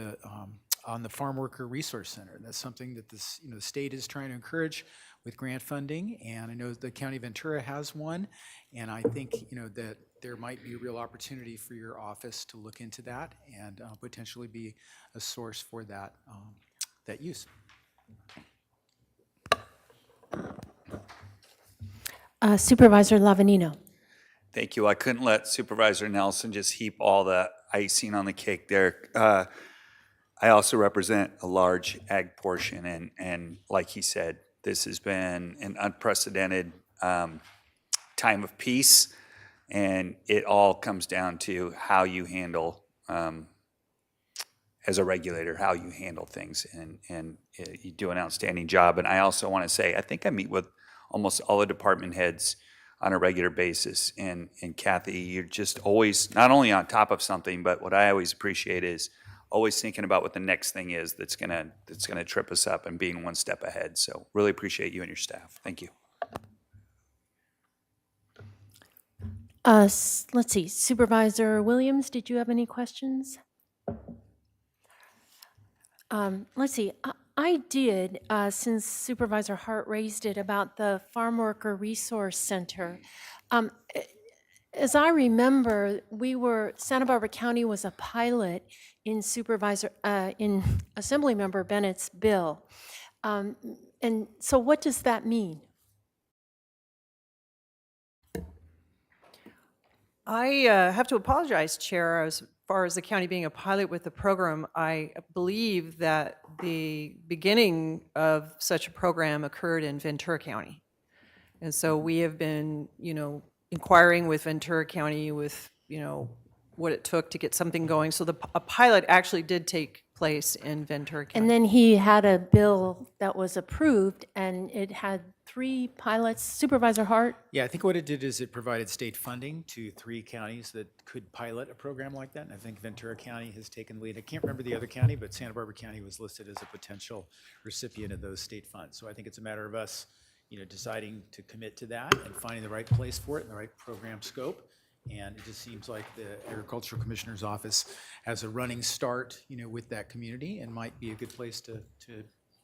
on the Farm Worker Resource Center. That's something that the state is trying to encourage with grant funding, and I know the County of Ventura has one, and I think that there might be a real opportunity for your office to look into that and potentially be a source for that use. Supervisor Lavanino. Thank you. I couldn't let Supervisor Nelson just heap all the icing on the cake there. I also represent a large ag portion, and like he said, this has been an unprecedented time of peace, and it all comes down to how you handle as a regulator, how you handle things, and you do an outstanding job. And I also want to say, I think I meet with almost all the department heads on a regular basis. And Kathy, you're just always not only on top of something, but what I always appreciate is always thinking about what the next thing is that's gonna trip us up and being one step ahead. So really appreciate you and your staff. Thank you. Let's see, Supervisor Williams, did you have any questions? Let's see, I did, since Supervisor Hart raised it about the Farm Worker Resource Center. As I remember, Santa Barbara County was a pilot in in Assemblymember Bennett's bill. And so what does that mean? I have to apologize, Chair, as far as the county being a pilot with the program. I believe that the beginning of such a program occurred in Ventura County. And so we have been, inquiring with Ventura County with, what it took to get something going. So a pilot actually did take place in Ventura County. And then he had a bill that was approved, and it had 3 pilots. Supervisor Hart? Yeah, I think what it did is it provided state funding to 3 counties that could pilot a program like that. And I think Ventura County has taken the lead. I can't remember the other county, but Santa Barbara County was listed as a potential recipient of those state funds. So I think it's a matter of us, deciding to commit to that and finding the right place for it and the right program scope. And it just seems like the Agricultural Commissioner's Office has a running start, with that community, and might be a good place to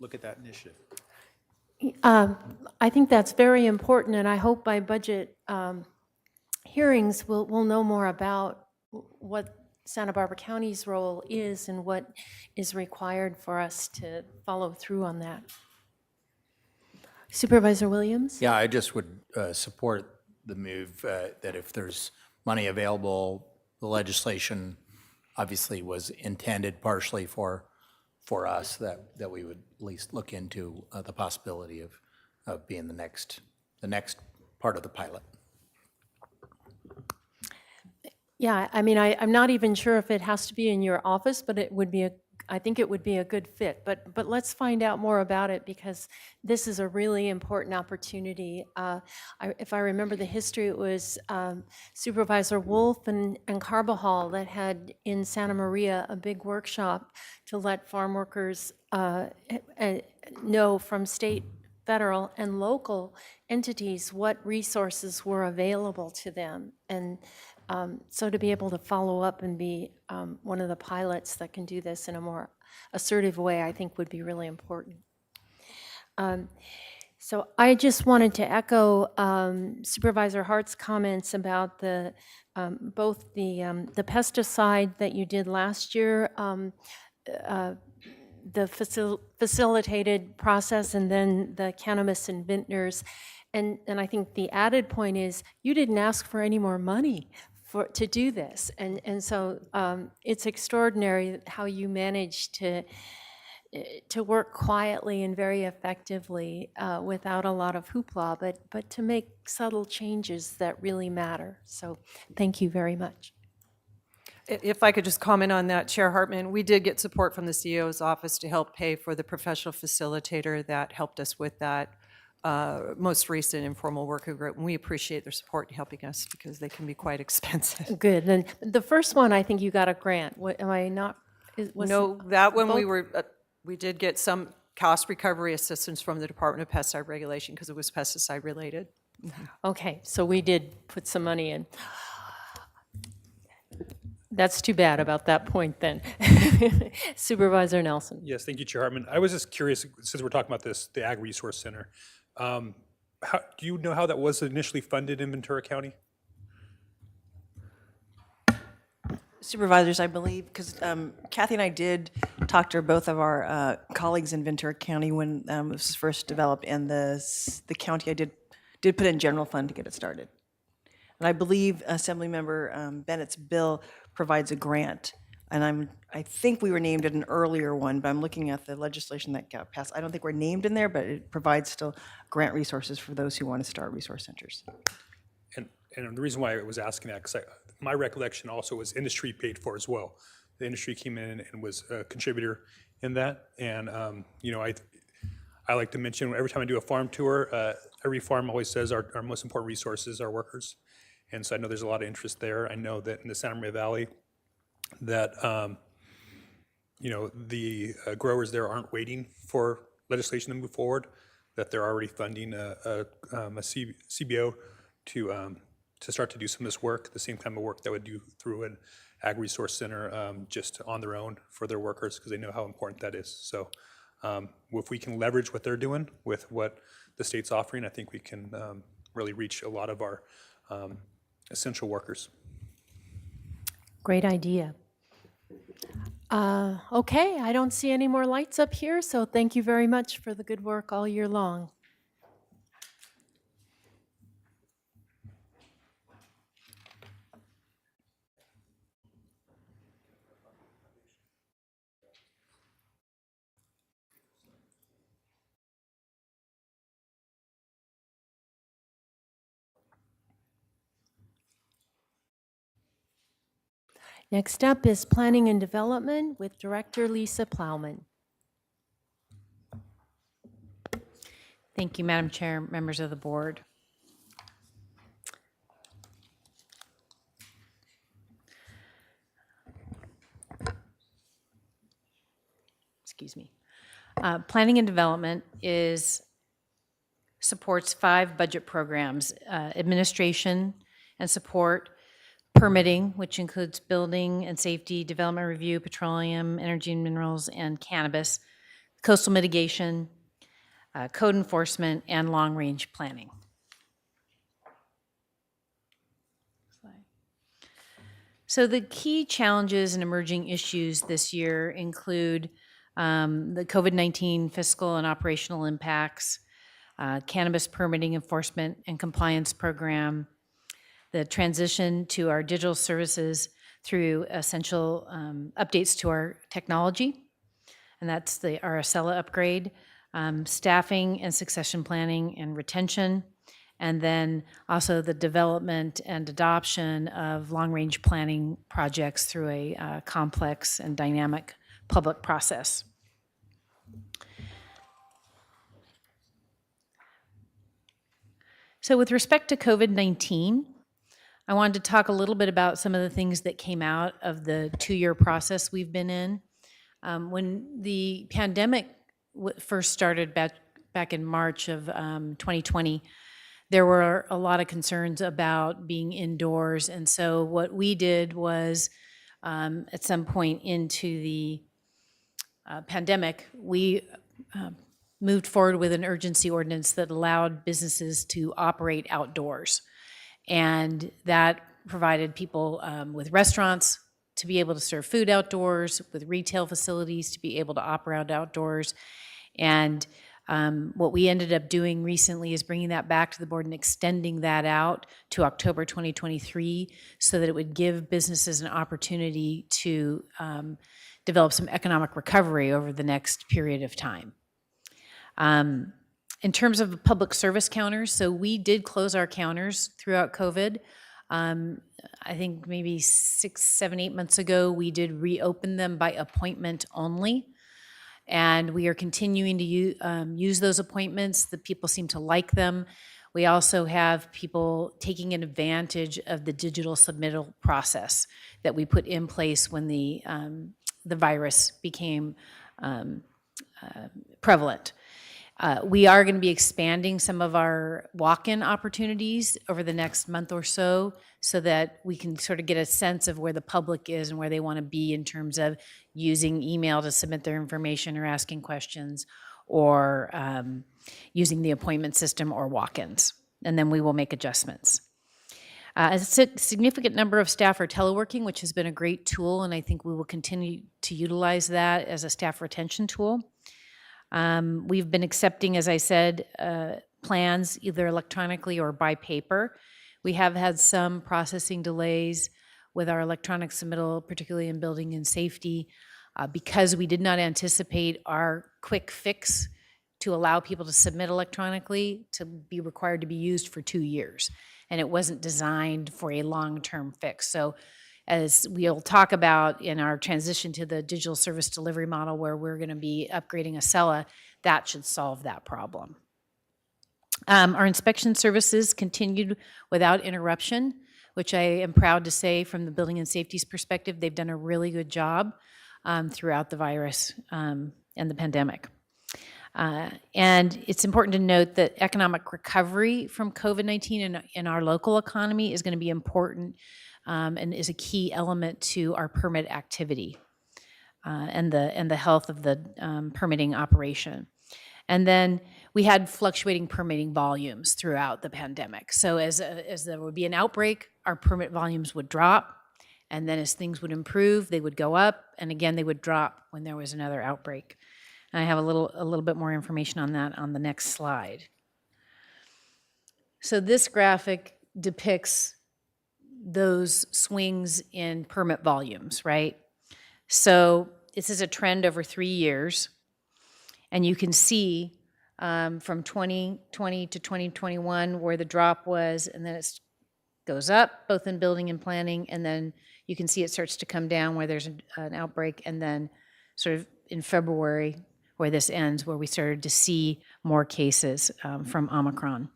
look at that initiative. I think that's very important, and I hope by budget hearings we'll know more about what Santa Barbara County's role is and what is required for us to follow through on that. Supervisor Williams? Yeah, I just would support the move that if there's money available, the legislation obviously was intended partially for us, that we would at least look into the possibility of being the next part of the pilot. Yeah, I mean, I'm not even sure if it has to be in your office, but I think it would be a good fit. But let's find out more about it, because this is a really important opportunity. If I remember the history, it was Supervisor Wolf and Carbajal that had in Santa Maria a big workshop to let farm workers know from state, federal, and local entities what resources were available to them. And so to be able to follow up and be one of the pilots that can do this in a more assertive way, I think would be really important. So I just wanted to echo Supervisor Hart's comments about both the pesticide that you did last year, the facilitated process, and then the cannabis and vintners. And I think the added point is you didn't ask for any more money to do this. And so it's extraordinary how you managed to work quietly and very effectively without a lot of hoopla, but to make subtle changes that really matter. So thank you very much. If I could just comment on that, Chair Hartman, we did get support from the CEO's office to help pay for the professional facilitator that helped us with that most recent informal working group. And we appreciate their support in helping us, because they can be quite expensive. Good. And the first one, I think you got a grant. Am I not? No, that one we did get some cost recovery assistance from the Department of Pesticide Regulation, because it was pesticide related. Okay, so we did put some money in. That's too bad about that point then. Supervisor Nelson. Yes, thank you, Chair Hartman. I was just curious, since we're talking about this, the Ag Resource Center, do you know how that was initially funded in Ventura County? Supervisors, I believe, because Kathy and I did talk to both of our colleagues in Ventura County when this was first developed, and the county I did put in general fund to get it started. And I believe Assemblymember Bennett's bill provides a grant, and I think we were named in an earlier one, but I'm looking at the legislation that got passed. I don't think we're named in there, but it provides still grant resources for those who want to start resource centers. And the reason why I was asking that, because my recollection also was industry paid for as well. the industry came in and was a contributor in that. And, I like to mention every time I do a farm tour, every farm always says our most important resources are workers. And so I know there's a lot of interest there. I know that in the Santa Maria Valley, that the growers there aren't waiting for legislation to move forward, that they're already funding a CBO to start to do some of this work, the same kind of work that would do through an ag resource center, just on their own for their workers, because they know how important that is. So if we can leverage what they're doing with what the state's offering, I think we can really reach a lot of our essential workers. Great idea. Okay, I don't see any more lights up here, so thank you very much for the good work all year long. Next up is Planning and Development with Director Lisa Plowman. Thank you, Madam Chair, members of the board. Excuse me. Planning and Development supports 5 budget programs: administration and support, permitting, which includes building and safety, development review, petroleum, energy and minerals, and cannabis, coastal mitigation, code enforcement, and long-range planning. So the key challenges and emerging issues this year include the COVID-19 fiscal and operational impacts, cannabis permitting enforcement and compliance program, the transition to our digital services through essential updates to our technology, and that's the Aracela upgrade, staffing and succession planning and retention, and then also the development and adoption of long-range planning projects through a complex and dynamic public process. So with respect to COVID-19, I wanted to talk a little bit about some of the things that came out of the 2-year process we've been in. When the pandemic first started back in March of 2020, there were a lot of concerns about being indoors. And so what we did was, at some point into the pandemic, we moved forward with an urgency ordinance that allowed businesses to operate outdoors. And that provided people with restaurants to be able to serve food outdoors, with retail facilities to be able to operate outdoors. And what we ended up doing recently is bringing that back to the board and extending that out to October 2023 so that it would give businesses an opportunity to develop some economic recovery over the next period of time. In terms of public service counters, so we did close our counters throughout COVID. I think maybe 6, 7, 8 months ago, we did reopen them by appointment only. And we are continuing to use those appointments. The people seem to like them. We also have people taking advantage of the digital submittal process that we put in place when the virus became prevalent. We are going to be expanding some of our walk-in opportunities over the next month or so that we can sort of get a sense of where the public is and where they want to be in terms of using email to submit their information or asking questions, or using the appointment system or walk-ins. And then we will make adjustments. A significant number of staff are teleworking, which has been a great tool, and I think we will continue to utilize that as a staff retention tool. We've been accepting, as I said, plans either electronically or by paper. We have had some processing delays with our electronic submittal, particularly in building and safety, because we did not anticipate our quick fix to allow people to submit electronically to be required to be used for 2 years. And it wasn't designed for a long-term fix. So as we'll talk about in our transition to the digital service delivery model where we're going to be upgrading Acela, that should solve that problem. Our inspection services continued without interruption, which I am proud to say from the building and safety's perspective, they've done a really good job throughout the virus and the pandemic. And it's important to note that economic recovery from COVID-19 in our local economy is going to be important and is a key element to our permit activity and the health of the permitting operation. And then we had fluctuating permitting volumes throughout the pandemic. So as there would be an outbreak, our permit volumes would drop, and then as things would improve, they would go up, and again, they would drop when there was another outbreak. And I have a little bit more information on that on the next slide. So this graphic depicts those swings in permit volumes, right? So this is a trend over 3 years. And you can see from 2020 to 2021 where the drop was, and then it goes up, both in building and planning, and then you can see it starts to come down where there's an outbreak, and then sort of in February where this ends, where we started to see more cases from Omicron.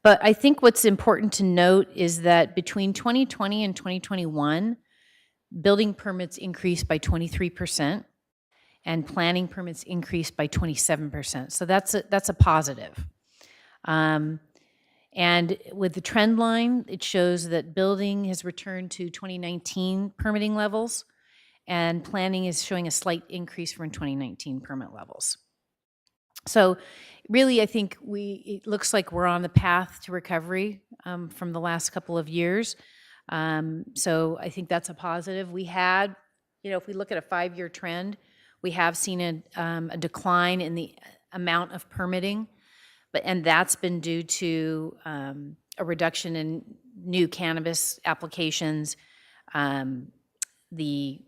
But I think what's important to note is that between 2020 and 2021, building permits increased by 23%. And planning permits increased by 27%. So that's a positive. And with the trend line, it shows that building has returned to 2019 permitting levels, and planning is showing a slight increase from 2019 permit levels. So really, I think it looks like we're on the path to recovery from the last couple of years. So I think that's a positive. We had, if we look at a 5-year trend, we have seen a decline in the amount of permitting, and that's been due to a reduction in new cannabis applications, the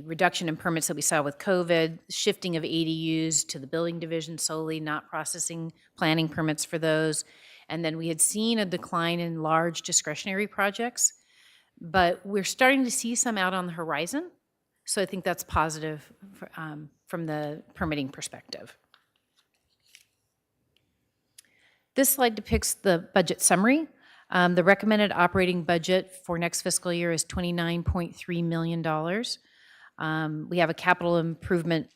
reduction in permits that we saw with COVID, shifting of ADUs to the building division solely, not processing planning permits for those, and then we had seen a decline in large discretionary projects, but we're starting to see some out on the horizon. So I think that's positive from the permitting perspective. This slide depicts the budget summary. The recommended operating budget for next fiscal year is $29.3 million. We have a capital improvement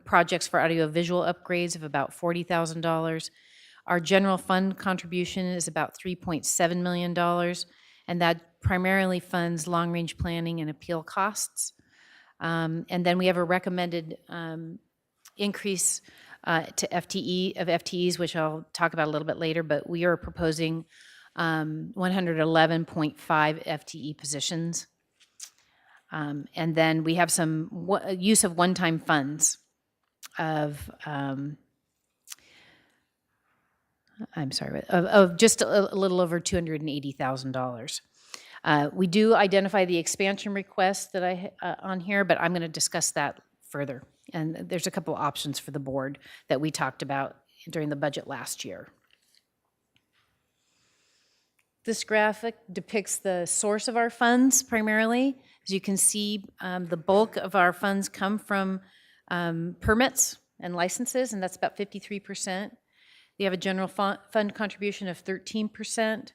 projects for audiovisual upgrades of about $40,000. Our general fund contribution is about $3.7 million, and that primarily funds long-range planning and appeal costs. And then we have a recommended increase to FTEs, which I'll talk about a little bit later, but we are proposing 111.5 FTE positions. And then we have some use of one-time funds of, of just a little over $280,000. We do identify the expansion request that I on here, but I'm going to discuss that further. And there's a couple of options for the board that we talked about during the budget last year. This graphic depicts the source of our funds primarily. As you can see, the bulk of our funds come from permits and licenses, and that's about 53%. We have a general fund contribution of 13%.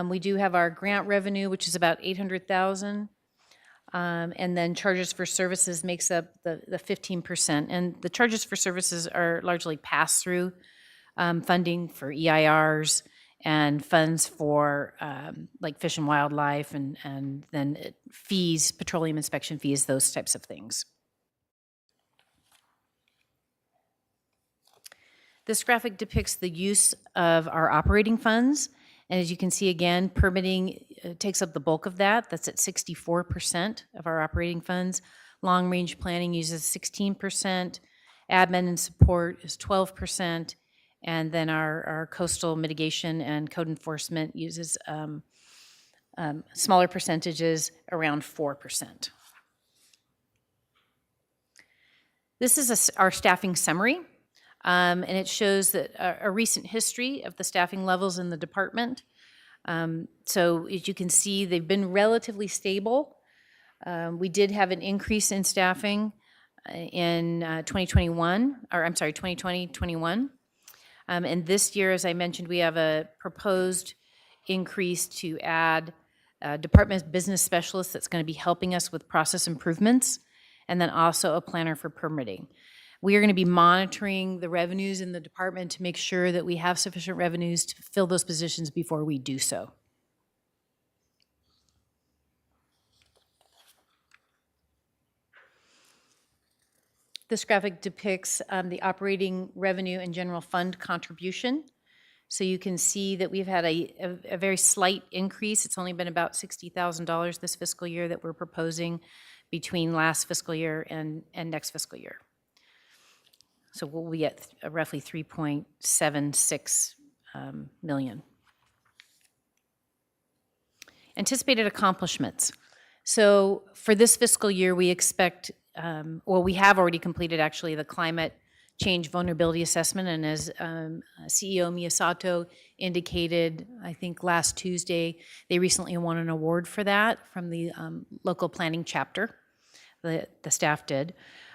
We do have our grant revenue, which is about $800,000, and then charges for services makes up the 15%. And the charges for services are largely pass-through funding for EIRs and funds for like Fish and Wildlife, and then fees, petroleum inspection fees, those types of things. This graphic depicts the use of our operating funds. And as you can see, again, permitting takes up the bulk of that. That's at 64% of our operating funds. Long-range planning uses 16%. Admin and support is 12%. And then our coastal mitigation and code enforcement uses smaller percentages, around 4%. This is our staffing summary. And it shows that a recent history of the staffing levels in the department. So as you can see, they've been relatively stable. We did have an increase in staffing in 2021. And this year, as I mentioned, we have a proposed increase to add Department Business Specialist that's going to be helping us with process improvements, and then also a planner for permitting. We are going to be monitoring the revenues in the department to make sure that we have sufficient revenues to fill those positions before we do so. This graphic depicts the operating revenue and general fund contribution. So you can see that we've had a very slight increase. It's only been about $60,000 this fiscal year that we're proposing between last fiscal year and next fiscal year. So we'll be at roughly 3.76 million. Anticipated accomplishments. So for this fiscal year, we expect, well, we have already completed actually the climate change vulnerability assessment, and as CEO Miyasato indicated, I think last Tuesday, they recently won an award for that from the local planning chapter. The staff did.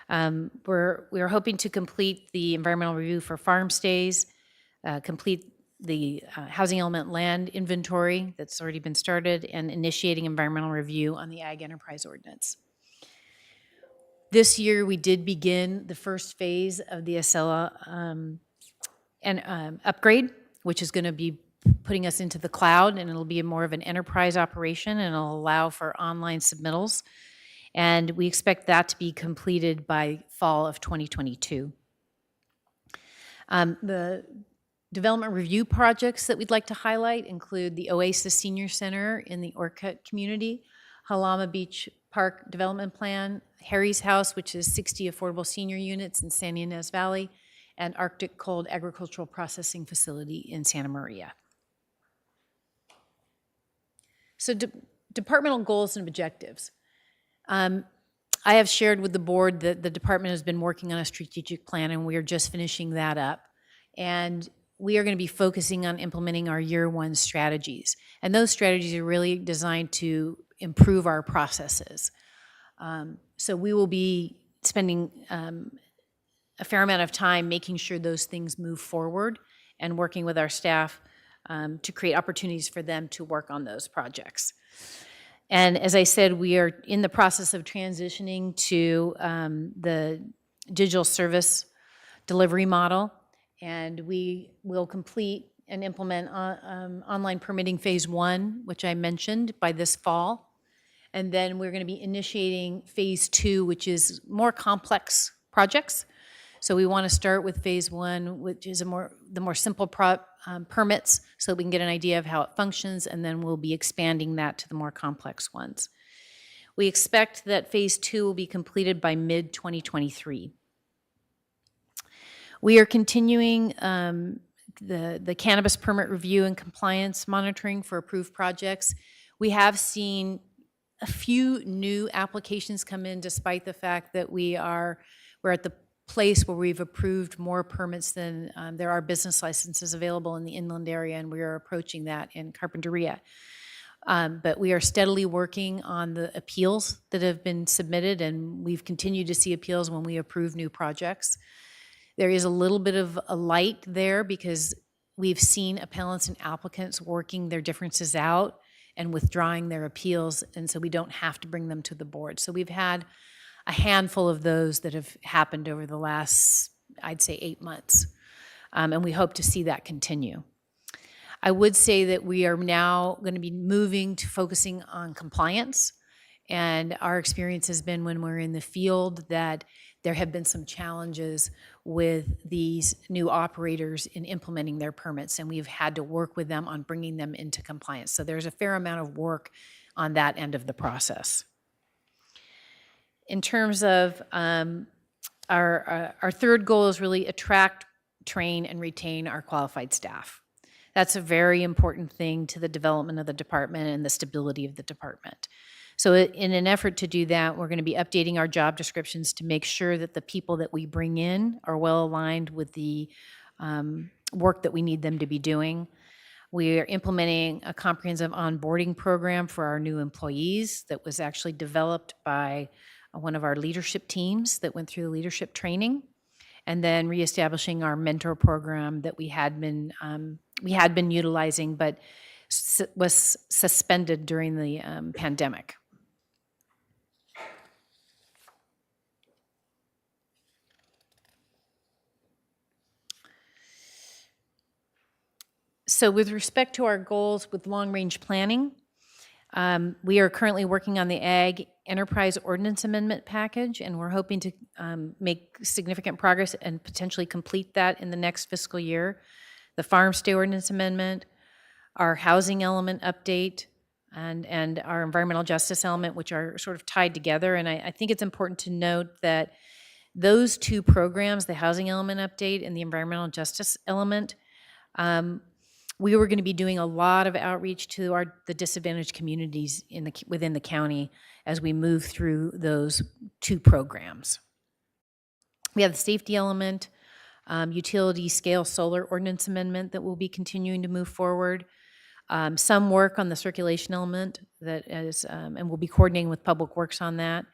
We're hoping to complete the environmental review for farm stays, complete the housing element land inventory that's already been started, and initiating environmental review on the Ag Enterprise Ordinance. This year, we did begin the first phase of the Acela upgrade, which is going to be putting us into the cloud, and it'll be more of an enterprise operation, and it'll allow for online submittals. And we expect that to be completed by fall of 2022. The development review projects that we'd like to highlight include the Oasis Senior Center in the Orcutt community, Halama Beach Park Development Plan, Harry's House, which is 60 affordable senior units in San Ynez Valley, and Arctic Cold Agricultural Processing Facility in Santa Maria. So departmental goals and objectives. I have shared with the board that the department has been working on a strategic plan, and we are just finishing that up. And we are going to be focusing on implementing our year one strategies. And those strategies are really designed to improve our processes. So we will be spending a fair amount of time making sure those things move forward and working with our staff to create opportunities for them to work on those projects. And as I said, we are in the process of transitioning to the digital service delivery model, and we will complete and implement online permitting phase 1, which I mentioned, by this fall. And then we're going to be initiating phase 2, which is more complex projects. So we want to start with phase 1, which is the more simple permits, so that we can get an idea of how it functions, and then we'll be expanding that to the more complex ones. We expect that phase 2 will be completed by mid-2023. We are continuing the cannabis permit review and compliance monitoring for approved projects. We have seen a few new applications come in, despite the fact that we're at the place where we've approved more permits than there are business licenses available in the inland area, and we are approaching that in Carpinteria. But we are steadily working on the appeals that have been submitted, and we've continued to see appeals when we approve new projects. There is a little bit of a light there because we've seen appellants and applicants working their differences out and withdrawing their appeals, and so we don't have to bring them to the board. So we've had a handful of those that have happened over the last, I'd say, 8 months, and we hope to see that continue. I would say that we are now going to be moving to focusing on compliance, and our experience has been when we're in the field that there have been some challenges with these new operators in implementing their permits, and we've had to work with them on bringing them into compliance. So there's a fair amount of work on that end of the process. In terms of our third goal is really attract, train, and retain our qualified staff. That's a very important thing to the development of the department and the stability of the department. So in an effort to do that, we're going to be updating our job descriptions to make sure that the people that we bring in are well aligned with the work that we need them to be doing. We are implementing a comprehensive onboarding program for our new employees that was actually developed by one of our leadership teams that went through the leadership training, and then reestablishing our mentor program that we had been utilizing, but was suspended during the pandemic. So with respect to our goals with long-range planning, we are currently working on the Ag Enterprise Ordinance Amendment package, and we're hoping to make significant progress and potentially complete that in the next fiscal year. The Farm Stay Ordinance Amendment, our housing element update, and our environmental justice element, which are sort of tied together. And I think it's important to note that those two programs, the housing element update and the environmental justice element, we were going to be doing a lot of outreach to the disadvantaged communities within the county as we move through those two programs. We have the safety element, utility scale solar ordinance amendment that will be continuing to move forward. Some work on the circulation element that is, and we'll be coordinating with Public Works on that.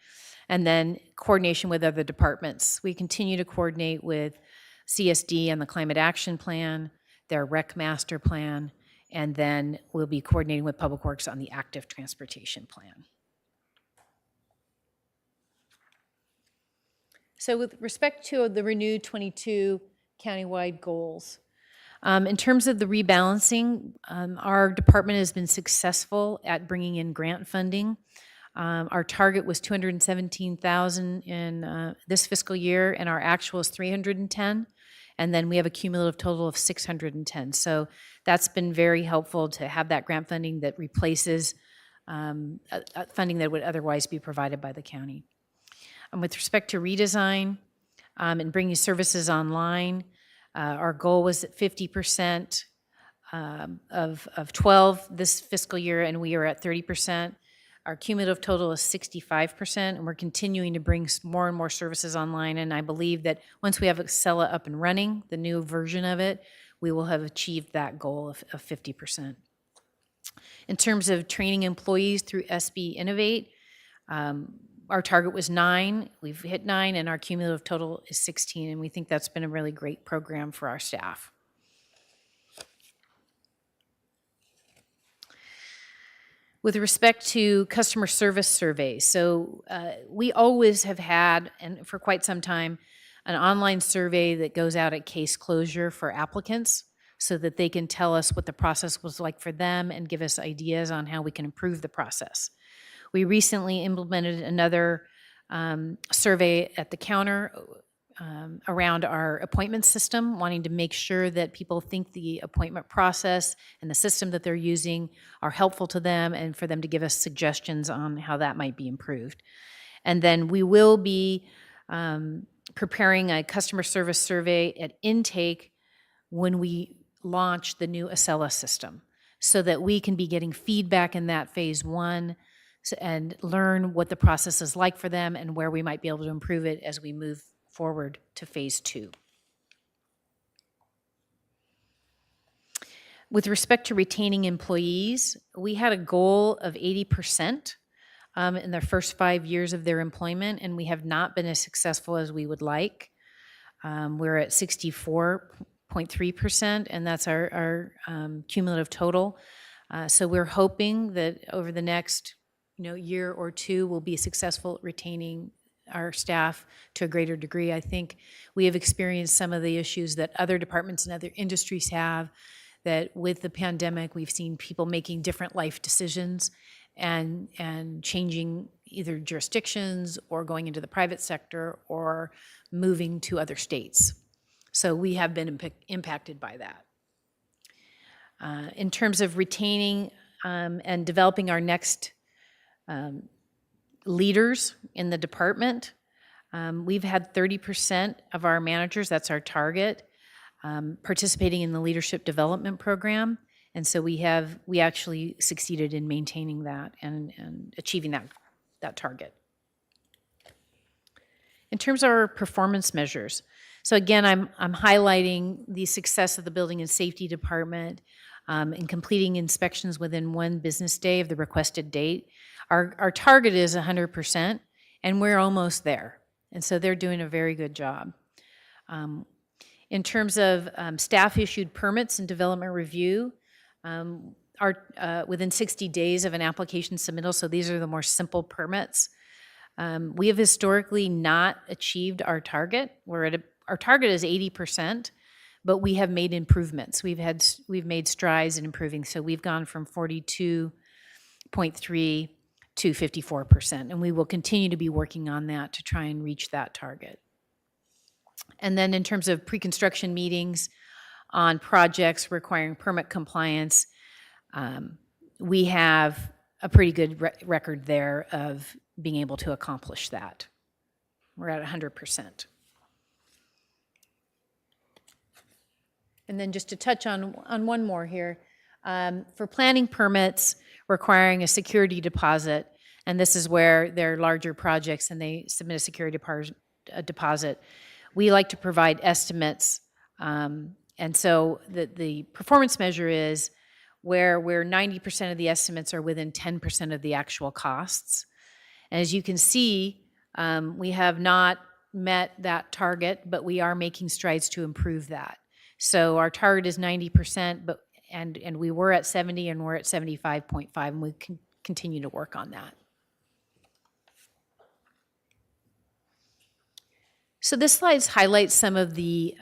And then coordination with other departments. We continue to coordinate with CSD and the Climate Action Plan, their Rec Master Plan, and then we'll be coordinating with Public Works on the Active Transportation Plan. So with respect to the renewed 22 countywide goals, in terms of the rebalancing, our department has been successful at bringing in grant funding. Our target was $217,000 in this fiscal year, and our actual is $310,000. And then we have a cumulative total of $610,000. So that's been very helpful to have that grant funding that replaces funding that would otherwise be provided by the county. With respect to redesign and bringing services online, our goal was at 50% of 12 this fiscal year, and we are at 30%. Our cumulative total is 65%, and we're continuing to bring more and more services online. And I believe that once we have Excella up and running, the new version of it, we will have achieved that goal of 50%. In terms of training employees through SB Innovate, our target was 9. We've hit 9, and our cumulative total is 16, and we think that's been a really great program for our staff. With respect to customer service surveys, so we always have had, and for quite some time, an online survey that goes out at case closure for applicants so that they can tell us what the process was like for them and give us ideas on how we can improve the process. We recently implemented another survey at the counter around our appointment system, wanting to make sure that people think the appointment process and the system that they're using are helpful to them, and for them to give us suggestions on how that might be improved. And then we will be preparing a customer service survey at intake when we launch the new Excella system, so that we can be getting feedback in that phase 1 and learn what the process is like for them and where we might be able to improve it as we move forward to phase 2. With respect to retaining employees, we had a goal of 80% in their first 5 years of their employment, and we have not been as successful as we would like. We're at 64.3%, and that's our cumulative total. So we're hoping that over the next year or two, we'll be successful at retaining our staff to a greater degree. I think we have experienced some of the issues that other departments and other industries have, that with the pandemic, we've seen people making different life decisions and changing either jurisdictions or going into the private sector or moving to other states. So we have been impacted by that. In terms of retaining and developing our next leaders in the department, we've had 30% of our managers, that's our target, participating in the leadership development program. And so we actually succeeded in maintaining that and achieving that target. In terms of our performance measures, so again, I'm highlighting the success of the Building and Safety Department and completing inspections within 1 business day of the requested date. Our target is 100%, and we're almost there. And so they're doing a very good job. In terms of staff-issued permits and development review, are within 60 days of an application submittal, so these are the more simple permits. We have historically not achieved our target. Our target is 80%, but we have made improvements. We've made strides in improving, so we've gone from 42.3 to 54%, and we will continue to be working on that to try and reach that target. And then in terms of pre-construction meetings on projects requiring permit compliance, we have a pretty good record there of being able to accomplish that. We're at 100%. And then just to touch on one more here, for planning permits requiring a security deposit, and this is where they're larger projects and they submit a security deposit, we like to provide estimates. And so the performance measure is where 90% of the estimates are within 10% of the actual costs. And as you can see, we have not met that target, but we are making strides to improve that. So our target is 90%, and we were at 70 and we're at 75.5, and we can continue to work on that. So this slide highlights some of the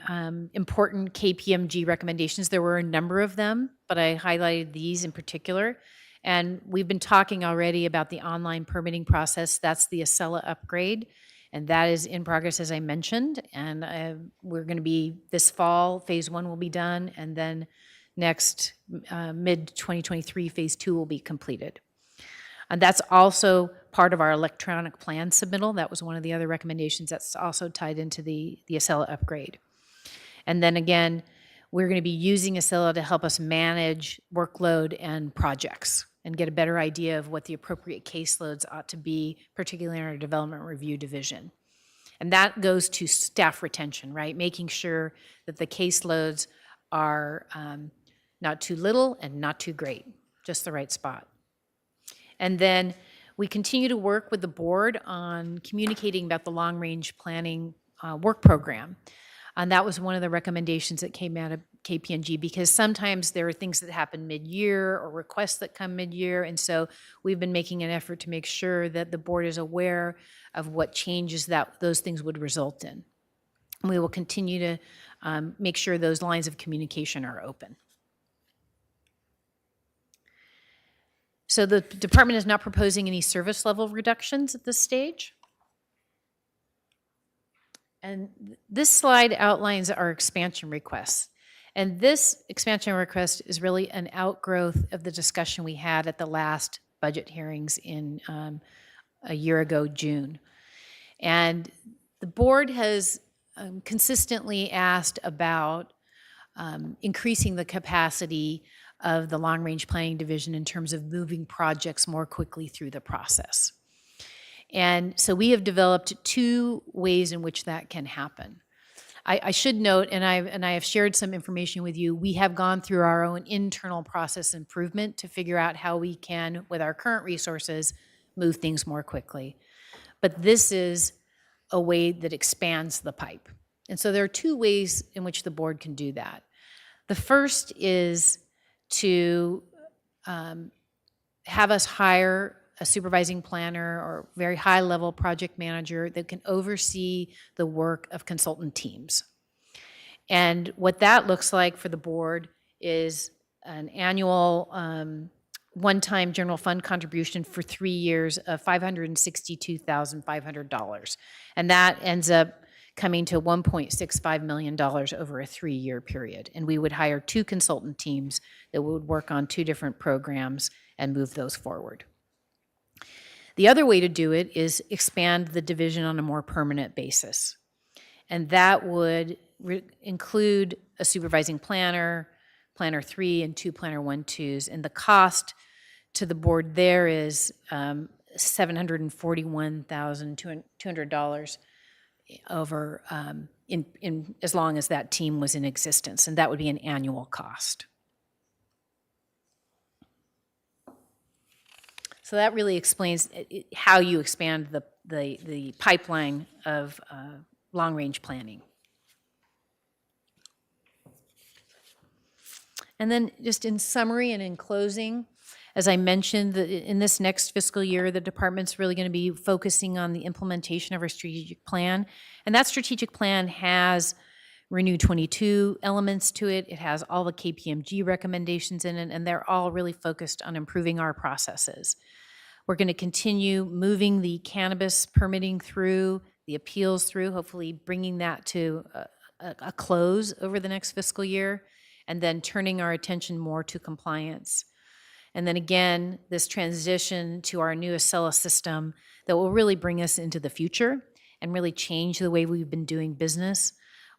important KPMG recommendations. There were a number of them, but I highlighted these in particular. And we've been talking already about the online permitting process. That's the Acela upgrade, and that is in progress, as I mentioned. And we're going to be, this fall, phase 1 will be done, and then next mid-2023, phase 2 will be completed. And that's also part of our electronic plan submittal. That was one of the other recommendations that's also tied into the Acela upgrade. And then again, we're going to be using Acela to help us manage workload and projects and get a better idea of what the appropriate caseloads ought to be, particularly in our development review division. And that goes to staff retention, right? Making sure that the caseloads are not too little and not too great, just the right spot. And then we continue to work with the board on communicating about the long-range planning work program. And that was one of the recommendations that came out of KPMG, because sometimes there are things that happen mid-year or requests that come mid-year. And so we've been making an effort to make sure that the board is aware of what changes that those things would result in. And we will continue to make sure those lines of communication are open. So the department is not proposing any service level reductions at this stage. And this slide outlines our expansion requests. And this expansion request is really an outgrowth of the discussion we had at the last budget hearings in a year ago, June. And the board has consistently asked about increasing the capacity of the long-range planning division in terms of moving projects more quickly through the process. And so we have developed 2 ways in which that can happen. I should note, and I have shared some information with you, we have gone through our own internal process improvement to figure out how we can, with our current resources, move things more quickly. But this is a way that expands the pipe. And so there are 2 ways in which the board can do that. The first is to have us hire a supervising planner or very high-level project manager that can oversee the work of consultant teams. And what that looks like for the board is an annual one-time general fund contribution for 3 years of $562,500. And that ends up coming to $1.65 million over a 3-year period. And we would hire 2 consultant teams that would work on 2 different programs and move those forward. The other way to do it is expand the division on a more permanent basis. And that would include a supervising planner, planner 3, and 2 planner 1-2s. And the cost to the board there is $741,200 over in as long as that team was in existence, and that would be an annual cost. So that really explains how you expand the pipeline of long-range planning. And then just in summary and in closing, as I mentioned, in this next fiscal year, the department's really going to be focusing on the implementation of our strategic plan. And that strategic plan has Renew 22 elements to it. It has all the KPMG recommendations in it, and they're all really focused on improving our processes. We're going to continue moving the cannabis permitting through, the appeals through, hopefully bringing that to a close over the next fiscal year, and then turning our attention more to compliance. And then again, this transition to our new Acela system that will really bring us into the future and really change the way we've been doing business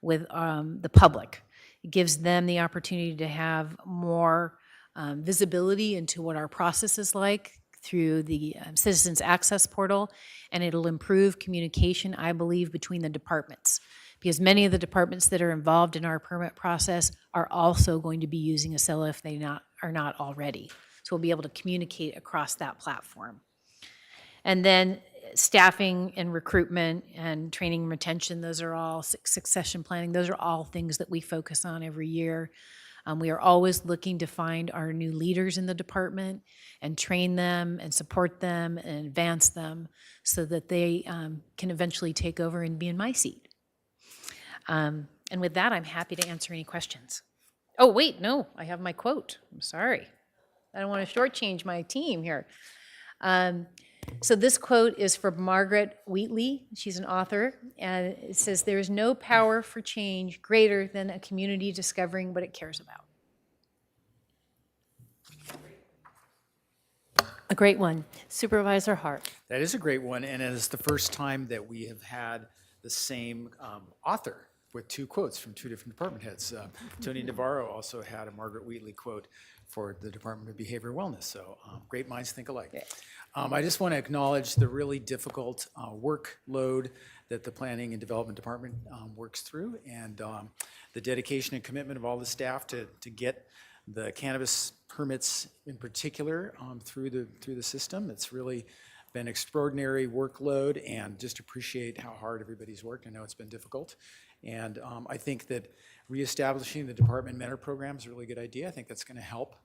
with the public. It gives them the opportunity to have more visibility into what our process is like through the Citizens Access Portal, and it'll improve communication, I believe, between the departments, because many of the departments that are involved in our permit process are also going to be using Acela if they are not already. So we'll be able to communicate across that platform. And then staffing and recruitment and training and retention, those are all succession planning. Those are all things that we focus on every year. We are always looking to find our new leaders in the department and train them and support them and advance them so that they can eventually take over and be in my seat. And with that, I'm happy to answer any questions. Oh, wait, no, I have my quote. I'm sorry. I don't want to shortchange my team here. So this quote is from Margaret Wheatley. She's an author, and it says, "There is no power for change greater than a community discovering what it cares about." A great one. Supervisor Hart. That is a great one, and it is the first time that we have had the same author with two quotes from two different department heads. Tony Navarro also had a Margaret Wheatley quote for the Department of Behavioral Wellness, so great minds think alike. I just want to acknowledge the really difficult workload that the Planning and Development Department works through, and the dedication and commitment of all the staff to get the cannabis permits in particular through the system. It's really been extraordinary workload, and just appreciate how hard everybody's worked. I know it's been difficult, and I think that reestablishing the department mentor program is a really good idea. I think that's going to help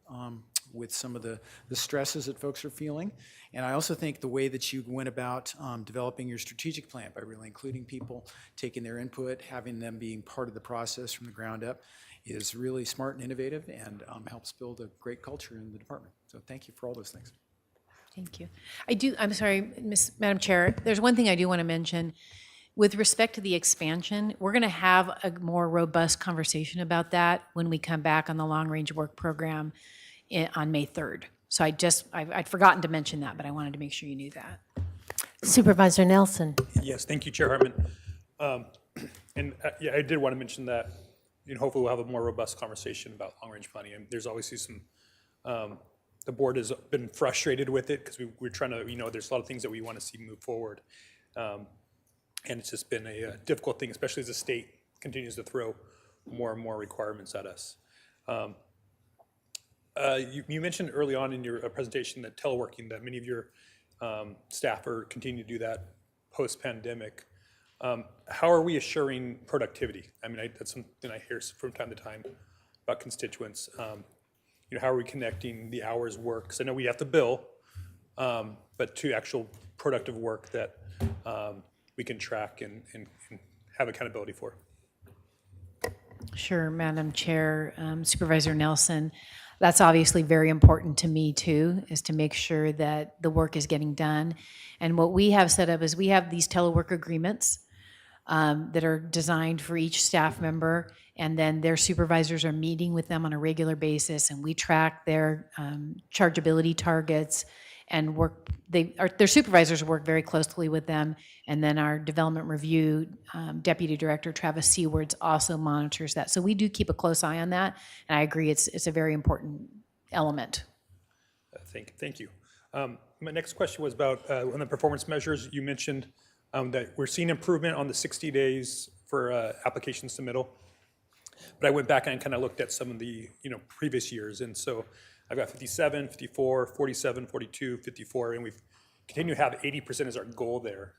with some of the stresses that folks are feeling. And I also think the way that you went about developing your strategic plan by really including people, taking their input, having them being part of the process from the ground up is really smart and innovative, and helps build a great culture in the department. So thank you for all those things. Thank you. I'm sorry, Madam Chair, there's one thing I do want to mention. With respect to the expansion, we're going to have a more robust conversation about that when we come back on the long-range work program on May 3rd. So I'd forgotten to mention that, but I wanted to make sure you knew that. Supervisor Nelson. Yes, thank you, Chair Hartman. Yeah, I did want to mention that, hopefully we'll have a more robust conversation about long-range planning. And there's obviously some, the board has been frustrated with it because we're trying to, there's a lot of things that we want to see move forward. And it's just been a difficult thing, especially as the state continues to throw more and more requirements at us. You mentioned early on in your presentation that teleworking, that many of your staff are continuing to do that post-pandemic. How are we assuring productivity? I mean, that's something I hear from time to time about constituents. How are we connecting the hours worked? Because I know we have to bill, but to actual productive work that we can track and have accountability for. Sure, Madam Chair, Supervisor Nelson. That's obviously very important to me too, is to make sure that the work is getting done. And what we have set up is we have these telework agreements that are designed for each staff member, and then their supervisors are meeting with them on a regular basis, and we track their chargeability targets and their supervisors work very closely with them, and then our development review Deputy Director Travis Seawards also monitors that. So we do keep a close eye on that, and I agree it's a very important element. Thank you. My next question was about on the performance measures. You mentioned that we're seeing improvement on the 60 days for application submittal, but I went back and kind of looked at some of the previous years, and so I've got 57, 54, 47, 42, 54, and we've continue to have 80% as our goal there.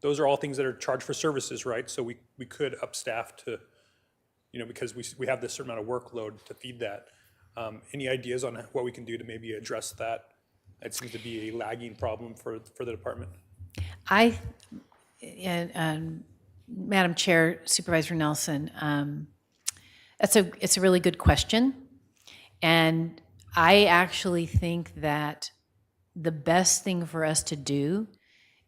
Those are all things that are charged for services, right? So we could up staff to, because we have this certain amount of workload to feed that. Any ideas on what we can do to maybe address that? It seems to be a lagging problem for the department. Madam Chair, Supervisor Nelson, it's a really good question. And I actually think that the best thing for us to do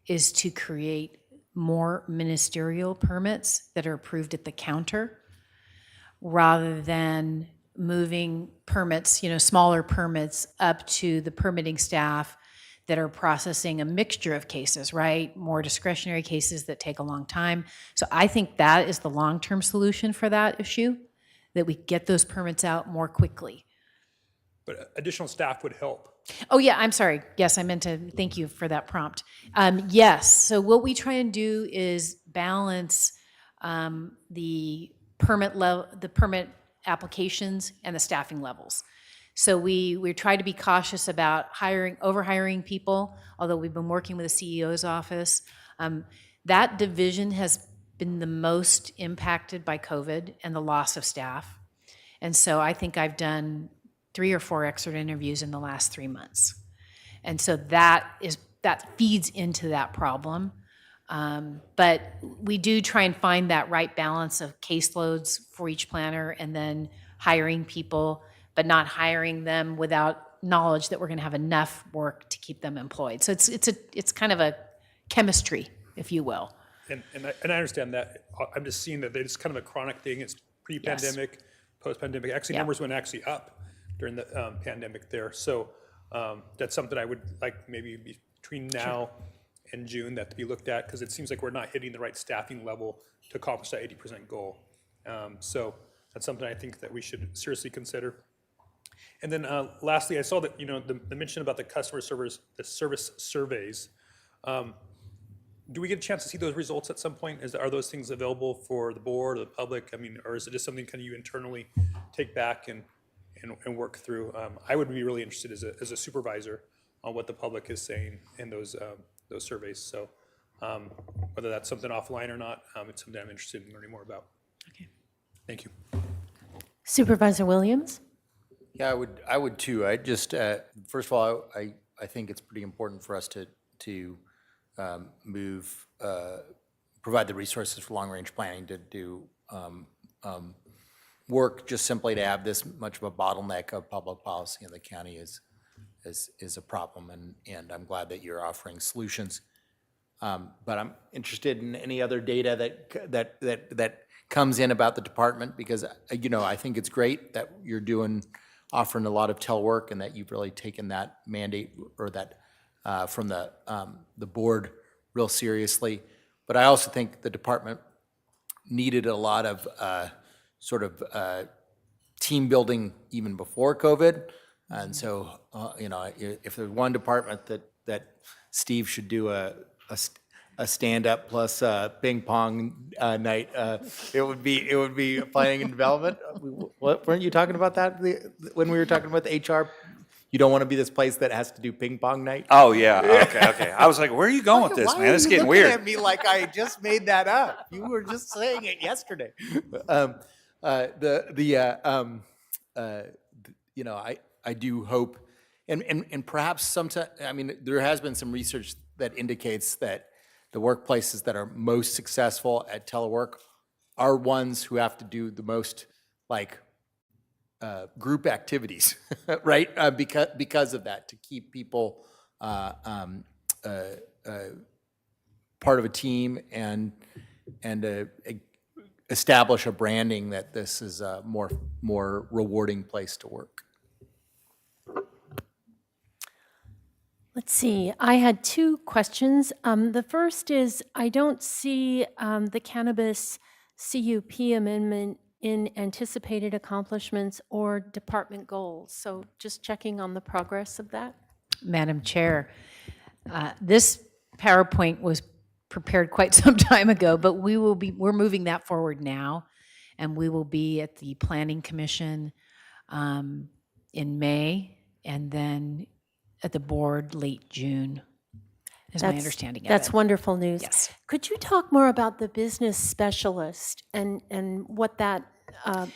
is to create more ministerial permits that are approved at the counter rather than moving permits, smaller permits up to the permitting staff that are processing a mixture of cases, right? More discretionary cases that take a long time. So I think that is the long-term solution for that issue, that we get those permits out more quickly. But additional staff would help. Oh, yeah, I'm sorry. Yes, I meant to thank you for that prompt. Yes, so what we try and do is balance the permit applications and the staffing levels. So we try to be cautious about overhiring people, although we've been working with the CEO's office. That division has been the most impacted by COVID and the loss of staff. And so I think I've done 3 or 4 exit interviews in the last 3 months. And so that feeds into that problem. But we do try and find that right balance of caseloads for each planner and then hiring people, but not hiring them without knowledge that we're going to have enough work to keep them employed. So it's kind of a chemistry, if you will. And I understand that. I'm just seeing that it's kind of a chronic thing. It's pre-pandemic, post-pandemic. Actually, numbers went actually up during the pandemic there. So that's something I would like maybe between now and June that to be looked at, because it seems like we're not hitting the right staffing level to accomplish that 80% goal. So that's something I think that we should seriously consider. And then lastly, I saw that the mention about the service surveys. Do we get a chance to see those results at some point? Are those things available for the board or the public? I mean, or is it just something kind of you internally take back and work through? I would be really interested as a supervisor on what the public is saying in those surveys. So whether that's something offline or not, it's something I'm interested in learning more about. Okay. Thank you. Supervisor Williams? Yeah, I would too. I just first of all, I think it's pretty important for us to provide the resources for long-range planning to do work. Just simply to have this much of a bottleneck of public policy in the county is a problem, and I'm glad that you're offering solutions. But I'm interested in any other data that comes in about the department, because I think it's great that you're offering a lot of telework and that you've really taken that mandate or that from the board real seriously. But I also think the department needed a lot of team building even before COVID. And so, if there's one department that Steve should do a stand-up plus ping pong night, it would be planning and development. Weren't you talking about that when we were talking about the HR? You don't want to be this place that has to do ping pong night? Oh, yeah, okay. I was like, where are you going with this, man? It's getting weird. Why are you looking at me like I just made that up? You were just saying it yesterday. I do hope, and perhaps sometimes, there has been some research that indicates that the workplaces that are most successful at telework are ones who have to do the most group activities, right? Because of that, to keep people part of a team and establish a branding that this is a more rewarding place to work. Let's see, I had 2 questions. The first is, I don't see the cannabis CUP amendment in anticipated accomplishments or department goals. So just checking on the progress of that. Madam Chair, this PowerPoint was prepared quite some time ago, but we're moving that forward now, and we will be at the Planning Commission in May, and then at the board late June, is my understanding of it. That's wonderful news. Yes. Could you talk more about the business specialist and what that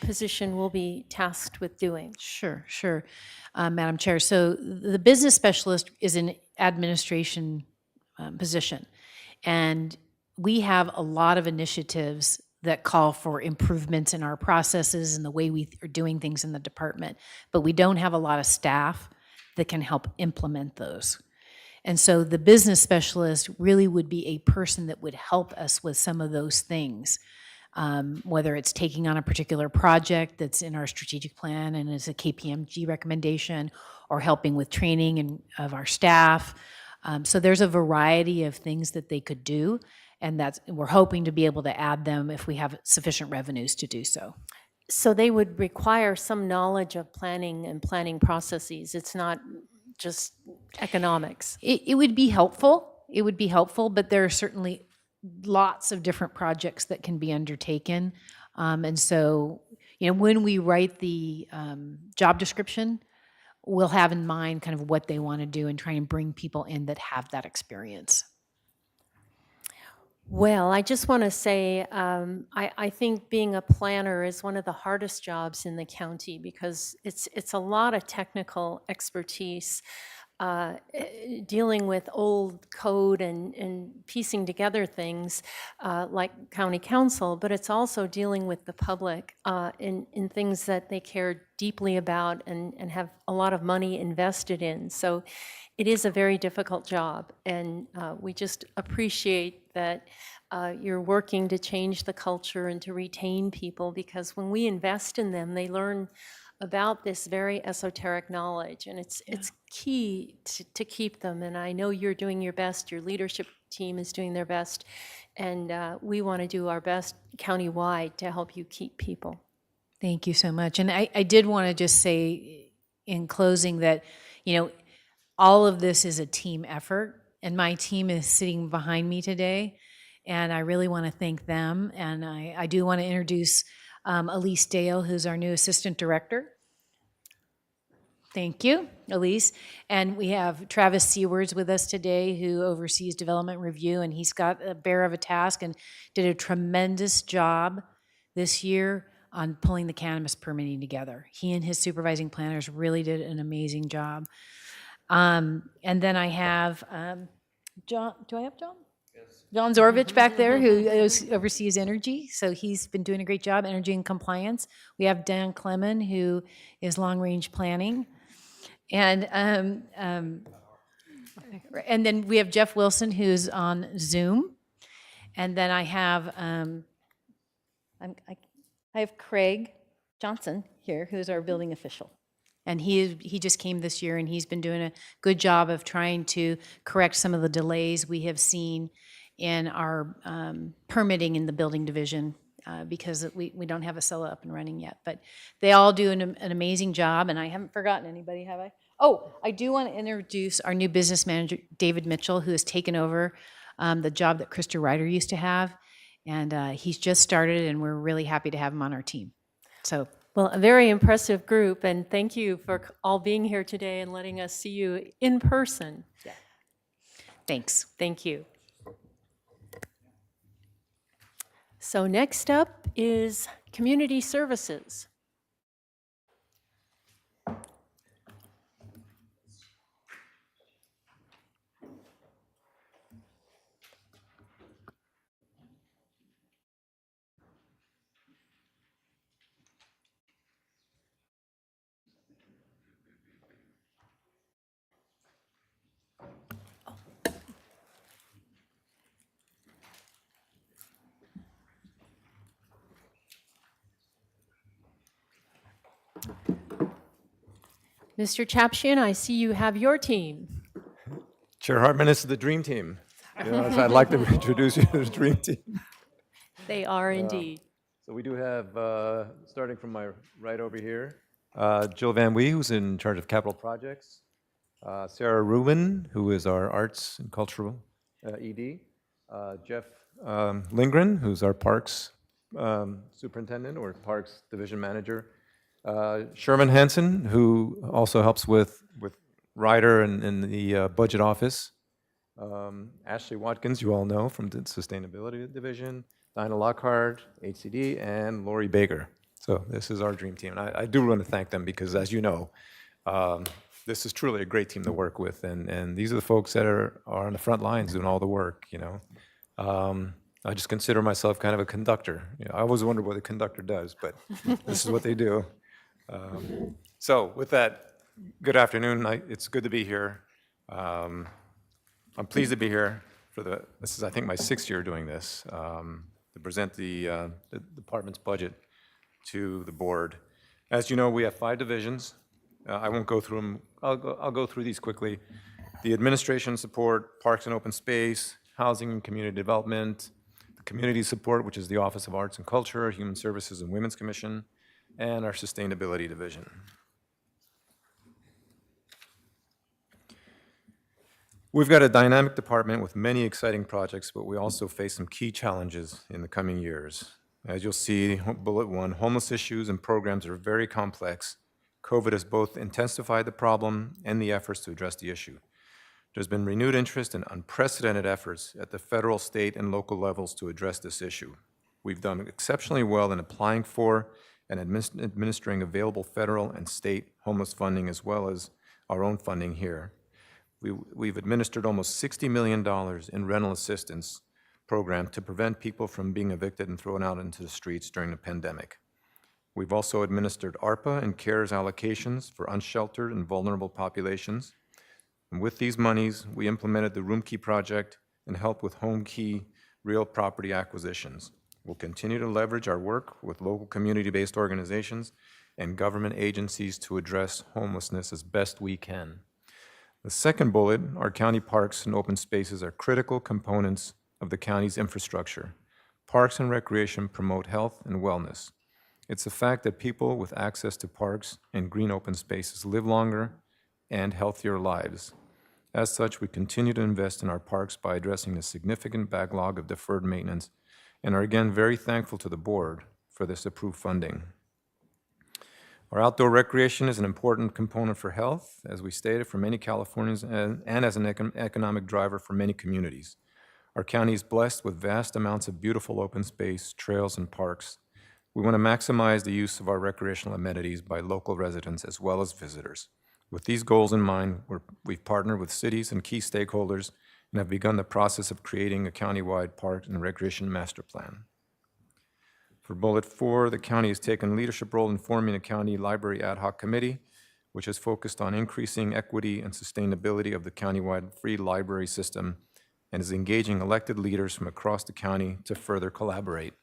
position will be tasked with doing? Sure, sure, Madam Chair. So the business specialist is an administration position, and we have a lot of initiatives that call for improvements in our processes and the way we are doing things in the department, but we don't have a lot of staff that can help implement those. And so the business specialist really would be a person that would help us with some of those things, whether it's taking on a particular project that's in our strategic plan and is a KPMG recommendation, or helping with training of our staff. So there's a variety of things that they could do, and we're hoping to be able to add them if we have sufficient revenues to do so. So they would require some knowledge of planning and planning processes. It's not just economics. It would be helpful. It would be helpful, but there are certainly lots of different projects that can be undertaken. And so, when we write the job description, we'll have in mind kind of what they want to do and try and bring people in that have that experience. Well, I just want to say, I think being a planner is one of the hardest jobs in the county because it's a lot of technical expertise, dealing with old code and piecing together things like county council, but it's also dealing with the public in things that they care deeply about and have a lot of money invested in. So it is a very difficult job, and we just appreciate that you're working to change the culture and to retain people, because when we invest in them, they learn about this very esoteric knowledge, and it's key to keep them. And I know you're doing your best, your leadership team is doing their best, and we want to do our best countywide to help you keep people. Thank you so much. And I did want to just say in closing that, all of this is a team effort, and my team is sitting behind me today, and I really want to thank them. And I do want to introduce Elise Dale, who's our new assistant director. Thank you, Elise. And we have Travis Seawards with us today, who oversees development review, and he's got a bear of a task and did a tremendous job this year on pulling the cannabis permitting together. He and his supervising planners really did an amazing job. And then I have John. Do I have John? Yes. John Zorvich back there, who oversees energy. So he's been doing a great job, energy and compliance. We have Dan Clemon, who is long-range planning. And then we have Jeff Wilson, who's on Zoom. And then I have I have Craig Johnson here, who's our building official. And he just came this year, and he's been doing a good job of trying to correct some of the delays we have seen in our permitting in the building division because we don't have a cellar up and running yet. But they all do an amazing job, and I haven't forgotten anybody, have I? Oh, I do want to introduce our new business manager, David Mitchell, who has taken over the job that Krista Ryder used to have. And he's just started, and we're really happy to have him on our team. So. Well, a very impressive group, and thank you for all being here today and letting us see you in person. Yeah. Thanks. Thank you. So next up is community services. Mr. Chapshin, I see you have your team. Chair Hartman, this is the dream team. So I'd like to introduce you to the dream team. They are indeed. So we do have, starting from my right over here, Jill Van Wee, who's in charge of capital projects, Sarah Rubin, who is our arts and cultural ED, Jeff Lindgren, who's our parks superintendent or parks division manager, Sherman Hansen, who also helps with Ryder in the budget office. Ashley Watkins, you all know from the Sustainability Division. Dinah Lockhart, HCD, and Lori Baker. So this is our dream team. And I do want to thank them because, as you know, this is truly a great team to work with. And these are the folks that are on the front lines doing all the work, you know. I just consider myself kind of a conductor. You know, I always wonder what a conductor does, but this is what they do. So with that, good afternoon. It's good to be here. I'm pleased to be here this is, I think, my 6th year doing this, to present the department's budget to the board. As you know, we have 5 divisions. I won't go through them. I'll go through these quickly. The administration support, parks and open space, housing and community development, the community support, which is the Office of Arts and Culture, Human Services and Women's Commission, and our sustainability division. We've got a dynamic department with many exciting projects, but we also face some key challenges in the coming years. As you'll see, bullet 1, homeless issues and programs are very complex. COVID has both intensified the problem and the efforts to address the issue. There's been renewed interest and unprecedented efforts at the federal, state, and local levels to address this issue. We've done exceptionally well in applying for and administering available federal and state homeless funding, as well as our own funding here. We've administered almost $60 million in rental assistance program to prevent people from being evicted and thrown out into the streets during the pandemic. We've also administered ARPA and CARES allocations for unsheltered and vulnerable populations. And with these monies, we implemented the Roomkey project and helped with home key real property acquisitions. We'll continue to leverage our work with local community-based organizations and government agencies to address homelessness as best we can. The second bullet, our county parks and open spaces are critical components of the county's infrastructure. Parks and recreation promote health and wellness. It's a fact that people with access to parks and green open spaces live longer and healthier lives. As such, we continue to invest in our parks by addressing the significant backlog of deferred maintenance and are again very thankful to the board for this approved funding. Our outdoor recreation is an important component for health, as we stated, for many Californians and as an economic driver for many communities. Our county is blessed with vast amounts of beautiful open space, trails, and parks. We want to maximize the use of our recreational amenities by local residents as well as visitors. With these goals in mind, we've partnered with cities and key stakeholders and have begun the process of creating a countywide park and recreation master plan. For bullet 4, the county has taken a leadership role in forming a county library ad hoc committee, which is focused on increasing equity and sustainability of the countywide free library system and is engaging elected leaders from across the county to further collaborate.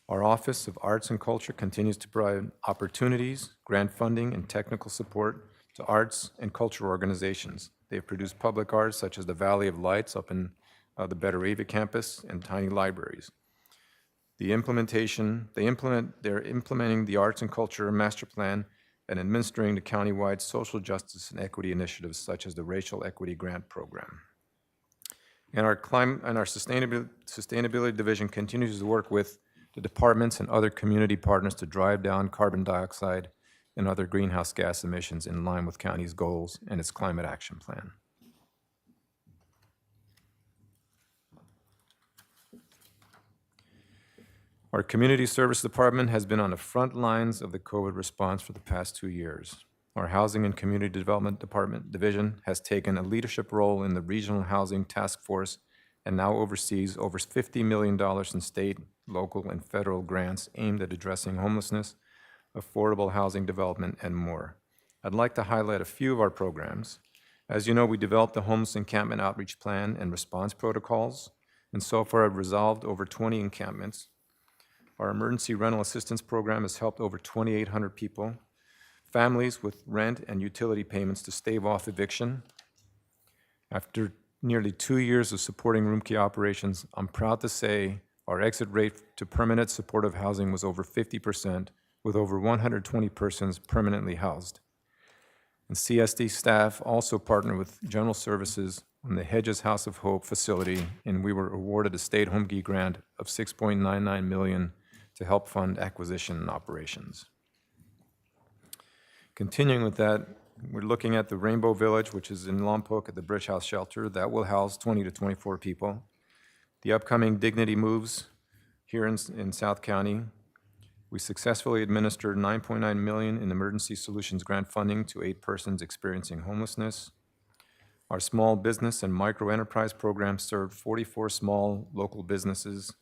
Our Office of Arts and Culture continues to provide opportunities, grant funding, and technical support to arts and cultural organizations. They have produced public art such as the Valley of Lights up in the Betteravia campus and tiny libraries. They're implementing the Arts and Culture Master Plan and administering the countywide social justice and equity initiatives such as the Racial Equity Grant Program. And our Sustainability Division continues to work with the departments and other community partners to drive down carbon dioxide and other greenhouse gas emissions in line with county's goals and its climate action plan. Our Community Service Department has been on the front lines of the COVID response for the past 2 years. Our Housing and Community Development Department division has taken a leadership role in the Regional Housing Task Force and now oversees over $50 million in state, local, and federal grants aimed at addressing homelessness, affordable housing development, and more. I'd like to highlight a few of our programs. As you know, we developed the Homeless Encampment Outreach Plan and response protocols, and so far have resolved over 20 encampments. Our Emergency Rental Assistance Program has helped over 2,800 people, families with rent and utility payments to stave off eviction. After nearly 2 years of supporting Roomkey operations, I'm proud to say our exit rate to permanent supportive housing was over 50%, with over 120 persons permanently housed. And CSD staff also partnered with General Services on the Hedges House of Hope facility, and we were awarded a state home key grant of $6.99 million to help fund acquisition and operations. Continuing with that, we're looking at the Rainbow Village, which is in Lompoc at the Bridge House Shelter. That will house 20 to 24 people. The upcoming Dignity Moves here in South County. We successfully administered $9.9 million in emergency solutions grant funding to 8 persons experiencing homelessness. Our small business and micro enterprise program served 44 small local businesses.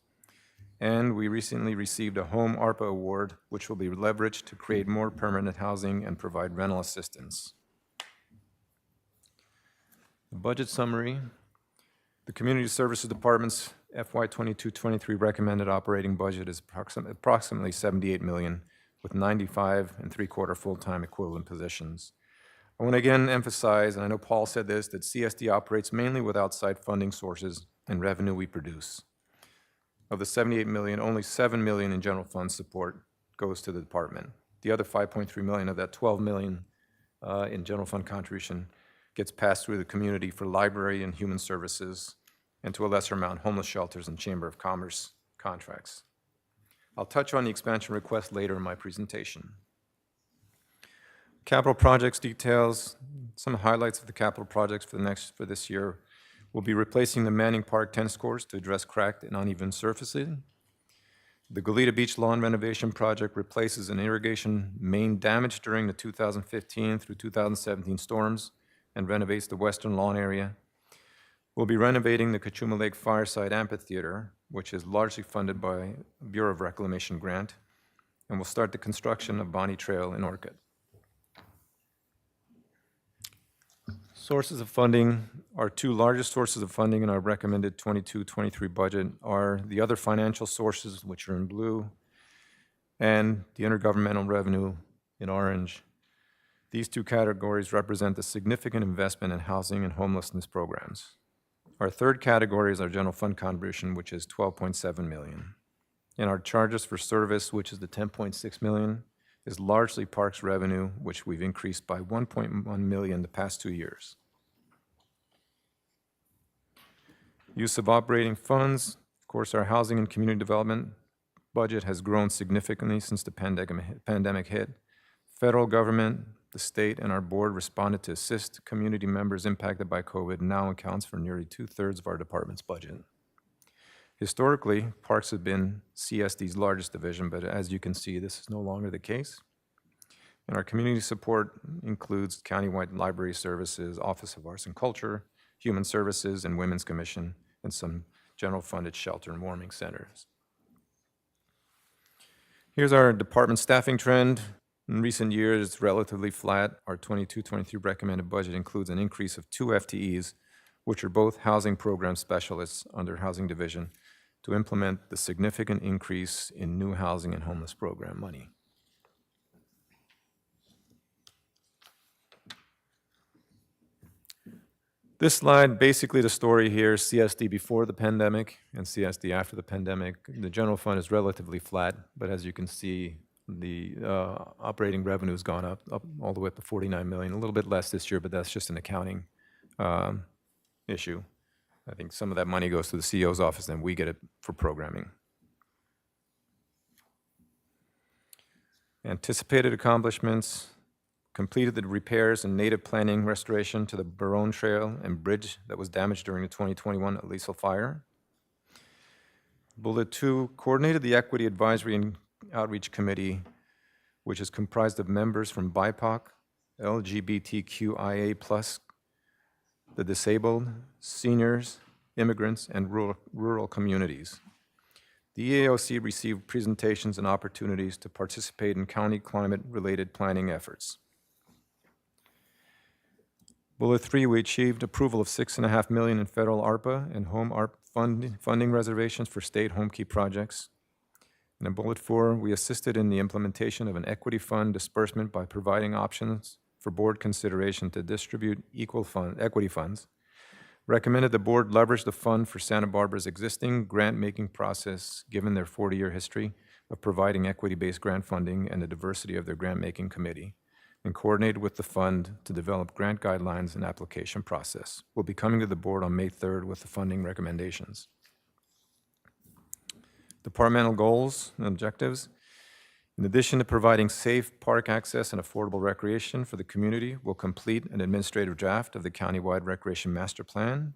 And we recently received a Home ARPA award, which will be leveraged to create more permanent housing and provide rental assistance. The budget summary. The Community Services Department's FY 22-23 recommended operating budget is approximately $78 million, with 95 3/4 full-time equivalent positions. I want to again emphasize, and I know Paul said this, that CSD operates mainly with outside funding sources and revenue we produce. Of the $78 million, only $7 million in general fund support goes to the department. The other $5.3 million of that $12 million in general fund contribution gets passed through the community for library and human services, and to a lesser amount, homeless shelters and Chamber of Commerce contracts. I'll touch on the expansion request later in my presentation. Capital projects details, some highlights of the capital projects for this year. We'll be replacing the Manning Park tennis courts to address cracked and uneven surfacing. The Goleta Beach lawn renovation project replaces an irrigation main damaged during the 2015 through 2017 storms and renovates the western lawn area. We'll be renovating the Kachuma Lake Fireside Amphitheater, which is largely funded by a Bureau of Reclamation grant, and we'll start the construction of Bonnie Trail in Orchid. Sources of funding. Our 2 largest sources of funding in our recommended 22-23 budget are the other financial sources, which are in blue, and the intergovernmental revenue in orange. These 2 categories represent a significant investment in housing and homelessness programs. Our third category is our general fund contribution, which is $12.7 million. And our charges for service, which is the $10.6 million, is largely parks revenue, which we've increased by $1.1 million the past 2 years. Use of operating funds. Of course, our housing and community development budget has grown significantly since the pandemic hit. Federal government, the state, and our board responded to assist community members impacted by COVID, and now accounts for nearly 2/3 of our department's budget. Historically, parks have been CSD's largest division, but as you can see, this is no longer the case. And our community support includes countywide library services, Office of Arts and Culture, Human Services, and Women's Commission, and some general funded shelter and warming centers. Here's our department staffing trend. In recent years, it's relatively flat. Our 22-23 recommended budget includes an increase of 2 FTEs, which are both housing program specialists under Housing Division, to implement the significant increase in new housing and homeless program money. This slide, basically the story here is CSD before the pandemic and CSD after the pandemic. The general fund is relatively flat, but as you can see, the operating revenue has gone up all the way up to $49 million, a little bit less this year, but that's just an accounting issue. I think some of that money goes to the CEO's office, and we get it for programming. Anticipated accomplishments. Completed the repairs and native planting restoration to the Barone Trail and bridge that was damaged during the 2021 Aliso fire. Bullet 2, coordinated the Equity Advisory and Outreach Committee, which is comprised of members from BIPOC, LGBTQIA+, the disabled, seniors, immigrants, and rural communities. The EAOC received presentations and opportunities to participate in county climate-related planning efforts. Bullet 3, we achieved approval of $6.5 million in federal ARPA and home ARP funding reservations for state home key projects. And in Bullet 4, we assisted in the implementation of an equity fund disbursement by providing options for board consideration to distribute equity funds. Recommended the board leverage the fund for Santa Barbara's existing grant-making process, given their 40-year history of providing equity-based grant funding and the diversity of their grant-making committee, and coordinated with the fund to develop grant guidelines and application process. We'll be coming to the board on May 3rd with the funding recommendations. Departmental goals and objectives. In addition to providing safe park access and affordable recreation for the community, we'll complete an administrative draft of the countywide recreation master plan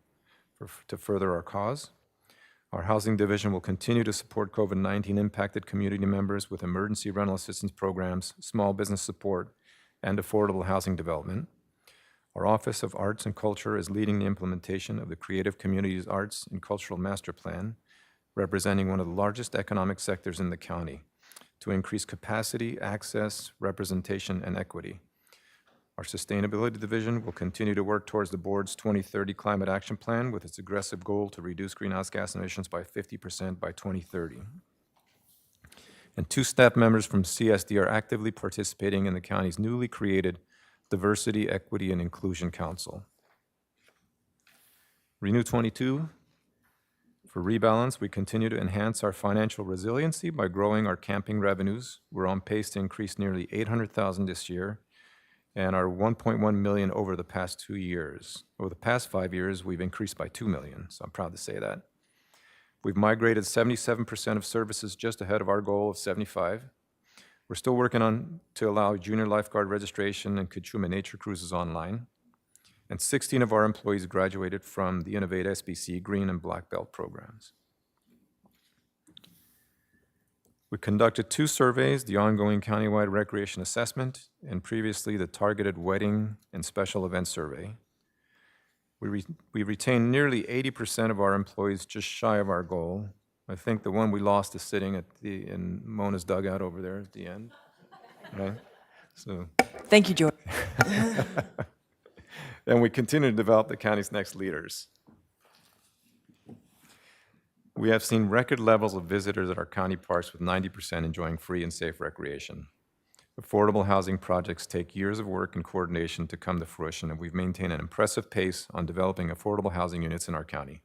to further our cause. Our housing division will continue to support COVID-19 impacted community members with emergency rental assistance programs, small business support, and affordable housing development. Our Office of Arts and Culture is leading the implementation of the Creative Communities Arts and Cultural Master Plan, representing one of the largest economic sectors in the county, to increase capacity, access, representation, and equity. Our Sustainability Division will continue to work towards the board's 2030 Climate Action Plan with its aggressive goal to reduce greenhouse gas emissions by 50% by 2030. And 2 staff members from CSD are actively participating in the county's newly created Diversity, Equity, and Inclusion Council. Renew 22. For rebalance, we continue to enhance our financial resiliency by growing our camping revenues. We're on pace to increase nearly $800,000 this year and are $1.1 million over the past 2 years. Over the past 5 years, we've increased by $2 million, so I'm proud to say that. We've migrated 77% of services just ahead of our goal of 75. We're still working on to allow junior lifeguard registration and Kachuma nature cruises online. And 16 of our employees graduated from the Innovate SBC Green and Black Belt programs. We conducted 2 surveys, the ongoing countywide recreation assessment and previously the targeted wedding and special event survey. We retained nearly 80% of our employees, just shy of our goal. I think the one we lost is sitting in Mona's dugout over there at the end, right? So. Thank you, George. And we continue to develop the county's next leaders. We have seen record levels of visitors at our county parks with 90% enjoying free and safe recreation. Affordable housing projects take years of work and coordination to come to fruition, and we've maintained an impressive pace on developing affordable housing units in our county.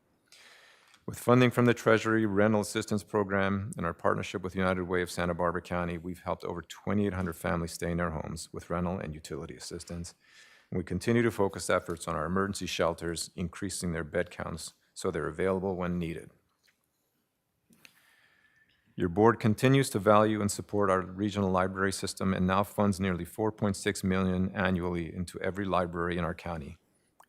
With funding from the Treasury Rental Assistance Program and our partnership with United Way of Santa Barbara County, we've helped over 2,800 families stay in their homes with rental and utility assistance. And we continue to focus efforts on our emergency shelters, increasing their bed counts so they're available when needed. Your board continues to value and support our regional library system and now funds nearly $4.6 million annually into every library in our county.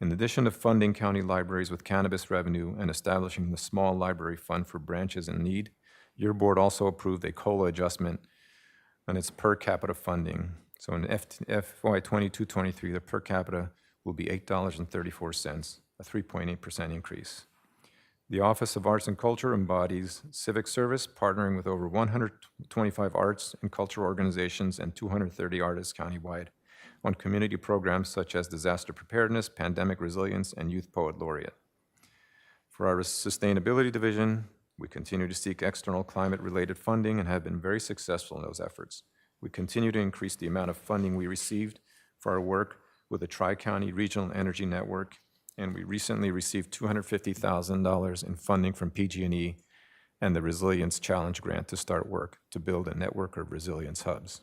In addition to funding county libraries with cannabis revenue and establishing the small library fund for branches in need, your board also approved a COLA adjustment on its per capita funding. So in FY 22-23, the per capita will be $8.34, a 3.8% increase. The Office of Arts and Culture embodies civic service, partnering with over 125 arts and cultural organizations and 230 artists countywide on community programs such as disaster preparedness, pandemic resilience, and Youth Poet Laureate. For our Sustainability Division, we continue to seek external climate-related funding and have been very successful in those efforts. We continue to increase the amount of funding we received for our work with the Tri-County Regional Energy Network, and we recently received $250,000 in funding from PG&E and the Resilience Challenge Grant to start work to build a network of resilience hubs.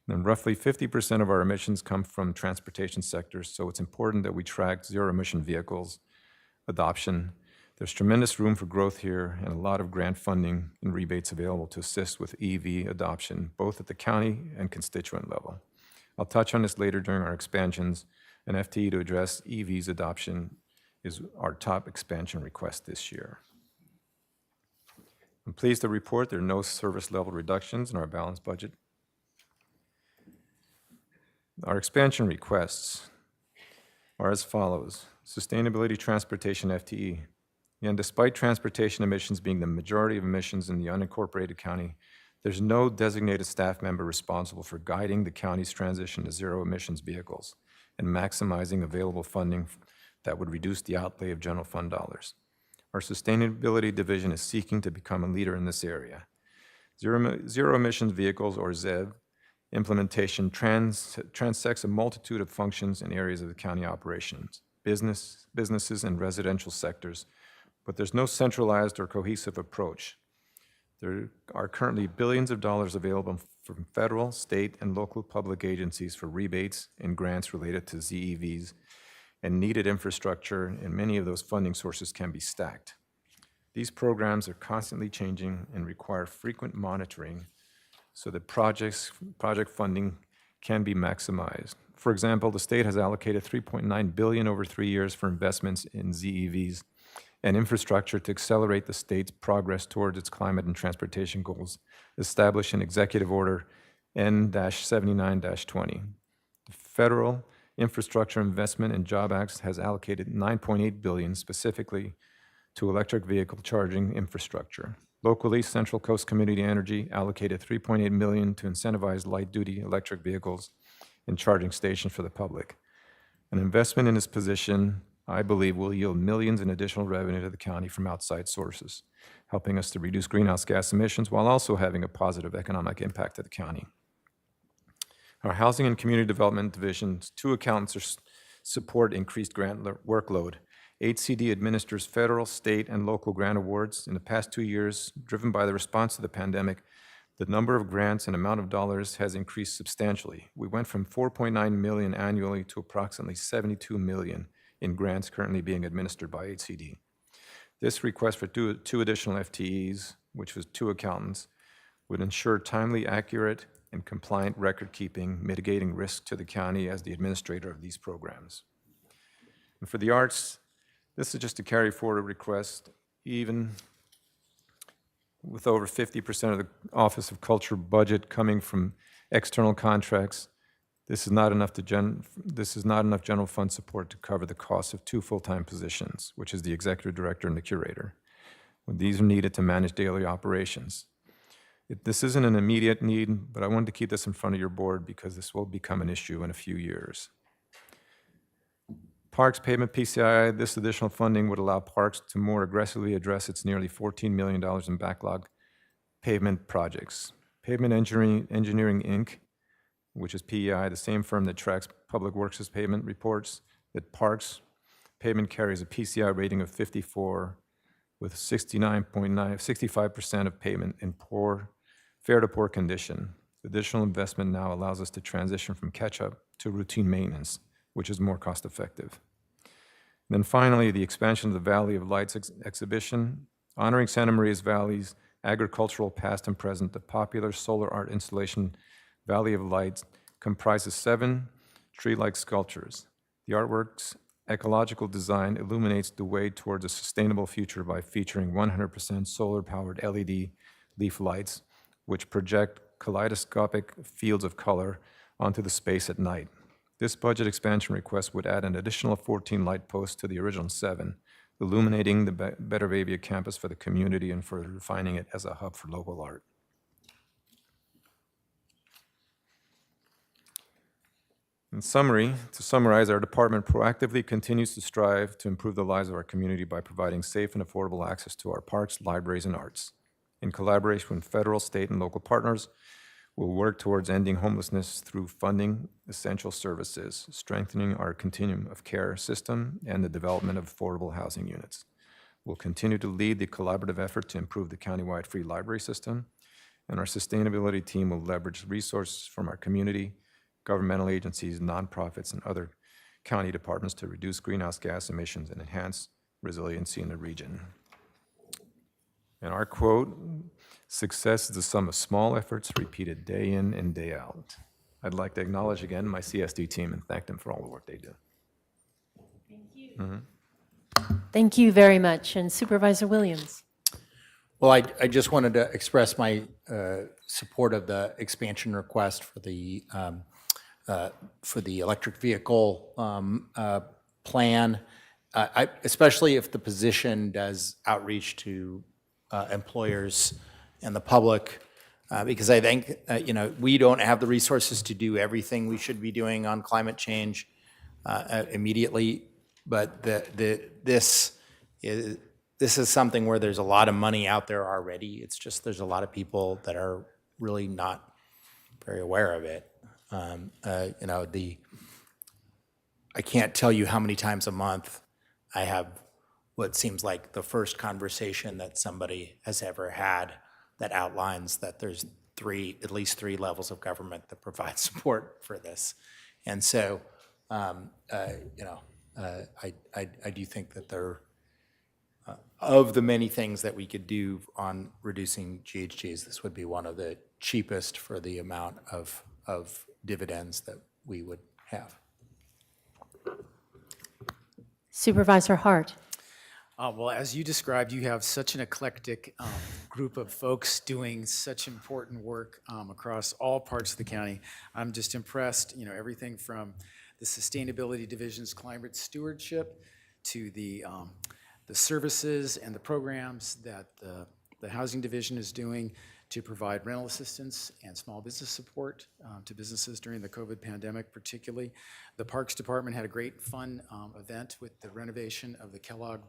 And roughly 50% of our emissions come from transportation sectors, so it's important that we track zero-emission vehicles adoption. There's tremendous room for growth here and a lot of grant funding and rebates available to assist with EV adoption, both at the county and constituent level. I'll touch on this later during our expansions. An FTE to address EVs adoption is our top expansion request this year. I'm pleased to report there are no service level reductions in our balanced budget. Our expansion requests are as follows. Sustainability Transportation FTE. And despite transportation emissions being the majority of emissions in the unincorporated county, there's no designated staff member responsible for guiding the county's transition to zero emissions vehicles and maximizing available funding that would reduce the outlay of general fund dollars. Our Sustainability Division is seeking to become a leader in this area. Zero emissions vehicles, or ZEV, implementation transects a multitude of functions and areas of the county operations, businesses and residential sectors, but there's no centralized or cohesive approach. There are currently billions of dollars available from federal, state, and local public agencies for rebates and grants related to ZEVs, and needed infrastructure, and many of those funding sources can be stacked. These programs are constantly changing and require frequent monitoring so that project funding can be maximized. For example, the state has allocated $3.9 billion over 3 years for investments in ZEVs and infrastructure to accelerate the state's progress towards its climate and transportation goals, established in Executive Order N-79-20. The Federal Infrastructure Investment and Job Act has allocated $9.8 billion specifically to electric vehicle charging infrastructure. Locally, Central Coast Community Energy allocated $3.8 million to incentivize light-duty electric vehicles and charging stations for the public. An investment in this position, I believe, will yield millions in additional revenue to the county from outside sources, helping us to reduce greenhouse gas emissions while also having a positive economic impact to the county. Our Housing and Community Development Division's 2 accountants support increased grant workload. HCD administers federal, state, and local grant awards. In the past 2 years, driven by the response to the pandemic, the number of grants and amount of dollars has increased substantially. We went from $4.9 million annually to approximately $72 million in grants currently being administered by HCD. This request for two additional FTEs, which was 2 accountants, would ensure timely, accurate, and compliant record keeping, mitigating risk to the county as the administrator of these programs. And for the arts, this is just to carry forward a request, even with over 50% of the Office of Culture budget coming from external contracts. This is not enough general fund support to cover the cost of 2 full-time positions, which is the executive director and the curator. These are needed to manage daily operations. This isn't an immediate need, but I wanted to keep this in front of your board because this will become an issue in a few years. Parks Pavement PCI, this additional funding would allow Parks to more aggressively address its nearly $14 million in backlog pavement projects. Pavement Engineering Inc., which is PEI, the same firm that tracks Public Works' pavement reports, that Parks Pavement carries a PCI rating of 54 with 65% of pavement in fair to poor condition. Additional investment now allows us to transition from catch-up to routine maintenance, which is more cost-effective. Then finally, the expansion of the Valley of Lights exhibition, honoring Santa Maria Valley's agricultural past and present. The popular solar art installation Valley of Lights comprises 7 tree-like sculptures. The artwork's ecological design illuminates the way towards a sustainable future by featuring 100% solar-powered LED leaf lights, which project kaleidoscopic fields of color onto the space at night. This budget expansion request would add an additional 14 light posts to the original 7, illuminating the Bettervavia campus for the community and further refining it as a hub for local art. In summary, to summarize, our department proactively continues to strive to improve the lives of our community by providing safe and affordable access to our parks, libraries, and arts. In collaboration with federal, state, and local partners, we'll work towards ending homelessness through funding essential services, strengthening our continuum of care system, and the development of affordable housing units. We'll continue to lead the collaborative effort to improve the countywide free library system, and our sustainability team will leverage resources from our community, governmental agencies, nonprofits, and other county departments to reduce greenhouse gas emissions and enhance resiliency in the region. And our quote, "Success is the sum of small efforts repeated day in and day out." I'd like to acknowledge again my CSD team and thank them for all the work they do. Thank you. Thank you very much. And Supervisor Williams. Well, I just wanted to express my support of the expansion request for the electric vehicle plan, especially if the position does outreach to employers and the public, because I think we don't have the resources to do everything we should be doing on climate change immediately, but this is something where there's a lot of money out there already. It's just there's a lot of people that are really not very aware of it. I can't tell you how many times a month I have what seems like the first conversation that somebody has ever had that outlines that there's at least three levels of government that provide support for this. And so, I do think that there, of the many things that we could do on reducing GHGs, this would be one of the cheapest for the amount of dividends that we would have. Supervisor Hart. Well, as you described, you have such an eclectic group of folks doing such important work across all parts of the county. I'm just impressed, everything from the Sustainability Division's climate stewardship to the services and the programs that the Housing Division is doing to provide rental assistance and small business support to businesses during the COVID pandemic particularly. The Parks Department had a great fun event with the renovation of the Kellogg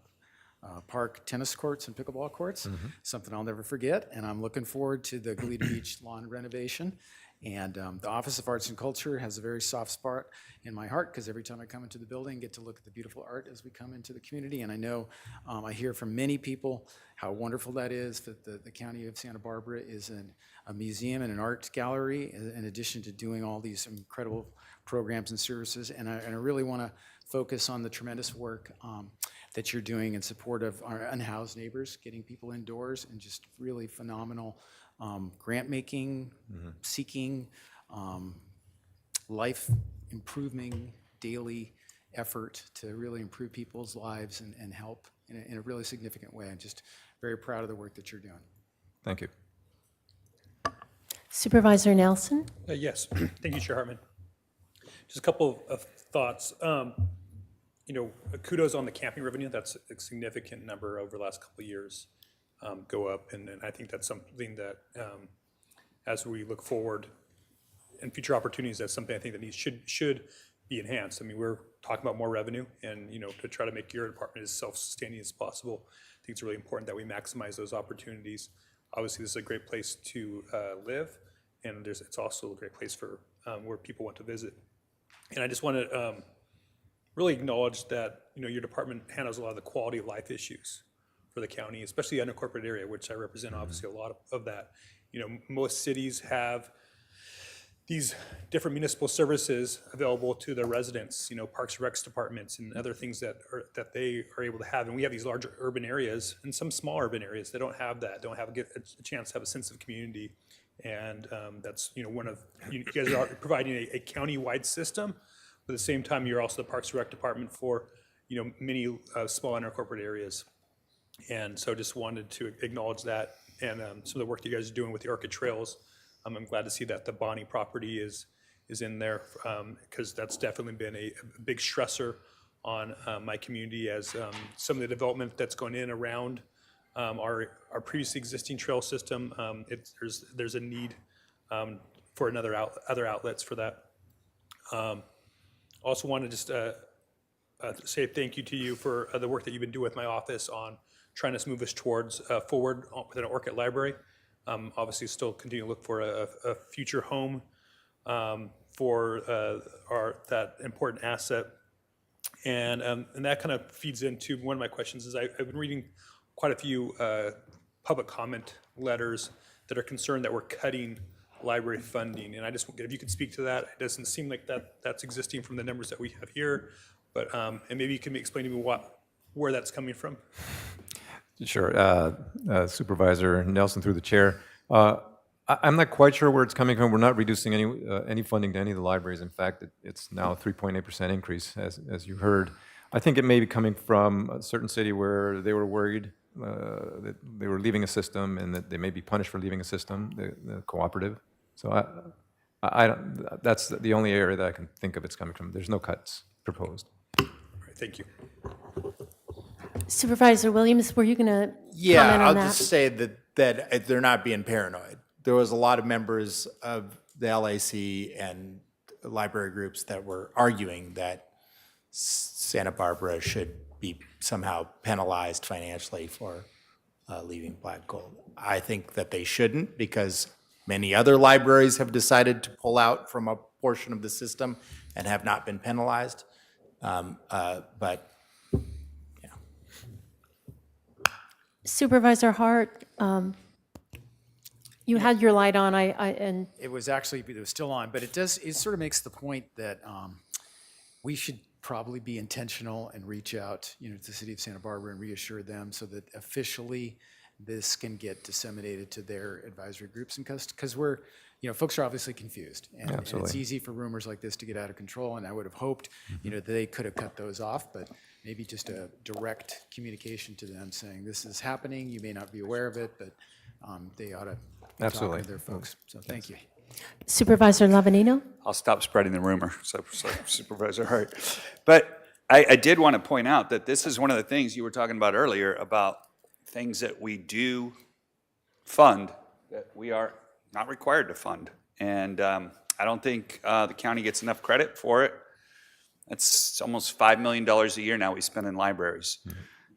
Park tennis courts and pickleball courts, something I'll never forget. And I'm looking forward to the Goleta Beach lawn renovation. And the Office of Arts and Culture has a very soft spot in my heart because every time I come into the building, I get to look at the beautiful art as we come into the community. And I know I hear from many people how wonderful that is, that the County of Santa Barbara is a museum and an art gallery in addition to doing all these incredible programs and services. And I really want to focus on the tremendous work that you're doing in support of our unhoused neighbors, getting people indoors, and just really phenomenal grant making, seeking, life improving daily effort to really improve people's lives and help in a really significant way. I'm just very proud of the work that you're doing. Thank you. Supervisor Nelson. Yes, thank you, Chair Hartman. Just a couple of thoughts. Kudos on the camping revenue. That's a significant number over the last couple of years go up. And I think that's something that as we look forward in future opportunities, that's something I think that should be enhanced. I mean, we're talking about more revenue and, to try to make your department as self-sustaining as possible. I think it's really important that we maximize those opportunities. Obviously, this is a great place to live, and it's also a great place for where people want to visit. And I just want to really acknowledge that your department handles a lot of the quality of life issues for the county, especially the unincorporated area, which I represent. Obviously, a lot of that. Most cities have these different municipal services available to their residents. Parks and Recs departments and other things that they are able to have. And we have these larger urban areas and some small urban areas that don't have that, don't have a chance to have a sense of community. And that's one of you guys are providing a county-wide system. But at the same time, you're also the Parks and Rec department for many small unincorporated areas. And so just wanted to acknowledge that and some of the work you guys are doing with the Orchid Trails. I'm glad to see that the Bonnie property is in there because that's definitely been a big stressor on my community as some of the development that's going in around our previously existing trail system. There's a need for other outlets for that. Also want to just say thank you to you for the work that you've been doing with my office on trying to move us towards forward with an Orchid Library. Obviously, still continue to look for a future home for that important asset. And that kind of feeds into one of my questions is I've been reading quite a few public comment letters that are concerned that we're cutting library funding. And I just, if you could speak to that, it doesn't seem like that's existing from the numbers that we have here, but, and maybe you can explain to me where that's coming from. Sure. Supervisor Nelson through the chair. I'm not quite sure where it's coming from. We're not reducing any funding to any of the libraries. In fact, it's now a 3.8% increase, as you heard. I think it may be coming from a certain city where they were worried that they were leaving a system and that they may be punished for leaving a system, the cooperative. So I don't, that's the only area that I can think of it's coming from. There's no cuts proposed. All right, thank you. Supervisor Williams, were you going to Yeah, comment on I'll that? just say that they're not being paranoid. There was a lot of members of the LAC and library groups that were arguing that Santa Barbara should be somehow penalized financially for leaving black gold. I think that they shouldn't because many other libraries have decided to pull out from a portion of the system and have not been penalized. But Supervisor Hart, you had your light on. And It was still on, but it sort of makes the point that we should probably be intentional and reach out, to the city of Santa Barbara and reassure them so that officially this can get disseminated to their advisory groups and because we're, folks are obviously confused. And it's Absolutely. easy for rumors like this to get out of control. And I would have hoped, that they could have cut those off, but maybe just a direct communication to them saying this is happening. You may not be aware of it, but they ought to be Absolutely. talking to their folks. So thank you. Supervisor Lavanino? I'll stop spreading the rumor, so Supervisor Hart. But I did want to point out that this is one of the things you were talking about earlier about things that we do fund that we are not required to fund. And I don't think the county gets enough credit for it. It's almost $5 million a year now we spend in libraries.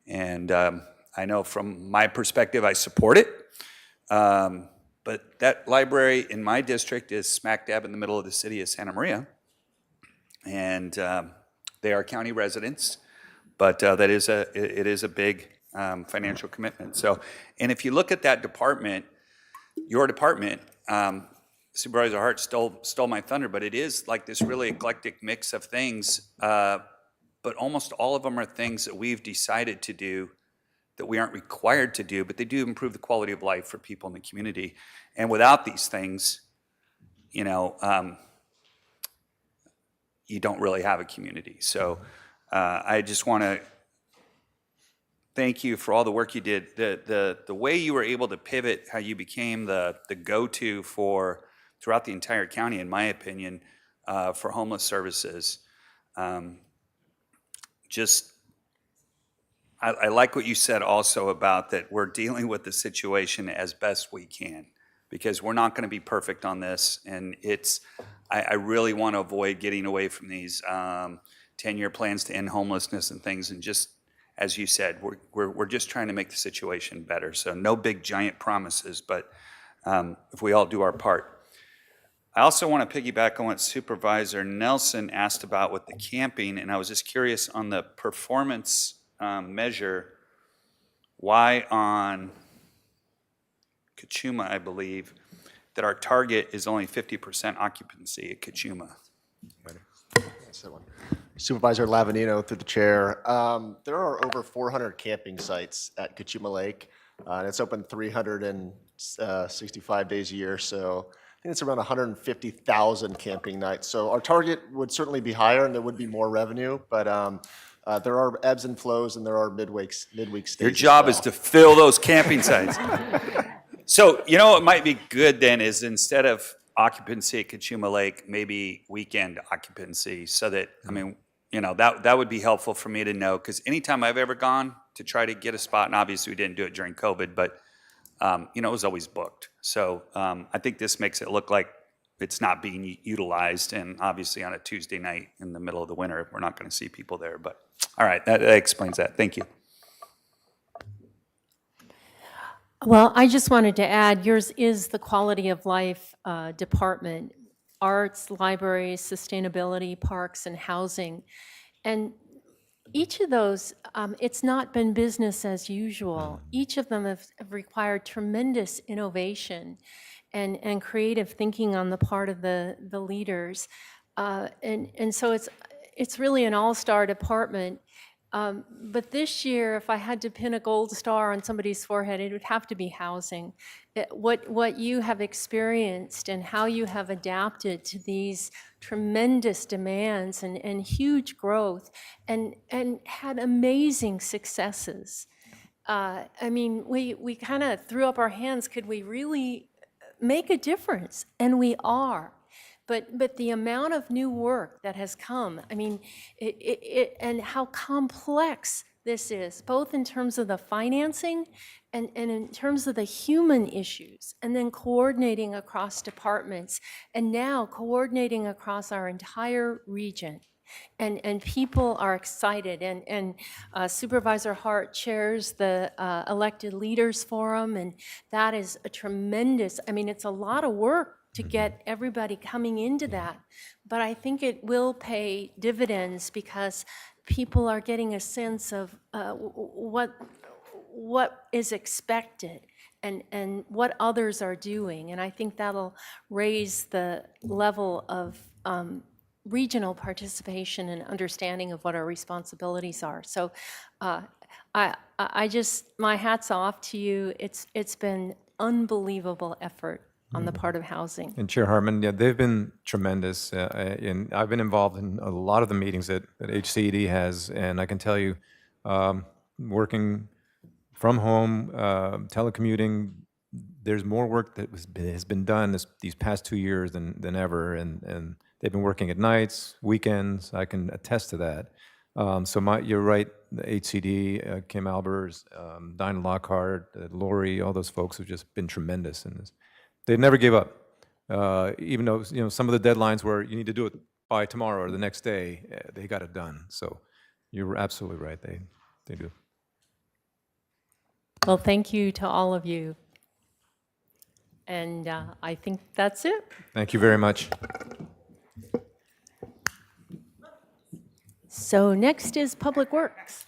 And I know from my perspective, I support it. But that library in my district is smack dab in the middle of the city of Santa Maria. And they are county residents, but it is a big financial commitment. So, and if you look at that department, your department, Supervisor Hart stole my thunder, but it is like this really eclectic mix of things, but almost all of them are things that we've decided to do that we aren't required to do, but they do improve the quality of life for people in the community. And without these things, you don't really have a community. So I just want to thank you for all the work you did. The way you were able to pivot, how you became the go-to for throughout the entire county, in my opinion, for homeless services. I like what you said also about that we're dealing with the situation as best we can, because we're not going to be perfect on this. And I really want to avoid getting away from these 10-year plans to end homelessness and things. And just, as you said, we're just trying to make the situation better. So no big giant promises, but if we all do our part. I also want to piggyback on what Supervisor Nelson asked about with the camping, and I was just curious on the performance measure, why on Kachuma, I believe, that our target is only 50% occupancy at Kachuma. That's that one. Supervisor Lavanino, through the chair. There are over 400 camping sites at Kachuma Lake, and it's open 365 days a year, so I think it's around 150,000 camping nights. So our target would certainly be higher, and there would be more revenue, but there are ebbs and flows, and there are midweek stays. Your job is to fill those camping sites. So, what might be good then is instead of occupancy at Kachuma Lake, maybe weekend occupancy, so that, that would be helpful for me to know, because anytime I've ever gone to try to get a spot, and obviously we didn't do it during COVID, but, it was always booked. So I think this makes it look like it's not being utilized, and obviously on a Tuesday night in the middle of the winter, we're not going to see people there, but all right, that explains that. Thank you. Well, I just wanted to add, yours is the quality of life department, arts, libraries, sustainability, parks, and housing. And each of those, it's not been business as usual. Each of them have required tremendous innovation and creative thinking on the part of the leaders. And so it's really an all-star department. But this year, if I had to pin a gold star on somebody's forehead, it would have to be housing. What you have experienced and how you have adapted to these tremendous demands and huge growth and had amazing successes. We kind of threw up our hands. Could we really make a difference? And we are. But the amount of new work that has come, and how complex this is, both in terms of the financing and in terms of the human issues, and then coordinating across departments, and now coordinating across our entire region. And people are excited, and Supervisor Hart chairs the Elected Leaders Forum, and that is a tremendous, it's a lot of work to get everybody coming into that. But I think it will pay dividends because people are getting a sense of what is expected and what others are doing. And I think that'll raise the level of regional participation and understanding of what our responsibilities are. So I just, my hat's off to you. It's been unbelievable effort on the part of housing. And Chair Hartman, yeah, they've been tremendous. And I've been involved in a lot of the meetings that HCED has, and I can tell you, working from home, telecommuting, there's more work that has been done these past 2 years than ever, and they've been working at nights, weekends. I can attest to that. So you're right, the HCD, Kim Albers, Dinah Lockhart, Lori, all those folks have just been tremendous in this. They never gave up, even though some of the deadlines where you need to do it by tomorrow or the next day, they got it done. So you're absolutely right, they do. Well, thank you to all of you. And I think that's it. Thank you very much. So next is Public Works.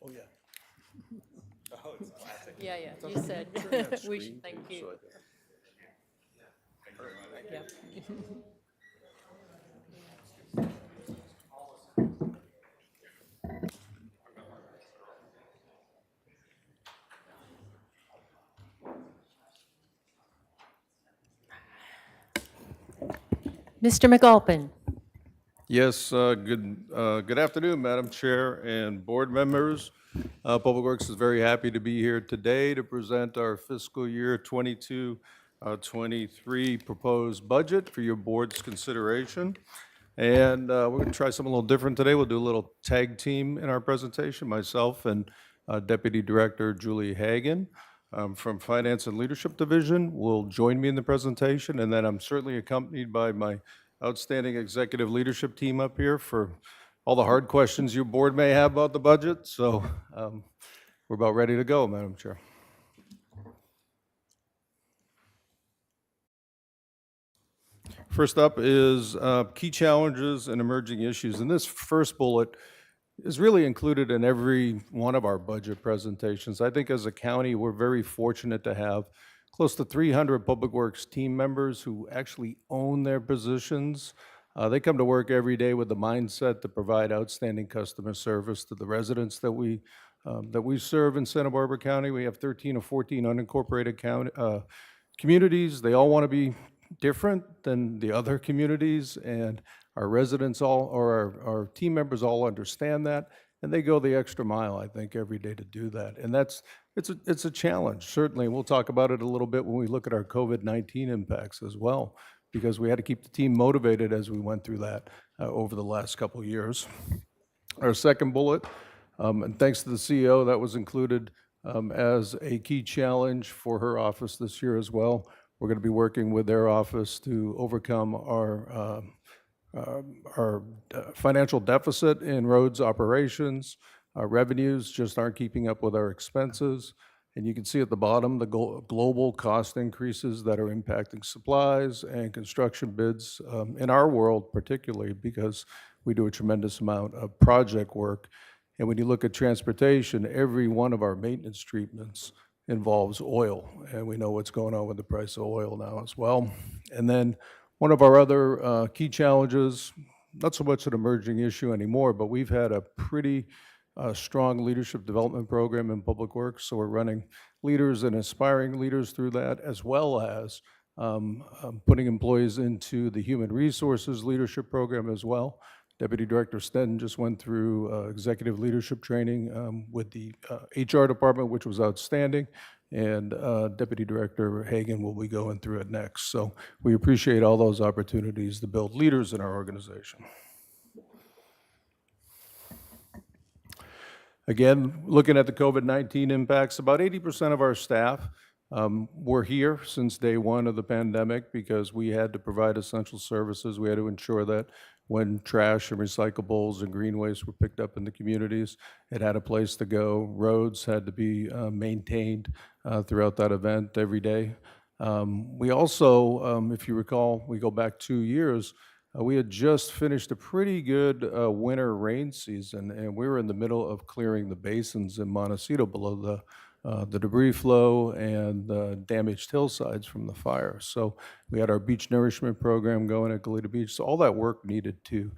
Oh, yeah. Oh, it's classic. Yeah, you said we should thank you. Yeah. Mr. McAlpin. Yes, good afternoon, Madam Chair and board members. Public Works is very happy to be here today to present our fiscal year 22-23 proposed budget for your board's consideration. And we're going to try something a little different today. We'll do a little tag team in our presentation, myself and Deputy Director Julie Hagan from Finance and Leadership Division will join me in the presentation, and then I'm certainly accompanied by my outstanding executive leadership team up here for all the hard questions your board may have about the budget. So we're about ready to go, Madam Chair. First up is key challenges and emerging issues. And this first bullet is really included in every one of our budget presentations. I think as a county, we're very fortunate to have close to 300 Public Works team members who actually own their positions. They come to work every day with the mindset to provide outstanding customer service to the residents that we serve in Santa Barbara County. We have 13 or 14 unincorporated communities. They all want to be different than the other communities, and our residents our team members all understand that, and they go the extra mile, I think, every day to do that. And it's a challenge, certainly. We'll talk about it a little bit when we look at our COVID-19 impacts as well, because we had to keep the team motivated as we went through that over the last couple of years. Our second bullet, and thanks to the CEO, that was included as a key challenge for her office this year as well. We're going to be working with their office to overcome our financial deficit in roads operations. Our revenues just aren't keeping up with our expenses. And you can see at the bottom the global cost increases that are impacting supplies and construction bids in our world particularly, because we do a tremendous amount of project work. And when you look at transportation, every one of our maintenance treatments involves oil. And we know what's going on with the price of oil now as well. And then one of our other key challenges, not so much an emerging issue anymore, but we've had a pretty strong leadership development program in Public Works. So we're running leaders and aspiring leaders through that, as well as putting employees into the human resources leadership program as well. Deputy Director Stenton just went through executive leadership training with the HR department, which was outstanding. And Deputy Director Hagan will be going through it next. So we appreciate all those opportunities to build leaders in our organization. Again, looking at the COVID-19 impacts, about 80% of our staff were here since day one of the pandemic because we had to provide essential services. We had to ensure that when trash and recyclables and green waste were picked up in the communities, it had a place to go. Roads had to be maintained throughout that event every day. We also, if you recall, we go back 2 years, we had just finished a pretty good winter rain season, and we were in the middle of clearing the basins in Montecito below the debris flow and the damaged hillsides from the fire. So we had our beach nourishment program going at Goleta Beach. So all that work needed to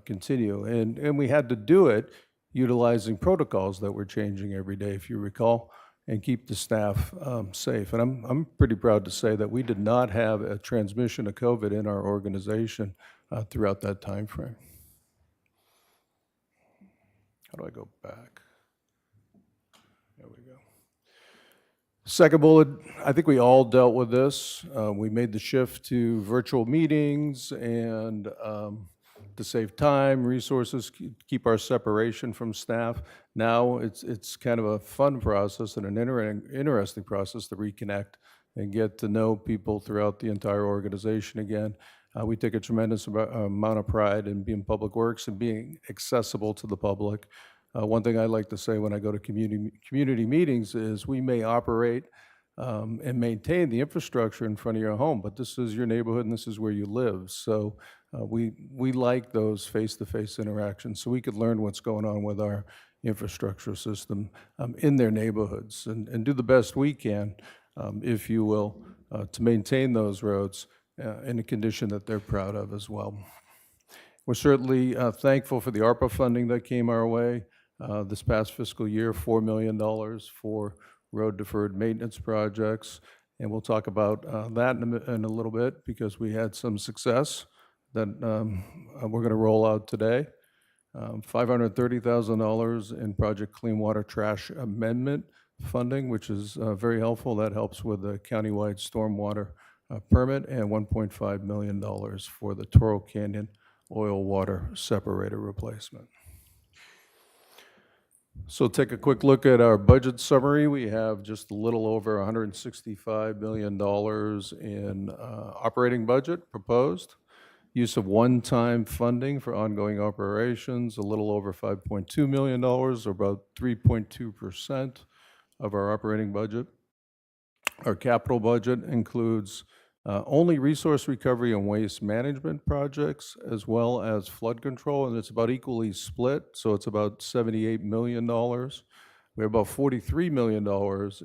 continue. And we had to do it utilizing protocols that were changing every day, if you recall, and keep the staff safe. And I'm pretty proud to say that we did not have a transmission of COVID in our organization throughout that time frame. How do I go back? There we go. Second bullet, I think we all dealt with this. We made the shift to virtual meetings and to save time, resources, keep our separation from staff. Now it's kind of a fun process and an interesting process to reconnect and get to know people throughout the entire organization again. We take a tremendous amount of pride in being public works and being accessible to the public. One thing I like to say when I go to community meetings is we may operate and maintain the infrastructure in front of your home, but this is your neighborhood and this is where you live. So we like those face-to-face interactions so we could learn what's going on with our infrastructure system in their neighborhoods and do the best we can, if you will, to maintain those roads in a condition that they're proud of as well. We're certainly thankful for the ARPA funding that came our way this past fiscal year, $4 million for road deferred maintenance projects. And we'll talk about that in a little bit because we had some success that we're going to roll out today. $530,000 in Project Clean Water Trash Amendment funding, which is very helpful. That helps with the countywide stormwater permit, and $1.5 million for the Toro Canyon oil water separator replacement. So take a quick look at our budget summary. We have just a little over $165 million in operating budget proposed. Use of one-time funding for ongoing operations, a little over $5.2 million, or about 3.2% of our operating budget. Our capital budget includes only resource recovery and waste management projects, as well as flood control, and it's about equally split, so it's about $78 million. We have about $43 million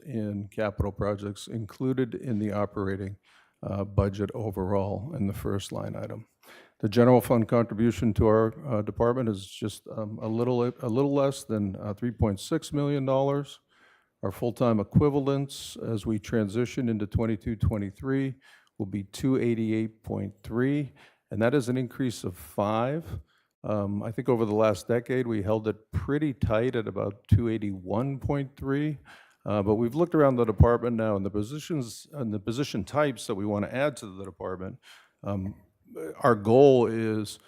in capital projects included in the operating budget overall in the first line item. The general fund contribution to our department is just a little less than $3.6 million. Our full-time equivalents as we transition into 22-23 will be 288.3, and that is an increase of 5. I think over the last decade, we held it pretty tight at about 281.3, but we've looked around the department now, and the positions and the position types that we want to add to the department, our goal is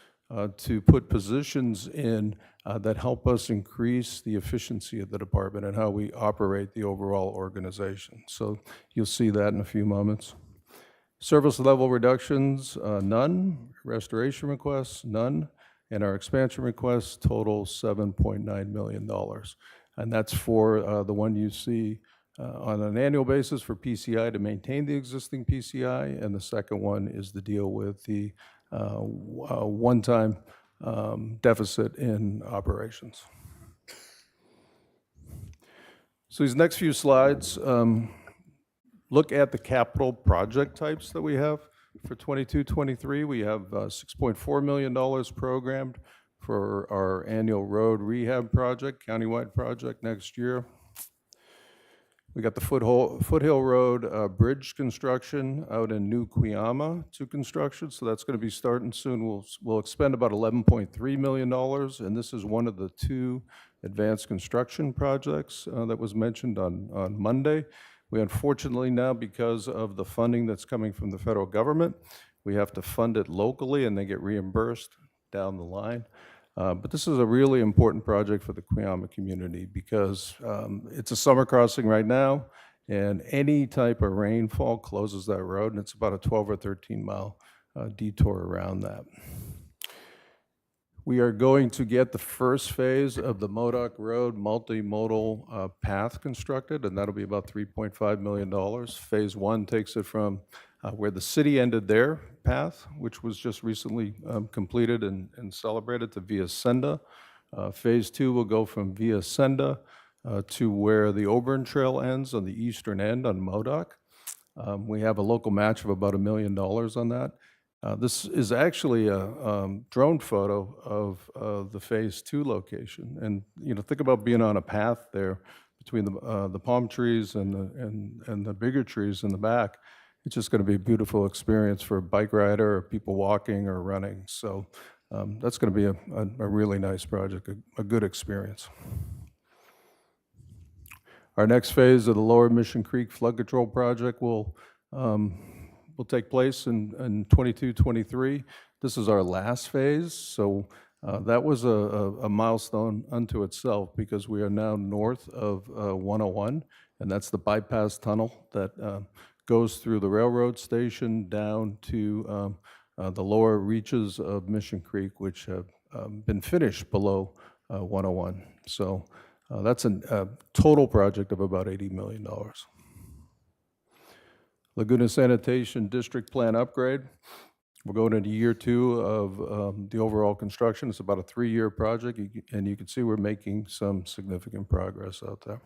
to put positions in that help us increase the efficiency of the department and how we operate the overall organization. So you'll see that in a few moments. Service level reductions, none. Restoration requests, none. And our expansion requests total $7.9 million. And that's for the one you see on an annual basis for PCI to maintain the existing PCI. And the second one is to deal with the one-time deficit in operations. So these next few slides look at the capital project types that we have for 22-23. We have $6.4 million programmed for our annual road rehab project, countywide project next year. We got the Foothill Road bridge construction out in New Cuyama to construction, so that's going to be starting soon. We'll expend about $11.3 million, and this is one of the 2 advanced construction projects that was mentioned on Monday. We unfortunately now, because of the funding that's coming from the federal government, we have to fund it locally and they get reimbursed down the line. But this is a really important project for the Cuyama community because it's a summer crossing right now, and any type of rainfall closes that road, and it's about a 12 or 13 mile detour around that. We are going to get the first phase of the Modoc Road multimodal path constructed, and that'll be about $3.5 million. Phase 1 takes it from where the city ended their path, which was just recently completed and celebrated, to Via Senda. Phase 2 will go from Via Senda to where the Auburn Trail ends on the eastern end on Modoc. We have a local match of about $1 million on that. This is actually a drone photo of the Phase 2 location. And, you know, think about being on a path there between the palm trees and the bigger trees in the back. It's just going to be a beautiful experience for a bike rider or people walking or running. So that's going to be a really nice project, a good experience. Our next phase of the Lower Mission Creek Flood Control Project will take place in 22-23. This is our last phase, so that was a milestone unto itself because we are now north of 101, and that's the bypass tunnel that goes through the railroad station down to the lower reaches of Mission Creek, which have been finished below 101. So that's a total project of about $80 million. Laguna Sanitation District Plan Upgrade. We're going into year 2 of the overall construction. It's about a 3-year project, and you can see we're making some significant progress out there.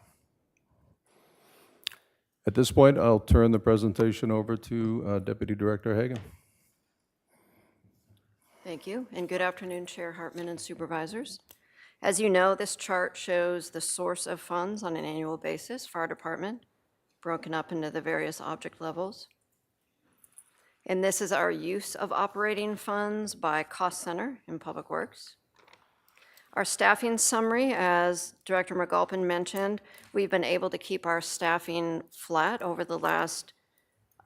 At this point, I'll turn the presentation over to Deputy Director Hagan. Thank you, and good afternoon, Chair Hartman and Supervisors. As you know, this chart shows the source of funds on an annual basis for our department, broken up into the various object levels. And this is our use of operating funds by cost center in Public Works. Our staffing summary, as Director McAlpin mentioned, we've been able to keep our staffing flat over the last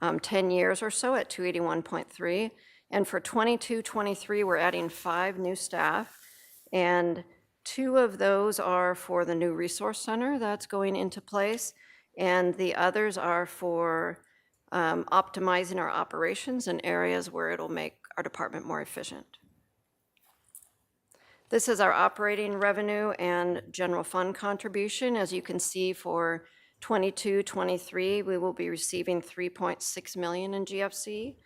10 years or so at 281.3. And for 22-23, we're adding 5 new staff, and 2 of those are for the new resource center that's going into place, and the others are for optimizing our operations in areas where it'll make our department more efficient. This is our operating revenue and general fund contribution. As you can see, for 22-23, we will be receiving $3.6 million in GFC.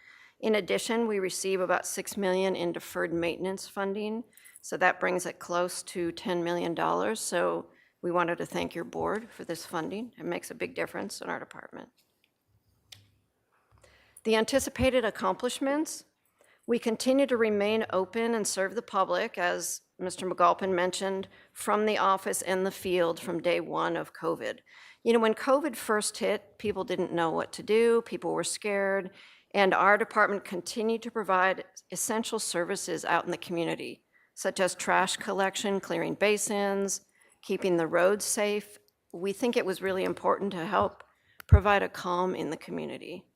In addition, we receive about $6 million in deferred maintenance funding, so that brings it close to $10 million. So we wanted to thank your board for this funding. It makes a big difference in our department. The anticipated accomplishments: we continue to remain open and serve the public, as Mr. McAlpin mentioned, from the office and the field from day 1 of COVID. You know, when COVID first hit, people didn't know what to do, people were scared, and our department continued to provide essential services out in the community, such as trash collection, clearing basins, keeping the roads safe. We think it was really important to help provide a calm in the community.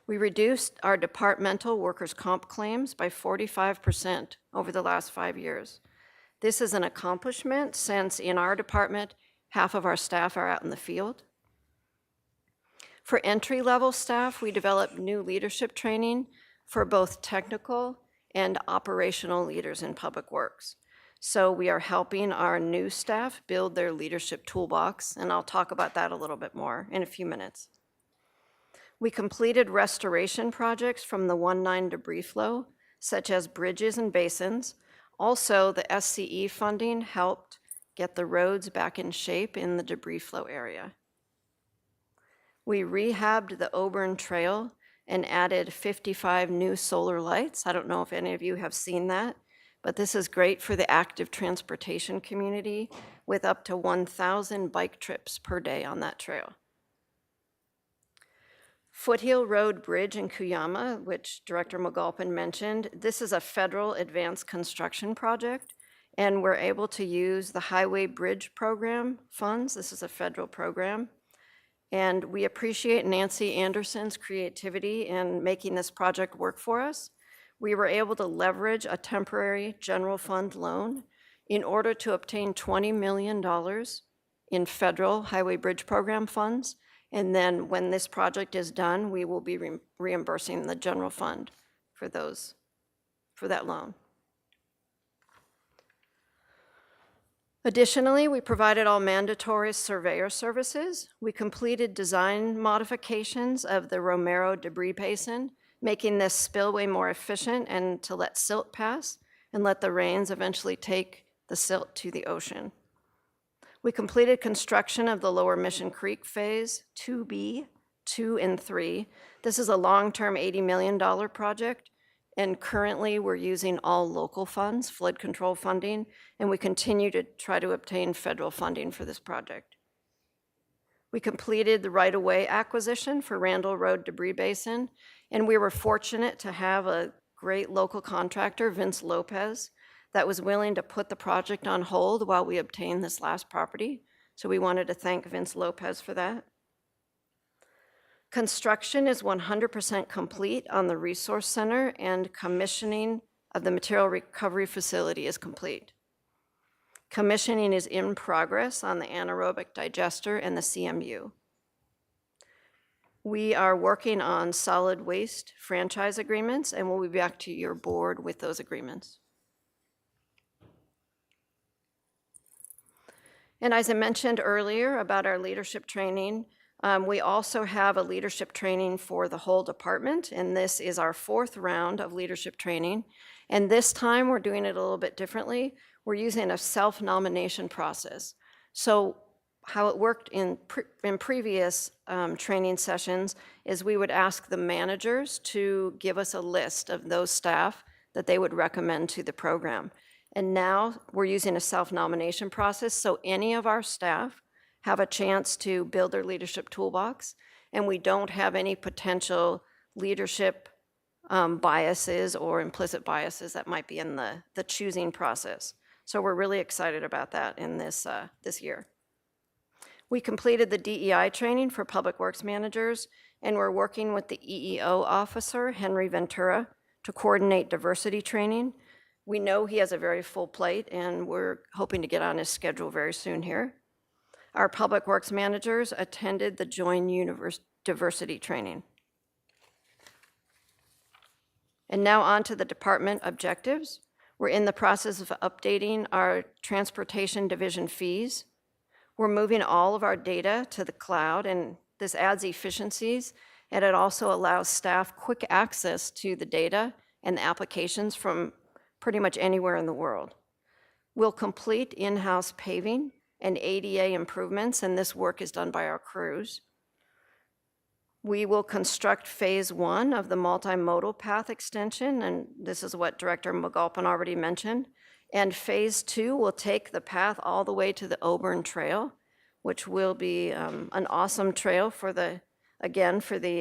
We reduced our departmental workers' comp claims by 45% over the last 5 years. This is an accomplishment since in our department, half of our staff are out in the field. For entry-level staff, we developed new leadership training for both technical and operational leaders in Public Works. So we are helping our new staff build their leadership toolbox, and I'll talk about that a little bit more in a few minutes. We completed restoration projects from the 1-9 debris flow, such as bridges and basins. Also, the SCE funding helped get the roads back in shape in the debris flow area. We rehabbed the Auburn Trail and added 55 new solar lights. I don't know if any of you have seen that, but this is great for the active transportation community with up to 1,000 bike trips per day on that trail. Foothill Road Bridge in Cuyama, which Director McAlpin mentioned, this is a federal advanced construction project, and we're able to use the Highway Bridge Program funds. This is a federal program. And we appreciate Nancy Anderson's creativity in making this project work for us. We were able to leverage a temporary general fund loan in order to obtain $20 million in federal Highway Bridge Program funds. And then when this project is done, we will be reimbursing the general fund for that loan. Additionally, we provided all mandatory surveyor services. We completed design modifications of the Romero debris basin, making this spillway more efficient and to let silt pass and let the rains eventually take the silt to the ocean. We completed construction of the Lower Mission Creek Phase 2B, 2 and 3. This is a long-term $80 million project, and currently we're using all local funds, flood control funding, and we continue to try to obtain federal funding for this project. We completed the right-of-way acquisition for Randall Road Debris Basin, and we were fortunate to have a great local contractor, Vince Lopez, that was willing to put the project on hold while we obtained this last property. So we wanted to thank Vince Lopez for that. Construction is 100% complete on the Resource Center, and commissioning of the material recovery facility is complete. Commissioning is in progress on the anaerobic digester and the CMU. We are working on solid waste franchise agreements, and we'll be back to your board with those agreements. And as I mentioned earlier about our leadership training, we also have a leadership training for the whole department, and this is our 4th round of leadership training. And this time we're doing it a little bit differently. We're using a self-nomination process. So how it worked in previous training sessions is we would ask the managers to give us a list of those staff that they would recommend to the program. And now we're using a self-nomination process, so any of our staff have a chance to build their leadership toolbox, and we don't have any potential leadership biases or implicit biases that might be in the choosing process. So we're really excited about that in this year. We completed the DEI training for Public Works managers, and we're working with the EEO officer, Henry Ventura, to coordinate diversity training. We know he has a very full plate, and we're hoping to get on his schedule very soon here. Our Public Works managers attended the Join Universe diversity training. And now on to the department objectives. We're in the process of updating our transportation division fees. We're moving all of our data to the cloud, and this adds efficiencies, and it also allows staff quick access to the data and the applications from pretty much anywhere in the world. We'll complete in-house paving and ADA improvements, and this work is done by our crews. We will construct phase 1 of the multimodal path extension, and this is what Director McAlpin already mentioned. And phase 2 will take the path all the way to the Auburn Trail, which will be an awesome trail for the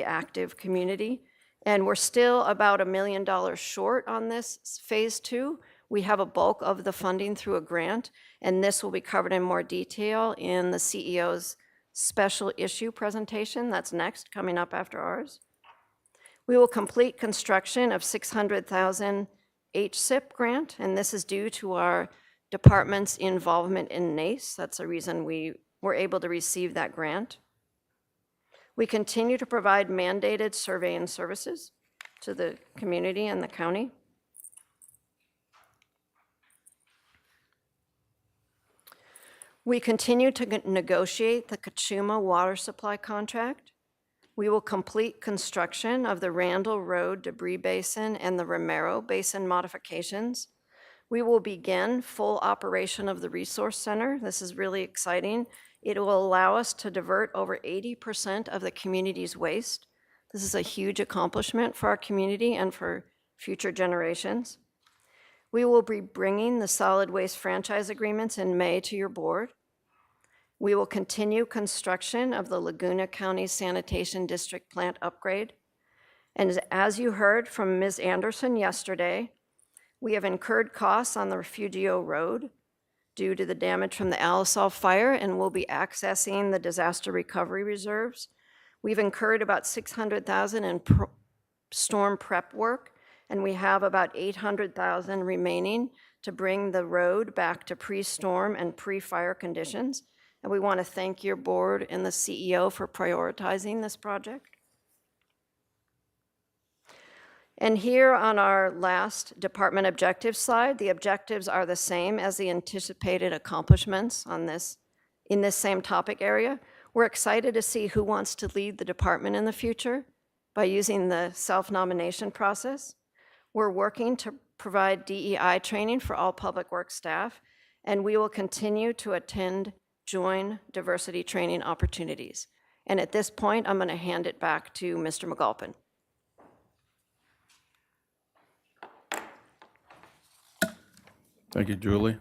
active community. And we're still about $1 million short on this phase 2. We have a bulk of the funding through a grant, and this will be covered in more detail in the CEO's special issue presentation that's next, coming up after ours. We will complete construction of $600,000 HSIP grant, and this is due to our department's involvement in NACE. That's the reason we were able to receive that grant. We continue to provide mandated surveying services to the community and the county. We continue to negotiate the Kachuma water supply contract. We will complete construction of the Randall Road Debris Basin and the Romero Basin modifications. We will begin full operation of the Resource Center. This is really exciting. It will allow us to divert over 80% of the community's waste. This is a huge accomplishment for our community and for future generations. We will be bringing the solid waste franchise agreements in May to your board. We will continue construction of the Laguna County Sanitation District plant upgrade. And as you heard from Ms. Anderson yesterday, we have incurred costs on the Refugio Road due to the damage from the Alisol fire, and we'll be accessing the disaster recovery reserves. We've incurred about $600,000 in storm prep work, and we have about $800,000 remaining to bring the road back to pre-storm and pre-fire conditions. And we want to thank your board and the CEO for prioritizing this project. And here on our last department objectives slide, the objectives are the same as the anticipated accomplishments on this, in this same topic area. We're excited to see who wants to lead the department in the future by using the self-nomination process. We're working to provide DEI training for all public works staff, and we will continue to attend join diversity training opportunities. And at this point, I'm going to hand it back to Mr. McAlpin. Thank you, Julie.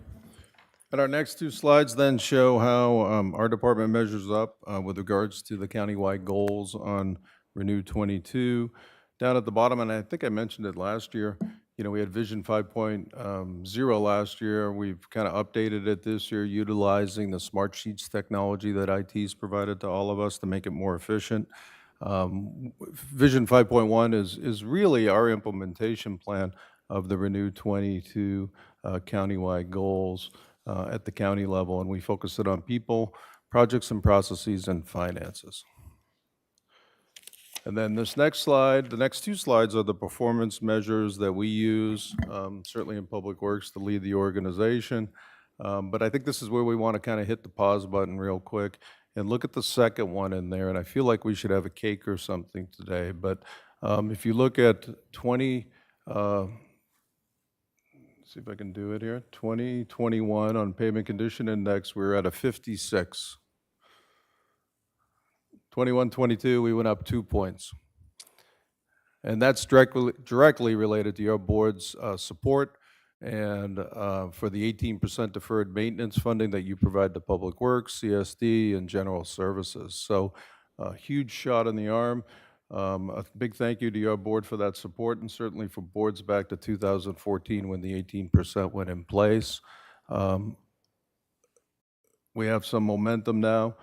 And our next two slides then show how our department measures up with regards to the countywide goals on Renew 22. Down at the bottom, and I think I mentioned it last year, we had Vision 5.0 last year. We've kind of updated it this year, utilizing the Smart Sheets technology that IT's provided to all of us to make it more efficient. Vision 5.1 is really our implementation plan of the Renew 22 countywide goals at the county level, and we focus it on people, projects and processes, and finances. And then this next slide, the next two slides are the performance measures that we use, certainly in Public Works, to lead the organization. But I think this is where we want to kind of hit the pause button real quick and look at the second one in there. And I feel like we should have a cake or something today. But if you look at 20, see if I can do it here, 2021 on Pavement Condition Index, we're at a 56. 21-22, we went up 2 points. And that's directly related to your board's support and for the 18% deferred maintenance funding that you provide to Public Works, CSD, and General Services. So a huge shot in the arm. A big thank you to your board for that support, and certainly for boards back to 2014 when the 18% went in place. We have some momentum now.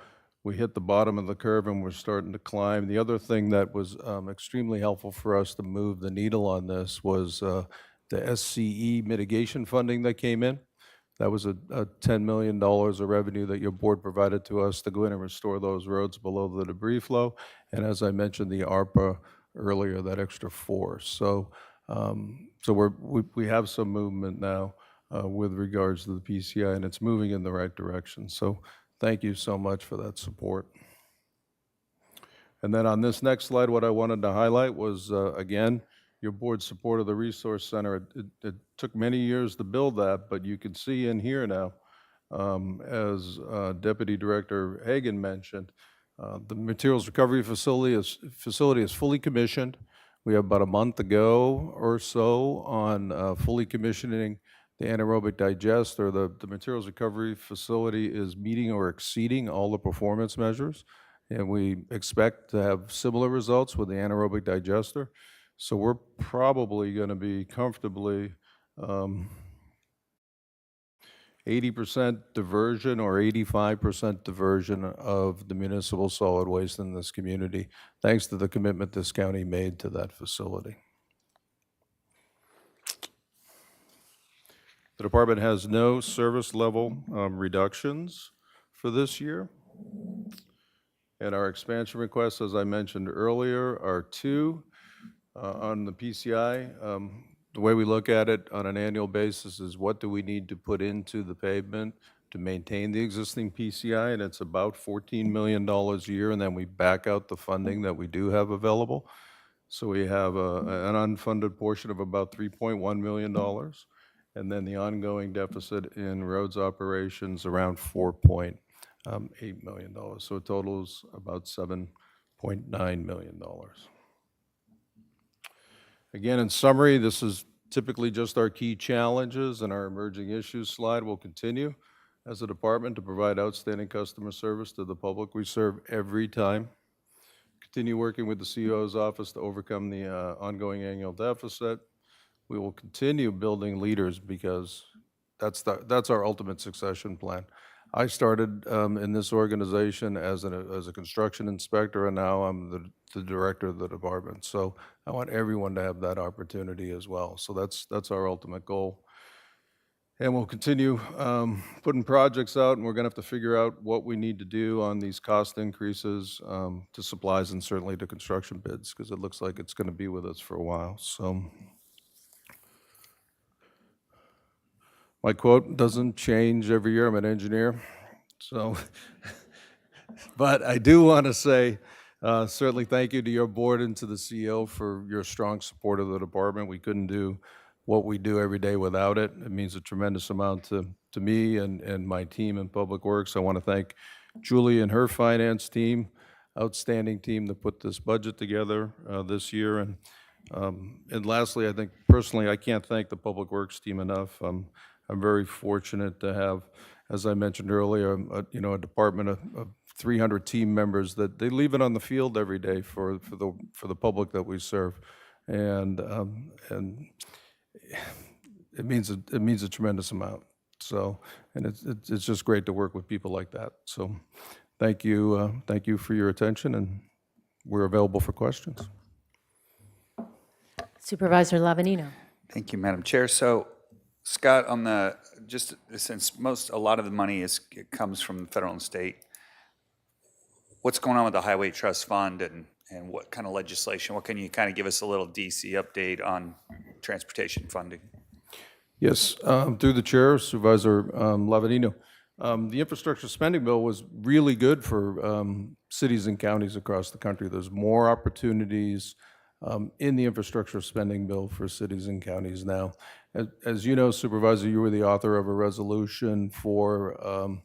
We hit the bottom of the curve and we're starting to climb. The other thing that was extremely helpful for us to move the needle on this was the SCE mitigation funding that came in. That was a $10 million of revenue that your board provided to us to go in and restore those roads below the debris flow. And as I mentioned, the ARPA earlier, that extra $4. So, we have some movement now with regards to the PCI, and it's moving in the right direction. So thank you so much for that support. And then on this next slide, what I wanted to highlight was, again, your board's support of the Resource Center. It took many years to build that, but you can see in here now, as Deputy Director Hagan mentioned, the materials recovery facility is fully commissioned. We have about a month ago or so on fully commissioning the anaerobic digester. The materials recovery facility is meeting or exceeding all the performance measures, and we expect to have similar results with the anaerobic digester. So we're probably going to be comfortably 80% diversion or 85% diversion of the municipal solid waste in this community, thanks to the commitment this county made to that facility. The department has no service level reductions for this year. And our expansion requests, as I mentioned earlier, are 2. On the PCI, the way we look at it on an annual basis is what do we need to put into the pavement to maintain the existing PCI, and it's about $14 million a year, and then we back out the funding that we do have available. So we have an unfunded portion of about $3.1 million, and then the ongoing deficit in roads operations around $4.8 million. So it totals about $7.9 million. Again, in summary, this is typically just our key challenges, and our emerging issues slide will continue as a department to provide outstanding customer service to the public we serve every time. Continue working with the CEO's office to overcome the ongoing annual deficit. We will continue building leaders because that's our ultimate succession plan. I started in this organization as a construction inspector, and now I'm the director of the department. So I want everyone to have that opportunity as well. So that's our ultimate goal. And we'll continue putting projects out, and we're going to have to figure out what we need to do on these cost increases to supplies and certainly to construction bids, because it looks like it's going to be with us for a while. So my quote doesn't change every year. I'm an engineer. So, but I do want to say certainly thank you to your board and to the CEO for your strong support of the department. We couldn't do what we do every day without it. It means a tremendous amount to me and my team in Public Works. I want to thank Julie and her finance team, outstanding team that put this budget together this year. And lastly, I think personally, I can't thank the Public Works team enough. I'm very fortunate to have, as I mentioned earlier, a department of 300 team members that they leave it on the field every day for the public that we serve, and it means a tremendous amount. So, and it's just great to work with people like that. So, thank you for your attention, and we're available for questions. Supervisor Lavanino. Thank you, Madam Chair. So, Scott, since a lot of the money it comes from the federal and state, what's going on with the Highway Trust Fund and what kind of legislation? What can you kind of give us a little DC update on transportation funding? Yes, through the chair, Supervisor Lavanino. The infrastructure spending bill was really good for cities and counties across the country. There's more opportunities in the infrastructure spending bill for cities and counties now. As you know, Supervisor, you were the author of a resolution for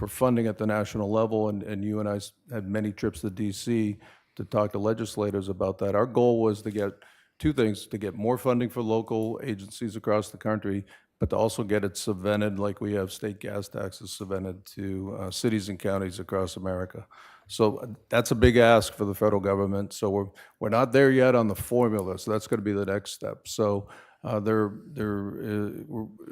funding at the national level, and you and I had many trips to DC to talk to legislators about that. Our goal was to get two things: to get more funding for local agencies across the country, but to also get it subvented like we have state gas taxes subvented to cities and counties across America. So that's a big ask for the federal government. So we're not there yet on the formula, so that's going to be the next step. So we're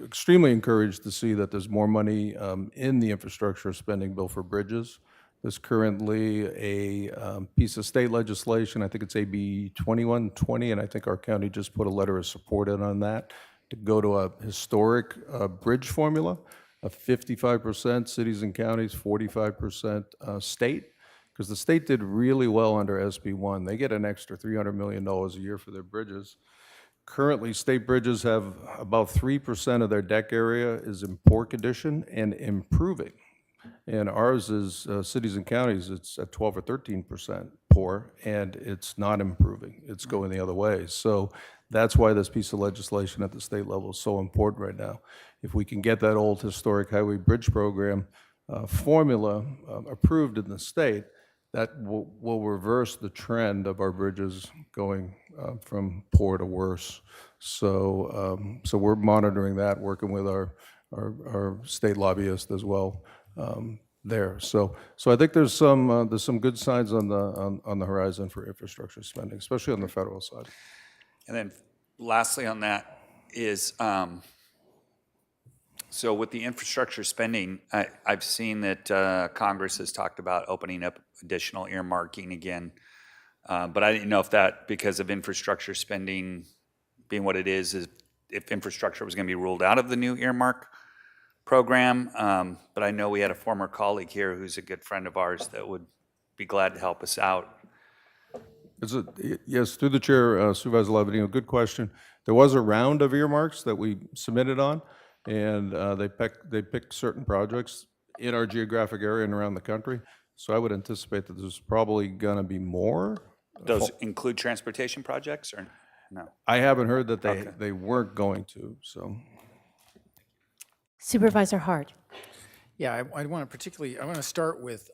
extremely encouraged to see that there's more money in the infrastructure spending bill for bridges. There's currently a piece of state legislation, I think it's AB 2120, and I think our county just put a letter of support in on that to go to a historic bridge formula of 55% cities and counties, 45% state, because the state did really well under SB1. They get an extra $300 million a year for their bridges. Currently, state bridges have about 3% of their deck area is in poor condition and improving. And ours is, cities and counties, it's at 12 or 13% poor, and it's not improving. It's going the other way. So that's why this piece of legislation at the state level is so important right now. If we can get that old historic highway bridge program formula approved in the state, that will reverse the trend of our bridges going from poor to worse. So, so we're monitoring that, working with our state lobbyist as well there. So I think there's some good signs on the horizon for infrastructure spending, especially on the federal side. And then lastly on that is, so with the infrastructure spending, I've seen that Congress has talked about opening up additional earmarking again. But I didn't know if that, because of infrastructure spending being what it is if infrastructure was going to be ruled out of the new earmark program. But I know we had a former colleague here who's a good friend of ours that would be glad to help us out. Yes, through the chair, Supervisor Lavanino, good question. There was a round of earmarks that we submitted on, and they picked certain projects in our geographic area and around the country. So I would anticipate that there's probably going to be more. Those include transportation projects or no? I haven't heard that they weren't going to, so. Supervisor Hart. Yeah, I want to start with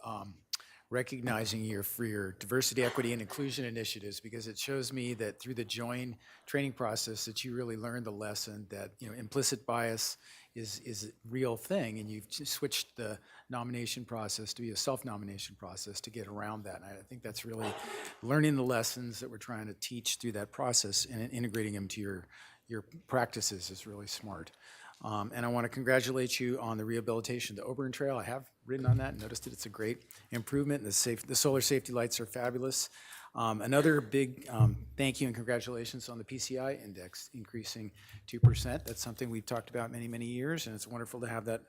recognizing for your diversity, equity, and inclusion initiatives, because it shows me that through the JOIN training process that you really learned the lesson that implicit bias is a real thing, and you've switched the nomination process to be a self-nomination process to get around that. And I think that's really learning the lessons that we're trying to teach through that process and integrating them to your practices is really smart. And I want to congratulate you on the rehabilitation of the Oberon Trail. I have ridden on that and noticed that it's a great improvement. The solar safety lights are fabulous. Another big thank you and congratulations on the PCI index increasing 2%. That's something we've talked about many, many years, and it's wonderful to have that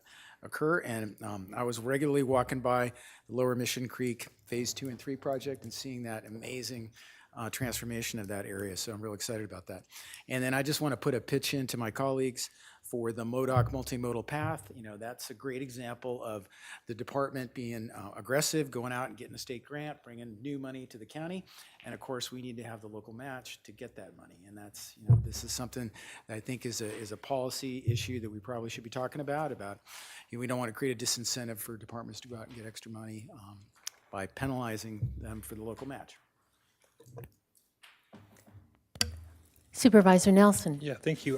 occur. And I was regularly walking by the Lower Mission Creek Phase 2 and 3 project and seeing that amazing transformation of that area. So I'm real excited about that. And then I just want to put a pitch in to my colleagues for the MODOC multimodal path. That's a great example of the department being aggressive, going out and getting a state grant, bringing new money to the county. And of course, we need to have the local match to get that money. And that's, this is something that I think is a policy issue that we probably should be talking about we don't want to create a disincentive for departments to go out and get extra money by penalizing them for the local match. Supervisor Nelson. Yeah, thank you.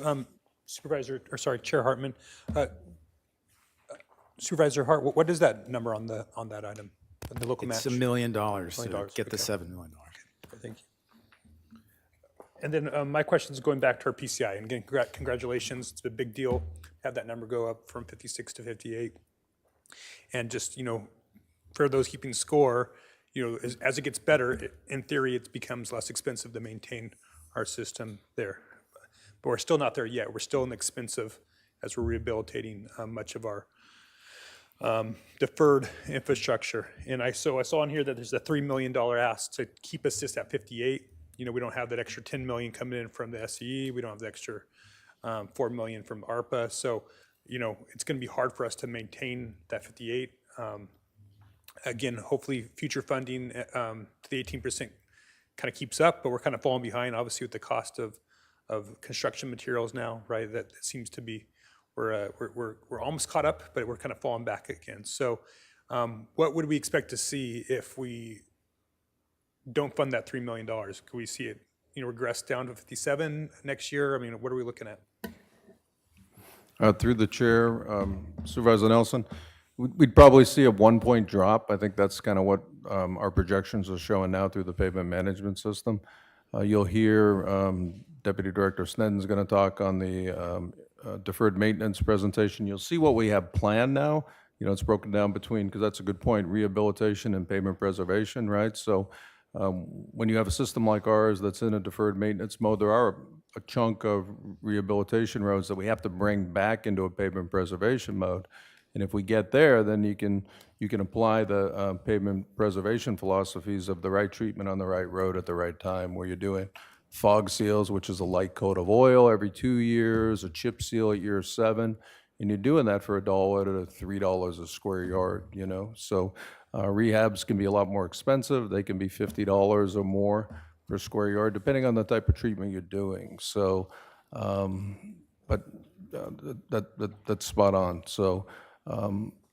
Chair Hartman. Supervisor Hart, what is that number on that item, the local match? It's $1 million to $1 get the okay. $7 million. Okay, thank you. And then my question is going back to our PCI, and again, congratulations. It's a big deal. Have that number go up from 56 to 58. And just, for those keeping score, as it gets better, in theory, it becomes less expensive to maintain our system there. But we're still not there yet. We're still expensive as we're rehabilitating much of our deferred infrastructure. And I saw on here that there's a $3 million ask to keep us just at 58. We don't have that extra 10 million coming in from the SCE. We don't have the extra 4 million from ARPA. So, it's going to be hard for us to maintain that 58. Again, hopefully future funding to the 18% kind of keeps up, but we're kind of falling behind, obviously, with the cost of construction materials now, right? That seems to be, we're almost caught up, but we're kind of falling back again. So what would we expect to see if we don't fund that $3 million? Could we see it, regress down to 57 next year? I mean, what are we looking at? Through the chair, Supervisor Nelson, we'd probably see a 1-point drop. I think that's kind of what our projections are showing now through the pavement management system. You'll hear Deputy Director Sneddon's going to talk on the deferred maintenance presentation. You'll see what we have planned now. It's broken down between, because that's a good point, rehabilitation and pavement preservation, right? So when you have a system like ours that's in a deferred maintenance mode, there are a chunk of rehabilitation roads that we have to bring back into a pavement preservation mode. And if we get there, then you can apply the pavement preservation philosophies of the right treatment on the right road at the right time, where you're doing fog seals, which is a light coat of oil every 2 years, a chip seal at year 7, and you're doing that for $1 to $3 a square yard, So rehabs can be a lot more expensive. They can be $50 or more per square yard, depending on the type of treatment you're doing. So, but that's spot on. So,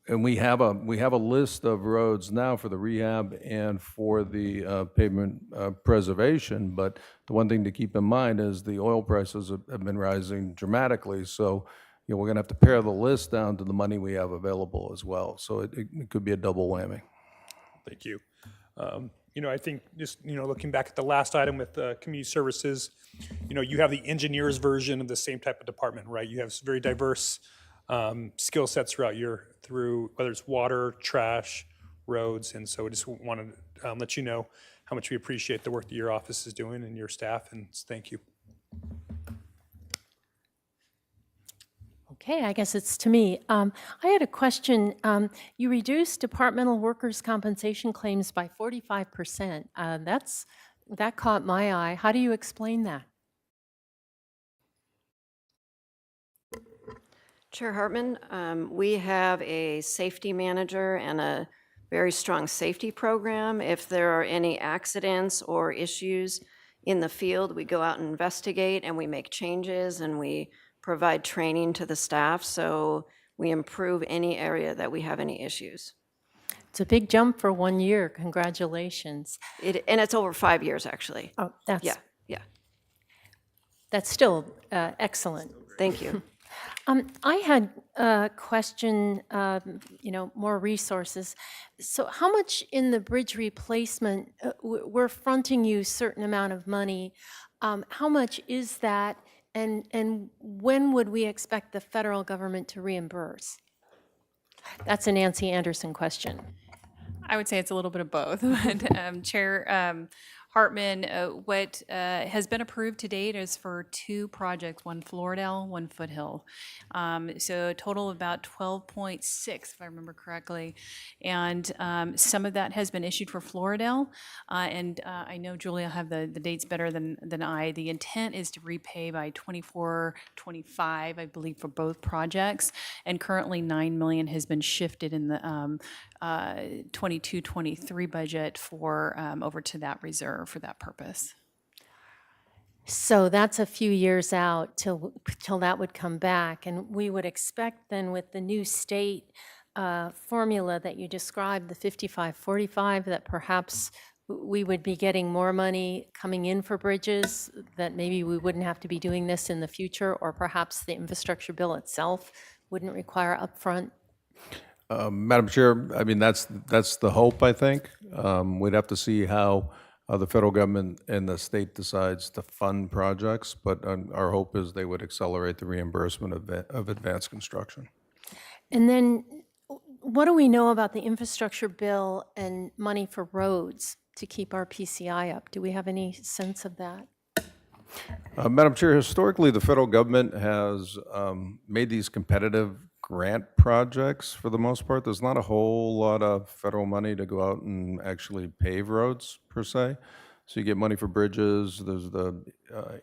and we have a list of roads now for the rehab and for the pavement preservation. But the one thing to keep in mind is the oil prices have been rising dramatically. So, we're going to have to pare the list down to the money we have available as well. So it could be a double whammy. Thank you. I think just, looking back at the last item with community services, you have the engineers version of the same type of department, right? You have very diverse skill sets through whether it's water, trash, roads. And so I just wanted to let you know how much we appreciate the work that your office is doing and your staff, and thank you. Okay, I guess it's to me. I had a question. You reduced departmental workers' compensation claims by 45%. That caught my eye. How do you explain that? Chair Hartman, we have a safety manager and a very strong safety program. If there are any accidents or issues in the field, we go out and investigate, and we make changes, and we provide training to the staff, so we improve any area that we have any issues. It's a big jump for 1 year. Congratulations. And it's over 5 years, actually. Oh, Yeah. That's still excellent. Thank you. I had a question, more resources. So how much in the bridge replacement, we're fronting you a certain amount of money. How much is that, and when would we expect the federal government to reimburse? That's a Nancy Anderson question. I would say it's a little bit of both. But Chair Hartman, what has been approved to date is for 2 projects, one Floridale, one Foothill. So a total of about 12.6, if I remember correctly. And some of that has been issued for Floridale. And I know Julia have the dates better than I. The intent is to repay by 24, 25, I believe, for both projects. And currently $9 million has been shifted in the 22-23 budget for over to that reserve for that purpose. So that's a few years out till that would come back. And we would expect then with the new state formula that you described, the 55-45, that perhaps we would be getting more money coming in for bridges, that maybe we wouldn't have to be doing this in the future, or perhaps the infrastructure bill itself wouldn't require upfront. Madam Chair, I mean, that's the hope, I think. We'd have to see how the federal government and the state decides to fund projects, but our hope is they would accelerate the reimbursement of advanced construction. And then what do we know about the infrastructure bill and money for roads to keep our PCI up? Do we have any sense of that? Madam Chair, historically, the federal government has made these competitive grant projects for the most part. There's not a whole lot of federal money to go out and actually pave roads per se. So you get money for bridges. There's the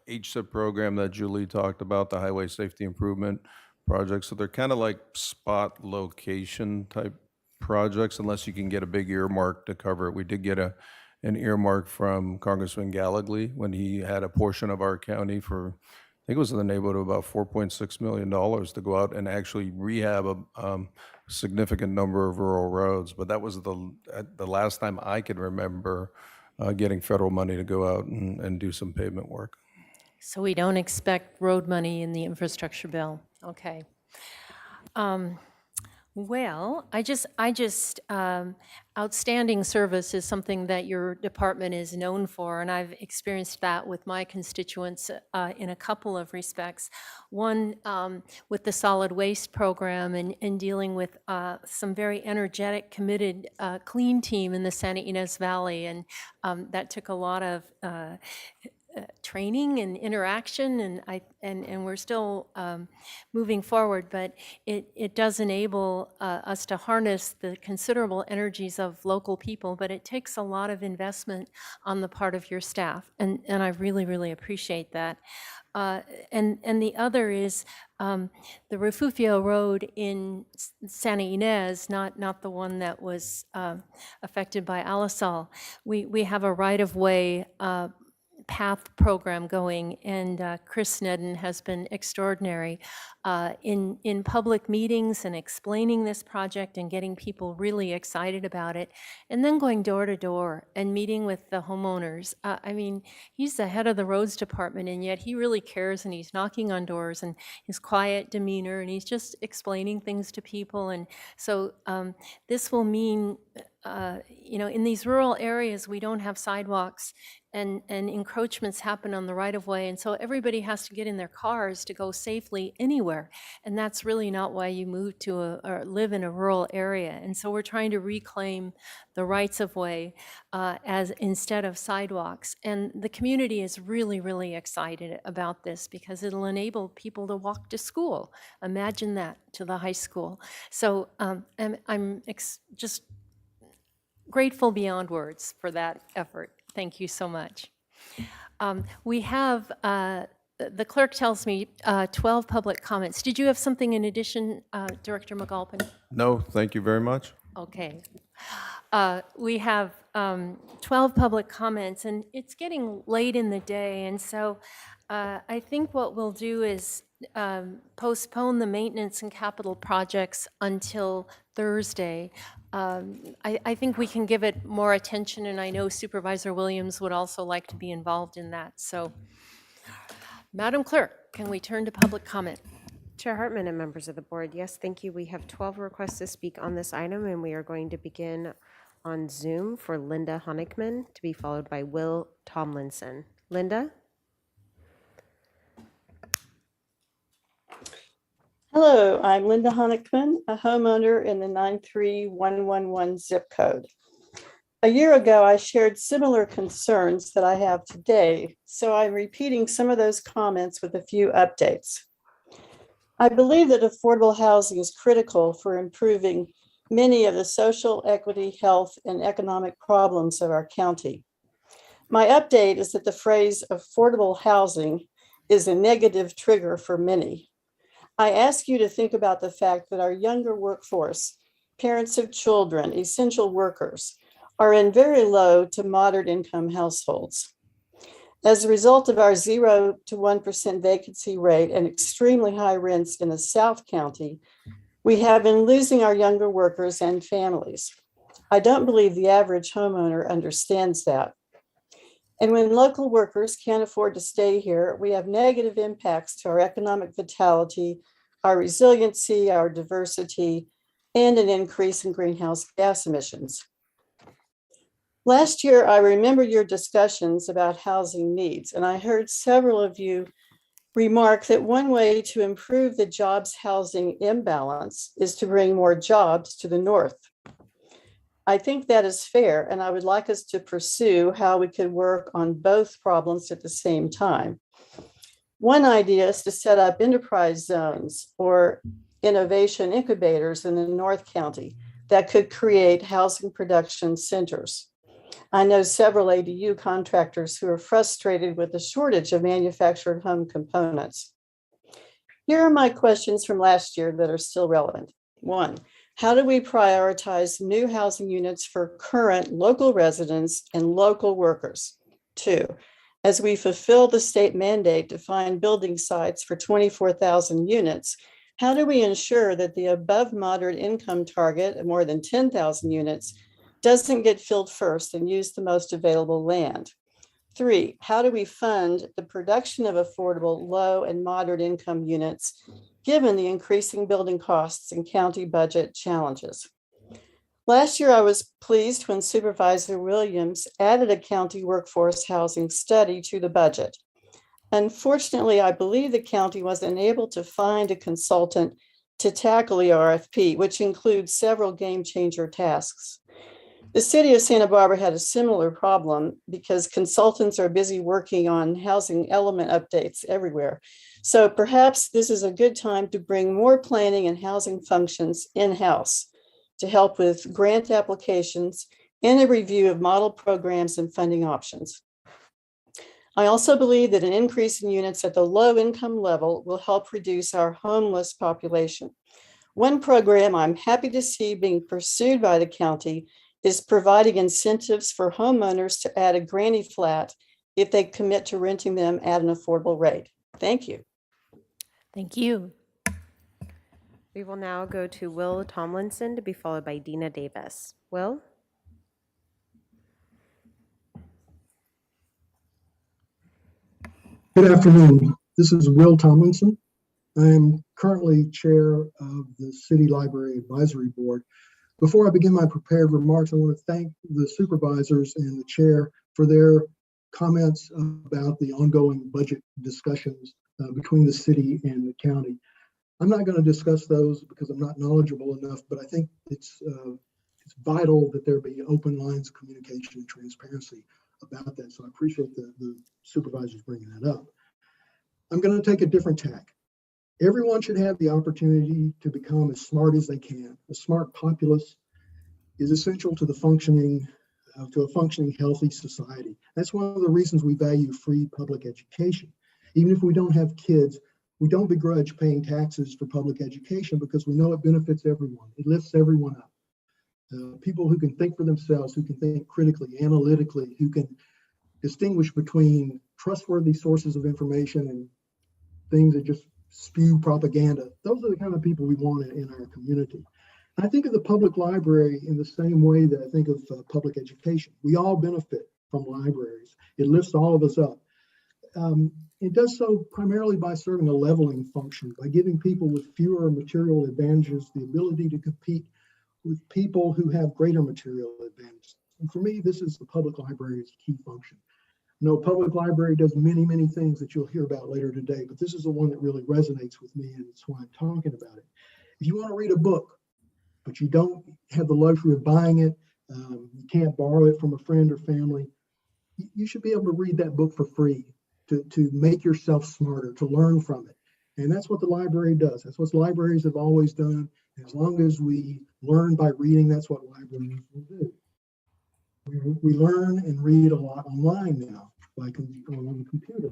HSIP program that Julie talked about, the Highway Safety Improvement Project. So they're kind of like spot location type projects unless you can get a big earmark to cover it. We did get an earmark from Congressman Gallagly when he had a portion of our county for, I think it was in the neighborhood of about $4.6 million to go out and actually rehab a significant number of rural roads. But that was the last time I could remember getting federal money to go out and do some pavement work. So we don't expect road money in the infrastructure bill. Okay. Well, outstanding service is something that your department is known for, and I've experienced that with my constituents in a couple of respects. One, with the solid waste program and dealing with some very energetic, committed, clean team in the Santa Ynez Valley, and that took a lot of training and interaction, and we're still moving forward, but it does enable us to harness the considerable energies of local people, but it takes a lot of investment on the part of your staff, and I really, really appreciate that. And the other is the Refugio Road in Santa Ynez, not the one that was affected by Alisal. We have a right-of-way path program going, and Chris Nedden has been extraordinary in public meetings and explaining this project and getting people really excited about it, and then going door to door and meeting with the homeowners. I mean, he's the head of the roads department, and yet he really cares, and he's knocking on doors, and his quiet demeanor, and he's just explaining things to people. And so this will mean, in these rural areas, we don't have sidewalks, and encroachments happen on the right-of-way, and so everybody has to get in their cars to go safely anywhere, and that's really not why you move to or live in a rural area. And so we're trying to reclaim the rights-of-way as instead of sidewalks, and the community is really, really excited about this because it'll enable people to walk to school. Imagine that, to the high school. So I'm just grateful beyond words for that effort. Thank you so much. We have, the clerk tells me, 12 public comments. Did you have something in addition, Director McAlpin? No, thank you very much. Okay. We have 12 public comments, and it's getting late in the day, and so I think what we'll do is postpone the maintenance and capital projects until Thursday. I think we can give it more attention, and I know Supervisor Williams would also like to be involved in that. So, Madam Clerk, can we turn to public comment? Chair Hartman and members of the board, yes, thank you. We have 12 requests to speak on this item, and we are going to begin on Zoom for Linda Honigman, to be followed by Will Tomlinson. Linda? Hello, I'm Linda Honigman, a homeowner in the 93111 zip code. A year ago, I shared similar concerns that I have today, so I'm repeating some of those comments with a few updates. I believe that affordable housing is critical for improving many of the social equity, health, and economic problems of our county. My update is that the phrase affordable housing is a negative trigger for many. I ask you to think about the fact that our younger workforce, parents of children, essential workers, are in very low to moderate income households. As a result of our 0 to 1% vacancy rate and extremely high rents in the South County, we have been losing our younger workers and families. I don't believe the average homeowner understands that. And when local workers can't afford to stay here, we have negative impacts to our economic vitality, our resiliency, our diversity, and an increase in greenhouse gas emissions. Last year, I remember your discussions about housing needs, and I heard several of you remark that one way to improve the jobs housing imbalance is to bring more jobs to the north. I think that is fair, and I would like us to pursue how we could work on both problems at the same time. One idea is to set up enterprise zones or innovation incubators in the North County that could create housing production centers. I know several ADU contractors who are frustrated with the shortage of manufactured home components. Here are my questions from last year that are still relevant. 1, how do we prioritize new housing units for current local residents and local workers? 2, as we fulfill the state mandate to find building sites for 24,000 units, how do we ensure that the above moderate income target of more than 10,000 units doesn't get filled first and use the most available land? 3, how do we fund the production of affordable low and moderate income units given the increasing building costs and county budget challenges? Last year, I was pleased when Supervisor Williams added a county workforce housing study to the budget. Unfortunately, I believe the county was unable to find a consultant to tackle the RFP, which includes several game changer tasks. The city of Santa Barbara had a similar problem because consultants are busy working on housing element updates everywhere. So perhaps this is a good time to bring more planning and housing functions in-house to help with grant applications and a review of model programs and funding options. I also believe that an increase in units at the low income level will help reduce our homeless population. One program I'm happy to see being pursued by the county is providing incentives for homeowners to add a granny flat if they commit to renting them at an affordable rate. Thank you. Thank you. We will now go to Will Tomlinson to be followed by Dina Davis. Will? Good afternoon. This is Will Tomlinson. I am currently chair of the City Library Advisory Board. Before I begin my prepared remarks, I want to thank the supervisors and the chair for their comments about the ongoing budget discussions between the city and the county. I'm not going to discuss those because I'm not knowledgeable enough, but I think it's vital that there be open lines of communication and transparency about that. So I appreciate the supervisors bringing that up. I'm going to take a different tack. Everyone should have the opportunity to become as smart as they can. A smart populace is essential to the functioning, to a functioning, healthy society. That's one of the reasons we value free public education. Even if we don't have kids, we don't begrudge paying taxes for public education because we know it benefits everyone. It lifts everyone up. People who can think for themselves, who can think critically, analytically, who can distinguish between trustworthy sources of information and things that just spew propaganda. Those are the kind of people we want in our community. I think of the public library in the same way that I think of public education. We all benefit from libraries. It lifts all of us up. It does so primarily by serving a leveling function, by giving people with fewer material advantages the ability to compete with people who have greater material advantages. And for me, this is the public library's key function. No, public library does many, many things that you'll hear about later today, but this is the one that really resonates with me, and it's why I'm talking about it. If you want to read a book, but you don't have the luxury of buying it, you can't borrow it from a friend or family, you should be able to read that book for free to make yourself smarter, to learn from it. And that's what the library does. That's what libraries have always done. As long as we learn by reading, that's what libraries will do. We learn and read a lot online now on the computer.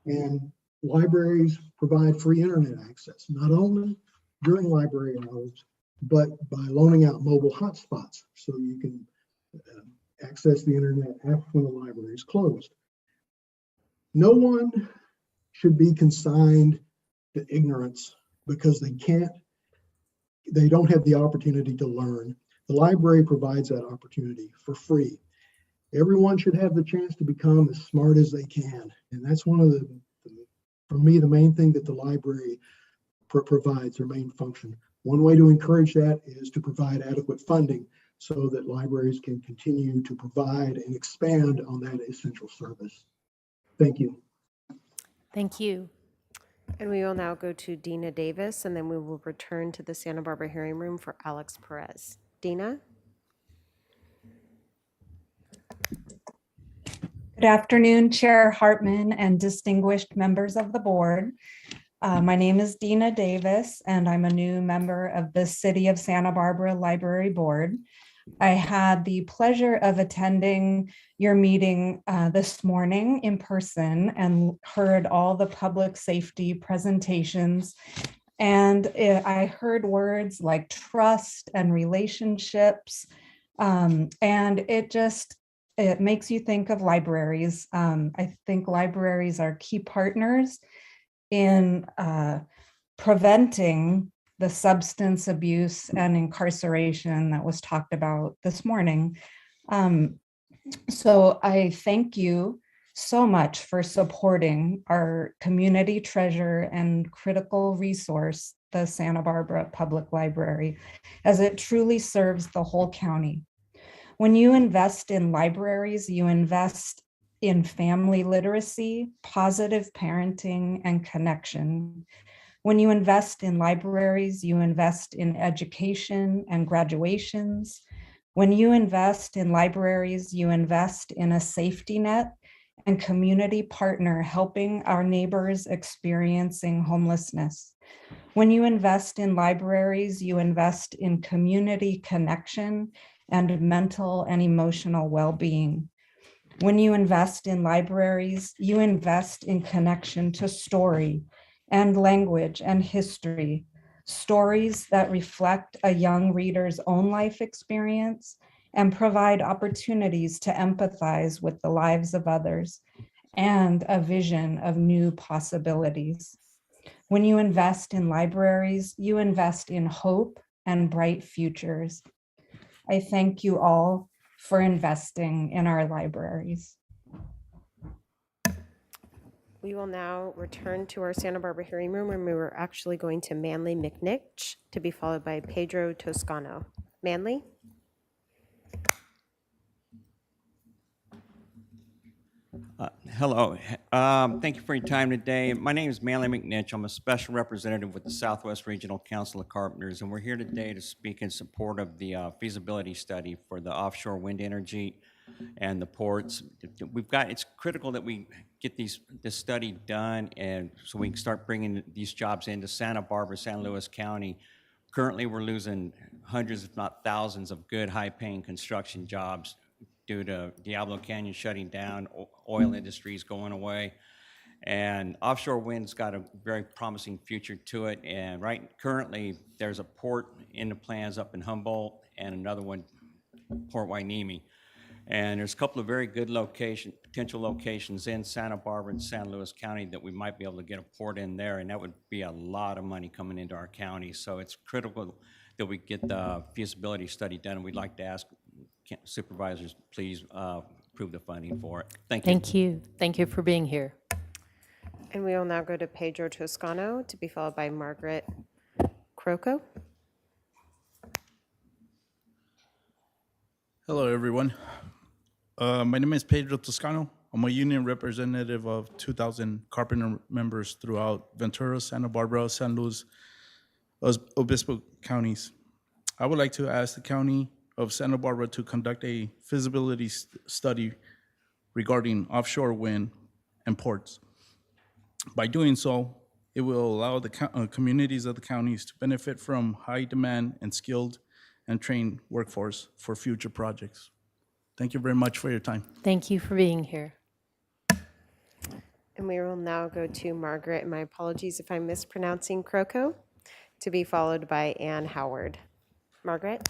And libraries provide free internet access, not only during library hours, but by loaning out mobile hotspots so you can access the internet after when the library is closed. No one should be consigned to ignorance because they don't have the opportunity to learn. The library provides that opportunity for free. Everyone should have the chance to become as smart as they can. And that's one of for me, the main thing that the library provides, their main function. One way to encourage that is to provide adequate funding so that libraries can continue to provide and expand on that essential service. Thank you. Thank you. And we will now go to Dina Davis, and then we will return to the Santa Barbara hearing room for Alex Perez. Dina? Good afternoon, Chair Hartman and distinguished members of the board. My name is Dina Davis, and I'm a new member of the City of Santa Barbara Library Board. I had the pleasure of attending your meeting this morning in person and heard all the public safety presentations. And I heard words like trust and relationships, and it makes you think of libraries. I think libraries are key partners in preventing the substance abuse and incarceration that was talked about this morning. So I thank you so much for supporting our community treasure and critical resource, the Santa Barbara Public Library, as it truly serves the whole county. When you invest in libraries, you invest in family literacy, positive parenting, and connection. When you invest in libraries, you invest in education and graduations. When you invest in libraries, you invest in a safety net and community partner helping our neighbors experiencing homelessness. When you invest in libraries, you invest in community connection and mental and emotional well-being. When you invest in libraries, you invest in connection to story and language and history, stories that reflect a young reader's own life experience and provide opportunities to empathize with the lives of others and a vision of new possibilities. When you invest in libraries, you invest in hope and bright futures. I thank you all for investing in our libraries. We will now return to our Santa Barbara hearing room, and we were actually going to Manley McNich to be followed by Pedro Toscano. Manley? Hello. Thank you for your time today. My name is Manley McNich. I'm a special representative with the Southwest Regional Council of Carpenters, and we're here today to speak in support of the feasibility study for the offshore wind energy and the ports. It's critical that we get this study done, and so we can start bringing these jobs into Santa Barbara, San Luis County. Currently, we're losing hundreds, if not thousands, of good, high-paying construction jobs due to Diablo Canyon shutting down, oil industries going away. And offshore wind's got a very promising future to it. And currently, there's a port in the plans up in Humboldt and another one, Port Hueneme. And there's a couple of very good potential locations in Santa Barbara and San Luis County that we might be able to get a port in there, and that would be a lot of money coming into our county. So it's critical that we get the feasibility study done, and we'd like to ask supervisors, please approve the funding for it. Thank you. Thank you. Thank you for being here. And we will now go to Pedro Toscano to be followed by Margaret Croco. Hello, everyone. My name is Pedro Toscano. I'm a union representative of 2,000 carpenter members throughout Ventura, Santa Barbara, San Luis Obispo counties. I would like to ask the county of Santa Barbara to conduct a feasibility study regarding offshore wind and ports. By doing so, it will allow the communities of the counties to benefit from high demand and skilled and trained workforce for future projects. Thank you very much for your time. Thank you for being here. And we will now go to Margaret, and my apologies if I'm mispronouncing Croco, to be followed by Ann Howard. Margaret?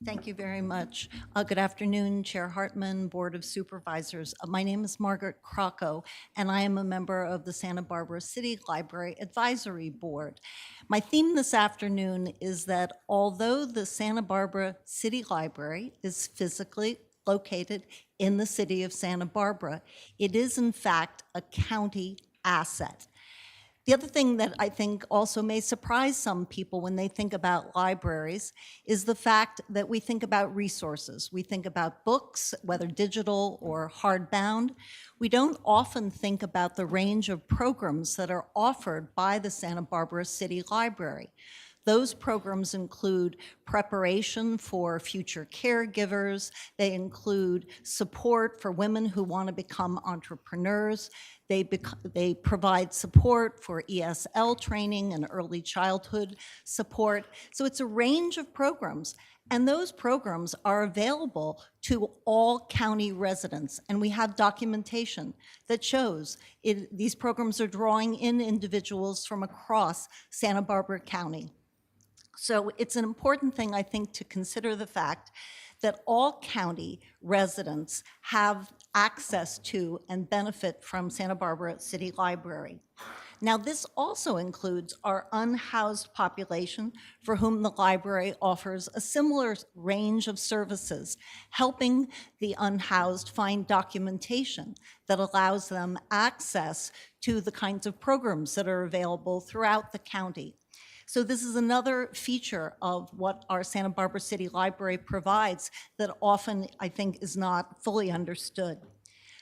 Thank you very much. Good afternoon, Chair Hartman, Board of Supervisors. My name is Margaret Crocco, and I am a member of the Santa Barbara City Library Advisory Board. My theme this afternoon is that although the Santa Barbara City Library is physically located in the city of Santa Barbara, it is in fact a county asset. The other thing that I think also may surprise some people when they think about libraries is the fact that we think about resources. We think about books, whether digital or hardbound. We don't often think about the range of programs that are offered by the Santa Barbara City Library. Those programs include preparation for future caregivers. They include support for women who want to become entrepreneurs. They provide support for ESL training and early childhood support. So it's a range of programs. And those programs are available to all county residents. And we have documentation that shows these programs are drawing in individuals from across Santa Barbara County. So it's an important thing, I think, to consider the fact that all county residents have access to and benefit from Santa Barbara City Library. Now, this also includes our unhoused population for whom the library offers a similar range of services, helping the unhoused find documentation that allows them access to the kinds of programs that are available throughout the county. So this is another feature of what our Santa Barbara City Library provides that often, I think, is not fully understood.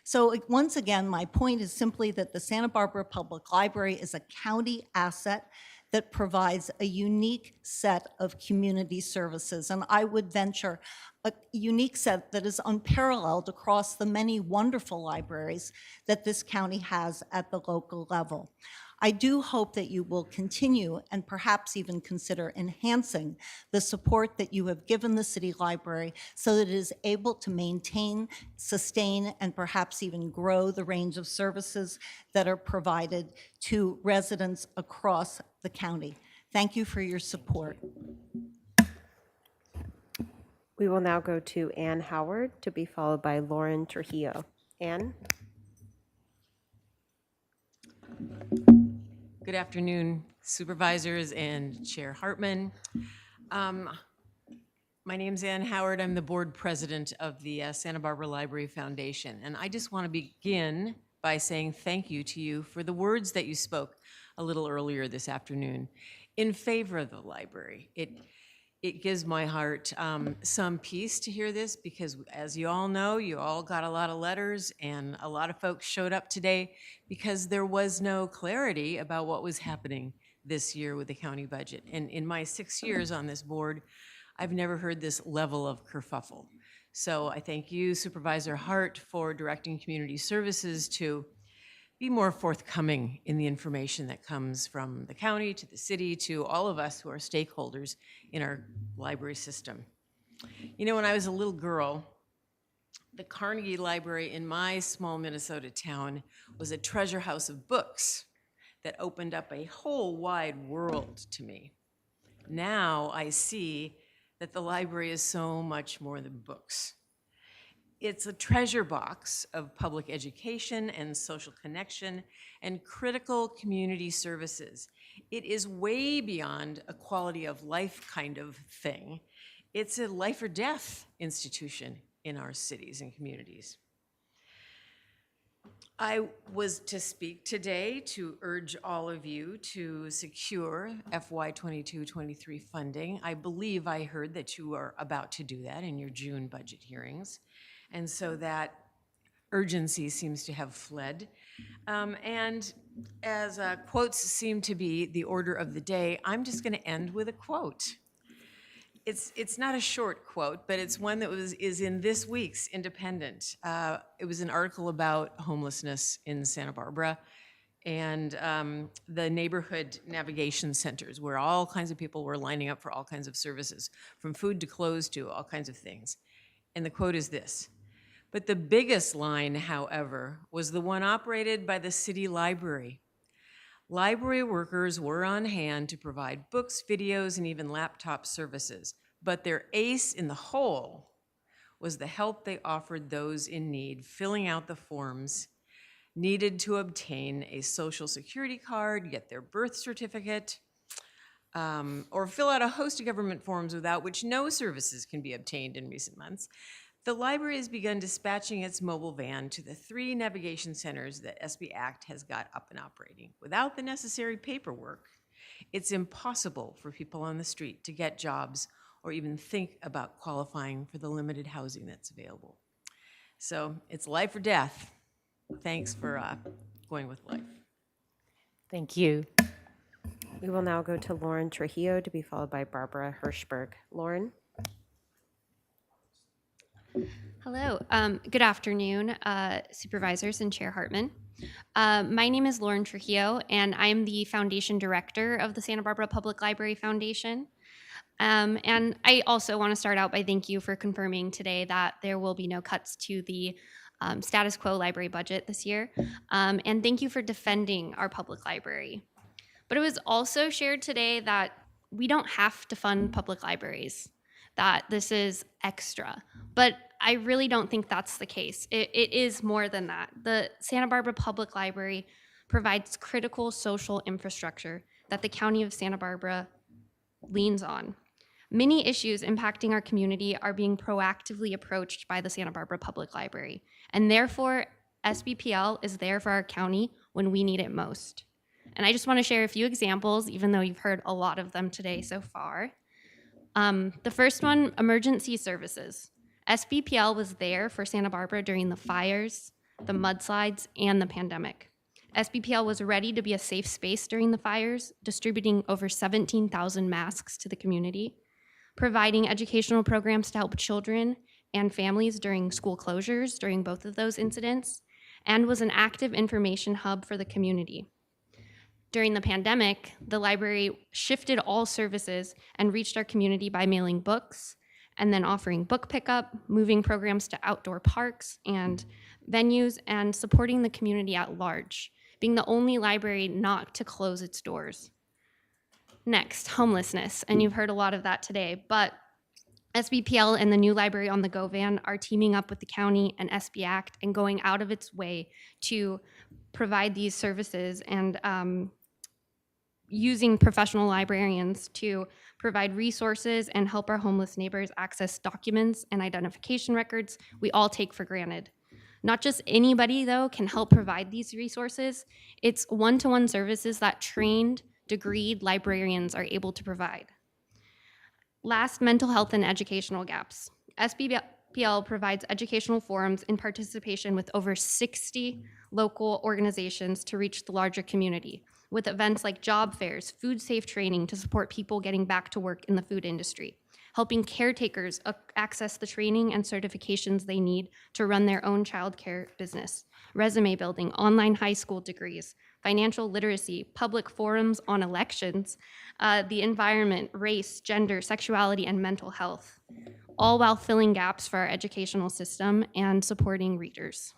So once again, my point is simply that the Santa Barbara Public Library is a county asset that provides a unique set of community services. And I would venture a unique set that is unparalleled across the many wonderful libraries that this county has at the local level. I do hope that you will continue and perhaps even consider enhancing the support that you have given the City Library so that it is able to maintain, sustain, and perhaps even grow the range of services that are provided to residents across the county. Thank you for your support. We will now go to Ann Howard, to be followed by Lauren Trujillo. Ann? Good afternoon, Supervisors and Chair Hartman. My name's Ann Howard. I'm the board president of the Santa Barbara Library Foundation. And I just want to begin by saying thank you to you for the words that you spoke a little earlier this afternoon in favor of the library. It gives my heart some peace to hear this because, as you all know, you all got a lot of letters and a lot of folks showed up today because there was no clarity about what was happening this year with the county budget. And in my 6 years on this board, I've never heard this level of kerfuffle. So I thank you, Supervisor Hart, for directing Community Services to be more forthcoming in the information that comes from the county to the city to all of us who are stakeholders in our library system. You know, when I was a little girl, the Carnegie Library in my small Minnesota town was a treasure house of books that opened up a whole wide world to me. Now I see that the library is so much more than books. It's a treasure box of public education and social connection and critical community services. It is way beyond a quality of life kind of thing. It's a life or death institution in our cities and communities. I was to speak today to urge all of you to secure FY 22-23 funding. I believe I heard that you are about to do that in your June budget hearings. And so that urgency seems to have fled. And as quotes seem to be the order of the day, I'm just going to end with a quote. It's not a short quote, but it's one that is in this week's Independent. It was an article about homelessness in Santa Barbara and the neighborhood navigation centers, where all kinds of people were lining up for all kinds of services, from food to clothes to all kinds of things. And the quote is this: "But the biggest line, however, was the one operated by the city library. Library workers were on hand to provide books, videos, and even laptop services, but their ace in the hole was the help they offered those in need, filling out the forms needed to obtain a social security card, get their birth certificate, or fill out a host of government forms without which no services can be obtained in recent months. The library has begun dispatching its mobile van to the 3 navigation centers that SB Act has got up and operating. Without the necessary paperwork, it's impossible for people on the street to get jobs or even think about qualifying for the limited housing that's available. So it's life or death. Thanks for going with life." Thank you. We will now go to Lauren Trujillo, to be followed by Barbara Hirschberg. Lauren? Hello. Good afternoon, Supervisors and Chair Hartman. My name is Lauren Trujillo, and I'm the Foundation Director of the Santa Barbara Public Library Foundation. And I also want to start out by thank you for confirming today that there will be no cuts to the status quo library budget this year. And thank you for defending our public library. But it was also shared today that we don't have to fund public libraries, that this is extra. But I really don't think that's the case. It is more than that. The Santa Barbara Public Library provides critical social infrastructure that the County of Santa Barbara leans on. Many issues impacting our community are being proactively approached by the Santa Barbara Public Library, and therefore SBPL is there for our county when we need it most. And I just want to share a few examples, even though you've heard a lot of them today so far. The first one, emergency services. SBPL was there for Santa Barbara during the fires, the mudslides, and the pandemic. SBPL was ready to be a safe space during the fires, distributing over 17,000 masks to the community, providing educational programs to help children and families during school closures during both of those incidents, and was an active information hub for the community. During the pandemic, the library shifted all services and reached our community by mailing books and then offering book pickup, moving programs to outdoor parks and venues, and supporting the community at large, being the only library not to close its doors. Next, homelessness, and you've heard a lot of that today, but SBPL and the new Library on the Go van are teaming up with the county and SB Act and going out of its way to provide these services and using professional librarians to provide resources and help our homeless neighbors access documents and identification records we all take for granted. Not just anybody, though, can help provide these resources. It's one-to-one services that trained, degreed librarians are able to provide. Last, mental health and educational gaps. SBPL provides educational forums in participation with over 60 local organizations to reach the larger community, with events like job fairs, food safe training to support people getting back to work in the food industry, helping caretakers access the training and certifications they need to run their own childcare business, resume building, online high school degrees, financial literacy, public forums on elections, the environment, race, gender, sexuality, and mental health, all while filling gaps for our educational system and supporting readers.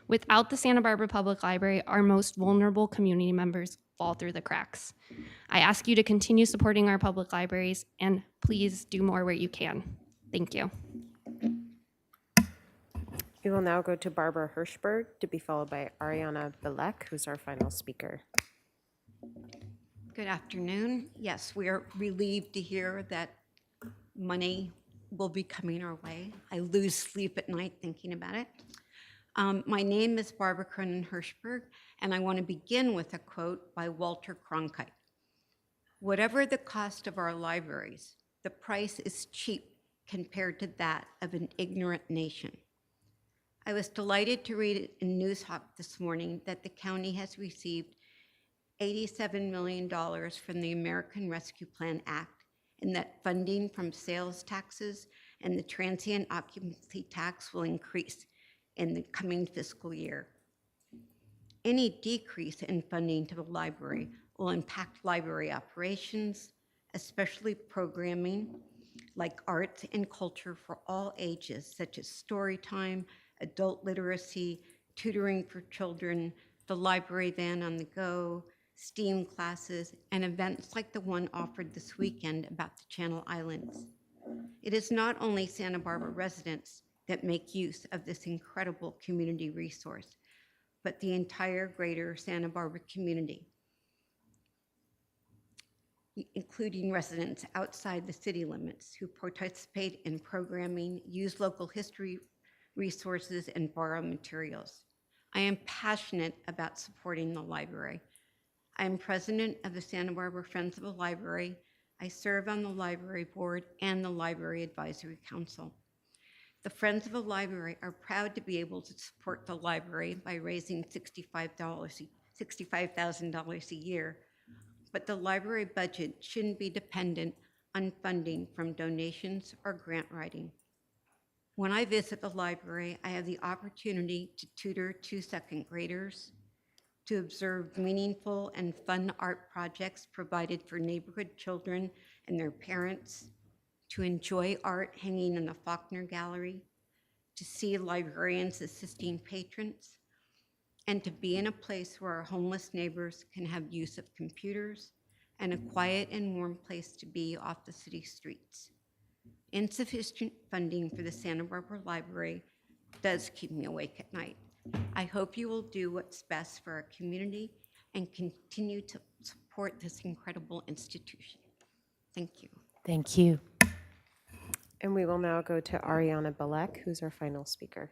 Without the Santa Barbara Public Library, our most vulnerable community members fall through the cracks. I ask you to continue supporting our public libraries, and please do more where you can. Thank you. We will now go to Barbara Hirschberg, to be followed by Ariana Bilek, who's our final speaker. Good afternoon. Yes, we are relieved to hear that money will be coming our way. I lose sleep at night thinking about it. My name is Barbara Cronin Hirschberg, and I want to begin with a quote by Walter Cronkite. "Whatever the cost of our libraries, the price is cheap compared to that of an ignorant nation." I was delighted to read in Newshawk this morning that the county has received $87 million from the American Rescue Plan Act and that funding from sales taxes and the transient occupancy tax will increase in the coming fiscal year. Any decrease in funding to the library will impact library operations, especially programming like arts and culture for all ages, such as story time, adult literacy, tutoring for children, the library van on the go, STEAM classes, and events like the one offered this weekend about the Channel Islands. It is not only Santa Barbara residents that make use of this incredible community resource, but the entire greater Santa Barbara community, including residents outside the city limits who participate in programming, use local history resources, and borrow materials. I am passionate about supporting the library. I am president of the Santa Barbara Friends of the Library. I serve on the library board and the Library Advisory Council. The Friends of the Library are proud to be able to support the library by raising $65,000 a year, but the library budget shouldn't be dependent on funding from donations or grant writing. When I visit the library, I have the opportunity to tutor 2 second graders, to observe meaningful and fun art projects provided for neighborhood children and their parents, to enjoy art hanging in the Faulkner Gallery, to see librarians assisting patrons, and to be in a place where our homeless neighbors can have use of computers and a quiet and warm place to be off the city streets. Insufficient funding for the Santa Barbara Library does keep me awake at night. I hope you will do what's best for our community and continue to support this incredible institution. Thank you. Thank you. And we will now go to Ariana Balek, who's our final speaker.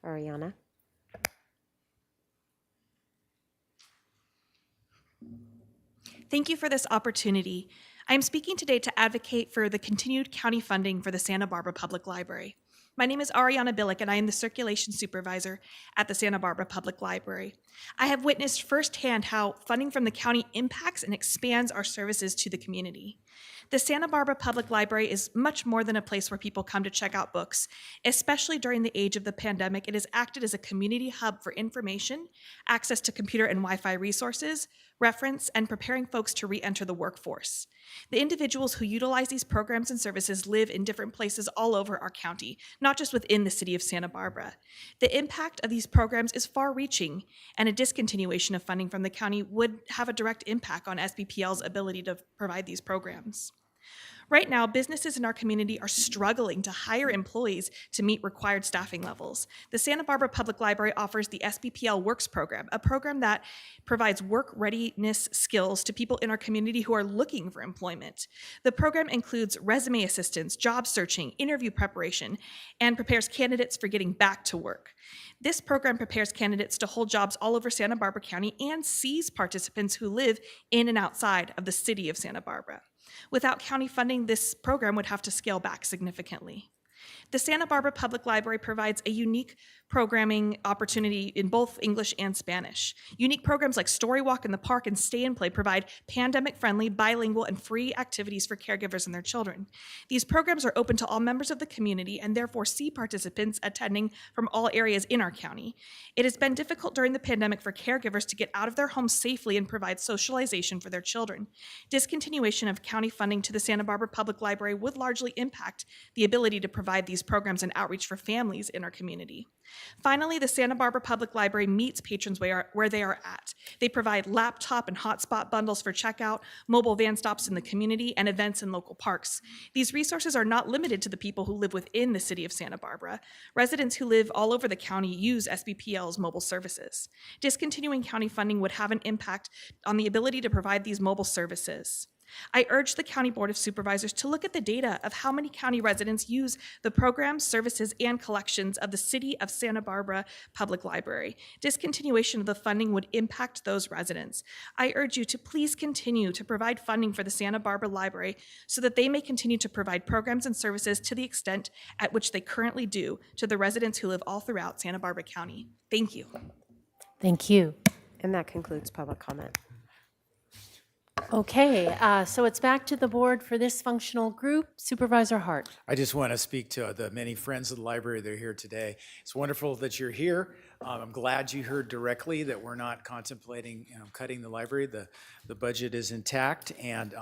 Ariana. Thank you for this opportunity. I am speaking today to advocate for the continued county funding for the Santa Barbara Public Library. My name is Ariana Billick, and I am the Circulation Supervisor at the Santa Barbara Public Library. I have witnessed firsthand how funding from the county impacts and expands our services to the community. The Santa Barbara Public Library is much more than a place where people come to check out books. Especially during the age of the pandemic, it has acted as a community hub for information, access to computer and Wi-Fi resources, reference, and preparing folks to re-enter the workforce. The individuals who utilize these programs and services live in different places all over our county, not just within the city of Santa Barbara. The impact of these programs is far-reaching, and a discontinuation of funding from the county would have a direct impact on SBPL's ability to provide these programs. Right now, businesses in our community are struggling to hire employees to meet required staffing levels. The Santa Barbara Public Library offers the SBPL Works program, a program that provides work readiness skills to people in our community who are looking for employment. The program includes resume assistance, job searching, interview preparation, and prepares candidates for getting back to work. This program prepares candidates to hold jobs all over Santa Barbara County and sees participants who live in and outside of the city of Santa Barbara. Without county funding, this program would have to scale back significantly. The Santa Barbara Public Library provides a unique programming opportunity in both English and Spanish. Unique programs like Story Walk in the Park and Stay and Play provide pandemic-friendly, bilingual, and free activities for caregivers and their children. These programs are open to all members of the community and therefore see participants attending from all areas in our county. It has been difficult during the pandemic for caregivers to get out of their homes safely and provide socialization for their children. Discontinuation of county funding to the Santa Barbara Public Library would largely impact the ability to provide these programs and outreach for families in our community. Finally, the Santa Barbara Public Library meets patrons where they are at. They provide laptop and hotspot bundles for checkout, mobile van stops in the community, and events in local parks. These resources are not limited to the people who live within the city of Santa Barbara. Residents who live all over the county use SBPL's mobile services. Discontinuing county funding would have an impact on the ability to provide these mobile services. I urge the County Board of Supervisors to look at the data of how many county residents use the programs, services, and collections of the City of Santa Barbara Public Library. Discontinuation of the funding would impact those residents. I urge you to please continue to provide funding for the Santa Barbara Library so that they may continue to provide programs and services to the extent at which they currently do to the residents who live all throughout Santa Barbara County. Thank you. Thank you. And that concludes public comment. Okay, so it's back to the board for this functional group. Supervisor Hart. I just want to speak to the many friends of the library that are here today. It's wonderful that you're here. I'm glad you heard directly that we're not contemplating cutting the library. The budget is intact, and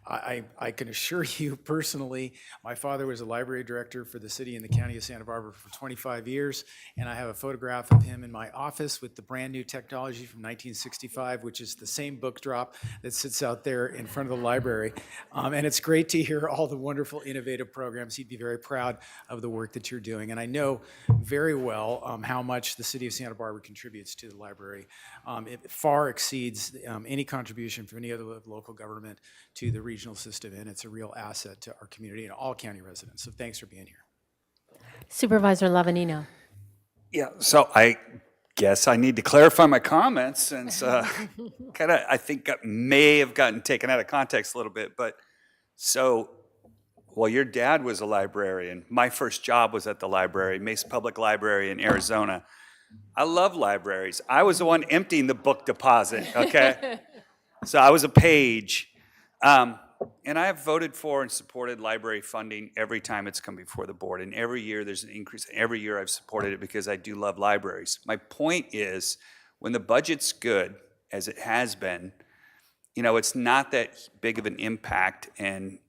I can assure you personally, my father was a library director for the city and the county of Santa Barbara for 25 years, and I have a photograph of him in my office with the brand new technology from 1965, which is the same book drop that sits out there in front of the library. And it's great to hear all the wonderful, innovative programs. He'd be very proud of the work that you're doing. And I know very well how much the city of Santa Barbara contributes to the library. It far exceeds any contribution from any other local government to the regional system, and it's a real asset to our community and all county residents. So thanks for being here. Supervisor Lavanino. Yeah, so I guess I need to clarify my comments since kind of I think may have gotten taken out of context a little bit. But so, well, your dad was a librarian. My first job was at the library, Mesa Public Library in Arizona. I love libraries. I was the one emptying the book deposit, okay? So I was a page. And I have voted for and supported library funding every time it's come before the board. And every year there's an increase. Every year I've supported it because I do love libraries. My point is, when the budget's good, as it has been, you know, it's not that big of an impact, and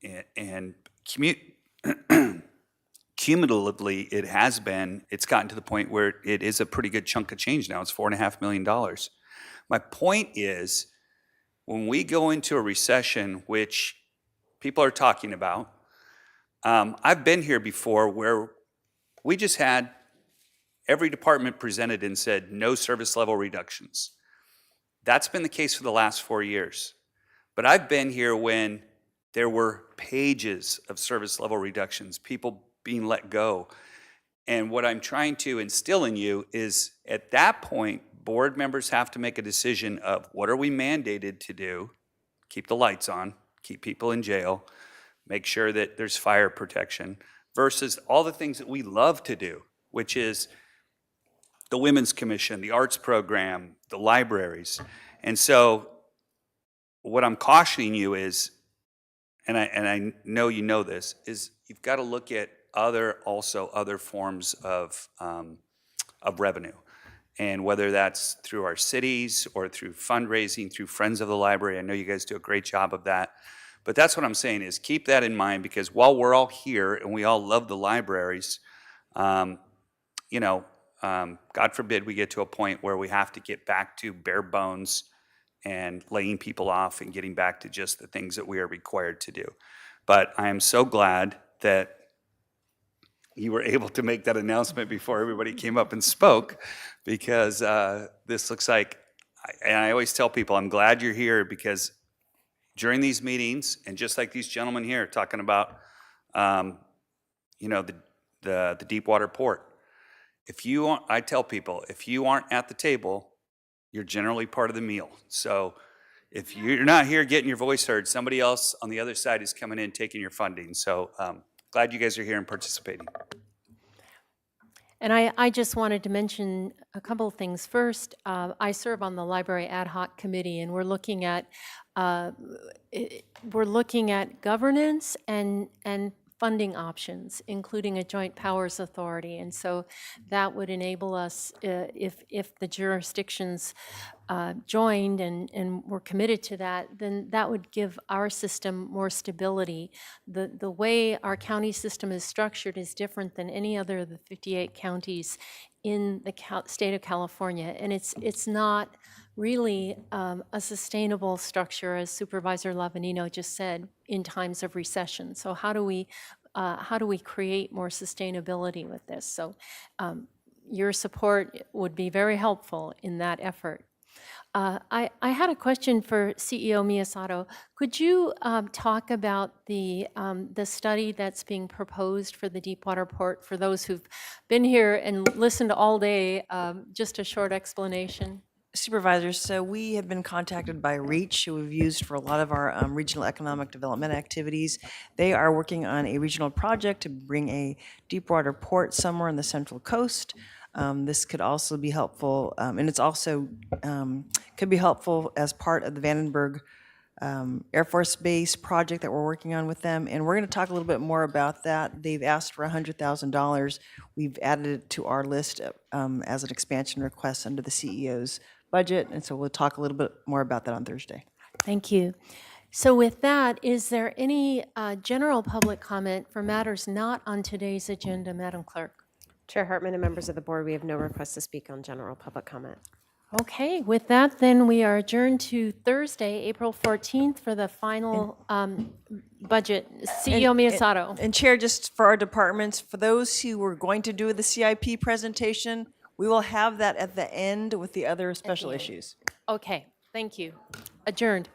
cumulatively it has been, it's gotten to the point where it is a pretty good chunk of change now. It's $4.5 million. My point is, when we go into a recession, which people are talking about, I've been here before where we just had every department presented and said no service level reductions. That's been the case for the last 4 years. But I've been here when there were pages of service level reductions, people being let go. And what I'm trying to instill in you is, at that point, board members have to make a decision of what are we mandated to do, keep the lights on, keep people in jail, make sure that there's fire protection, versus all the things that we love to do, which is the Women's Commission, the arts program, the libraries. And so what I'm cautioning you is, and I know you know this, is you've got to look at other forms of revenue. And whether that's through our cities or through fundraising, through Friends of the Library, I know you guys do a great job of that. But that's what I'm saying, is keep that in mind, because while we're all here and we all love the libraries, God forbid we get to a point where we have to get back to bare bones and laying people off and getting back to just the things that we are required to do. But I am so glad that you were able to make that announcement before everybody came up and spoke, because this looks like, and I always tell people, I'm glad you're here, because during these meetings, and just like these gentlemen here talking about, the Deepwater Port, I tell people, if you aren't at the table, you're generally part of the meal. So if you're not here getting your voice heard, somebody else on the other side is coming in, taking your funding. So glad you guys are here and participating. And I just wanted to mention a couple of things. First, I serve on the Library Ad Hoc Committee, and we're looking at governance and funding options, including a joint powers authority. And so that would enable us, if the jurisdictions joined and were committed to that, then that would give our system more stability. The way our county system is structured is different than any other of the 58 counties in the state of California. And it's not really a sustainable structure, as Supervisor Lavanino just said, in times of recession. So how do we create more sustainability with this? So your support would be very helpful in that effort. I had a question for CEO Miyasato. Could you talk about the study that's being proposed for the Deepwater Port? For those who've been here and listened all day, just a short explanation. Supervisors, so we have been contacted by REACH, who we've used for a lot of our regional economic development activities. They are working on a regional project to bring a deepwater port somewhere on the Central Coast. This could also be helpful, and it's also could be helpful as part of the Vandenberg Air Force Base project that we're working on with them, and we're going to talk a little bit more about that. They've asked for $100,000. We've added it to our list as an expansion request under the CEO's budget, and so we'll talk a little bit more about that on Thursday. Thank you. So with that, is there any general public comment for matters not on today's agenda, Madam Clerk? Chair Hartman and members of the board, we have no requests to speak on general public comment. Okay, with that, then we are adjourned to Thursday, April 14th for the final budget. CEO Miyasato. And Chair, just for our departments, for those who were going to do the CIP presentation, we will have that at the end with the other special issues. Okay, thank you. Adjourned.